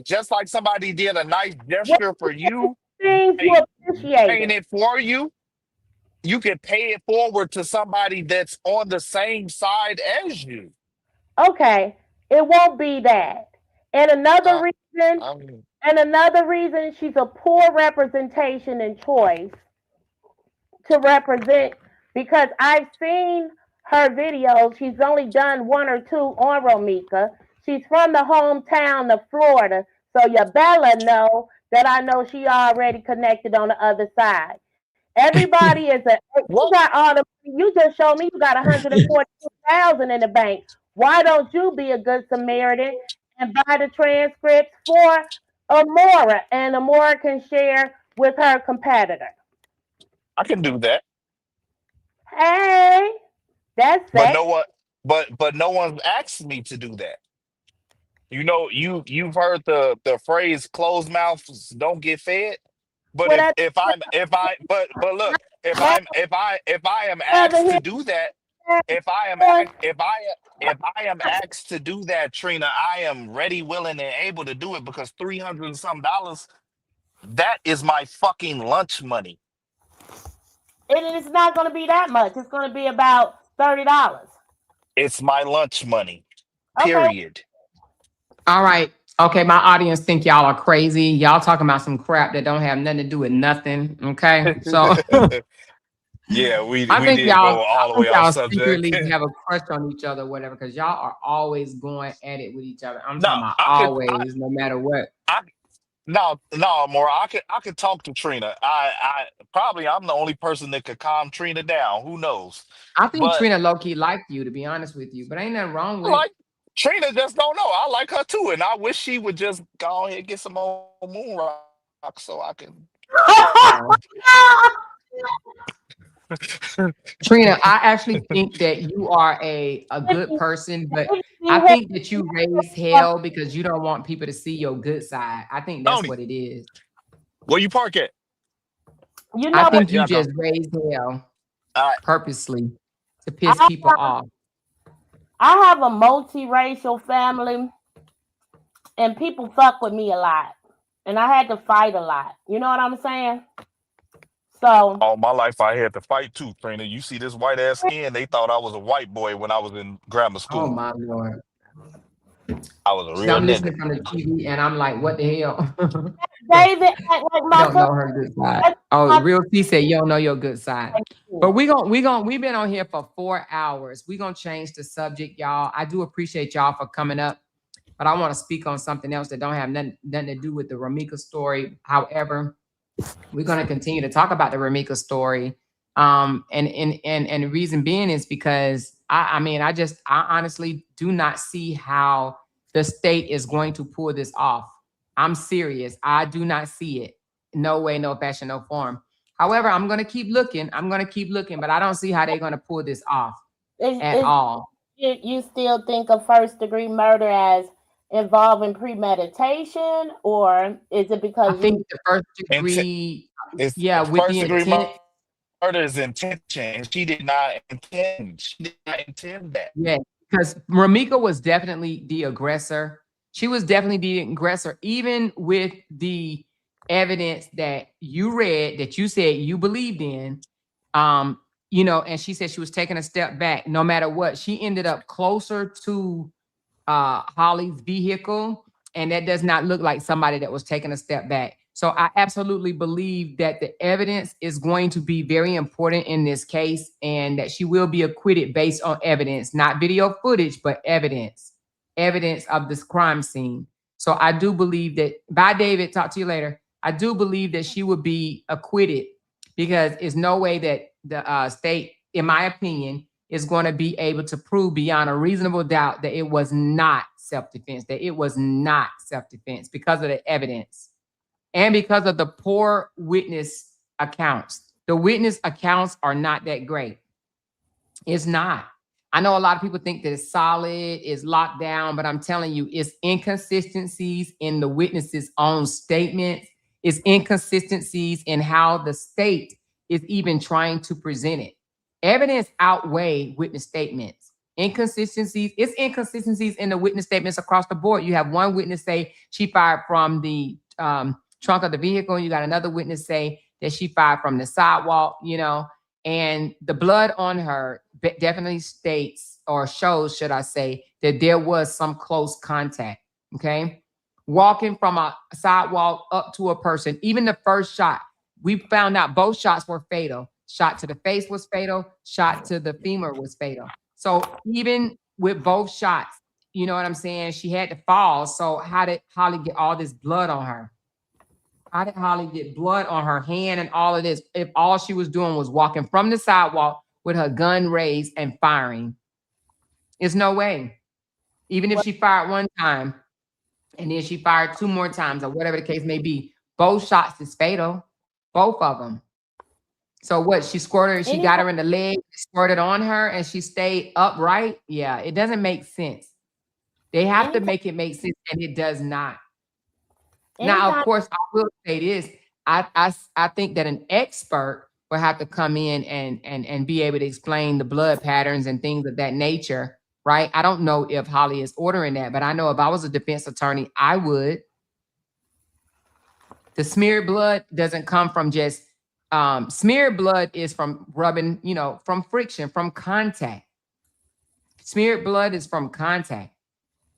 Speaker 3: Just like somebody did a nice
Speaker 2: what
Speaker 3: gesture for you,
Speaker 2: things you
Speaker 3: pay, paying
Speaker 2: appreciated.
Speaker 3: it for you. you can pay it forward to somebody that's on the same side as you.
Speaker 2: Okay, it won't be that. And
Speaker 3: Uh, I mean,
Speaker 2: another reason she's a poor representation and choice to represent, because I've seen her videos. She's only done one or two on Romeca. She's from the hometown of Florida, so you better know that I know she already connected on the other side. Everybody is you
Speaker 3: what?
Speaker 2: got all the, you just showed me you got 142,000 in the bank. Why don't you be a good Samaritan and buy the transcripts for Amora, and Amora can share with her competitor?
Speaker 3: I can do that,
Speaker 2: Hey, that's
Speaker 3: but
Speaker 2: sex.
Speaker 3: no one, but no one's asked me to do that. You know, you've heard the phrase "closed mouths don't get fed." But
Speaker 2: What I
Speaker 3: but look, if I am
Speaker 2: rather
Speaker 3: asked
Speaker 2: hear
Speaker 3: to do that,
Speaker 2: that
Speaker 3: if I am
Speaker 2: voice.
Speaker 3: if I am asked to do that, Trina, I am ready, willing, and able to do it because $300 and some dollars, that is my fucking lunch money.
Speaker 2: It's not going to be that much. It's going to be about $30.
Speaker 3: It's my lunch money.
Speaker 2: Okay.
Speaker 3: Period.
Speaker 1: All right. Okay, my audience think y'all are crazy. Y'all talking about some crap that don't have nothing to do with nothing. Okay, so
Speaker 3: Yeah, we
Speaker 1: I
Speaker 3: we
Speaker 1: think
Speaker 3: did
Speaker 1: y'all,
Speaker 3: go all the
Speaker 1: I think
Speaker 3: way off
Speaker 1: y'all
Speaker 3: subject.
Speaker 1: secretly have a crush on each other, or whatever, because y'all are always going at it with each other. I'm
Speaker 3: No,
Speaker 1: talking about
Speaker 3: I could
Speaker 1: always, no matter what.
Speaker 3: I no more. I could talk to Trina. I probably I'm the only person that could calm Trina down. Who knows?
Speaker 1: I think
Speaker 3: But
Speaker 1: Trina low key liked you, to be honest with you, but ain't nothing wrong
Speaker 3: I
Speaker 1: with it.
Speaker 3: like Trina just don't know. I like her too, and I wish she would just go ahead and get some more moon rock so I can.
Speaker 1: Uh, Trina, I actually think that you are a good person, but I think that you raise hell because you don't want people to see your good side. I think that's
Speaker 3: Tony,
Speaker 1: what it is.
Speaker 3: where you park at?
Speaker 2: You
Speaker 1: I
Speaker 2: know what?
Speaker 1: think
Speaker 3: Here
Speaker 1: you
Speaker 3: I come.
Speaker 1: just raise hell
Speaker 3: All right.
Speaker 1: purposely to piss
Speaker 2: I,
Speaker 1: people off.
Speaker 2: I have a multiracial family, and people fuck with me a lot, and I had to fight a lot. You know what I'm saying? So
Speaker 3: All my life I had to fight too, Trina. You see this white ass skin? They thought I was a white boy when I was in grammar
Speaker 1: Oh
Speaker 3: school.
Speaker 1: my Lord.
Speaker 3: I was a
Speaker 1: So
Speaker 3: real
Speaker 1: I'm
Speaker 3: nigga.
Speaker 1: listening from the TV and I'm like, what the hell?
Speaker 2: David act like
Speaker 1: You
Speaker 2: my
Speaker 1: don't
Speaker 2: cousin.
Speaker 1: know her good side.
Speaker 2: That's
Speaker 1: Oh,
Speaker 2: my
Speaker 1: Real T said you don't know your good side. But
Speaker 2: cousin.
Speaker 1: we've been on here for 4 hours. We're gonna change the subject, y'all. I do appreciate y'all for coming up, but I want to speak on something else that don't have nothing to do with the Romeca story. However, we're going to continue to talk about the Romeca story. And the reason being is because I mean, I honestly do not see how the state is going to pull this off. I'm serious. I do not see it. No way, no fashion, no form. However, I'm going to keep looking. I'm going to keep looking, but I don't see how they're going to pull this off at
Speaker 2: Is
Speaker 1: all.
Speaker 2: you still think of first degree murder as involving premeditation, or is it
Speaker 1: I
Speaker 2: because you?
Speaker 1: think the first
Speaker 3: Intent,
Speaker 1: degree,
Speaker 3: it's
Speaker 1: yeah, with
Speaker 3: first
Speaker 1: the
Speaker 3: degree
Speaker 1: intent.
Speaker 3: murder is intention, and she did not intend. She did not intend that.
Speaker 1: Yeah, because Romeca was definitely the aggressor. She was definitely the aggressor, even with the evidence that you read, that you said you believed in. Um, and she said she was taking a step back. No matter what, she ended up closer to Holly's vehicle, and that does not look like somebody that was taking a step back. So I absolutely believe that the evidence is going to be very important in this case, and that she will be acquitted based on evidence, not video footage, but evidence of this crime scene. So I do believe that. Bye, David. Talk to you later. I do believe that she would be acquitted because there's no way that the state, in my opinion, is going to be able to prove beyond a reasonable doubt that it was not self-defense, that it was not self-defense because of the evidence and because of the poor witness accounts. The witness accounts are not that great. It's not. I know a lot of people think that it's solid, it's locked down, but I'm telling you, it's inconsistencies in the witness's own statements. It's inconsistencies in how the state is even trying to present it. Evidence outweigh witness statements. It's inconsistencies in the witness statements across the board. You have one witness say she fired from the trunk of the vehicle. You got another witness say that she fired from the sidewalk, And the blood on her definitely states or shows, should I say, that there was some close contact. Okay. Walking from a sidewalk up to a person, even the first shot, we found out both shots were fatal. Shot to the face was fatal, shot to the femur was fatal. So even with both shots, you know what I'm saying? She had to fall. So how did Holly get all this blood on her? How did Holly get blood on her hand and all of this if all she was doing was walking from the sidewalk with her gun raised and firing? There's no way. Even if she fired one time and then she fired 2 more times or whatever the case may be, both shots is fatal. Both of them. So what? She squirted, she got her in the leg, squirted on her, and she stayed upright. Yeah, it doesn't make sense. They have to make it make sense, and it does not. Now, of course, I will say this. I think that an expert will have to come in and be able to explain the blood patterns and things of that nature, right? I don't know if Holly is ordering that, but I know if I was a defense attorney, I would. The smeared blood doesn't come from just smeared blood is from rubbing, you know, from friction, from contact. Smeared blood is from contact.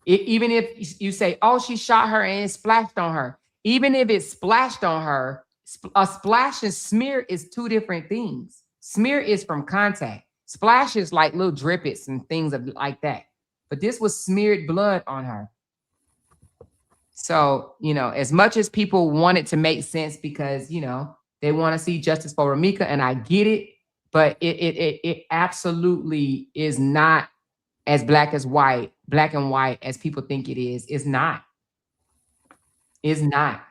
Speaker 1: Even if you say, oh, she shot her and it splashed on her. Even if it splashed on her, a splash and smear is 2 different things. Smear is from contact. Splash is like little drippets and things like that. But this was smeared blood on her. So, you know, as much as people want it to make sense because, you know, they want to see justice for Romeca, and I get it, but it absolutely is not as black and white as people think it is. It's not. It's not.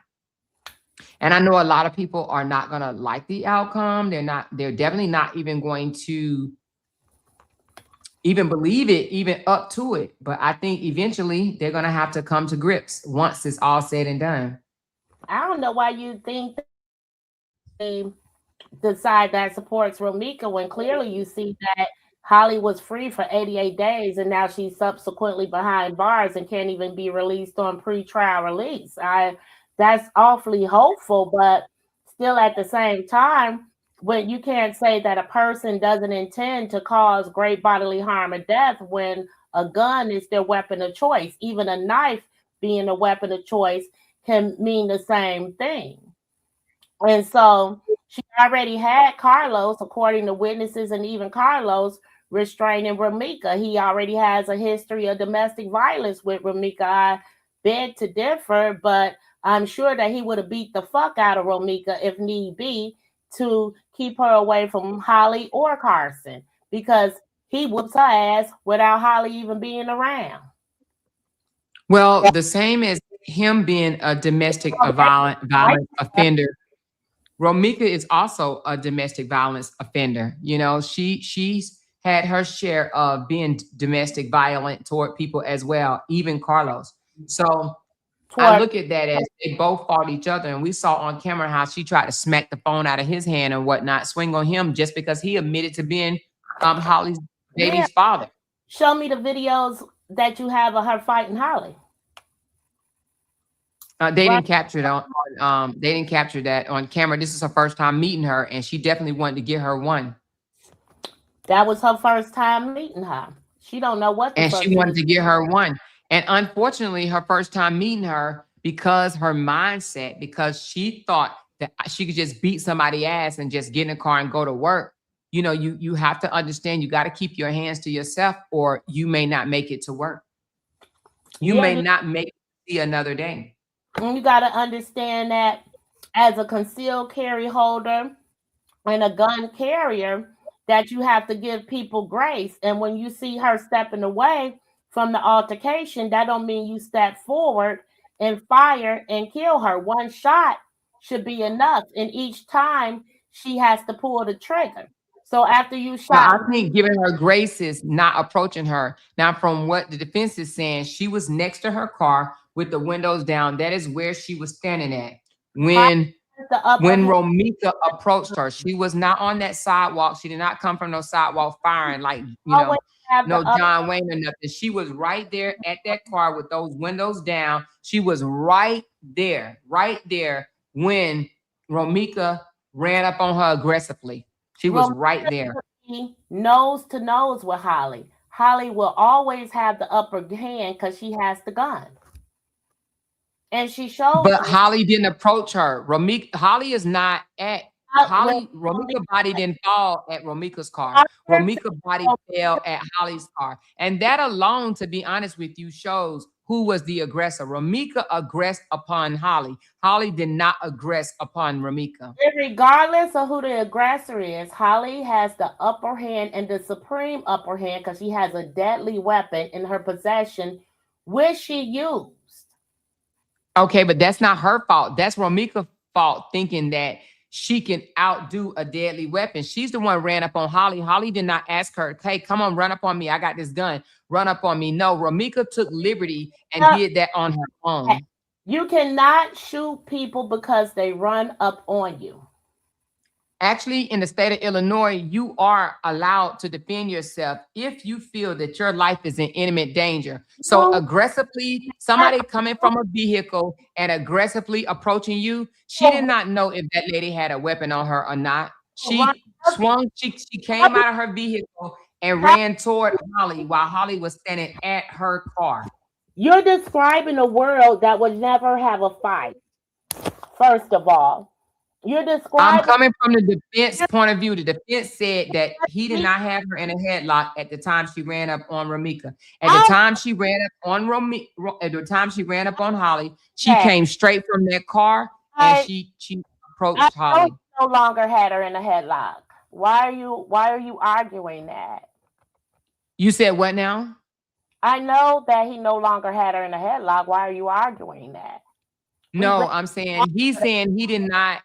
Speaker 1: And I know a lot of people are not going to like the outcome. They're definitely not even going to even believe it, even up to it. But I think eventually they're going to have to come to grips once it's all said and done.
Speaker 2: I don't know why you think the side that supports Romeca when clearly you see that Holly was free for 88 days and now she's subsequently behind bars and can't even be released on pre-trial release. That's awfully hopeful, but still at the same time, when you can't say that a person doesn't intend to cause great bodily harm or death when a gun is their weapon of choice, even a knife being a weapon of choice can mean the same thing. And so she already had Carlos, according to witnesses and even Carlos, restraining Romeca. He already has a history of domestic violence with Romeca. I beg to differ, but I'm sure that he would have beat the fuck out of Romeca if need be to keep her away from Holly or Carson because he whoops her ass without Holly even being around.
Speaker 1: Well, the same as him being a domestic violent offender. Romeca is also a domestic violence offender. You know, she's had her share of being domestic violent toward people as well, even Carlos. So I look at that as they both fought each other. And we saw on camera how she tried to smack the phone out of his hand and whatnot, swing on him just because he admitted to being Holly's baby's father.
Speaker 2: Show me the videos that you have of her fighting Holly.
Speaker 1: They didn't capture it they didn't capture that on camera. This is her first time meeting her, and she definitely wanted to get her one.
Speaker 2: That was her first time meeting her. She don't know what.
Speaker 1: And she wanted to get her one. And unfortunately, her first time meeting her, because her mindset, because she thought that she could just beat somebody's ass and just get in a car and go to work. You know, you have to understand you got to keep your hands to yourself or you may not make it to work. You may not make it to see another day.
Speaker 2: You got to understand that as a concealed carry holder and a gun carrier, that you have to give people grace. And when you see her stepping away from the altercation, that don't mean you step forward and fire and kill her. One shot should be enough. And each time she has to pull the trigger. So after you shot,
Speaker 1: I think giving her grace is not approaching her. Now, from what the defense is saying, she was next to her car with the windows down. That is where she was standing at when Romeca approached her. She was not on that sidewalk. She did not come from no sidewalk firing like, you know, no John Wayne or nothing. She was right there at that car with those windows down. She was right there when Romeca ran up on her aggressively. She was right there.
Speaker 2: Nose to nose with Holly. Holly will always have the upper hand because she has the gun. And she showed
Speaker 1: But
Speaker 2: you.
Speaker 1: Holly didn't approach her. Holly is not at Romeca's body didn't fall at Romeca's car. Romeca's body fell at Holly's car. And that alone, to be honest with you, shows who was the aggressor. Romeca aggressed upon Holly. Holly did not aggress upon Romeca.
Speaker 2: Regardless of who the aggressor is, Holly has the upper hand and the supreme upper hand because she has a deadly weapon in her possession, which she used.
Speaker 1: Okay, but that's not her fault. That's Romeca's fault, thinking that she can outdo a deadly weapon. She's the one ran up on Holly. Holly did not ask her, hey, come on, run up on me. I got this gun. Run up on me. No, Romeca took liberty and did that on her own.
Speaker 2: You cannot shoot people because they run up on you.
Speaker 1: Actually, in the state of Illinois, you are allowed to defend yourself if you feel that your life is in imminent danger. So aggressively, somebody coming from a vehicle and aggressively approaching you, she did not know if that lady had a weapon on her or not. She came out of her vehicle and ran toward Holly while Holly was standing at her car.
Speaker 2: You're describing a world that would never have a fight, first of all.
Speaker 1: I'm coming from the defense point of view. The defense said that he did not have her in a headlock at the time she ran up on Romeca. At the time she ran up on Holly, she came straight from that car and she approached Holly.
Speaker 2: No longer had her in a headlock. Why are you arguing that?
Speaker 1: You said what now?
Speaker 2: I know that he no longer had her in a headlock. Why are you arguing that?
Speaker 1: No, I'm saying he's saying he did not.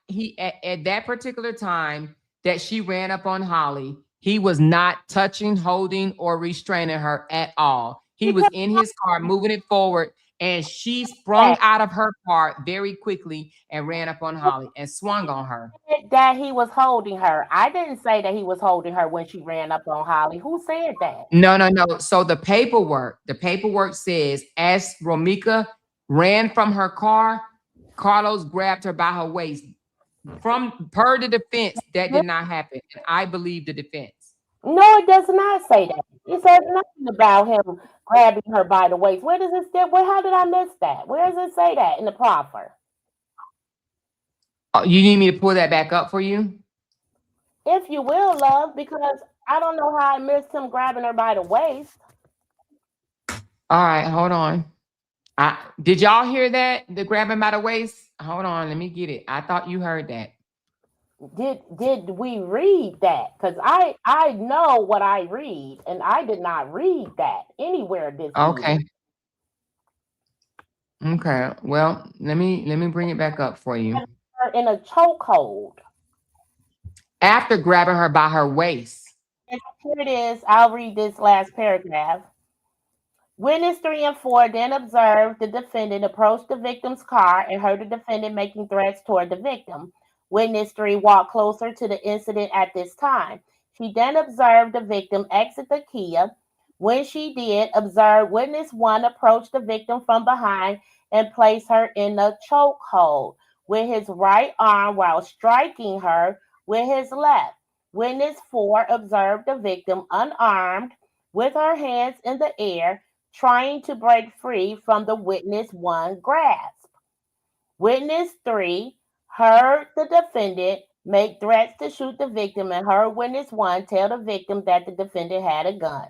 Speaker 1: At that particular time that she ran up on Holly, he was not touching, holding, or restraining her at all. He was in his car, moving it forward, and she sprung out of her car very quickly and ran up on Holly and swung on her.
Speaker 2: That he was holding her. I didn't say that he was holding her when she ran up on Holly. Who said that?
Speaker 1: No. So the paperwork says as Romeca ran from her car, Carlos grabbed her by her waist. Per the defense, that did not happen. And I believe the defense.
Speaker 2: No, it does not say that. It says nothing about him grabbing her by the waist. Where does it say? How did I miss that? Where does it say that in the proffer?
Speaker 1: Oh, you need me to pull that back up for you?
Speaker 2: If you will, love, because I don't know how I missed him grabbing her by the waist.
Speaker 1: All right, hold on. Did y'all hear that? The grabbing by the waist? Hold on, let me get it. I thought you heard that.
Speaker 2: Did we read that? Because I know what I read, and I did not read that anywhere this
Speaker 1: Okay.
Speaker 2: week.
Speaker 1: Okay. Well, let me bring it back up for you.
Speaker 2: In a chokehold.
Speaker 1: After grabbing her by her waist.
Speaker 2: Here it is. I'll read this last paragraph. Witness 3 and 4 then observed the defendant approach the victim's car and heard the defendant making threats toward the victim. Witness 3 walked closer to the incident at this time. She then observed the victim exit the Kia. When she did, observed witness 1 approach the victim from behind and place her in a chokehold with his right arm while striking her with his left. Witness 4 observed the victim unarmed with her hands in the air, trying to break free from the witness 1 grasp. Witness 3 heard the defendant make threats to shoot the victim and heard witness 1 tell the victim that the defendant had a gun.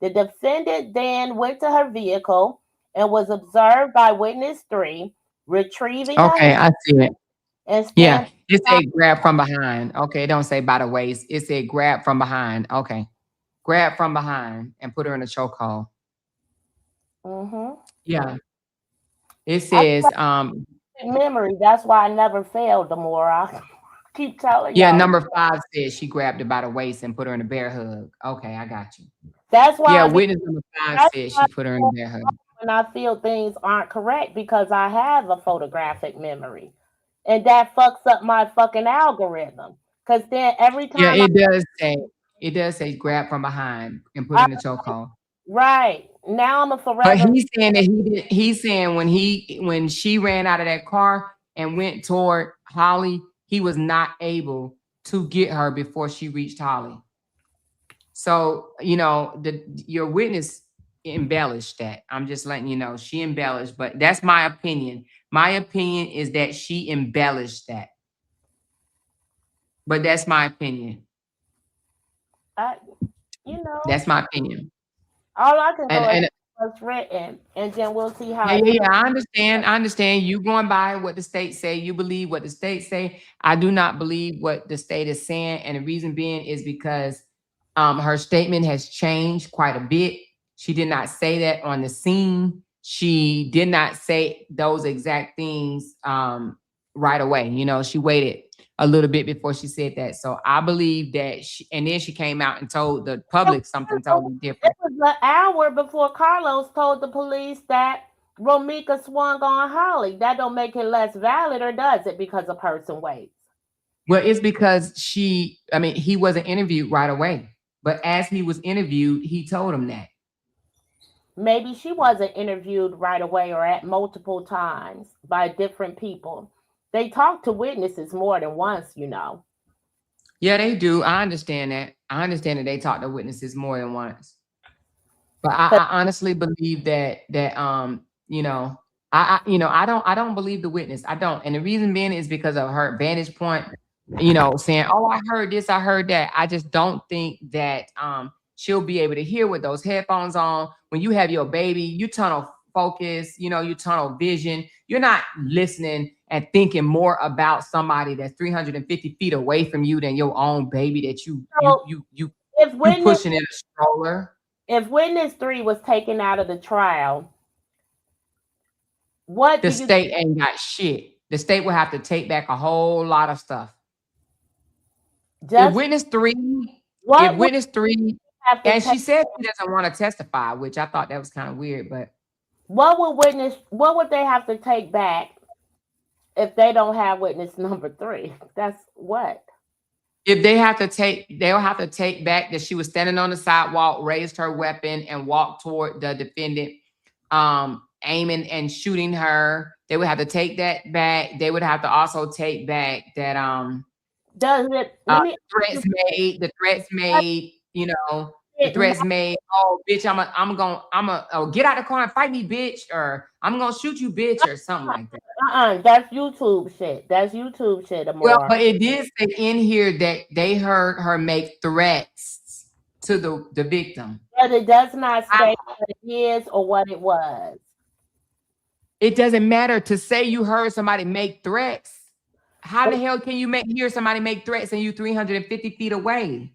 Speaker 2: The defendant then went to her vehicle and was observed by witness 3 retrieving.
Speaker 1: Okay, I see it.
Speaker 2: Yeah,
Speaker 1: it said grab from behind. Okay, don't say by the waist. It said grab from behind. Okay, grab from behind and put her in a chokehold.
Speaker 2: Mm-hmm.
Speaker 1: Yeah. It says
Speaker 2: memory. That's why I never failed. The more I keep telling you.
Speaker 1: Yeah, number 5 says she grabbed her by the waist and put her in a bear hug. Okay, I got you.
Speaker 2: That's why.
Speaker 1: Yeah, witness number 5 said she put her in a bear hug.
Speaker 2: When I feel things aren't correct because I have a photographic memory, and that fucks up my fucking algorithm. Because then every time.
Speaker 1: Yeah, it does say grab from behind and put her in a chokehold.
Speaker 2: Right. Now I'm a forever.
Speaker 1: But he's saying that he's saying when she ran out of that car and went toward Holly, he was not able to get her before she reached Holly. So, you know, your witness embellished that. I'm just letting you know she embellished, but that's my opinion. My opinion is that she embellished that. But that's my opinion.
Speaker 2: You know,
Speaker 1: That's my opinion.
Speaker 2: all I can go
Speaker 1: And
Speaker 2: is what's written, and then we'll see how
Speaker 1: yeah,
Speaker 2: it.
Speaker 1: yeah, yeah. I understand. I understand. You going by what the state say. You believe what the state say. I do not believe what the state is saying, and the reason being is because her statement has changed quite a bit. She did not say that on the scene. She did not say those exact things right away. You know, she waited a little bit before she said that. So I believe that and then she came out and told the public something totally different.
Speaker 2: It was an hour before Carlos told the police that Romeca swung on Holly. That don't make it less valid, or does it? Because a person waits.
Speaker 1: Well, it's because he wasn't interviewed right away. But as he was interviewed, he told him that.
Speaker 2: Maybe she wasn't interviewed right away or at multiple times by different people. They talk to witnesses more than once, you know.
Speaker 1: Yeah, they do. I understand that. I understand that they talk to witnesses more than once. But I honestly believe that I don't believe the witness. I don't. And the reason being is because of her vantage point, saying, "Oh, I heard this, I heard that." I just don't think that she'll be able to hear with those headphones on. When you have your baby, you tunnel focus, you tunnel vision. You're not listening and thinking more about somebody that's 350 feet away from you than your own baby that you pushing in a stroller.
Speaker 2: If witness 3 was taken out of the trial, what
Speaker 1: the state ain't got shit. The state will have to take back a whole lot of stuff. If witness 3, and she said she doesn't want to testify, which I thought that was kind of weird, but
Speaker 2: what would they have to take back if they don't have witness number 3? That's what?
Speaker 1: If they'll have to take back that she was standing on the sidewalk, raised her weapon, and walked toward the defendant, aiming and shooting her. They would have to take that back. They would have to also take back that the threats made, the threats made, "Oh, bitch, I'm gonna get out the car and fight me, bitch," or "I'm gonna shoot you, bitch," or something like that.
Speaker 2: That's YouTube shit. That's YouTube shit.
Speaker 1: Well, but it did say in here that they heard her make threats to the victim.
Speaker 2: But it does not say what it is or what it was.
Speaker 1: It doesn't matter to say you heard somebody make threats. How the hell can you hear somebody make threats and you 350 feet away?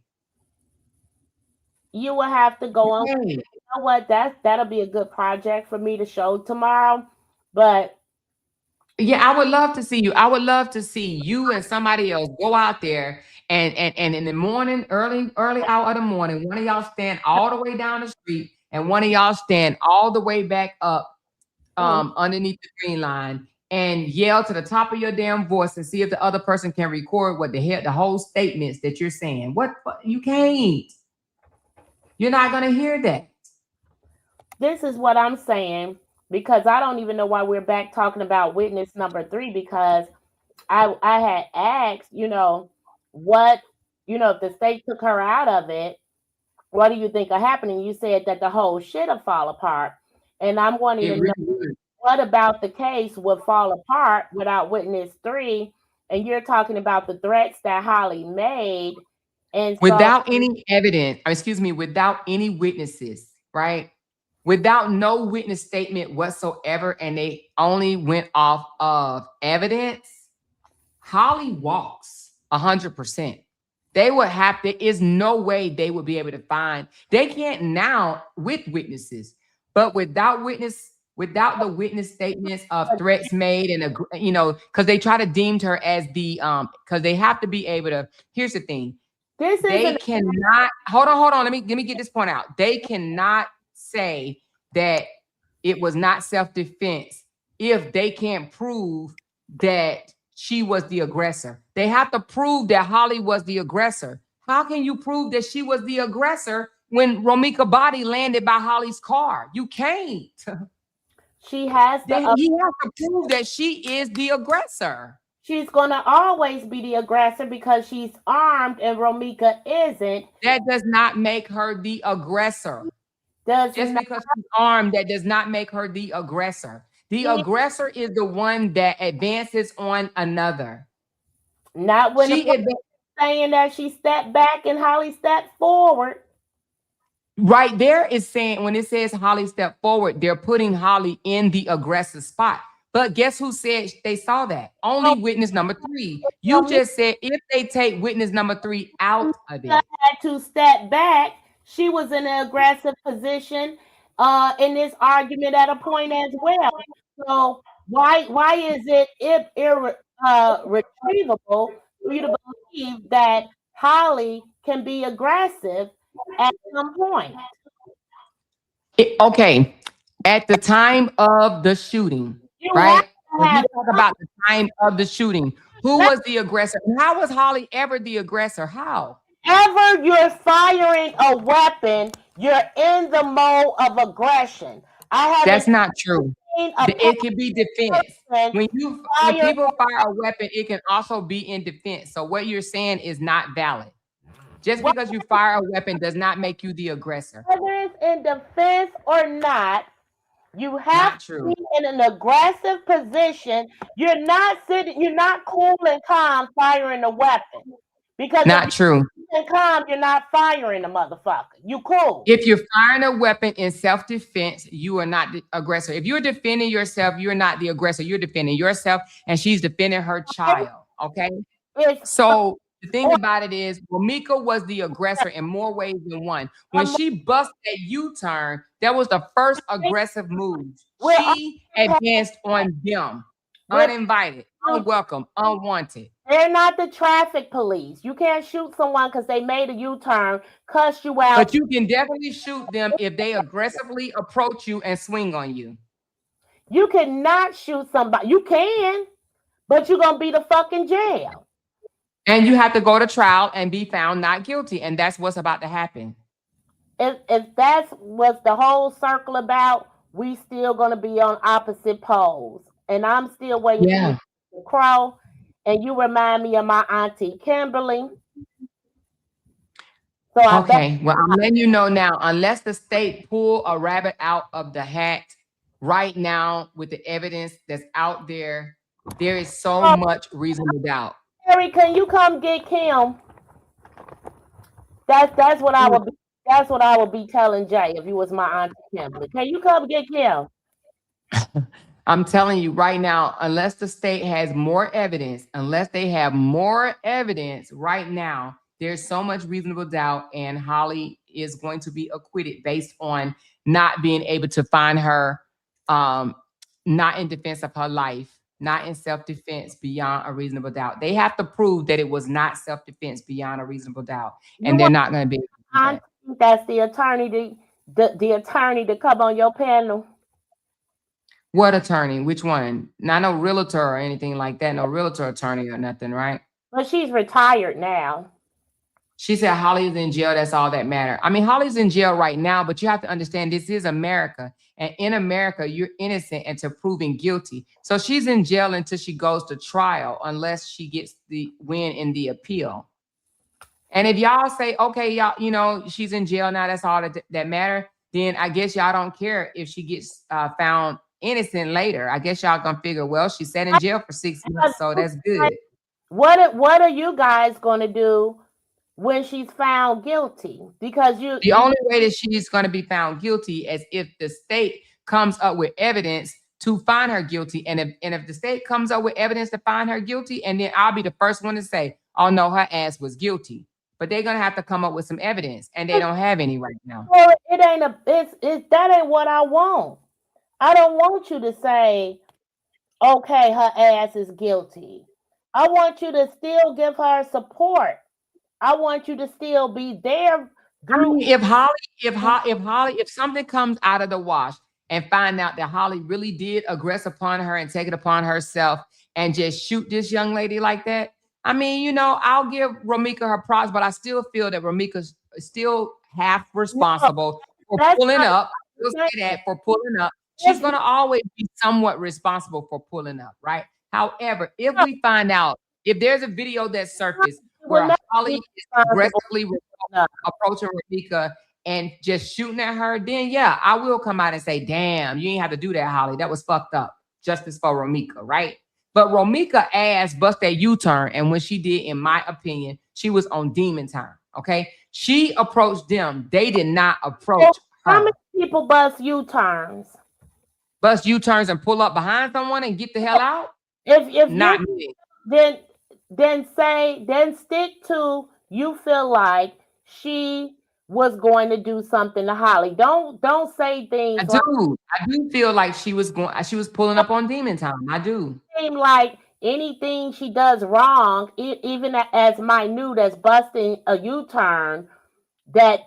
Speaker 2: You will have to go on. You know what? That'll be a good project for me to show tomorrow. But
Speaker 1: yeah, I would love to see you. I would love to see you and somebody else go out there and in the morning, early hour of the morning, one of y'all stand all the way down the street and one of y'all stand all the way back up underneath the green line and yell to the top of your damn voice and see if the other person can record what the whole statements that you're saying. What you can't. You're not gonna hear that.
Speaker 2: This is what I'm saying, because I don't even know why we're back talking about witness number 3, because I had asked, what, if the state took her out of it, what do you think will happen? And you said that the whole shit will fall apart. And I'm wanting to know, what about the case would fall apart without witness 3? And you're talking about the threats that Holly made. And
Speaker 1: without any evidence, without any witnesses, right? Without no witness statement whatsoever, and they only went off of evidence, Holly walks 100%. They would have to, is no way they would be able to find, they can't now with witnesses, but without the witness statements of threats made and, because they try to deem her as the, because they have to be able to, here's the thing. They cannot, hold on, let me get this point out. They cannot say that it was not self-defense if they can't prove that she was the aggressor. They have to prove that Holly was the aggressor. How can you prove that she was the aggressor when Romeca's body landed by Holly's car? You can't.
Speaker 2: He has
Speaker 1: to prove that she is the aggressor.
Speaker 2: she's gonna always be the aggressor because she's armed and Romeca isn't.
Speaker 1: That does not make her the aggressor.
Speaker 2: Does
Speaker 1: Just
Speaker 2: not
Speaker 1: because she's armed, that does not make her the aggressor. The aggressor is the one that advances on another.
Speaker 2: not when
Speaker 1: She
Speaker 2: the saying that she stepped back and Holly stepped forward.
Speaker 1: right there is saying, when it says Holly stepped forward, they're putting Holly in the aggressive spot. But guess who said they saw that? Only witness number 3. You just said if they take witness number 3 out of it.
Speaker 2: Had to step back. She was in an aggressive position in this argument at a point as well. So why is it irretrievable for you to believe that Holly can be aggressive at some point?
Speaker 1: Okay, at the time of the shooting, right? When we talk about the time of the shooting, who was the aggressor? And how was Holly ever the aggressor? How?
Speaker 2: Whenever you're firing a weapon, you're in the mode of aggression.
Speaker 1: That's not true. It can be defense. When people fire a weapon, it can also be in defense. So what you're saying is not valid. Just because you fire a weapon does not make you the aggressor.
Speaker 2: Whether it's in defense or not, you have to be in an aggressive position. You're not cool and calm firing a weapon. Because
Speaker 1: not true.
Speaker 2: And calm, you're not firing a motherfucker. You cool.
Speaker 1: If you're firing a weapon in self-defense, you are not the aggressor. If you're defending yourself, you're not the aggressor. You're defending yourself, and she's defending her child. Okay. So the thing about it is, Romeca was the aggressor in more ways than one. When she busted that U-turn, that was the first aggressive move. She advanced on them, uninvited, unwelcome, unwanted.
Speaker 2: They're not the traffic police. You can't shoot someone because they made a U-turn, cuss you out.
Speaker 1: But you can definitely shoot them if they aggressively approach you and swing on you.
Speaker 2: You cannot shoot somebody. You can, but you're going to be the fucking jail.
Speaker 1: And you have to go to trial and be found not guilty. And that's what's about to happen.
Speaker 2: If that's what the whole circle about, we still going to be on opposite poles. And I'm still waiting for the crow. And you remind me of my auntie Kimberly. So
Speaker 1: well, I'm letting you know now, unless the state pull a rabbit out of the hat right now with the evidence that's out there, there is so much reasonable doubt.
Speaker 2: Harry, can you come get Kim? That's what I would be. That's what I would be telling Jay if he was my auntie Kimberly. Can you come get Kim?
Speaker 1: I'm telling you right now, unless the state has more evidence, unless they have more evidence right now, there's so much reasonable doubt, and Holly is going to be acquitted based on not being able to find her, not in defense of her life, not in self-defense beyond a reasonable doubt. They have to prove that it was not self-defense beyond a reasonable doubt, and they're not going to be able to do that.
Speaker 2: That's the attorney, the attorney to come on your panel.
Speaker 1: What attorney? Which one? Not no realtor or anything like that. No realtor attorney or nothing, right?
Speaker 2: But she's retired now.
Speaker 1: She said Holly's in jail. That's all that matters. I mean, Holly's in jail right now, but you have to understand this is America. And in America, you're innocent until proven guilty. So she's in jail until she goes to trial, unless she gets the win in the appeal. And if y'all say, okay, y'all, you know, she's in jail now, that's all that matter, then I guess y'all don't care if she gets found innocent later. I guess y'all gonna figure, well, she sat in jail for 6 months, so that's good.
Speaker 2: What are you guys gonna do when she's found guilty? Because
Speaker 1: the only way that she's gonna be found guilty is if the state comes up with evidence to find her guilty. And if the state comes up with evidence to find her guilty, and then I'll be the first one to say, oh no, her ass was guilty. But they're gonna have to come up with some evidence, and they don't have any right now.
Speaker 2: Well, that ain't what I want. I don't want you to say, okay, her ass is guilty. I want you to still give her support. I want you to still be there.
Speaker 1: If something comes out of the wash and find out that Holly really did aggress upon her and take it upon herself and just shoot this young lady like that, I mean, you know, I'll give Romeca her props, but I still feel that Romeca's still half responsible for pulling up. We'll say that, for pulling up. She's going to always be somewhat responsible for pulling up, right? However, if we find out, if there's a video that surfaced
Speaker 2: will
Speaker 1: where
Speaker 2: not
Speaker 1: Holly
Speaker 2: be
Speaker 1: is
Speaker 2: responsible.
Speaker 1: aggressively
Speaker 2: No.
Speaker 1: approaching Romeca and just shooting at her, then yeah, I will come out and say, damn, you ain't have to do that, Holly. That was fucked up. Justice for Romeca, right? But Romeca ass bust that U-turn, and when she did, in my opinion, she was on demon time. Okay, she approached them. They did not approach
Speaker 2: How
Speaker 1: her.
Speaker 2: many people bust U-turns?
Speaker 1: Bust U-turns and pull up behind someone and get the hell out?
Speaker 2: If
Speaker 1: Not
Speaker 2: you,
Speaker 1: me.
Speaker 2: then stick to you feel like she was going to do something to Holly. Don't say things
Speaker 1: I do feel like she was pulling up on demon time. I do.
Speaker 2: seem like anything she does wrong, even as minute as busting a U-turn, that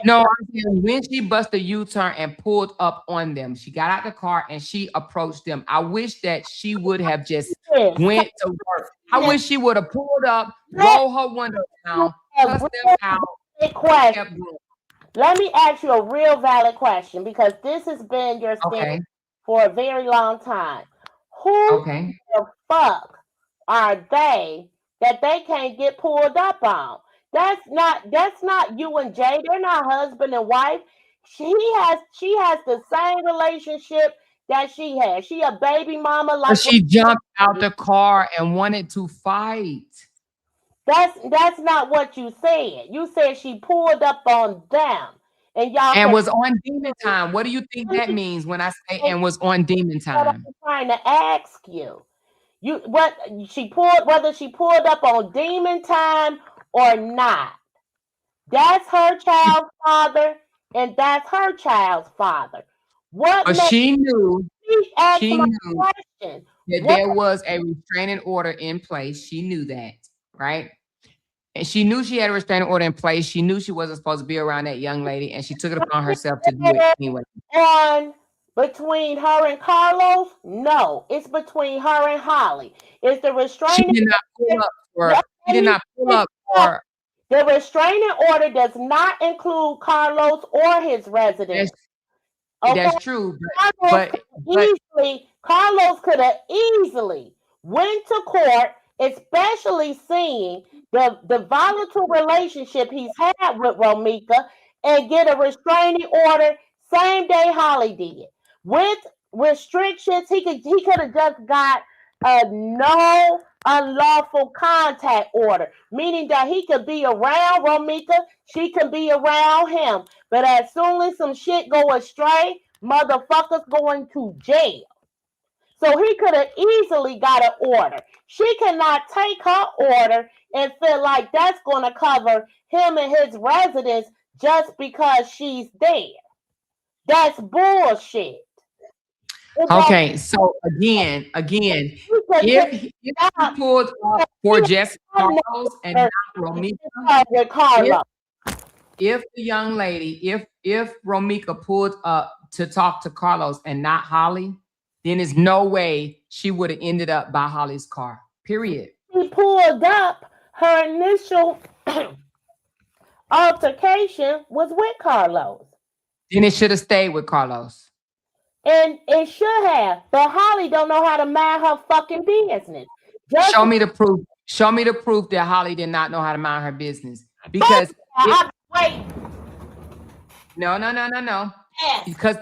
Speaker 1: No, I'm saying when she busted a U-turn and pulled up on them, she got out the car and she approached them. I wish that she would have just went to work. I wish she would have pulled up, roll her window down, cussed them out.
Speaker 2: Question. Let me ask you a real valid question, because this has been your stance for a very long time. Who the fuck are they that they can't get pulled up on? That's not you and Jay. They're not husband and wife. She has the same relationship that she has. She a baby mama. Like
Speaker 1: she jumped out the car and wanted to fight.
Speaker 2: That's not what you said. You said she pulled up on them. And y'all
Speaker 1: was on demon time. What do you think that means when I say and was on demon time?
Speaker 2: I'm trying to ask you. Whether she pulled up on demon time or not. That's her child's father, and that's her child's father.
Speaker 1: She knew
Speaker 2: question.
Speaker 1: That there was a restraining order in place. She knew that, right? And she knew she had a restraining order in place. She knew she wasn't supposed to be around that young lady, and she took it upon herself to do it anyway.
Speaker 2: On between her and Carlos? No, it's between her and Holly. It's the restraining.
Speaker 1: She did not pull up for her. She did not pull up for her.
Speaker 2: The restraining order does not include Carlos or his residence.
Speaker 1: That's true.
Speaker 2: Carlos could have easily went to court, especially seeing the volatile relationship he's had with Romeca, and get a restraining order same day Holly did. With restrictions, he could have just got a no unlawful contact order, meaning that he could be around Romeca, she could be around him. But as soon as some shit go astray, motherfuckers going to jail. So he could have easily got an order. She cannot take her order and feel like that's going to cover him and his residence just because she's there. That's bullshit.
Speaker 1: Okay, so again, if he pulled up for just Carlos and not Romeca, if the young lady, if Romeca pulled up to talk to Carlos and not Holly, then there's no way she would have ended up by Holly's car. Period.
Speaker 2: She pulled up. Her initial altercation was with Carlos.
Speaker 1: Then it should have stayed with Carlos.
Speaker 2: And it should have, but Holly don't know how to mind her fucking business.
Speaker 1: Show me the proof. Show me the proof that Holly did not know how to mind her business. Because
Speaker 2: wait.
Speaker 1: No.
Speaker 2: Yes.
Speaker 1: Because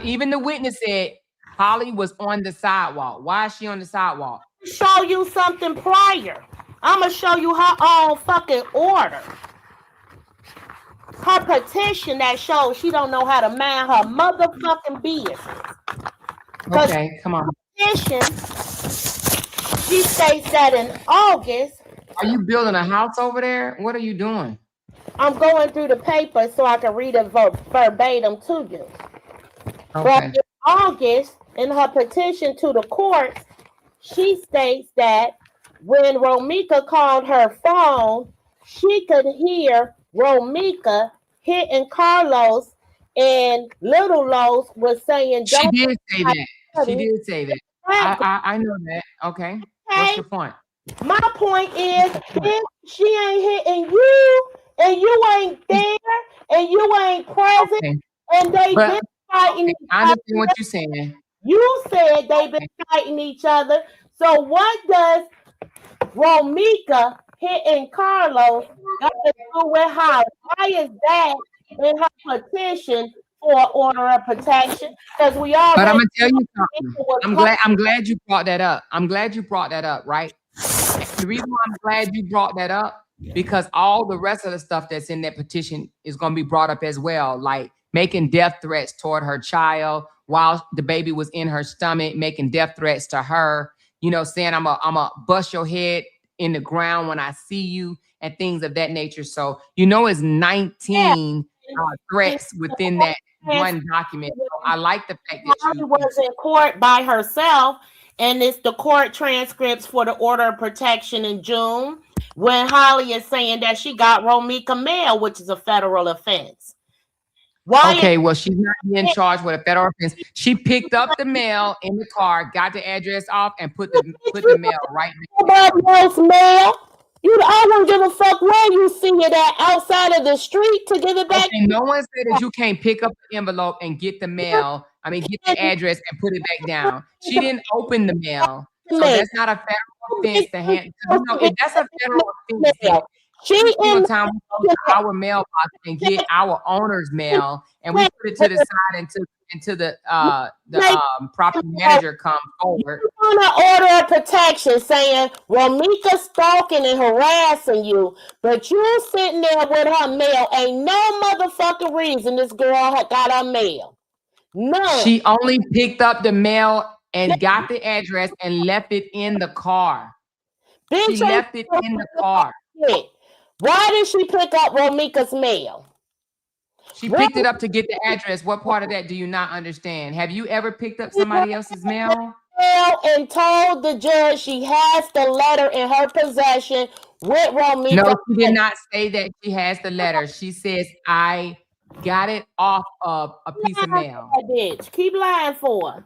Speaker 1: even the witness said Holly was on the sidewalk. Why is she on the sidewalk?
Speaker 2: Show you something prior. I'm gonna show you her own fucking order. Her petition that shows she don't know how to mind her motherfucking business.
Speaker 1: Okay, come on.
Speaker 2: Petition, she states that in August.
Speaker 1: Are you building a house over there? What are you doing?
Speaker 2: I'm going through the paper so I can read it verbatim to you.
Speaker 1: Okay.
Speaker 2: But in August, in her petition to the court, she states that when Romeca called her phone, she could hear Romeca hitting Carlos, and Little Los was saying,
Speaker 1: she did say that. She did say that. I know that. Okay. What's your point?
Speaker 2: My point is, if she ain't hitting you, and you ain't there, and you ain't present, and they been fighting each other.
Speaker 1: I understand what you're saying.
Speaker 2: You said they've been fighting each other. So what does Romeca hitting Carlos got to do with Holly? Why is that in her petition for order of protection? Because we already.
Speaker 1: But I'm gonna tell you something. I'm glad you brought that up. I'm glad you brought that up, right? The reason why I'm glad you brought that up, because all the rest of the stuff that's in that petition is gonna be brought up as well, like making death threats toward her child while the baby was in her stomach, making death threats to her, you know, saying I'm a bust your head in the ground when I see you, and things of that nature. So you know, it's 19 threats within that one document. So I like the fact that
Speaker 2: Holly was in court by herself, and it's the court transcripts for the order of protection in June when Holly is saying that she got Romeca mail, which is a federal offense. Why?
Speaker 1: Okay, well, she's not being charged with a federal offense. She picked up the mail in the car, got the address off, and put the mail right there.
Speaker 2: Nobody else mail. I don't give a fuck where you see it at, outside of the street, to give it back.
Speaker 1: Okay, no one said that you can't pick up the envelope and get the mail. I mean, get the address and put it back down. She didn't open the mail, so that's not a federal offense to hand. You know, if that's a federal offense, time we go to our mailbox and get our owner's mail, and we put it to the side until the property manager comes forward.
Speaker 2: You want an order of protection saying Romeca stalking and harassing you, but you sitting there with her mail. Ain't no motherfucking reason this girl got her mail. No.
Speaker 1: She only picked up the mail and got the address and left it in the car. She left it in the car.
Speaker 2: Why did she pick up Romeca's mail?
Speaker 1: She picked it up to get the address. What part of that do you not understand? Have you ever picked up somebody else's mail?
Speaker 2: And told the judge she has the letter in her possession with Romeca.
Speaker 1: No, she did not say that she has the letter. She says, I got it off of a piece of mail.
Speaker 2: Bitch. Keep lying for her.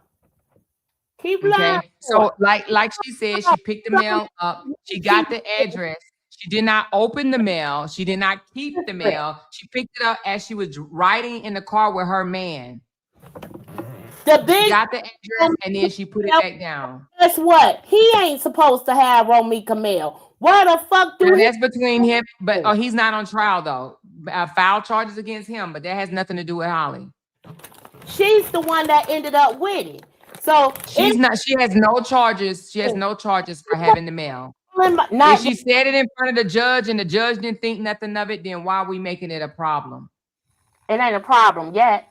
Speaker 2: Keep lying.
Speaker 1: Okay. So like she said, she picked the mail up. She got the address. She did not open the mail. She did not keep the mail. She picked it up as she was riding in the car with her man. She got the address and then she put it back down.
Speaker 2: Guess what? He ain't supposed to have Romeca mail. Why the fuck do
Speaker 1: that's between him, but he's not on trial though. Foul charges against him, but that has nothing to do with Holly.
Speaker 2: She's the one that ended up with it. So
Speaker 1: she's not. She has no charges. She has no charges for having the mail. If she said it in front of the judge and the judge didn't think nothing of it, then why are we making it a problem?
Speaker 2: It ain't a problem yet.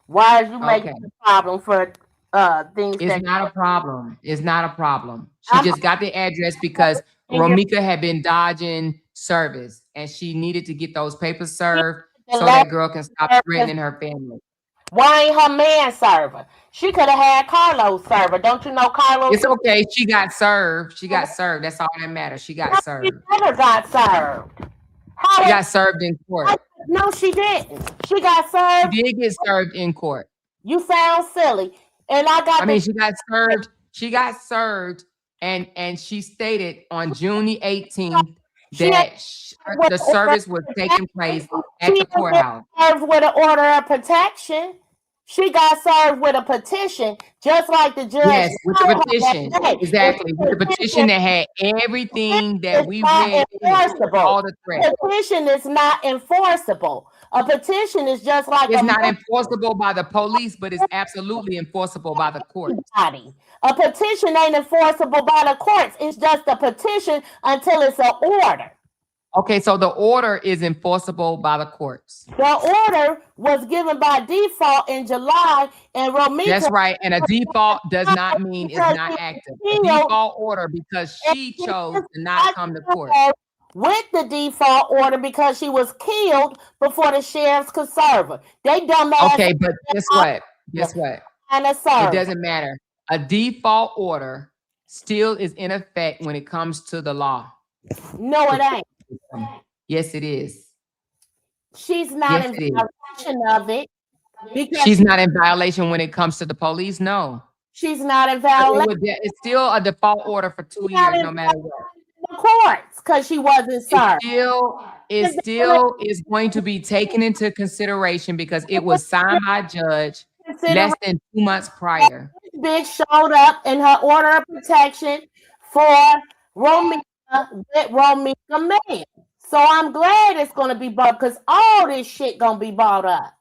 Speaker 2: Why is you making it a problem for things?
Speaker 1: It's not a problem. It's not a problem. She just got the address because Romeca had been dodging service and she needed to get those papers served so that girl can stop threatening her family.
Speaker 2: Why ain't her man server? She could have had Carlos server. Don't you know Carlos?
Speaker 1: It's okay. She got served. She got served. That's all that matters. She got served.
Speaker 2: She never got served.
Speaker 1: She got served in court.
Speaker 2: No, she didn't. She got served.
Speaker 1: She did get served in court.
Speaker 2: You sound silly. And I
Speaker 1: mean, she got served. She got served, and she stated on June the 18th that the service was taking place at the courthouse.
Speaker 2: Served with an order of protection. She got served with a petition, just like the judge.
Speaker 1: Yes, with the petition. Exactly. With the petition that had everything that we read. All the threats.
Speaker 2: A petition is not enforceable. A petition is just like
Speaker 1: it's not enforceable by the police, but it's absolutely enforceable by the courts.
Speaker 2: A petition ain't enforceable by the courts. It's just a petition until it's an order.
Speaker 1: Okay, so the order is enforceable by the courts.
Speaker 2: The order was given by default in July, and Romeca.
Speaker 1: That's right, and a default does not mean it's not active. A default order because she chose to not come to court.
Speaker 2: With the default order because she was killed before the sheriffs could serve her. They dumbass.
Speaker 1: Okay, but guess what? Guess what? It doesn't matter. A default order still is in effect when it comes to the law.
Speaker 2: No, it ain't.
Speaker 1: Yes, it is.
Speaker 2: She's not in violation of it.
Speaker 1: She's not in violation when it comes to the police. No.
Speaker 2: She's not in violation.
Speaker 1: It's still a default order for 2 years, no matter what.
Speaker 2: The courts, because she wasn't served.
Speaker 1: It still is going to be taken into consideration because it was signed by a judge less than 2 months prior.
Speaker 2: This bitch showed up in her order of protection for Romeca with Romeca man. So I'm glad it's gonna be brought because all this shit gonna be brought up.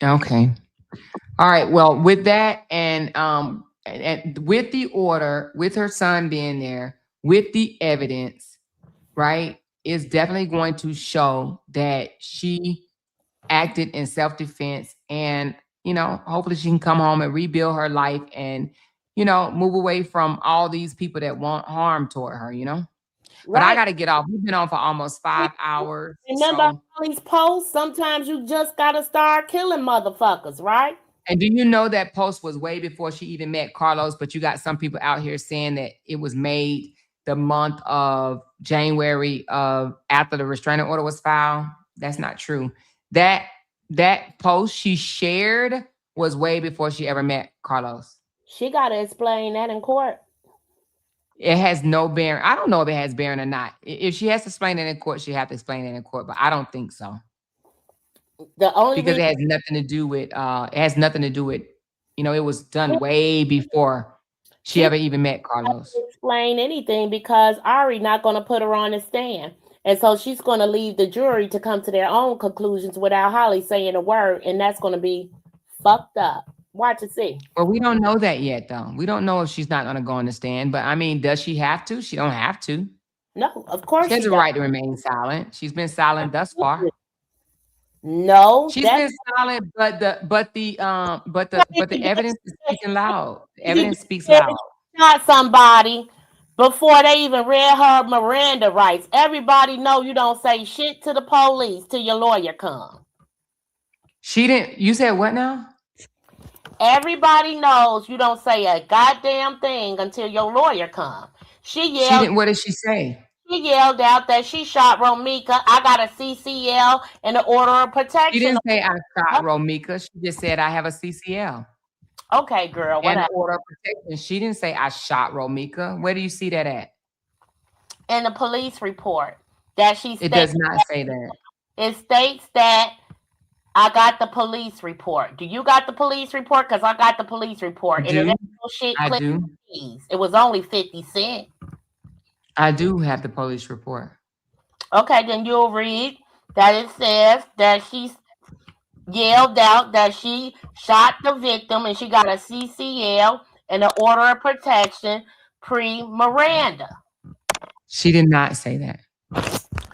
Speaker 1: Okay. All right. Well, with that and with the order, with her son being there, with the evidence, right, is definitely going to show that she acted in self-defense and, hopefully she can come home and rebuild her life and, move away from all these people that want harm toward her, But I
Speaker 2: Right.
Speaker 1: got to get off. We've been on for almost 5 hours.
Speaker 2: Remember
Speaker 1: So,
Speaker 2: all these posts? Sometimes you just gotta start killing motherfuckers, right?
Speaker 1: and do you know that post was way before she even met Carlos? But you got some people out here saying that it was made the month of January of after the restraining order was filed. That's not true. That post she shared was way before she ever met Carlos.
Speaker 2: She gotta explain that in court.
Speaker 1: It has no bearing. I don't know if it has bearing or not. If she has to explain it in court, she has to explain it in court. But I don't think so.
Speaker 2: The only
Speaker 1: Because it
Speaker 2: reason
Speaker 1: has nothing to do with it was done way before she ever even met Carlos.
Speaker 2: explain anything because Ari not gonna put her on the stand. And so she's gonna leave the jury to come to their own conclusions without Holly saying a word, and that's gonna be fucked up. Watch and see.
Speaker 1: Well, we don't know that yet, though. We don't know if she's not gonna go on the stand. But I mean, does she have to? She don't have to.
Speaker 2: No, of course
Speaker 1: She has
Speaker 2: she
Speaker 1: a right to remain silent. She's been silent thus far.
Speaker 2: No,
Speaker 1: She's been silent, but the evidence is speaking loud. The evidence speaks loud.
Speaker 2: Shot somebody before they even read her Miranda rights. Everybody know you don't say shit to the police till your lawyer come.
Speaker 1: She didn't. You said what now?
Speaker 2: Everybody knows you don't say a goddamn thing until your lawyer come. She yelled.
Speaker 1: What did she say?
Speaker 2: She yelled out that she shot Romeca. I got a CCL and an order of protection.
Speaker 1: She didn't say I shot Romeca. She just said I have a CCL.
Speaker 2: Okay, girl.
Speaker 1: And an order of protection. She didn't say I shot Romeca. Where do you see that at?
Speaker 2: In the police report that she states.
Speaker 1: It does not say that.
Speaker 2: It states that I got the police report. Do you got the police report? Because I got the police report.
Speaker 1: I do.
Speaker 2: I do. It was only 50 cents.
Speaker 1: I do have the police report.
Speaker 2: Okay, then you'll read that it says that she yelled out that she shot the victim and she got a CCL and an order of protection pre-Miranda.
Speaker 1: She did not say that.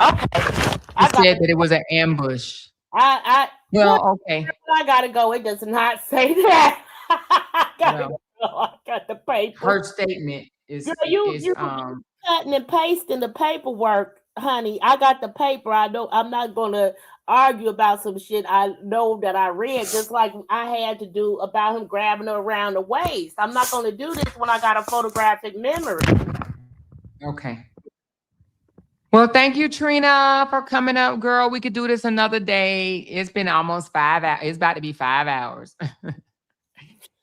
Speaker 2: Okay.
Speaker 1: She said that it was an ambush. Okay.
Speaker 2: I gotta go. It does not say that. I got the paper.
Speaker 1: Her statement is
Speaker 2: cutting and pasting the paperwork, honey. I got the paper. I know I'm not gonna argue about some shit I know that I read, just like I had to do about him grabbing her around the waist. I'm not gonna do this when I got a photographic memory.
Speaker 1: Okay. Well, thank you, Trina, for coming up, girl. We could do this another day. It's been almost 5 hours. It's about to be 5 hours.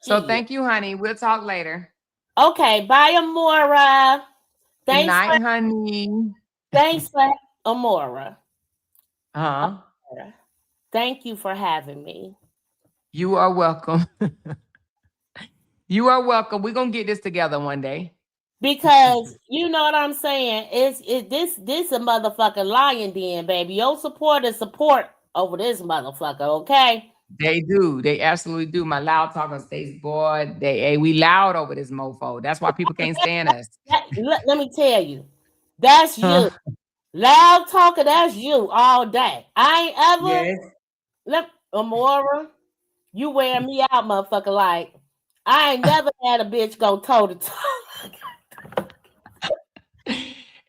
Speaker 1: So thank you, honey. We'll talk later.
Speaker 2: Okay. Bye, Amora.
Speaker 1: Good night, honey.
Speaker 2: Thanks for Amora.
Speaker 1: Uh-huh.
Speaker 2: Thank you for having me.
Speaker 1: You are welcome. You are welcome. We're gonna get this together one day.
Speaker 2: Because you know what I'm saying? This a motherfucking lion den, baby. Your supporters support over this motherfucker, okay?
Speaker 1: They do. They absolutely do. My LOUDTalkerz states, boy, we loud over this mofo. That's why people can't stand us.
Speaker 2: Let me tell you. That's you. LOUDTalker, that's you all day. I ain't ever Amora, you wear me out, motherfucker. Like, I ain't never had a bitch go toe to toe.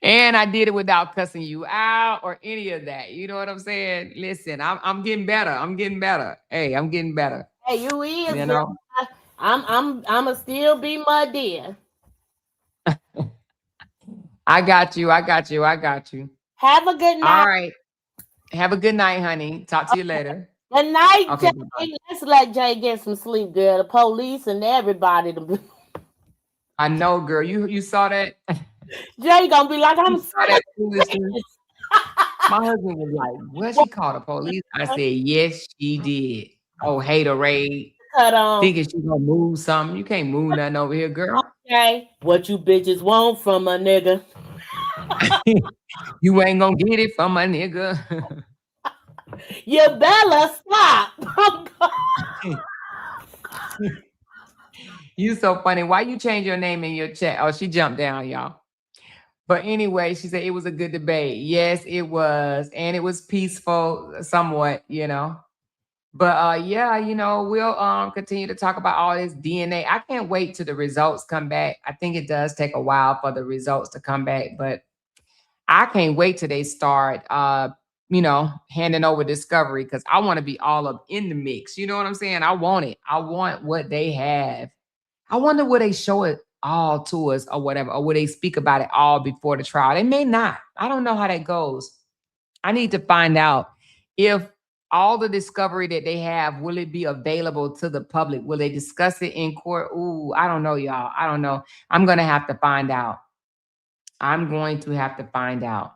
Speaker 1: And I did it without cussing you out or any of that. You know what I'm saying? Listen, I'm getting better. I'm getting better. Hey, I'm getting better.
Speaker 2: Hey, you is. You know? I'ma still be my dear.
Speaker 1: I got you. Have
Speaker 2: a good night.
Speaker 1: All right. Have a good night, honey. Talk to you later.
Speaker 2: Good night, okay, Jay. Let's let Jay get some sleep, girl. The police and everybody.
Speaker 1: I know, girl. You saw that?
Speaker 2: Jay gonna be like, I'm sorry.
Speaker 1: My husband was like, what, she called the police? I said, yes, she did. Oh, haterade. Thinking she gonna move something. You can't move nothing over here, girl.
Speaker 2: Okay, what you bitches want from a nigga?
Speaker 1: You ain't gonna get it from a nigga.
Speaker 2: You better stop.
Speaker 1: You so funny. Why you change your name in your chat? Oh, she jumped down, y'all. But anyway, she said it was a good debate. Yes, it was. And it was peaceful somewhat, you know. But yeah, you know, we'll continue to talk about all this DNA. I can't wait till the results come back. I think it does take a while for the results to come back, but I can't wait till they start you know, handing over discovery because I want to be all up in the mix. You know what I'm saying? I want it. I want what they have. I wonder will they show it all to us or whatever, or will they speak about it all before the trial? They may not. I don't know how that goes. I need to find out if all the discovery that they have, will it be available to the public? Will they discuss it in court? Ooh, I don't know, y'all. I don't know. I'm going to have to find out. I'm going to have to find out.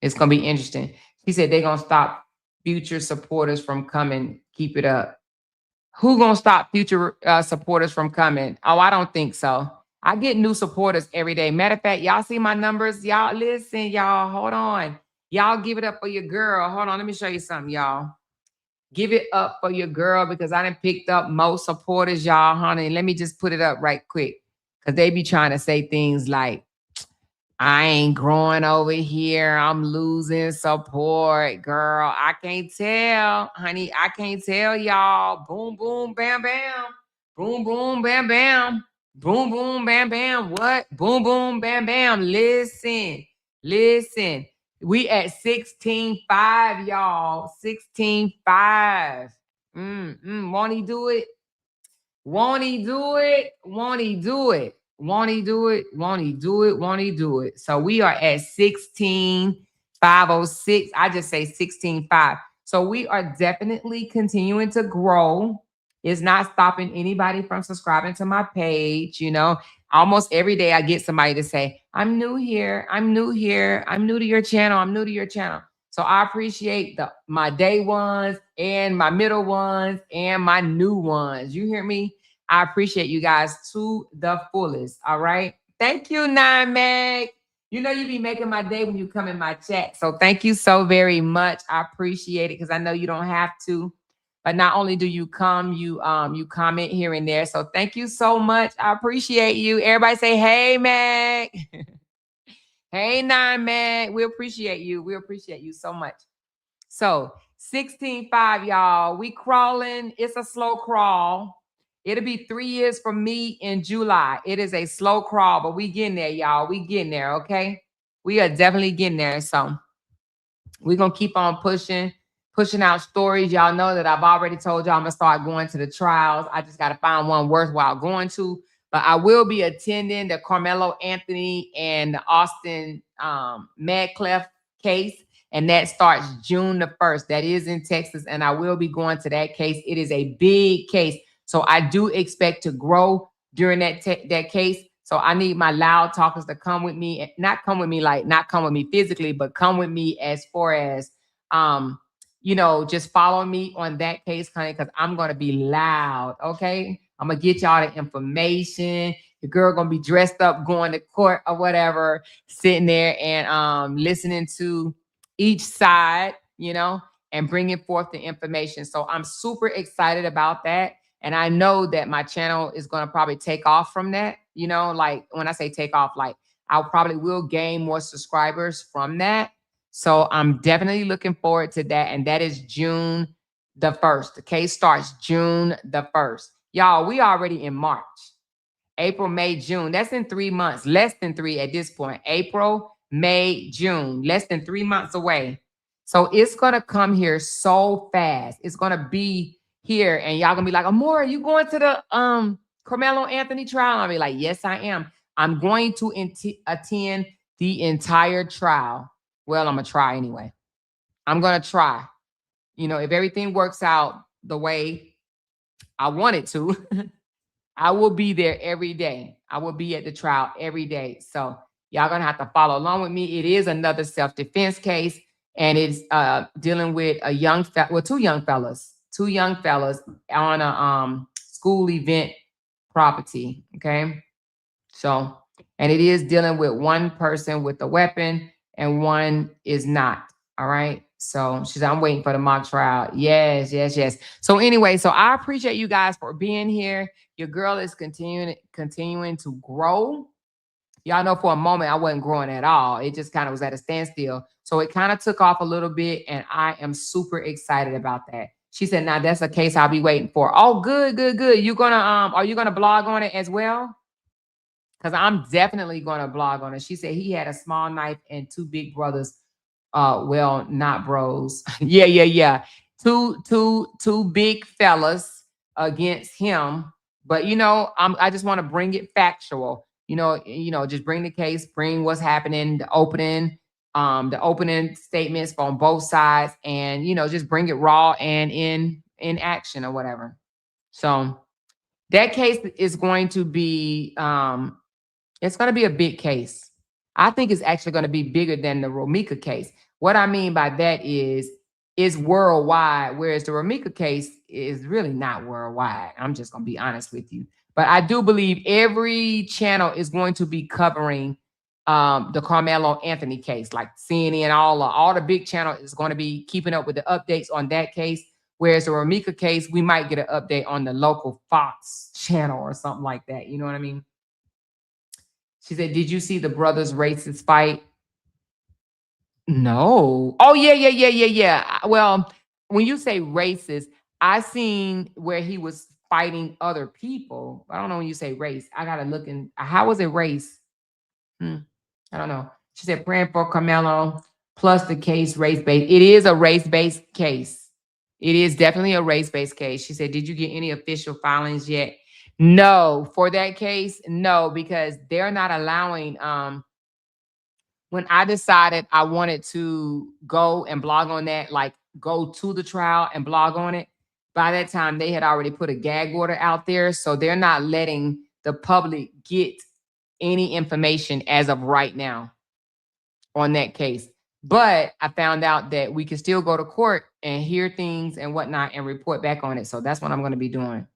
Speaker 1: It's going to be interesting. He said they're going to stop future supporters from coming. Keep it up. Who going to stop future supporters from coming? Oh, I don't think so. I get new supporters every day. Matter of fact, y'all see my numbers? Y'all listen, y'all. Hold on. Y'all give it up for your girl. Hold on. Let me show you something, y'all. Give it up for your girl because I done picked up most supporters, y'all, honey. Let me just put it up right quick because they be trying to say things like, I ain't growing over here. I'm losing support, girl. I can't tell, honey. I can't tell y'all. Boom, boom, bam, bam. Boom, boom, bam, bam. Boom, boom, bam, bam. What? Boom, boom, bam, bam. Listen, listen. We at 16.5, y'all. 16.5. Won't he do it? Won't he do it? Won't he do it? Won't he do it? Won't he do it? Won't he do it? So we are at 16,506. I just say 16.5. So we are definitely continuing to grow. It's not stopping anybody from subscribing to my page. You know, almost every day I get somebody to say, I'm new here. I'm new here. I'm new to your channel. I'm new to your channel. So I appreciate my day ones and my middle ones and my new ones. You hear me? I appreciate you guys to the fullest. All right. Thank you, Nine Meg. You know you be making my day when you come in my chat. So thank you so very much. I appreciate it because I know you don't have to. But not only do you come, you comment here and there. So thank you so much. I appreciate you. Everybody say, hey, Meg. Hey, Nine Man, we appreciate you. We appreciate you so much. So 16.5, y'all. We crawling. It's a slow crawl. It'll be 3 years for me in July. It is a slow crawl, but we getting there, y'all. We getting there, okay? We are definitely getting there. So we're going to keep on pushing out stories. Y'all know that I've already told y'all I'm going to start going to the trials. I just got to find one worthwhile going to. But I will be attending the Carmelo Anthony and the Austin Madclef case. And that starts June the 1st. That is in Texas. And I will be going to that case. It is a big case. So I do expect to grow during that case. So I need my loud talkers to come with me, not come with me like not come with me physically, but come with me as far as, you know, just follow me on that case, honey, because I'm going to be loud, okay? I'm going to get y'all the information. The girl going to be dressed up, going to court or whatever, sitting there and listening to each side, you know, and bringing forth the information. So I'm super excited about that. And I know that my channel is going to probably take off from that. You know, like when I say take off, like I probably will gain more subscribers from that. So I'm definitely looking forward to that. And that is June the 1st. The case starts June the 1st. Y'all, we already in March. April, May, June. That's in 3 months. Less than 3 at this point. April, May, June. Less than 3 months away. So it's going to come here so fast. It's going to be here. And y'all going to be like, Amora, you going to the Carmelo Anthony trial? I'll be like, yes, I am. I'm going to attend the entire trial. Well, I'm going to try anyway. I'm going to try. You know, if everything works out the way I want it to, I will be there every day. I will be at the trial every day. So y'all going to have to follow along with me. It is another self-defense case. And it's dealing with two young fellas on a school event property. Okay. So, and it is dealing with one person with a weapon and one is not. All right. So she said, I'm waiting for the mock trial. Yes, yes, yes. So anyway, so I appreciate you guys for being here. Your girl is continuing to grow. Y'all know for a moment I wasn't growing at all. It just kind of was at a standstill. So it kind of took off a little bit, and I am super excited about that. She said, now that's a case I'll be waiting for. Oh, good, good, good. You gonna are you gonna blog on it as well? Because I'm definitely gonna blog on it. She said he had a small knife and two big brothers. Well, not bros. Yeah, yeah, yeah. Two big fellas against him. But I just want to bring it factual. Just bring the case, bring what's happening, the opening statements from both sides, and just bring it raw and in action or whatever. So that case is going to be it's going to be a big case. I think it's actually going to be bigger than the Romeca case. What I mean by that is it's worldwide, whereas the Romeca case is really not worldwide. I'm just going to be honest with you. But I do believe every channel is going to be covering the Carmelo Anthony case, like CNN, all the big channel is going to be keeping up with the updates on that case. Whereas the Romeca case, we might get an update on the local Fox channel or something like that. You know what I mean? She said, did you see the brothers racist fight? No. Oh, yeah, yeah, yeah, yeah, yeah. Well, when you say racist, I seen where he was fighting other people. I don't know when you say race. I got to look in. How was it race? I don't know. She said, praying for Carmelo plus the case race-based. It is a race-based case. It is definitely a race-based case. She said, did you get any official filings yet? No, for that case, no, because they're not allowing. When I decided I wanted to go and blog on that, like go to the trial and blog on it, by that time they had already put a gag order out there. So they're not letting the public get any information as of right now on that case. But I found out that we can still go to court and hear things and whatnot and report back on it. So that's what I'm going to be doing.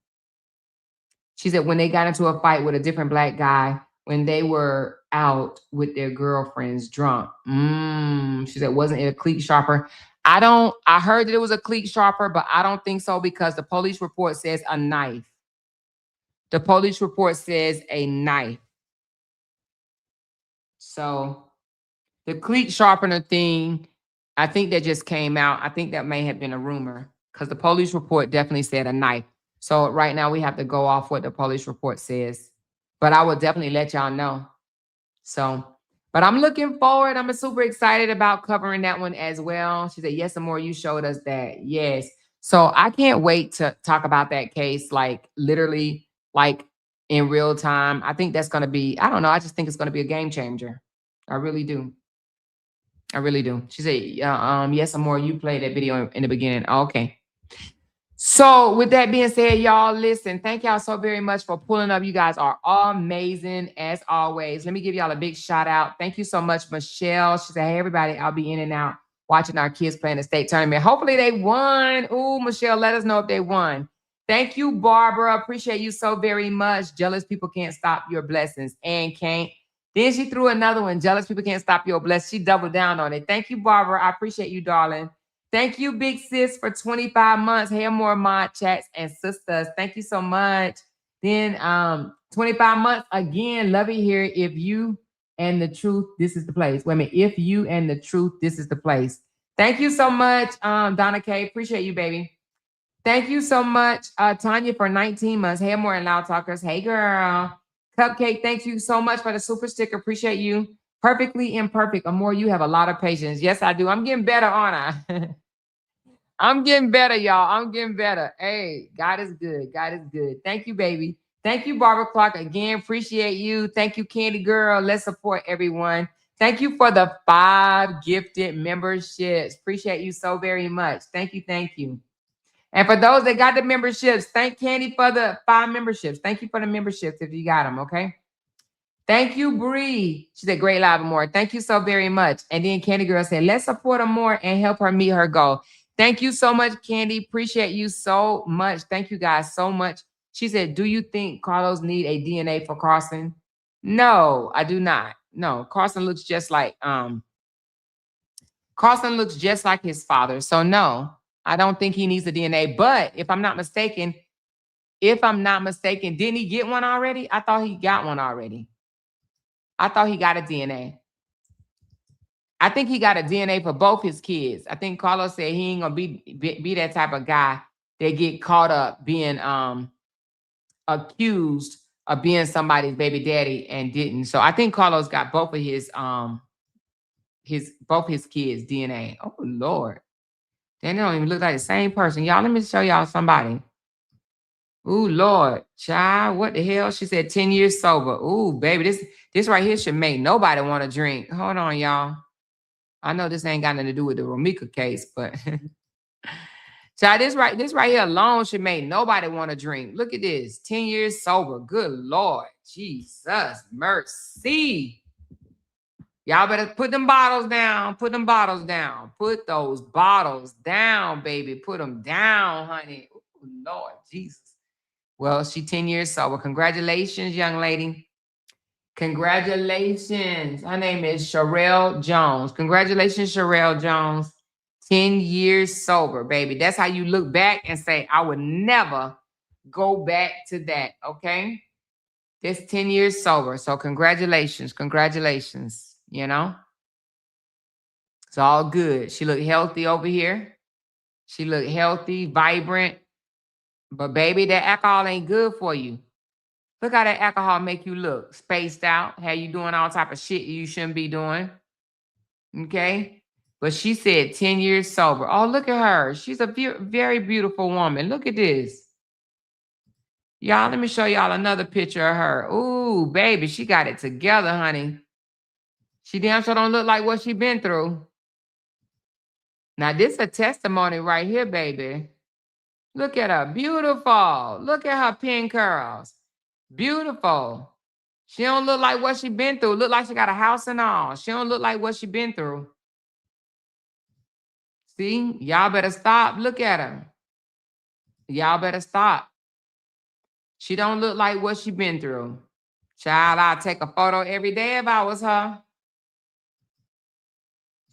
Speaker 1: She said when they got into a fight with a different black guy when they were out with their girlfriends drunk. She said, wasn't it a cleat sharper? I heard that it was a cleat sharper, but I don't think so because the police report says a knife. The police report says a knife. So the cleat sharpener thing, I think that just came out. I think that may have been a rumor because the police report definitely said a knife. So right now we have to go off what the police report says. But I will definitely let y'all know. So, but I'm looking forward. I'm super excited about covering that one as well. She said, yes, Amore, you showed us that. Yes. So I can't wait to talk about that case, like literally, like in real time. I think that's going to be, I don't know. I just think it's going to be a game changer. I really do. I really do. She said, yes, Amore, you played that video in the beginning. Okay. So with that being said, y'all, listen, thank y'all so very much for pulling up. You guys are amazing as always. Let me give y'all a big shout out. Thank you so much, Michelle. She said, hey, everybody, I'll be in and out watching our kids play in the state tournament. Hopefully they won. Ooh, Michelle, let us know if they won. Thank you, Barbara. Appreciate you so very much. Jealous people can't stop your blessings and can't. Then she threw another one. Jealous people can't stop your blessings. She doubled down on it. Thank you, Barbara. I appreciate you, darling. Thank you, Big Sis, for 25 months. Hey, more mod chats and sisters. Thank you so much. Then 25 months again. Love it here. If you and the truth, this is the place. Wait a minute. If you and the truth, this is the place. Thank you so much, Donna K. Appreciate you, baby. Thank you so much, Tanya, for 19 months. Hey, more in LOUDTalkerz. Hey, girl. Cupcake, thank you so much for the super sticker. Appreciate you. Perfectly imperfect. Amore, you have a lot of patience. Yes, I do. I'm getting better, aren't I? I'm getting better, y'all. I'm getting better. Hey, God is good. God is good. Thank you, baby. Thank you, Barbara Clark. Again, appreciate you. Thank you, Candy Girl. Let's support everyone. Thank you for the 5 gifted memberships. Appreciate you so very much. Thank you. Thank you. And for those that got the memberships, thank Candy for the 5 memberships. Thank you for the memberships if you got them, okay? Thank you, Bree. She said, great live, Amore. Thank you so very much. And then Candy Girl said, let's support Amore and help her meet her goal. Thank you so much, Candy. Appreciate you so much. Thank you guys so much She said, do you think Carlos need a DNA for Carson? No, I do not. No, Carson looks just like his father. So no, I don't think he needs a DNA. But if I'm not mistaken, didn't he get one already? I thought he got one already. I thought he got a DNA. I think he got a DNA for both his kids. I think Carlos said he ain't gonna be that type of guy that get caught up being accused of being somebody's baby daddy and didn't. So I think Carlos got both of his kids' DNA. Oh Lord. Then they don't even look like the same person. Y'all, let me show y'all somebody. Ooh, Lord, child, what the hell? She said 10 years sober. Ooh, baby, this right here should make nobody want to drink. Hold on, y'all. I know this ain't got nothing to do with the Romeca case, but child, this right here alone should make nobody want to drink. Look at this, 10 years sober. Good Lord, Jesus, mercy. Y'all better put them bottles down. Put them bottles down. Put those bottles down, baby. Put them down, honey. Ooh, Lord Jesus. Well, she 10 years sober. Congratulations, young lady. Congratulations. Her name is Sherelle Jones. Congratulations, Sherelle Jones. 10 years sober, baby. That's how you look back and say, I would never go back to that, okay? That's 10 years sober. So congratulations. Congratulations, you know? It's all good. She looked healthy over here. She looked healthy, vibrant. But baby, that alcohol ain't good for you. Look how that alcohol make you look. Spaced out. How you doing all type of shit you shouldn't be doing. Okay? But she said 10 years sober. Oh, look at her. She's a very beautiful woman. Look at this. Y'all, let me show y'all another picture of her. Ooh, baby, she got it together, honey. She damn sure don't look like what she been through. Now, this is a testimony right here, baby. Look at her. Beautiful. Look at her pin curls. Beautiful. She don't look like what she been through. Look like she got a house and all. She don't look like what she been through. See? Y'all better stop. Look at her. Y'all better stop. She don't look like what she been through. Child, I'll take a photo every day if I was her.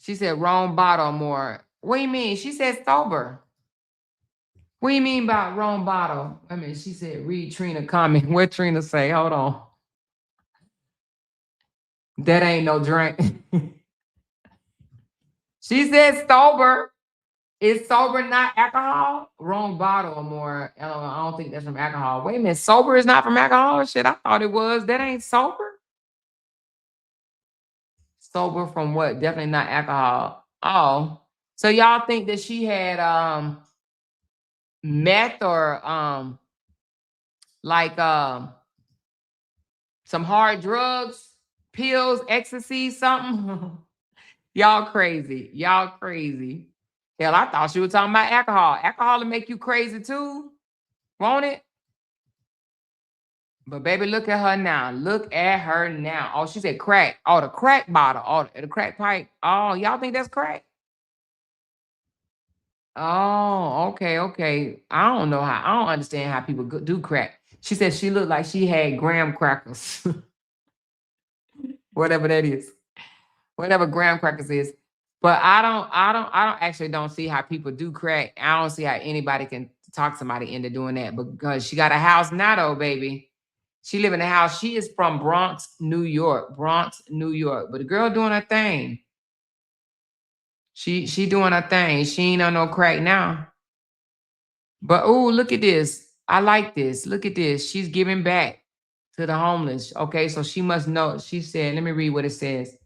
Speaker 1: She said wrong bottle more. What do you mean? She said sober. What do you mean by wrong bottle? I mean, she said, read Trina comment. What Trina say? Hold on. That ain't no drink. She said sober. Is sober not alcohol? Wrong bottle or more. I don't think that's from alcohol. Wait a minute. Sober is not from alcohol? Shit, I thought it was. That ain't sober? Sober from what? Definitely not alcohol. Oh. So y'all think that she had meth or like some hard drugs, pills, ecstasy, something? Y'all crazy. Y'all crazy. Hell, I thought she was talking about alcohol. Alcohol will make you crazy too, won't it? But baby, look at her now. Look at her now. Oh, she said crack. Oh, the crack bottle. Oh, the crack pipe. Oh, y'all think that's crack? Oh, okay, okay. I don't understand how people do crack. She said she looked like she had graham crackers. Whatever that is. Whatever graham crackers is. But I actually don't see how people do crack. I don't see how anybody can talk somebody into doing that because she got a house now though, baby. She live in a house. She is from Bronx, New York. Bronx, New York. But the girl doing her thing. She doing her thing. She ain't on no crack now. But oh, look at this. I like this. Look at this. She's giving back to the homeless. Okay, so she must know. She said, let me read what it says.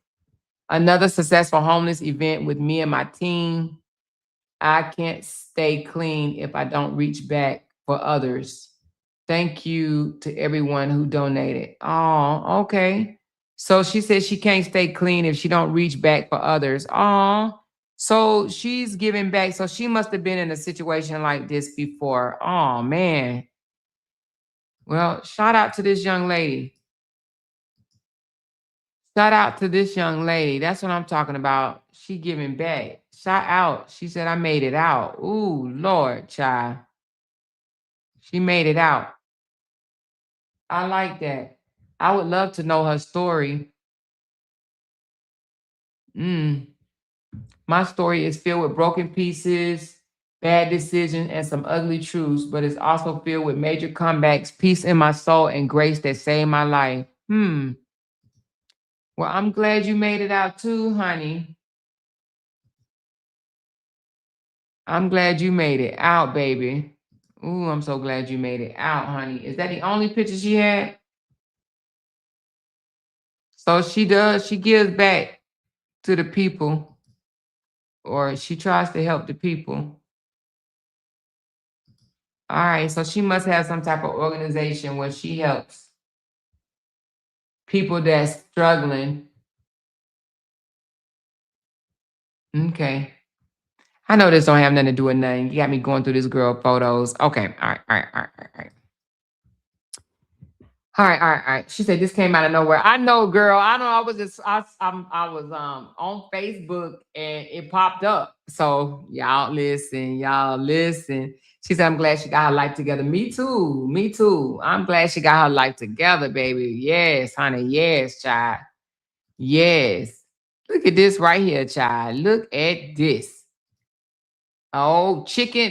Speaker 1: Another successful homeless event with me and my team. I can't stay clean if I don't reach back for others. Thank you to everyone who donated. Oh, okay. So she said she can't stay clean if she don't reach back for others. Oh, so she's giving back. So she must have been in a situation like this before. Oh, man. Well, shout out to this young lady. Shout out to this young lady. That's what I'm talking about. She giving back. Shout out. She said, I made it out. Ooh, Lord, child. She made it out. I like that. I would love to know her story. My story is filled with broken pieces, bad decisions, and some ugly truths, but it's also filled with major comebacks, peace in my soul, and grace that saved my life. Well, I'm glad you made it out too, honey. I'm glad you made it out, baby. Ooh, I'm so glad you made it out, honey. Is that the only picture she had? So she gives back to the people, or she tries to help the people. All right, so she must have some type of organization where she helps people that's struggling. Okay. I know this don't have nothing to do with nothing. You got me going through this girl photos. Okay. All right. All right. She said this came out of nowhere. I know, girl. I know. I was on Facebook and it popped up. So y'all listen. She said, I'm glad she got her life together. Me too. I'm glad she got her life together, baby. Yes, honey. Yes, child. Yes. Look at this right here, child. Look at this. Oh,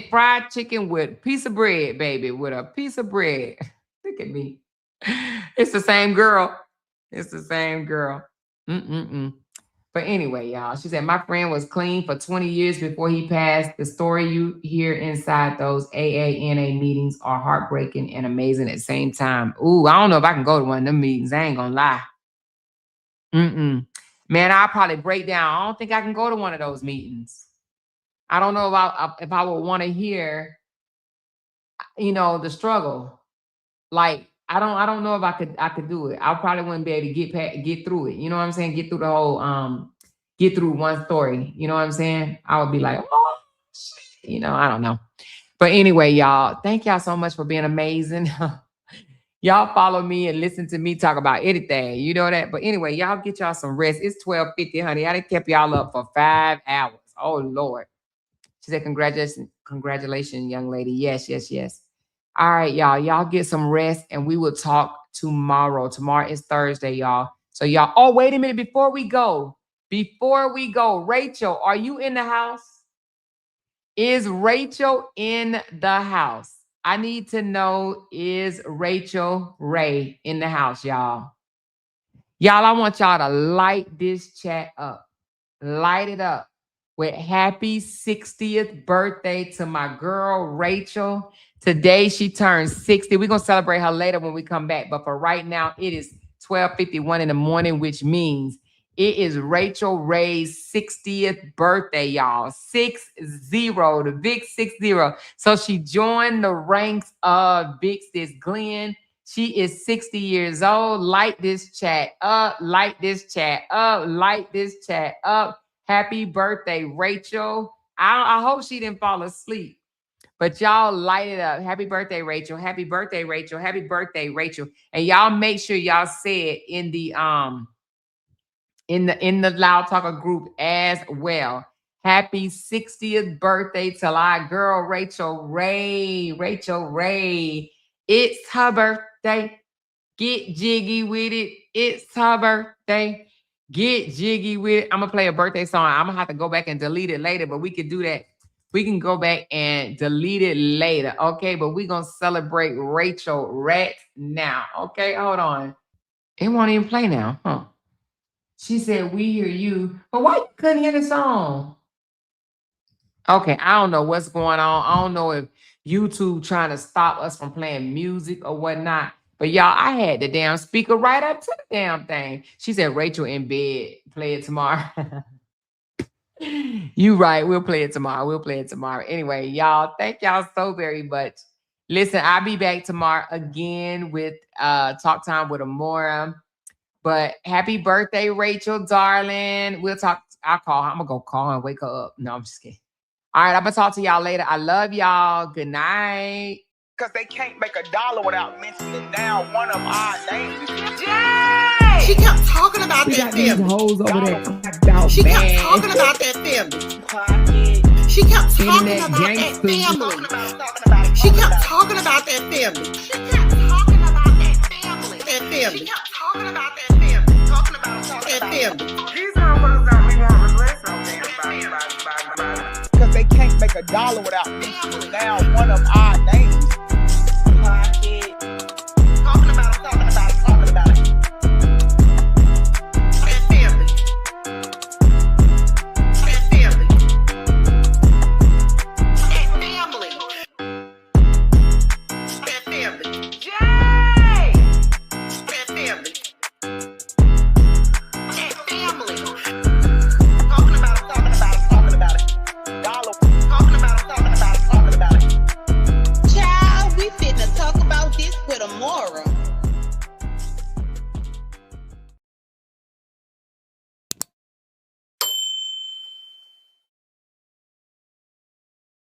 Speaker 1: fried chicken with a piece of bread, baby. With a piece of bread. Look at me. It's the same girl. But anyway, y'all, she said, my friend was clean for 20 years before he passed. The story you hear inside those AANA meetings are heartbreaking and amazing at the same time. Ooh, I don't know if I can go to one of them meetings. I ain't gonna lie. Man, I'll probably break down. I don't think I can go to one of those meetings. I don't know if I would want to hear, the struggle. Like, I don't know if I could do it. I probably wouldn't be able to get through it. You know what I'm saying? Get through the whole get through one story. You know what I'm saying? I would be like, oh shit. I don't know. But anyway, y'all, thank y'all so much for being amazing. Y'all follow me and listen to me talk about anything. You know that? But anyway, y'all get y'all some rest. It's 12:50, honey. I done kept y'all up for 5 hours. Oh Lord. She said, congratulations, young lady. Yes. All right, y'all. Y'all get some rest and we will talk tomorrow. Tomorrow is Thursday, y'all. So y'all, oh, wait a minute. Before we go, Rachel, are you in the house? Is Rachel in the house? I need to know, is Rachel Ray in the house, y'all? Y'all, I want y'all to light this chat up. Light it up with happy 60th birthday to my girl, Rachel. Today, she turns 60. We're going to celebrate her later when we come back. But for right now, it is 12:51 in the morning, which means it is Rachel Ray's 60th birthday, y'all. 60, the big 60. So she joined the ranks of Big Sis Glenn. She is 60 years old. Light this chat up. Happy birthday, Rachel. I hope she didn't fall asleep. But y'all light it up. Happy birthday, Rachel. Happy birthday, Rachel. Happy birthday, Rachel. And y'all make sure y'all say it in the Loud Talker group as well. Happy 60th birthday to our girl, Rachel Ray. It's her birthday. Get jiggy with it. It's her birthday. Get jiggy with it. I'm going to play a birthday song. I'm going to have to go back and delete it later, but we could do that. We can go back and delete it later. Okay, but we're going to celebrate Rachel right now. Okay, hold on. It won't even play now, huh? She said, we hear you. But why you couldn't hear the song? Okay, I don't know what's going on. I don't know if YouTube trying to stop us from playing music or whatnot. But y'all, I had the damn speaker right up to the damn thing. She said, Rachel in bed. Play it tomorrow. You right. We'll play it tomorrow. Anyway, y'all, thank y'all so very much. Listen, I'll be back tomorrow again with Talk Time with Amora. But happy birthday, Rachel, darling. We'll talk. I'll call her. I'm going to go call her and wake her up. No, I'm just kidding. All right, I'm going to talk to y'all later. I love y'all. Good night.
Speaker 4: Because they can't make $1 without mentioning down one of our names.
Speaker 2: Yay! She kept talking about that family.
Speaker 1: Hoes over there.
Speaker 2: She kept talking about that family. She kept talking about that family. She kept talking about that family.
Speaker 5: family. She kept talking about that family. Talking about that family.
Speaker 4: These motherfuckers don't be wanting to listen on damn body.
Speaker 6: Because they can't make a dollar without mentioning now one of our